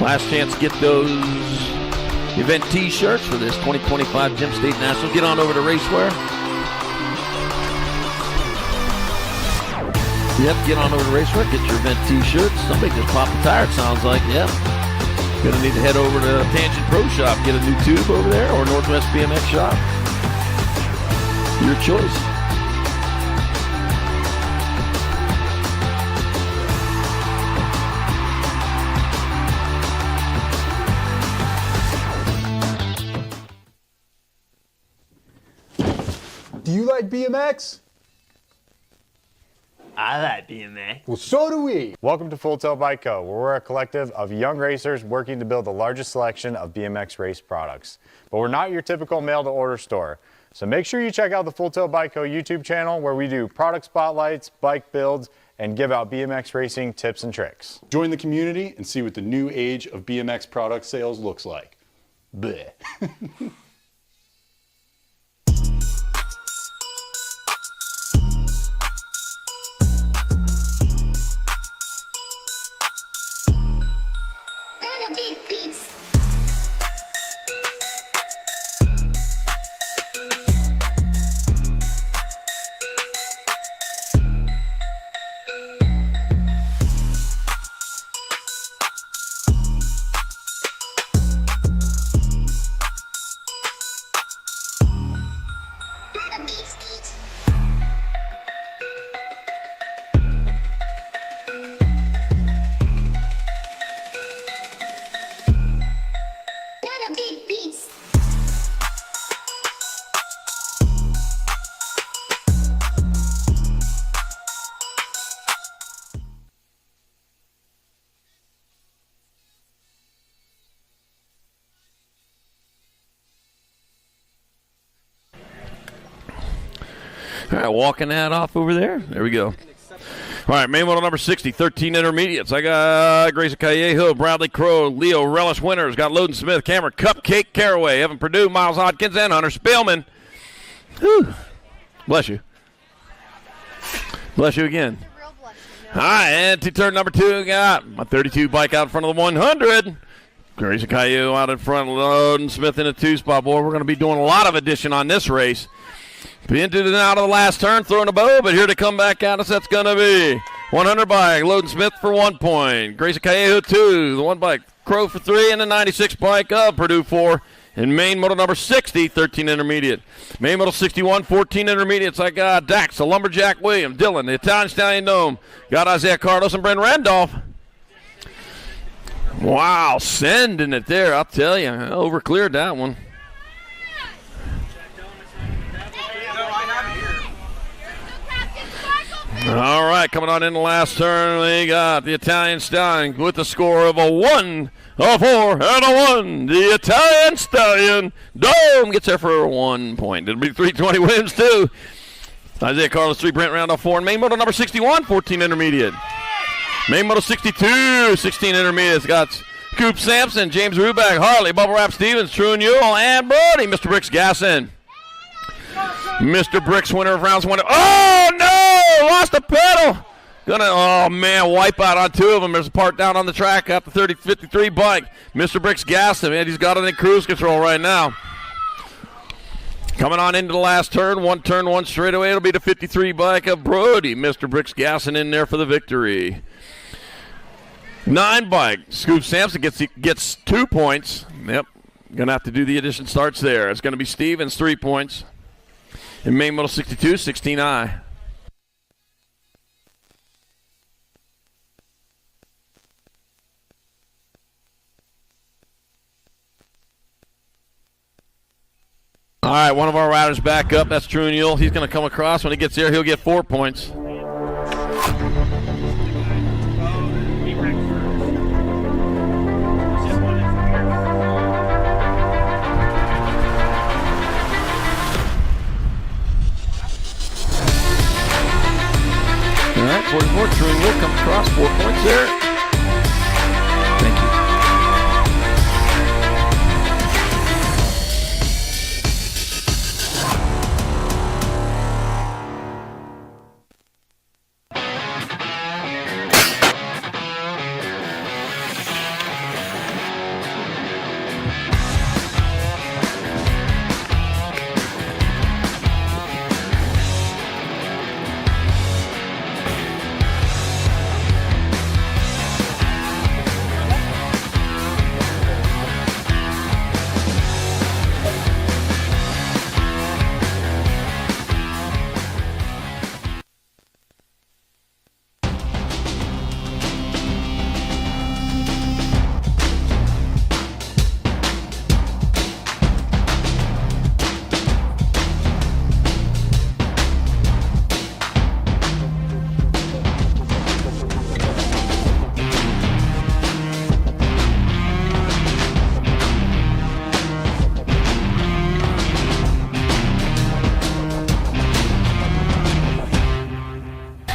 Last chance to get those event T-shirts for this 2025 Gem State National. Get on over to Raceware. Yep, get on over to Raceware. Get your event T-shirts. Somebody just popped a tire, it sounds like. Yep. Gonna need to head over to Tangent Pro Shop. Get a new tube over there, or Northwest BMX Shop. Your choice. Do you like BMX? I like BMX. Well, so do we. Welcome to Full Tilt Bike Co., where we're a collective of young racers working to build the largest selection of BMX race products. But we're not your typical mail-to-order store. So make sure you check out the Full Tilt Bike Co. YouTube channel, where we do product spotlights, bike builds, and give out BMX racing tips and tricks. Join the community and see what the new age of BMX product sales looks like. Bleh. All right, walking that off over there. There we go. All right, main model number 60, 13 intermediates. I got Grayson Callejo, Bradley Crow, Leo Relish Winters, got Loden Smith, Cameron Cupcake Caraway, Evan Purdue, Miles Hodkins, and Hunter Spielman. Whew. Bless you. Bless you again. All right, and to turn number 2, got my 32 bike out in front of the 100. Grayson Callejo out in front, Loden Smith in a 2-spot. Boy, we're going to be doing a lot of addition on this race. Into and out of the last turn, throwing a bow, but here to come back at us, that's going to be 100 bike, Loden Smith for 1 point. Grayson Callejo 2, the 1 bike, Crow for 3, and the 96 bike of Purdue 4. And main model number 60, 13 intermediate. Main model 61, 14 intermediates. I got Dax, the Lumberjack William, Dylan, the Italian Stallion Gnome. Got Isaiah Carlos and Brent Randolph. Wow, sending it there, I'll tell you. Overcleared that one. All right, coming on in the last turn, we got the Italian Stallion with the score of a 1, a 4, and a 1. The Italian Stallion Dome gets there for 1 point. It'll be 320 Williams, too. Isaiah Carlos, 3, Brent Randolph, 4. And main model number 61, 14 intermediate. Main model 62, 16 intermediates. Got Coop Sampson, James Ruback, Harley, Bubble Wrap Stevens, True and Ewell, and Brody. Mr. Bricks Gasson. Mr. Bricks, winner of rounds 1. Oh, no! Lost the pedal. Oh, man, wipe out on 2 of them. There's a part down on the track at the 3053 bike. Mr. Bricks Gasson, man, he's got it in cruise control right now. Coming on into the last turn, 1 straightaway. It'll be the 53 bike of Brody. Mr. Bricks Gasson in there for the victory. 9 bike. Scoop Sampson gets 2 points. Yep, going to have to do the addition starts there. It's going to be Stevens, 3 points. In main model 62, 16I. All right, one of our riders back up. That's True and Ewell. He's going to come across. When he gets there, he'll get 4 points. All right, 44, True and Ewell comes across, 4 points there. Thank you.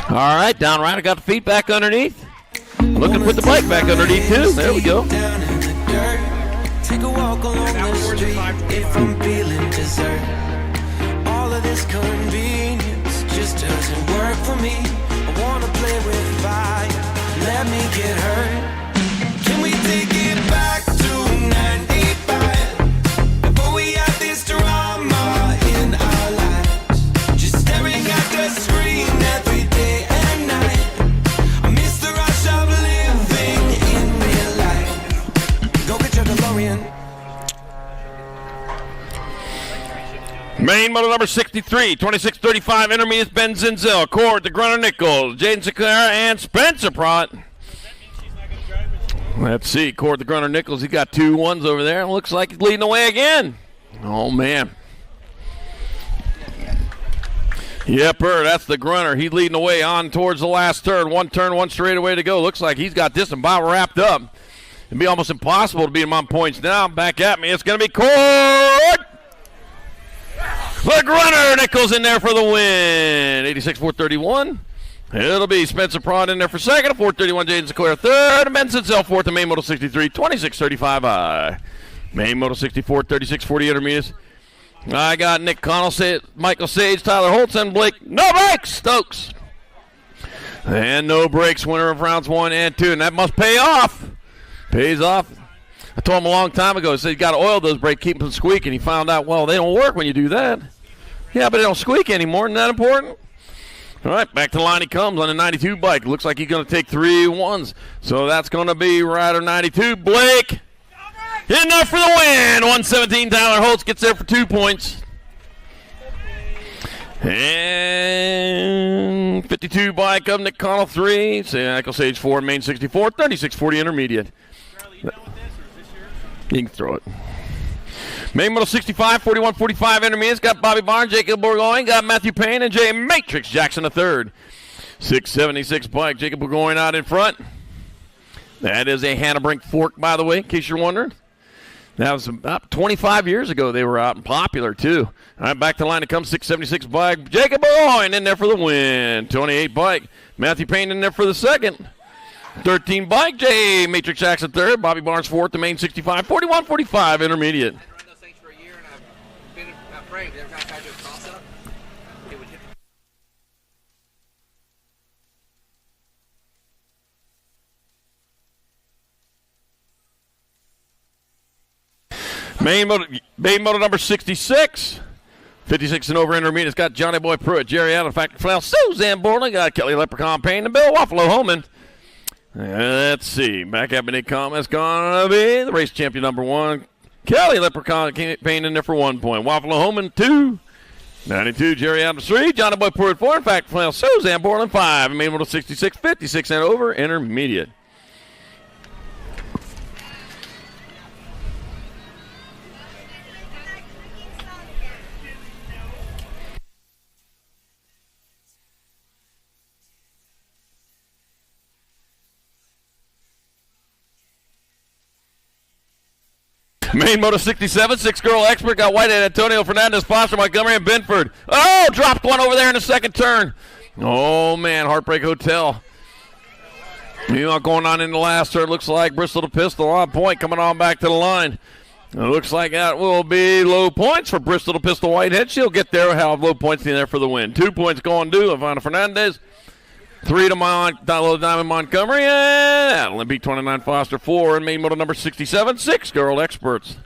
All right, down right. I got the feet back underneath. Looking to put the bike back underneath, too. There we go. Take a walk along the street if I'm feeling dessert. All of this convenience just doesn't work for me. I wanna play with fire. Let me get hurt. Can we take it back to 95? Before we had this drama in our lives. Just staring at the screen every day and night. I miss the rush of living in real life. Go get your DeLorean. Main model number 63, 2635, intermediate Ben Zinzel, Cord, the Grunner Nichols, Jaden Sinclair, and Spencer Prott. Let's see, Cord, the Grunner Nichols, he got 2 1s over there. It looks like he's leading the way again. Oh, man. Yepper, that's the Grunner. He's leading the way on towards the last turn. 1 turn, 1 straightaway to go. Looks like he's got this about wrapped up. It'd be almost impossible to beat him on points now. Back at me, it's going to be Cord. The Grunner Nichols in there for the win. 86-431. It'll be Spencer Prawn in there for second. 4:31, Jaden Sequoia third. Benson Self fourth. And Main Moto 63, 26:35 high. Main Moto 64, 36:40 intermediates. I got Nick Connell, Michael Sage, Tyler Holtz, and Blake No Brakes Stokes. And No Brakes, winner of rounds 1 and 2. And that must pay off. Pays off. I told him a long time ago, I said, you got to oil those brakes, keep them squeaking. He found out, well, they don't work when you do that. Yeah, but they don't squeak anymore. Isn't that important? All right, back to the line he comes on a 92 bike. Looks like he's going to take 3 ones. So that's going to be rider 92, Blake. In there for the win. 117, Tyler Holtz gets there for 2 points. And 52 bike of Nick Connell 3. Michael Sage 4, Main 64, 36:40 intermediate. You can throw it. Main Moto 65, 41:45 intermediates. Got Bobby Barnes, Jacob Burgoyne, got Matthew Payne, and Jay Matrix Jackson III. 676 bike. Jacob Burgoyne out in front. That is a Hannah Brink fork, by the way, in case you're wondering. That was about 25 years ago they were out and popular, too. All right, back to the line. It comes 676 bike. Jacob Burgoyne in there for the win. 28 bike. Matthew Payne in there for the second. 13 bike. Jay Matrix Jackson third. Bobby Barnes fourth. The Main 65. 41:45 intermediate. Main moto number 66. 56 and over intermediate. It's got Johnny Boy Pruitt, Jerry Allen, Factor Flannel, Suzanne Borland, got Kelly Leprechaun Payne, and Bill Waffalo Holman. Let's see. Back up in the comments, going to be the race champion number 1. Kelly Leprechaun Payne in there for 1 point. Waffalo Holman 2. 92, Jerry Adams 3. Johnny Boy Pruitt 4. Factor Flannel, Suzanne Borland 5. And main moto 66, 56 and over intermediate. Main Moto 67, 6-girl expert, got Whitehead, Antonio Fernandez, Foster, Montgomery, and Benford. Oh, dropped one over there in the second turn. Oh, man, Heartbreak Hotel. You know, going on in the last turn, looks like Bristol to Pistol on point, coming on back to the line. It looks like that will be low points for Bristol to Pistol Whitehead. She'll get there, have low points in there for the win. 2 points going to Ivana Fernandez. 3 to Diamond Montgomery, and Olympic 29 Foster 4, and main moto number 67, 6-girl experts.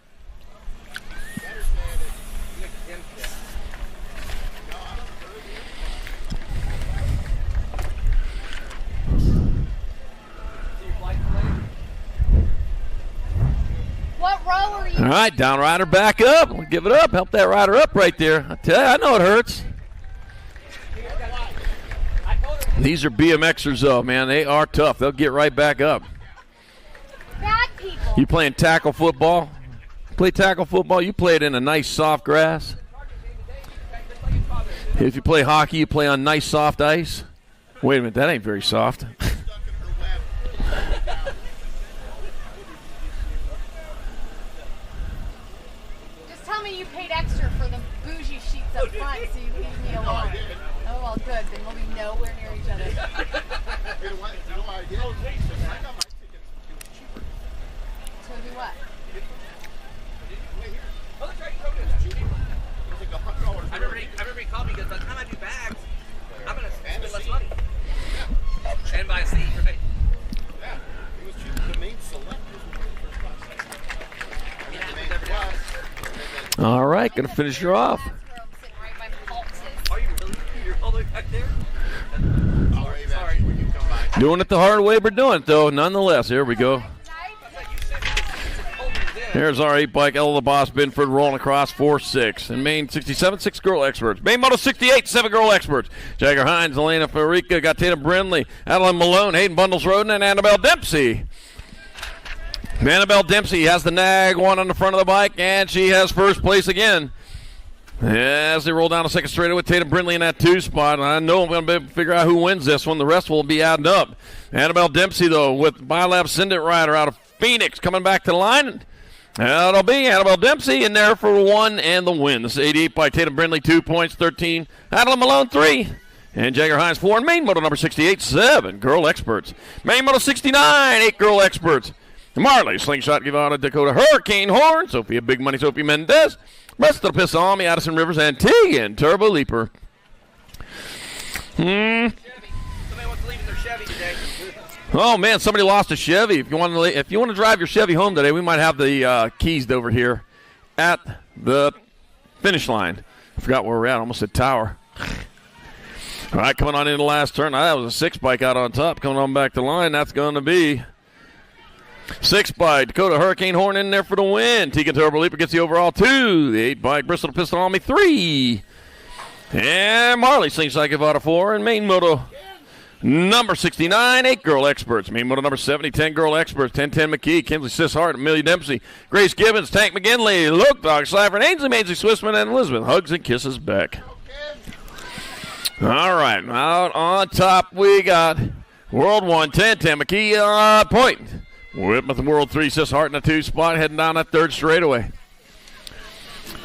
What row are you? All right, down rider back up. Give it up. Help that rider up right there. I tell you, I know it hurts. These are BMXers, though, man. They are tough. They'll get right back up. Bad people. You playing tackle football? Play tackle football, you play it in a nice, soft grass. If you play hockey, you play on nice, soft ice. Wait a minute, that ain't very soft. Just tell me you paid extra for the bougie sheets up front so you leave me alone. Oh, well, good. Then we'll be nowhere near each other. So do what? I remember he called me because by the time I do bags, I'm going to spend less money. And buy a seat, right? Yeah, it was cheaper. The main select was All right, going to finish her off. Are you really? You're all the way back there? Sorry. Doing it the hard way, but doing it, though, nonetheless. Here we go. Here's our 8-bike, Ella the Boss, Binford rolling across 4-6. And main 67, 6-girl experts. Main moto 68, 7-girl experts. Jagger Hines, Elena Farica, got Tatum Brindley, Adeline Malone, Hayden Bundles Roden, and Annabelle Dempsey. Annabelle Dempsey has the nag one on the front of the bike, and she has first place again. As they roll down the second straightaway with Tatum Brindley in that 2 spot. I know I'm going to be able to figure out who wins this one. The rest will be adding up. Annabelle Dempsey, though, with Biolab Syndicate rider out of Phoenix coming back to the line. That'll be Annabelle Dempsey in there for 1 and the win. This is 88 by Tatum Brindley, 2 points, 13. Adeline Malone, 3. And Jagger Hines 4. And main moto number 68, 7 girl experts. Main moto 69, 8 girl experts. Marley, Slingshot, Givana, Dakota, Hurricane Horn, Sophia Big Money, Sophie Mendez, Rest of the Piss Army, Addison Rivers, and Tegan Turbo Leaper. Somebody wants to leave in their Chevy today. Oh man, somebody lost a Chevy. If you want to drive your Chevy home today, we might have the keys over here at the finish line. I forgot where we're at. Almost at Tower. All right, coming on in the last turn. That was a 6 bike out on top. Coming on back to line. That's going to be 6 bike. Dakota Hurricane Horn in there for the win. Tegan Turbo Leaper gets the overall 2. The 8 bike Bristol Pistol Army 3. And Marley Slingshot Givana 4. And main moto number 69, 8 girl experts. Main moto number 70, 10 girl experts. 10-10 McKee, Kinsley Sishart, Amelia Dempsey, Grace Gibbons, Tank McGinley, Luke Dog Slafford, Ainsley Swissman, and Elizabeth Hugs and Kisses Beck. All right, out on top we got World 1, 10-10 McKee point. Whitmouth and World 3, Sishart in the 2 spot, heading down that 3rd straightaway.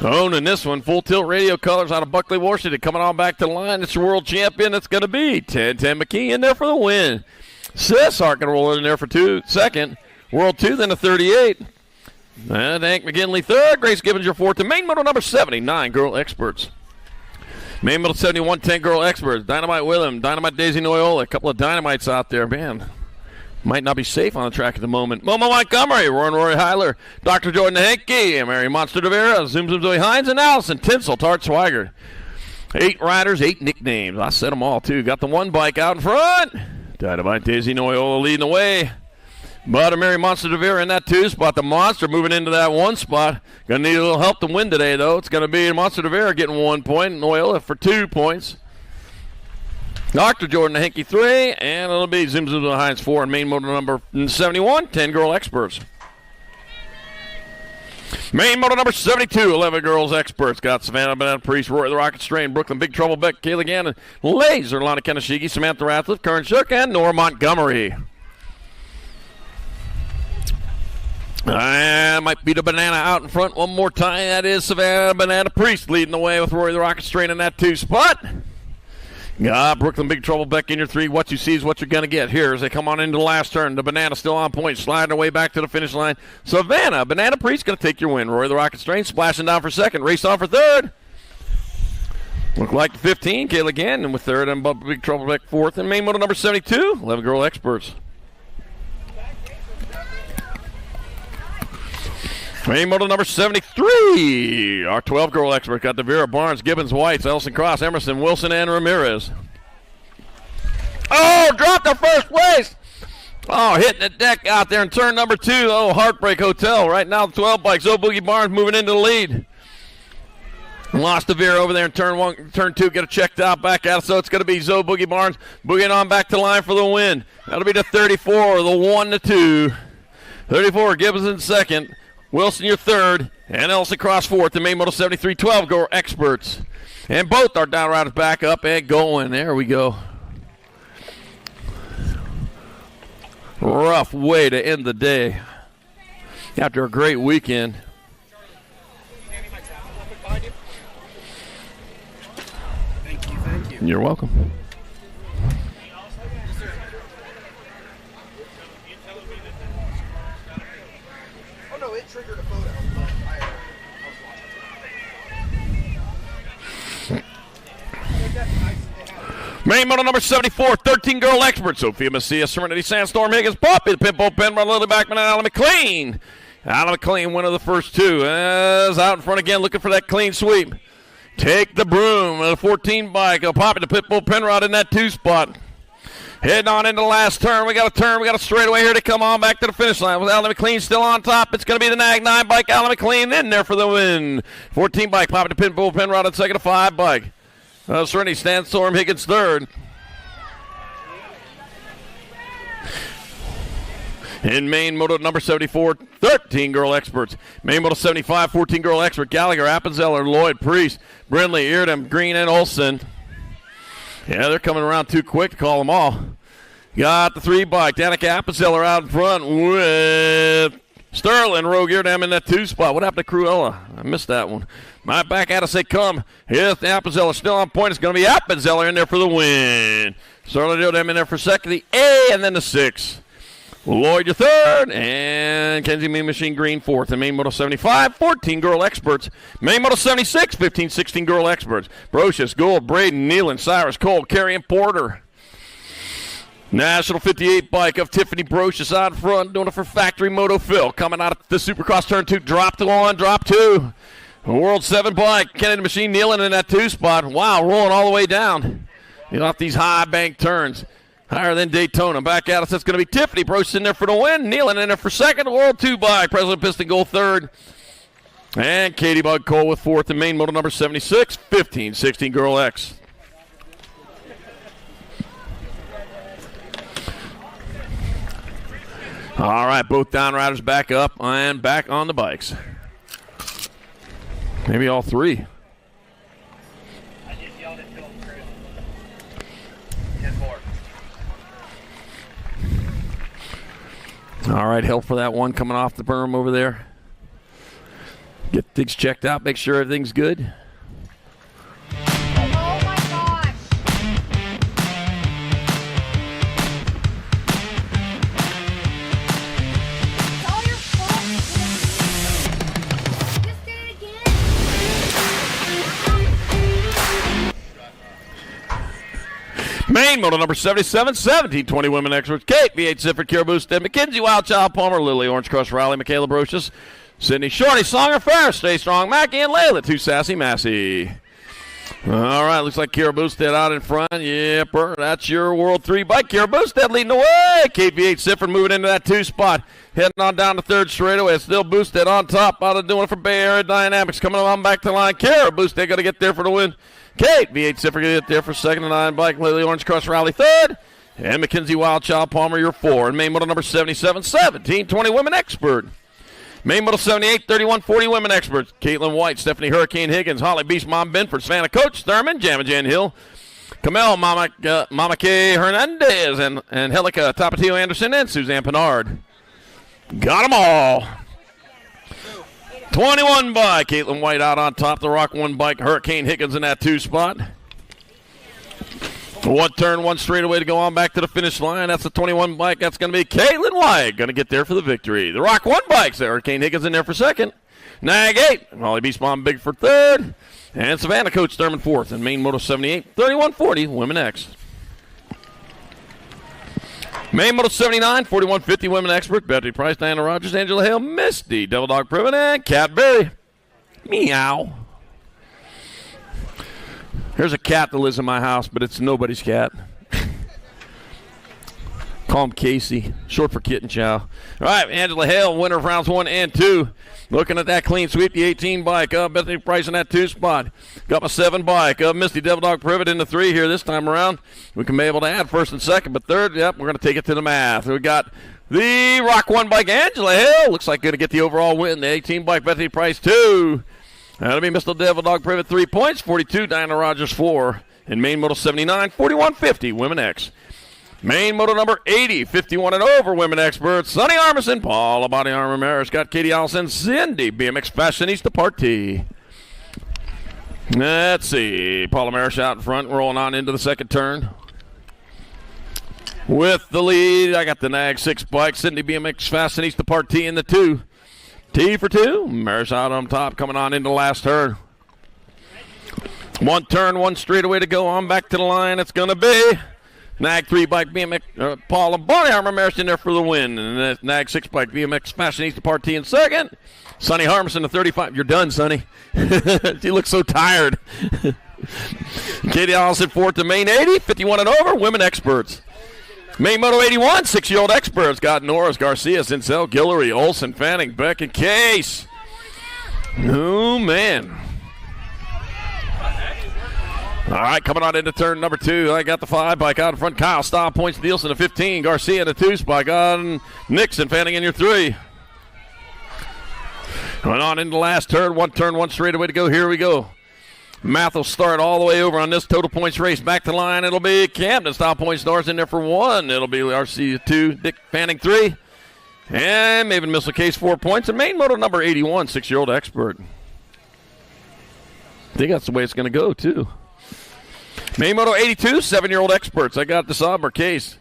Owning this one, full tilt radio colors out of Buckley, Washington. Coming on back to the line, it's your world champion. It's going to be 10-10 McKee in there for the win. Sishart going to roll in there for 2nd. World 2, then a 38. And Hank McGinley 3rd. Grace Gibbons your 4th. And main moto number 79, girl experts. Main moto 71, 10 girl experts. Dynamite Willem, Dynamite Daisy Noyola. A couple of dynamites out there, man. Might not be safe on the track at the moment. Momo Montgomery, Roy Heiler, Dr. Jordan Henke, Mary Monster de Vera, Zoom Zoe Hines, and Allison Tinsel, Tart Swigert. 8 riders, 8 nicknames. I said them all, too. Got the 1 bike out in front. Dynamite Daisy Noyola leading the way. But Mary Monster de Vera in that 2 spot. The Monster moving into that 1 spot. Going to need a little help to win today, though. It's going to be Monster de Vera getting 1 point, Noyola for 2 points. Dr. Jordan Henke 3, and it'll be Zoom Hines 4 and main moto number 71, 10 girl experts. Main moto number 72, 11 girls experts. Got Savannah Banana Priest, Roy the Rocket Strain, Brooklyn Big Trouble Beck, Kayla Gannon, Laser, Lana Keneshigi, Samantha Ratliff, Karen Shook, and Nora Montgomery. And might be the Banana out in front one more time. That is Savannah Banana Priest leading the way with Roy the Rocket Strain in that 2 spot. Brooklyn Big Trouble Beck in your 3. What you see is what you're going to get here as they come on into the last turn. The Banana still on point, sliding her way back to the finish line. Savannah, Banana Priest going to take your win. Roy the Rocket Strain splashing down for 2nd. Race on for 3rd. Look like the 15, Kayla Gannon with 3rd, and Big Trouble Beck 4th. And main moto number 72, 11 girl experts. Main moto number 73, our 12 girl expert got the Vera Barnes, Gibbons, Whites, Elson Cross, Emerson, Wilson, and Ramirez. Oh, dropped her first place. Oh, hitting the deck out there in turn number 2. Oh, Heartbreak Hotel. Right now, the 12 bike. Zo Boogie Barnes moving into the lead. Lost the Vera over there in turn 1, turn 2. Get it checked out back out. So it's going to be Zo Boogie Barnes boogieing on back to line for the win. That'll be the 34, the 1-2. 34, Gibbons in 2nd. Wilson, your 3rd, and Elson Cross 4th. The main moto 73, 12 girl experts. And both our down riders back up and going. There we go. Rough way to end the day after a great weekend. Thank you. You're welcome. Triggered a photo. Main moto number 74, 13 girl experts. Sophia Macias, Serenity Sandstorm, Higgins, Poppy, the Pitbull, Penrod, Lily Backman, and Alan McLean. Alan McLean, one of the first 2. Is out in front again, looking for that clean sweep. Take the broom. The 14 bike. Poppy, the Pitbull, Penrod in that 2 spot. Heading on into the last turn. We got a turn. We got a straightaway here to come on back to the finish line. With Alan McLean still on top. It's going to be the Nag 9 bike. Alan McLean in there for the win. 14 bike. Poppy the Pitbull Penrod in 2nd. To 5 bike. Serenity Sandstorm Higgins 3rd. In main moto number 74, 13 girl experts. Main moto 75, 14 girl expert. Gallagher, Appenzeller, Lloyd, Priest, Brindley, Eardham, Green, and Olson. Yeah, they're coming around too quick to call them all. Got the 3 bike. Danica Appenzeller out in front with Sterling, Rogier down in that 2 spot. What happened to Cruella? I missed that one. My back out to say come. Here's the Appenzeller still on point. It's going to be Appenzeller in there for the win. Sterling down in there for second, the A, and then the 6. Lloyd, your third, and Kenzie Mean Machine Green fourth. And Main Moto 75, 14 girl experts. Main Moto 76, 15, 16 girl experts. Brocious, Gould, Braden, Nealon, Cyrus, Cole, Carrie, and Porter. National 58 bike of Tiffany Brocious out front, doing it for Factory Moto Phil. Coming out of the Supercross turn 2, drop to 1, drop 2. World 7 bike, Kennedy Machine Nealon in that 2 spot. Wow, rolling all the way down. You know, off these high bank turns. Higher than Daytona. Back out, it's going to be Tiffany Brocious in there for the win. Nealon in there for second. World 2 bike. President Piston Gold third. And Katie Bug Cole with fourth in Main Moto number 76. 15, 16 Girl X. All right, both down riders back up and back on the bikes. Maybe all three. All right, help for that one coming off the berm over there. Get things checked out, make sure everything's good. Oh my gosh. It's all your fault. You just did it again. Main Moto number 77, 1720 women experts. Kate, V8 Sifford, Kira Boosted, Mackenzie Wildchild, Palmer, Lily, Orange Crush, Riley, Michaela Brocious, Sydney Shorty, Songer, Ferris, Stay Strong, Mackie, and Layla, 2 Sassy Massey. All right, looks like Kira Boosted out in front. Yep, that's your World 3 bike. Kira Boosted leading the way. Kate V8 Sifford moving into that 2 spot. Heading on down the 3rd straightaway. Still Boosted on top. Out of doing it for Bay Area Dynamics. Coming on back to the line. Kira Boosted got to get there for the win. Kate, V8 Sifford going to get there for second and 9 bike. Lily Orange Crush Rally third. And Mackenzie Wildchild Palmer, your 4. And Main Moto number 77, 1720 women expert. Main Moto 78, 3140 women experts. Caitlin White, Stephanie Hurricane Higgins, Holly Beast, Mom Benford, Savannah Coach, Thurman, Jamajan Hill, Camille, Mama K. Hernandez, and Helica Tapatio Anderson, and Suzanne Pinard. Got them all. 21 bike. Caitlin White out on top. The Rock 1 bike. Hurricane Higgins in that 2 spot. 1 turn, 1 straightaway to go on back to the finish line. That's the 21 bike. That's going to be Caitlin White. Going to get there for the victory. The Rock 1 bikes. Hurricane Higgins in there for second. Nag 8. Molly Beast Mom Big for third. And Savannah Coach Thurman fourth. And Main Moto 78, 3140 Women X. Main Moto 79, 4150 Women Expert. Betty Price, Diana Rogers, Angela Hale, Misty, Devil Dog Privet, and Cat Berry. Meow. Here's a cat that lives in my house, but it's nobody's cat. Call him Casey, short for Kitten Chow. All right, Angela Hale, winner of rounds 1 and 2. Looking at that clean sweep, the 18 bike. Bethany Price in that 2 spot. Got my 7 bike. Misty Devil Dog Privet in the 3 here this time around. We can be able to add first and second, but third, yep, we're going to take it to the math. We got the Rock 1 bike, Angela Hale. Looks like going to get the overall win. The 18 bike, Bethany Price 2. That'll be Mr. Devil Dog Privet 3 points, 42, Diana Rogers 4. And Main Moto 79, 4150 Women X. Main Moto number 80, 51 and over women experts. Sonny Armisen, Paula Body Armor Maris, got Katie Allison, Cindy, BMX Fashionista Party. Let's see. Paula Maris out in front, rolling on into the second turn. With the lead, I got the Nag 6 bike, Cindy BMX Fashionista Party in the 2. T for 2. Maris out on top, coming on into the last turn. 1 turn, 1 straightaway to go on back to the line. It's going to be Nag 3 bike BMX Paula Body Armor Maris in there for the win. And that's Nag 6 bike BMX Fashionista Party in second. Sonny Harmison, the 35. You're done, Sonny. She looks so tired. Katie Allison fourth to Main 80, 51 and over, women experts. Main Moto 81, 6-year-old experts. Got Norris, Garcia, Zinsel, Guillory, Olson, Fanning, Beck, and Case. Oh, man. All right, coming on into turn number 2. I got the 5 bike out in front. Kyle Stahl points Nielsen to 15. Garcia in the 2 spot. Got Nixon, Fanning in your 3. Going on into the last turn. 1 turn, 1 straightaway to go. Here we go. Math will start all the way over on this total points race. Back to line, it'll be Camden. Style points Norris in there for 1. It'll be RC 2, Dick Fanning 3. And Maven Missile Case 4 points. And main moto number 81, 6-year-old expert. I think that's the way it's going to go, too. Main moto 82, 7-year-old experts. I got the somber case.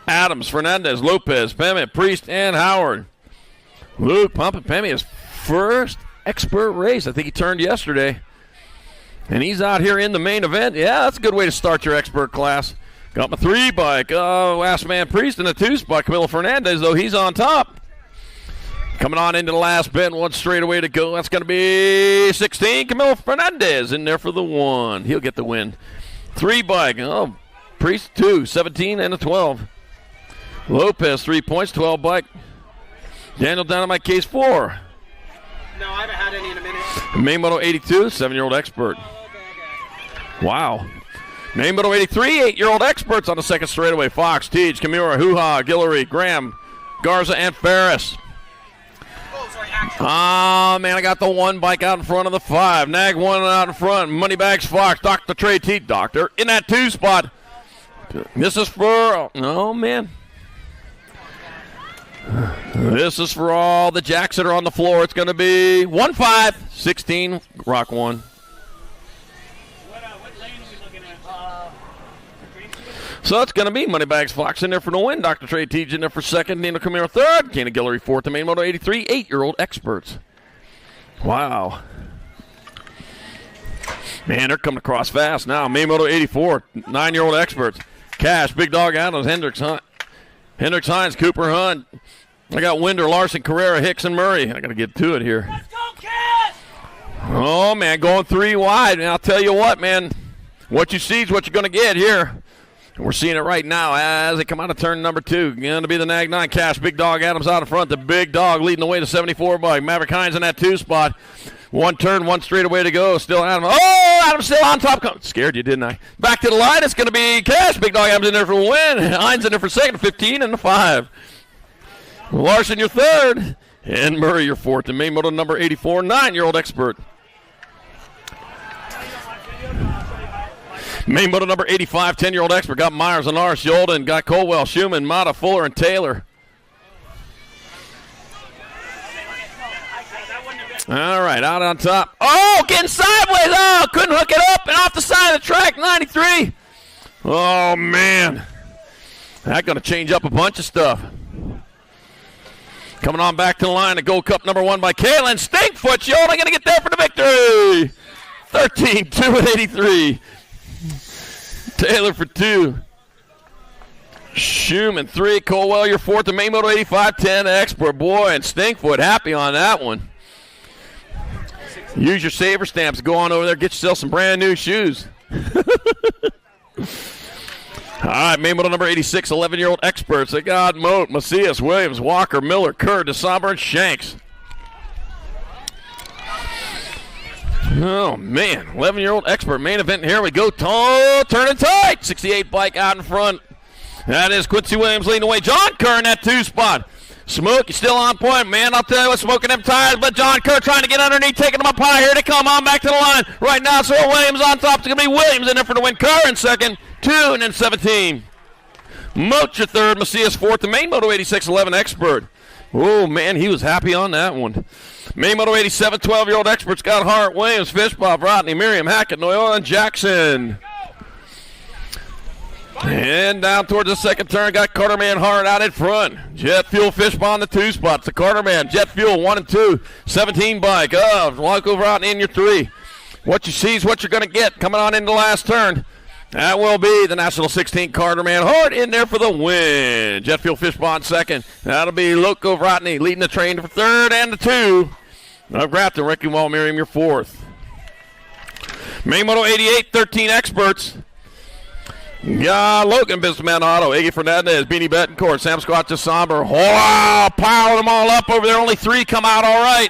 Adams, Fernandez, Lopez, Pemmett, Priest, and Howard. Luke pumping Pemmett his first expert race. I think he turned yesterday. And he's out here in the main event. Yeah, that's a good way to start your expert class. Got my 3 bike. Last man Priest in the 2 spot. Camilo Fernandez, though, he's on top. Coming on into the last bend, 1 straightaway to go. That's going to be 16. Camilo Fernandez in there for the 1. He'll get the win. 3 bike. Oh, Priest 2, 17 and a 12. Lopez 3 points, 12 bike. Daniel Dynamite Case 4. No, I haven't had any in a minute. Main moto 82, 7-year-old expert. Wow. Main moto 83, 8-year-old experts on the second straightaway. Fox, Teej, Kimura, Hoo-Ha, Guillory, Graham, Garza, and Ferris. Oh, man, I got the 1 bike out in front of the 5. Nag 1 out in front. Moneybags, Fox, Dr. Trey Teeth, Doctor in that 2 spot. This is for, oh, man. This is for all the jacks that are on the floor. It's going to be 1-5, 16, Rock 1. So it's going to be Moneybags Fox in there for the win. Dr. Trey Teej in there for second. Nino Camaro third. Kana Guillory fourth. The main moto 83, 8-year-old experts. Wow. Man, they're coming across fast now. Main moto 84, 9-year-old experts. Cash, Big Dog Adams, Hendricks, Hines, Cooper Hunt. I got Winder, Larson, Carrera, Hicks, and Murray. I got to get to it here. Let's go, Cash! Oh, man, going 3 wide. And I'll tell you what, man, what you see is what you're going to get here. We're seeing it right now as they come out of turn number 2. Going to be the Nag 9. Cash, Big Dog Adams out in front. The Big Dog leading the way to 74 bike. Maverick Hines in that 2 spot. 1 turn, 1 straightaway to go. Still Adams. Oh, Adams still on top. Scared you, didn't I? Back to the line. It's going to be Cash. Big Dog Adams in there for the win. Hines in there for second. 15 and a 5. Larson, your third. And Murray, your fourth. And main moto number 84, 9-year-old expert. Main moto number 85, 10-year-old expert. Got Myers and Ars, Yolden. Got Caldwell, Schumann, Mata, Fuller, and Taylor. All right, out on top. Oh, getting sideways. Oh, couldn't hook it up and off the side of the track, 93. Oh, man. That's going to change up a bunch of stuff. Coming on back to the line, the Gold Cup number 1 by Kalen Stinkfoot. Yolden going to get there for the victory. 13, 2 and 83. Taylor for 2. Schumann 3. Colwell, your 4th. The main moto 85, 10 expert. Boy, and Stinkfoot happy on that one. Use your saver stamps. Go on over there. Get yourself some brand new shoes. All right, main moto number 86, 11-year-old experts. They got Moat, Macias, Williams, Walker, Miller, Kerr, DeSomber, and Shanks. Oh, man. 11-year-old expert. Main event. Here we go. Turning tight. 68 bike out in front. That is Quincy Williams leading the way. John Kerr in that 2 spot. Smoke, he's still on point, man. I'll tell you what's smoking them tires, but John Kerr trying to get underneath, taking them up high. Here they come on back to the line. Right now, so Williams on top. It's going to be Williams in there for the win. Kerr in second. 2 and then 17. Moat your third. Macias fourth. The main moto 86, 11 expert. Oh, man, he was happy on that one. Main moto 87, 12-year-old experts got Hart, Williams, Fishbob, Rodney, Miriam, Hackett, Noyola, and Jackson. And down towards the second turn, got Carterman Hart out in front. Jet Fuel Fishbomb the 2 spots. The Carterman, Jet Fuel 1 and 2. 17 bike. Walk over out in your 3. What you see is what you're going to get coming on into the last turn. That will be the National 16 Carterman Hart in there for the win. Jet Fuel Fishbomb second. That'll be Loco Rodney leading the train for third and the 2. Of Grafton, Ricky Wall, Miriam, your 4th. Main moto 88, 13 experts. Yeah, Logan, Businessman Auto, Iggy Fernandez, Beanie Betancourt, Sam Scott to Somber. Wow, piling them all up over there. Only 3 come out all right.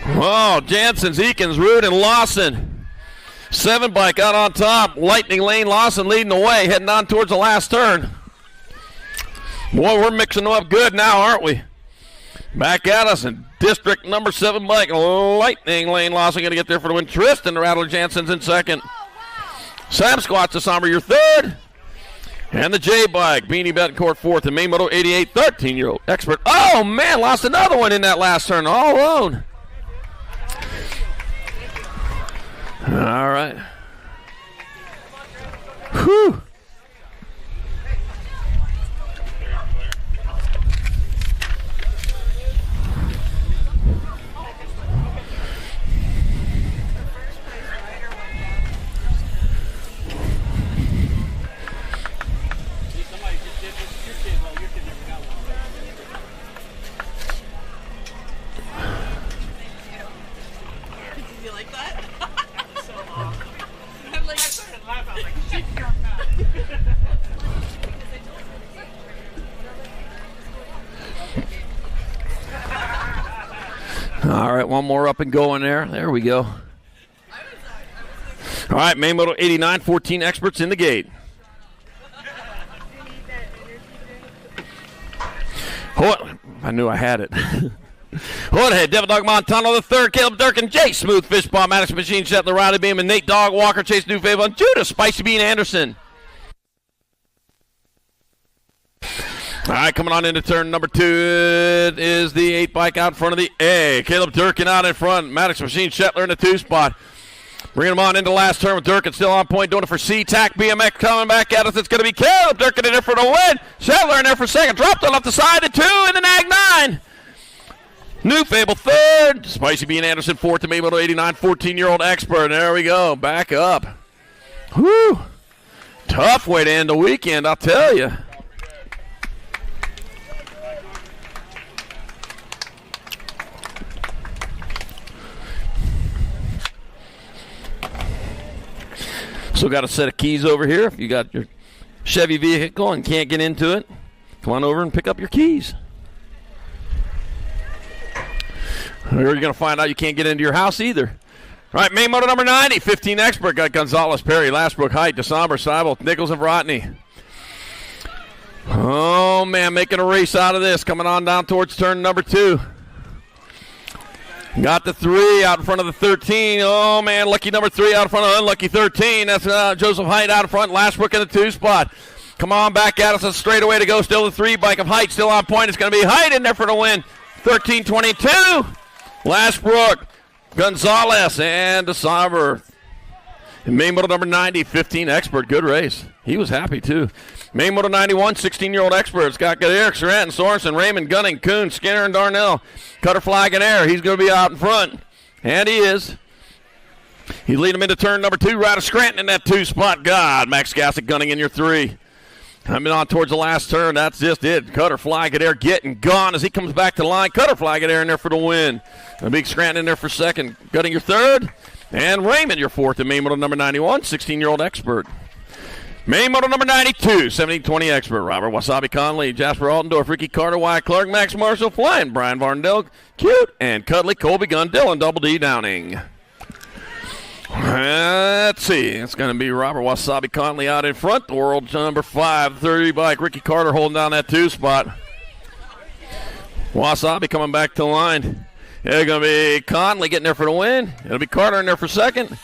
Oh, Jansen, Eakins, Rude, and Lawson. 7 bike out on top. Lightning Lane Lawson leading the way, heading on towards the last turn. Boy, we're mixing them up good now, aren't we? Back at us in district number 7 bike. Lightning Lane Lawson going to get there for the win. Tristan Rattler Jansen's in second. Sam Squats to Somber, your 3rd. And the J bike, Beanie Betancourt fourth, and Main Moto 88, 13-year-old expert. Oh, man, lost another one in that last turn, all alone. All right. Whew. All right, one more up and going there. There we go. All right, Main Moto 89, 14 experts in the gate. I knew I had it. Hold ahead, Devil Dog Montano the third, Caleb Durkin, Jay Smooth, Fishball, Maddox Machine, Shetler, Riley Beam, and Nate Dog Walker, Chase New Fable, and Judah, Spicy Bean Anderson. All right, coming on into turn number 2, it is the 8 bike out in front of the A. Caleb Durkin out in front, Maddox Machine, Shetler in the 2 spot. Bringing him on into the last turn with Durkin still on point, doing it for C-Tac BMX coming back at us. It's going to be Caleb Durkin in there for the win. Shetler in there for second, dropped on off the side at 2 in the Nag 9. New Fable third, Spicy Bean Anderson fourth, to Main Moto 89, 14-year-old expert. There we go, back up. Whew, tough way to end the weekend, I'll tell you. Still got a set of keys over here. If you got your Chevy vehicle and can't get into it, come on over and pick up your keys. Or you're going to find out you can't get into your house either. All right, Main Moto number 90, 15 expert. Got Gonzalez, Perry, Lastbrook, Height, DeSomber, Seibel, Nichols, and Vrotny. Oh, man, making a race out of this. Coming on down towards turn number 2. Got the 3 out in front of the 13. Oh, man, lucky number 3 out in front of unlucky 13. That's Joseph Height out in front. Lastbrook in the 2 spot. Come on back at us. A straightaway to go. Still the 3 bike of Height. Still on point. It's going to be Height in there for the win. 13-22. Lastbrook, Gonzalez, and DeSomber. Main Moto number 90, 15 expert. Good race. He was happy, too. Main Moto 91, 16-year-old expert. It's got Eric, Surratt, and Sorensen, Raymond, Gunning, Kuhn, Skinner, and Darnell. Cutter Flag in air. He's going to be out in front. And he is. He's leading him into turn number 2. Ryder Scranton in that 2 spot. God, Max Gassick Gunning in your 3. Coming on towards the last turn. That's just it. Cutter Flag in air getting gone as he comes back to the line. Cutter Flag in air in there for the win. A big Scranton in there for second. Gunning your 3rd. And Raymond your 4th in Main Moto number 91, 16-year-old expert. Main Moto number 92, 17-20 expert. Robert Wasabi Conley, Jasper Altendorf, Ricky Carter, Wyatt Clark, Max Marshall, Flying, Brian Varndell, Cute, and Cuddly, Colby Gunn, Dylan, Double D Downing. Let's see. It's going to be Robert Wasabi Conley out in front. The world number 5, 30 bike. Ricky Carter holding down that 2 spot. Wasabi coming back to the line. It's going to be Conley getting there for the win. It'll be Carter in there for second.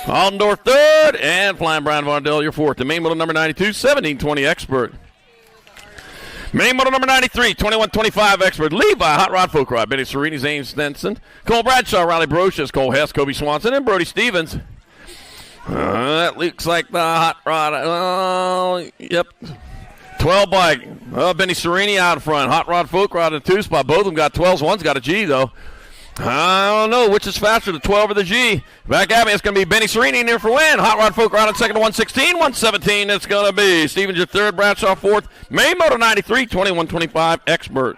Aldendorf 3rd, and Flying Brian Vondell, your 4th. The Main Moto number 92, 17-20 expert. Main Moto number 93, 21-25 expert. Levi, Hot Rod Folk Rod, Benny Serini, Zane Stenson, Cole Bradshaw, Riley Brocious, Cole Hess, Kobe Swanson, and Brody Stevens. That looks like the Hot Rod. Yep. 12 bike. Benny Serini out in front. Hot Rod Folk Rod in the 2 spot. Both of them got 12s. One's got a G, though. I don't know which is faster, the 12 or the G. Back at me, it's going to be Benny Serini in there for win. Hot Rod Folk Rod in second to 116. 117, it's going to be Stevens your 3rd, Bradshaw 4th. Main Moto 93, 21-25 expert.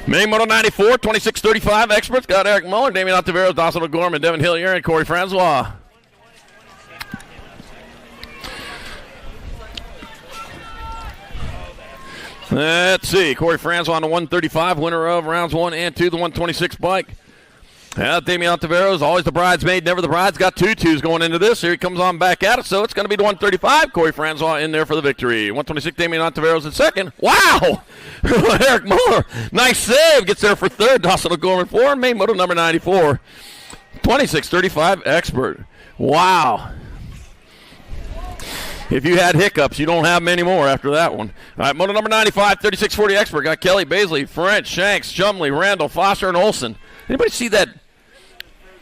Main Moto 94, 26-35 experts. Got Eric Muller, Damian Altaveros, Dawson O'Gorman, Devin Hillier, and Corey Francois. Let's see. Corey Francois on the 135, winner of rounds 1 and 2, the 126 bike. Damian Altaveros, always the bridesmaid, never the bride's got 2 twos going into this. Here he comes on back at it, so it's going to be the 135. Corey Francois in there for the victory. 126, Damian Altaveros in second. Wow! Eric Muller, nice save. Gets there for 3rd. Dawson O'Gorman 4. Main Moto number 94. 26-35 expert. Wow. If you had hiccups, you don't have them anymore after that one. All right, moto number 95, 36-40 expert. Got Kelly, Baisley, French, Shanks, Chumley, Randall, Foster, and Olson. Anybody see that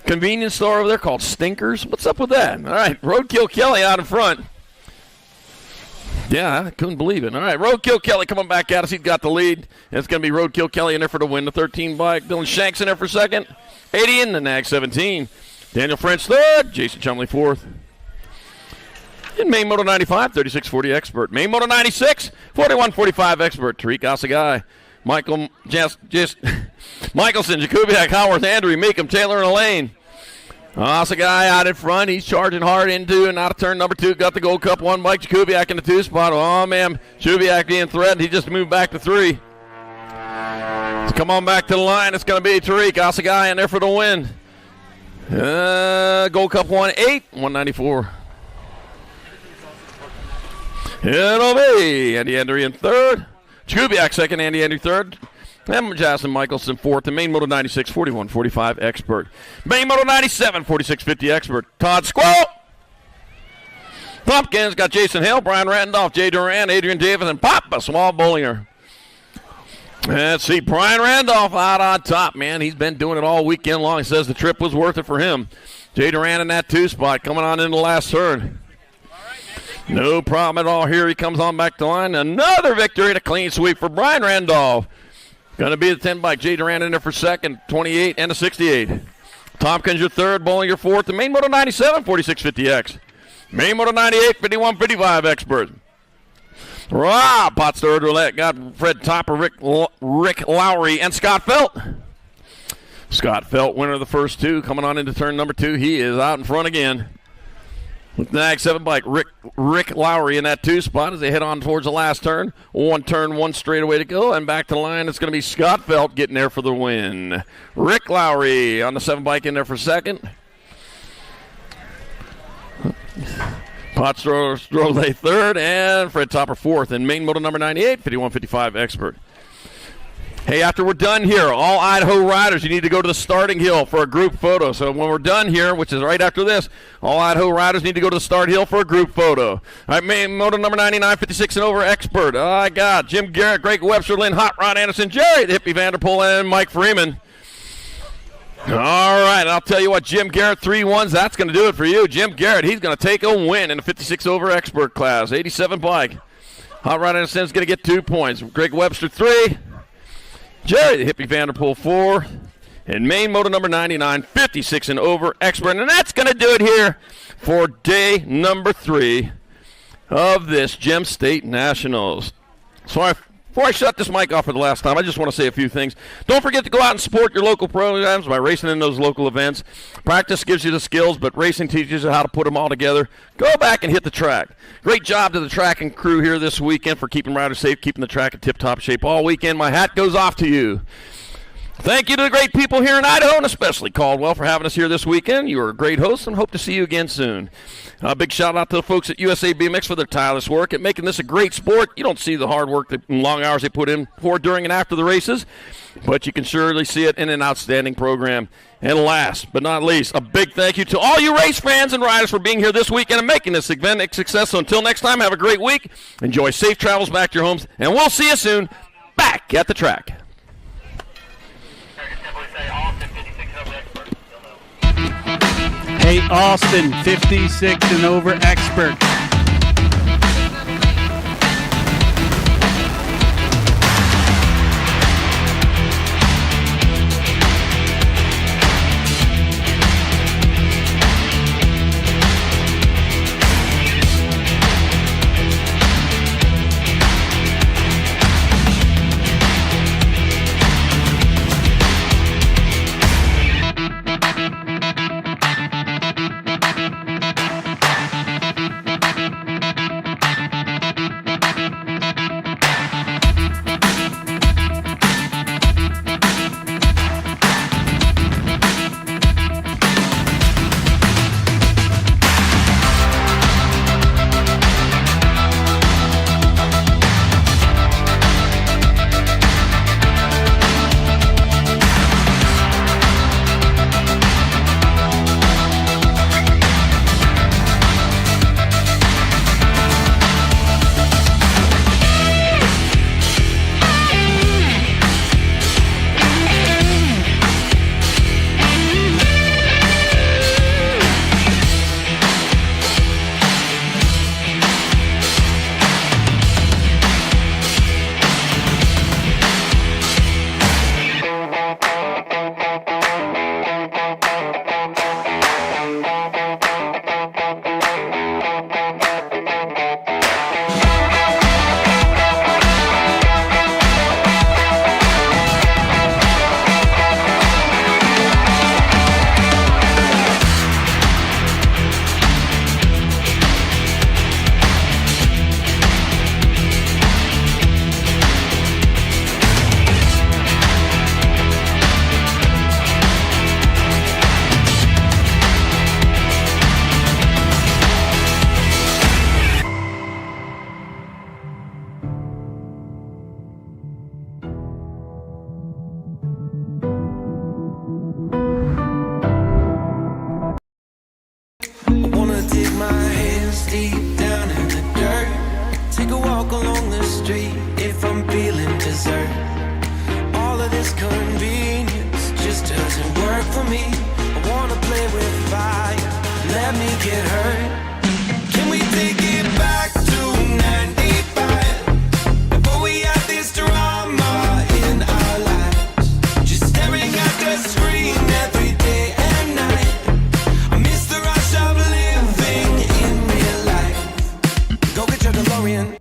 convenience store over there called Stinkers? What's up with that? All right, Roadkill Kelly out in front. Yeah, I couldn't believe it. All right, Roadkill Kelly coming back at us. He's got the lead. And it's going to be Roadkill Kelly in there for the win. The 13 bike. Dylan Shanks in there for second. 80 in the Nag 17. Daniel French third. Jason Chumley fourth. In Main Moto 95, 36-40 expert. Main Moto 96, 41-45 expert. Tariq Asagai. Michelson, Jakubiak, Howarth, Andrew, Meekum, Taylor, and Elaine. Asagai out in front. He's charging hard into and out of turn number 2. Got the Gold Cup 1 bike. Jakubiak in the 2 spot. Oh, man. Jakubiak being threatened. He just moved back to 3. So come on back to the line. It's going to be Tariq Asagai in there for the win. Gold Cup 1-8, 194. It'll be Andy Andrew in third. Jakubiak second, Andy Andrew third. And Justin Michelson fourth. And Main Moto 96, 41-45 expert. Main Moto 97, 46-50 expert. Todd Squirrel. Pumpkins got Jason Hale, Brian Randolph, Jay Duran, Adrian Davis, and Papa Small Bollinger. Let's see, Brian Randolph out on top, man. He's been doing it all weekend long. He says the trip was worth it for him. Jay Duran in that 2 spot coming on into the last turn. No problem at all here. He comes on back to line. Another victory and a clean sweep for Brian Randolph. Going to be the 10 bike. Jay Duran in there for second, 28 and a 68. Tompkins your third, Bowling your fourth. The Main Moto 97, 46-50X. Main Moto 98, 51-55 expert. Rob Potts third roulette. Got Fred Topper, Rick Lowry, and Scott Felt. Scott Felt, winner of the first 2, coming on into turn number 2. He is out in front again. With Nag 7 bike, Rick Lowry in that 2 spot as they head on towards the last turn. 1 turn, 1 straightaway to go, and back to the line. It's going to be Scott Felt getting there for the win. Rick Lowry on the 7 bike in there for second. Potts Strolay third, and Fred Topper fourth. And Main Moto number 98, 51-55 expert. Hey, after we're done here, all Idaho riders, you need to go to the starting hill for a group photo. So when we're done here, which is right after this, all Idaho riders need to go to the start hill for a group photo. All right, Main Moto number 99, 56 and over expert. I got Jim Garrett, Greg Webster, Lynn Hot Rod Anderson, Jerry the Hippie Vanderpool, and Mike Freeman. All right, I'll tell you what, Jim Garrett, 3-1s, that's going to do it for you. Jim Garrett, he's going to take a win in the 56 over expert class, 87 bike. Hot Rod Anderson's going to get 2 points. Greg Webster, 3. Jerry the Hippie Vanderpool 4, and Main Moto number 99, 56 and over expert. And that's going to do it here for day number 3 of this Gem State Nationals. So before I shut this mic off for the last time, I just want to say a few things. Don't forget to go out and support your local programs by racing in those local events. Practice gives you the skills, but racing teaches you how to put them all together. Go back and hit the track. Great job to the track and crew here this weekend for keeping riders safe, keeping the track in tip-top shape all weekend. My hat goes off to you. Thank you to the great people here in Idaho, and especially Caldwell, for having us here this weekend. You are a great host, and hope to see you again soon. A big shout-out to the folks at USA BMX for their tireless work at making this a great sport. You don't see the hard work and long hours they put in for during and after the races, but you can surely see it in an outstanding program. And last but not least, a big thank you to all you race fans and riders for being here this weekend and making this event a success. So until next time, have a great week. Enjoy safe travels back to your homes, and we'll see you soon back at the track. Hey, Austin, 56 and over expert. street if I'm feeling dessert. All of this convenience just doesn't work for me. I wanna play with fire, let me get hurt. Can we take it back to 95? Before we had this drama in our lives, just staring at the screen every day and night. I miss the rush of living in real life. Go get your DeLorean.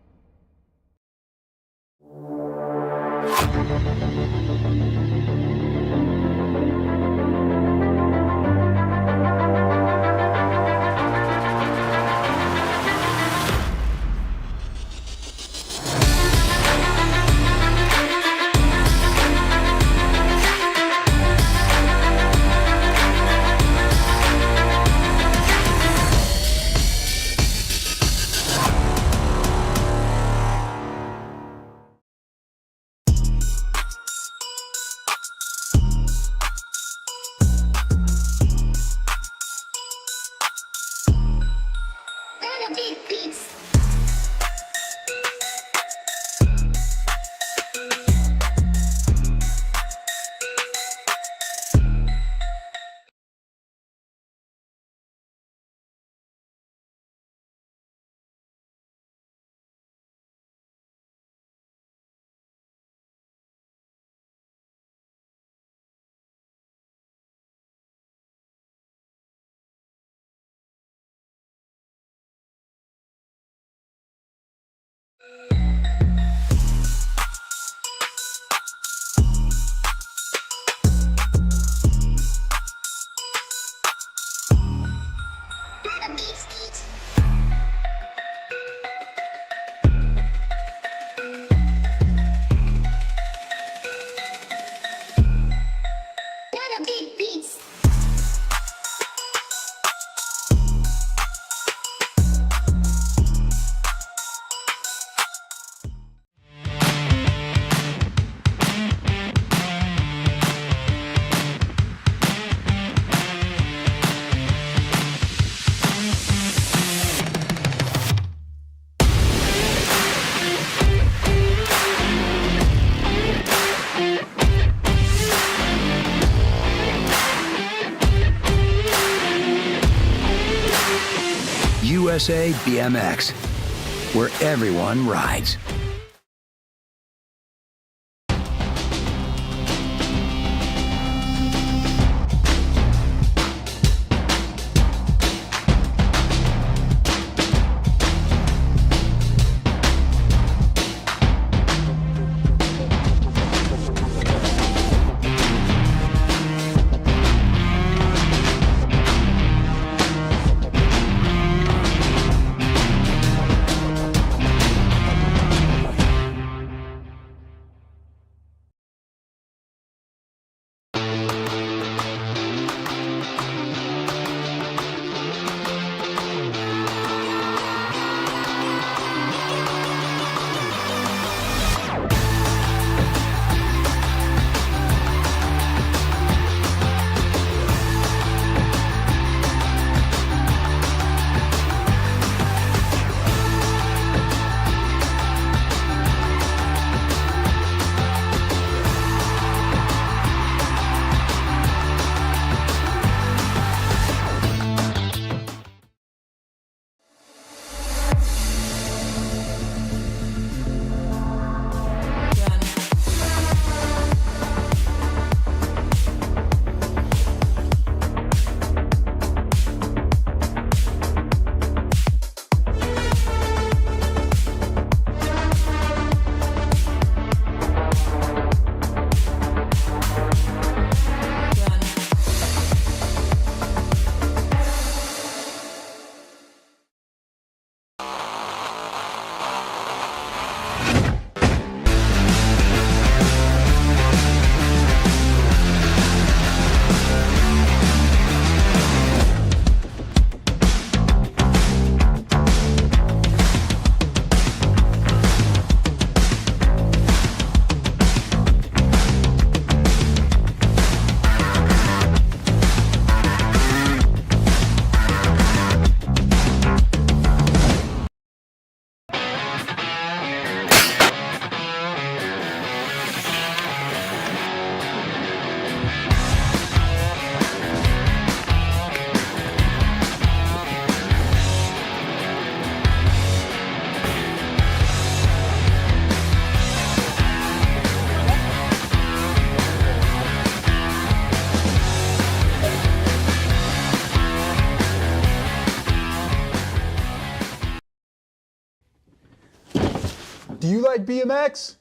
USA BMX, where everyone rides. Do you like BMX?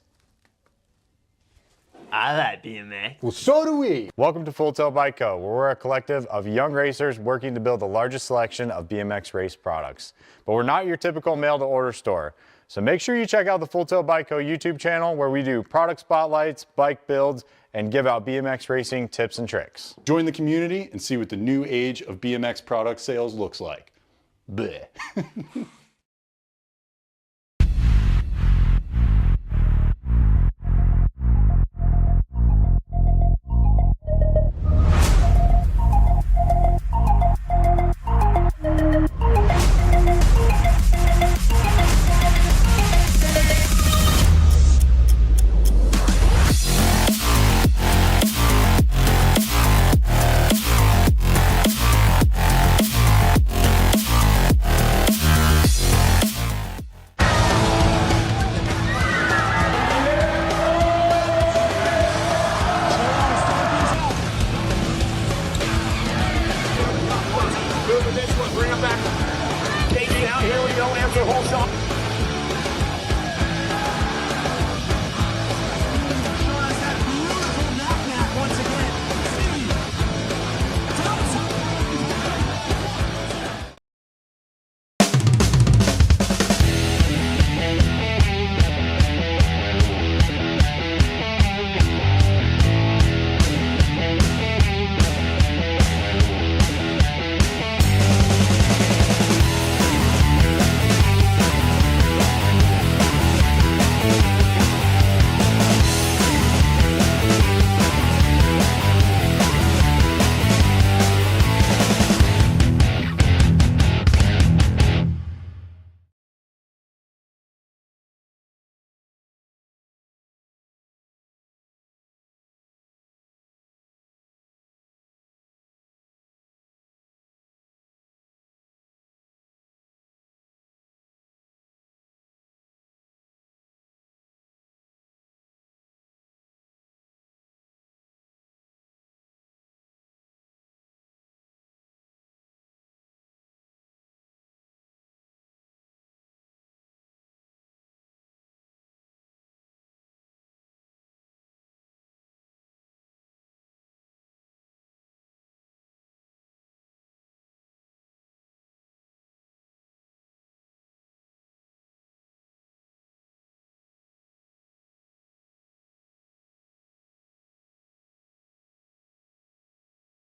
I like BMX. Well, so do we. Welcome to Full Tilt Bike Co., where we're a collective of young racers working to build the largest selection of BMX race products. But we're not your typical mail-to-order store. So make sure you check out the Full Tilt Bike Co. YouTube channel, where we do product spotlights, bike builds, and give out BMX racing tips and tricks. Join the community and see what the new age of BMX product sales looks like. Bleh.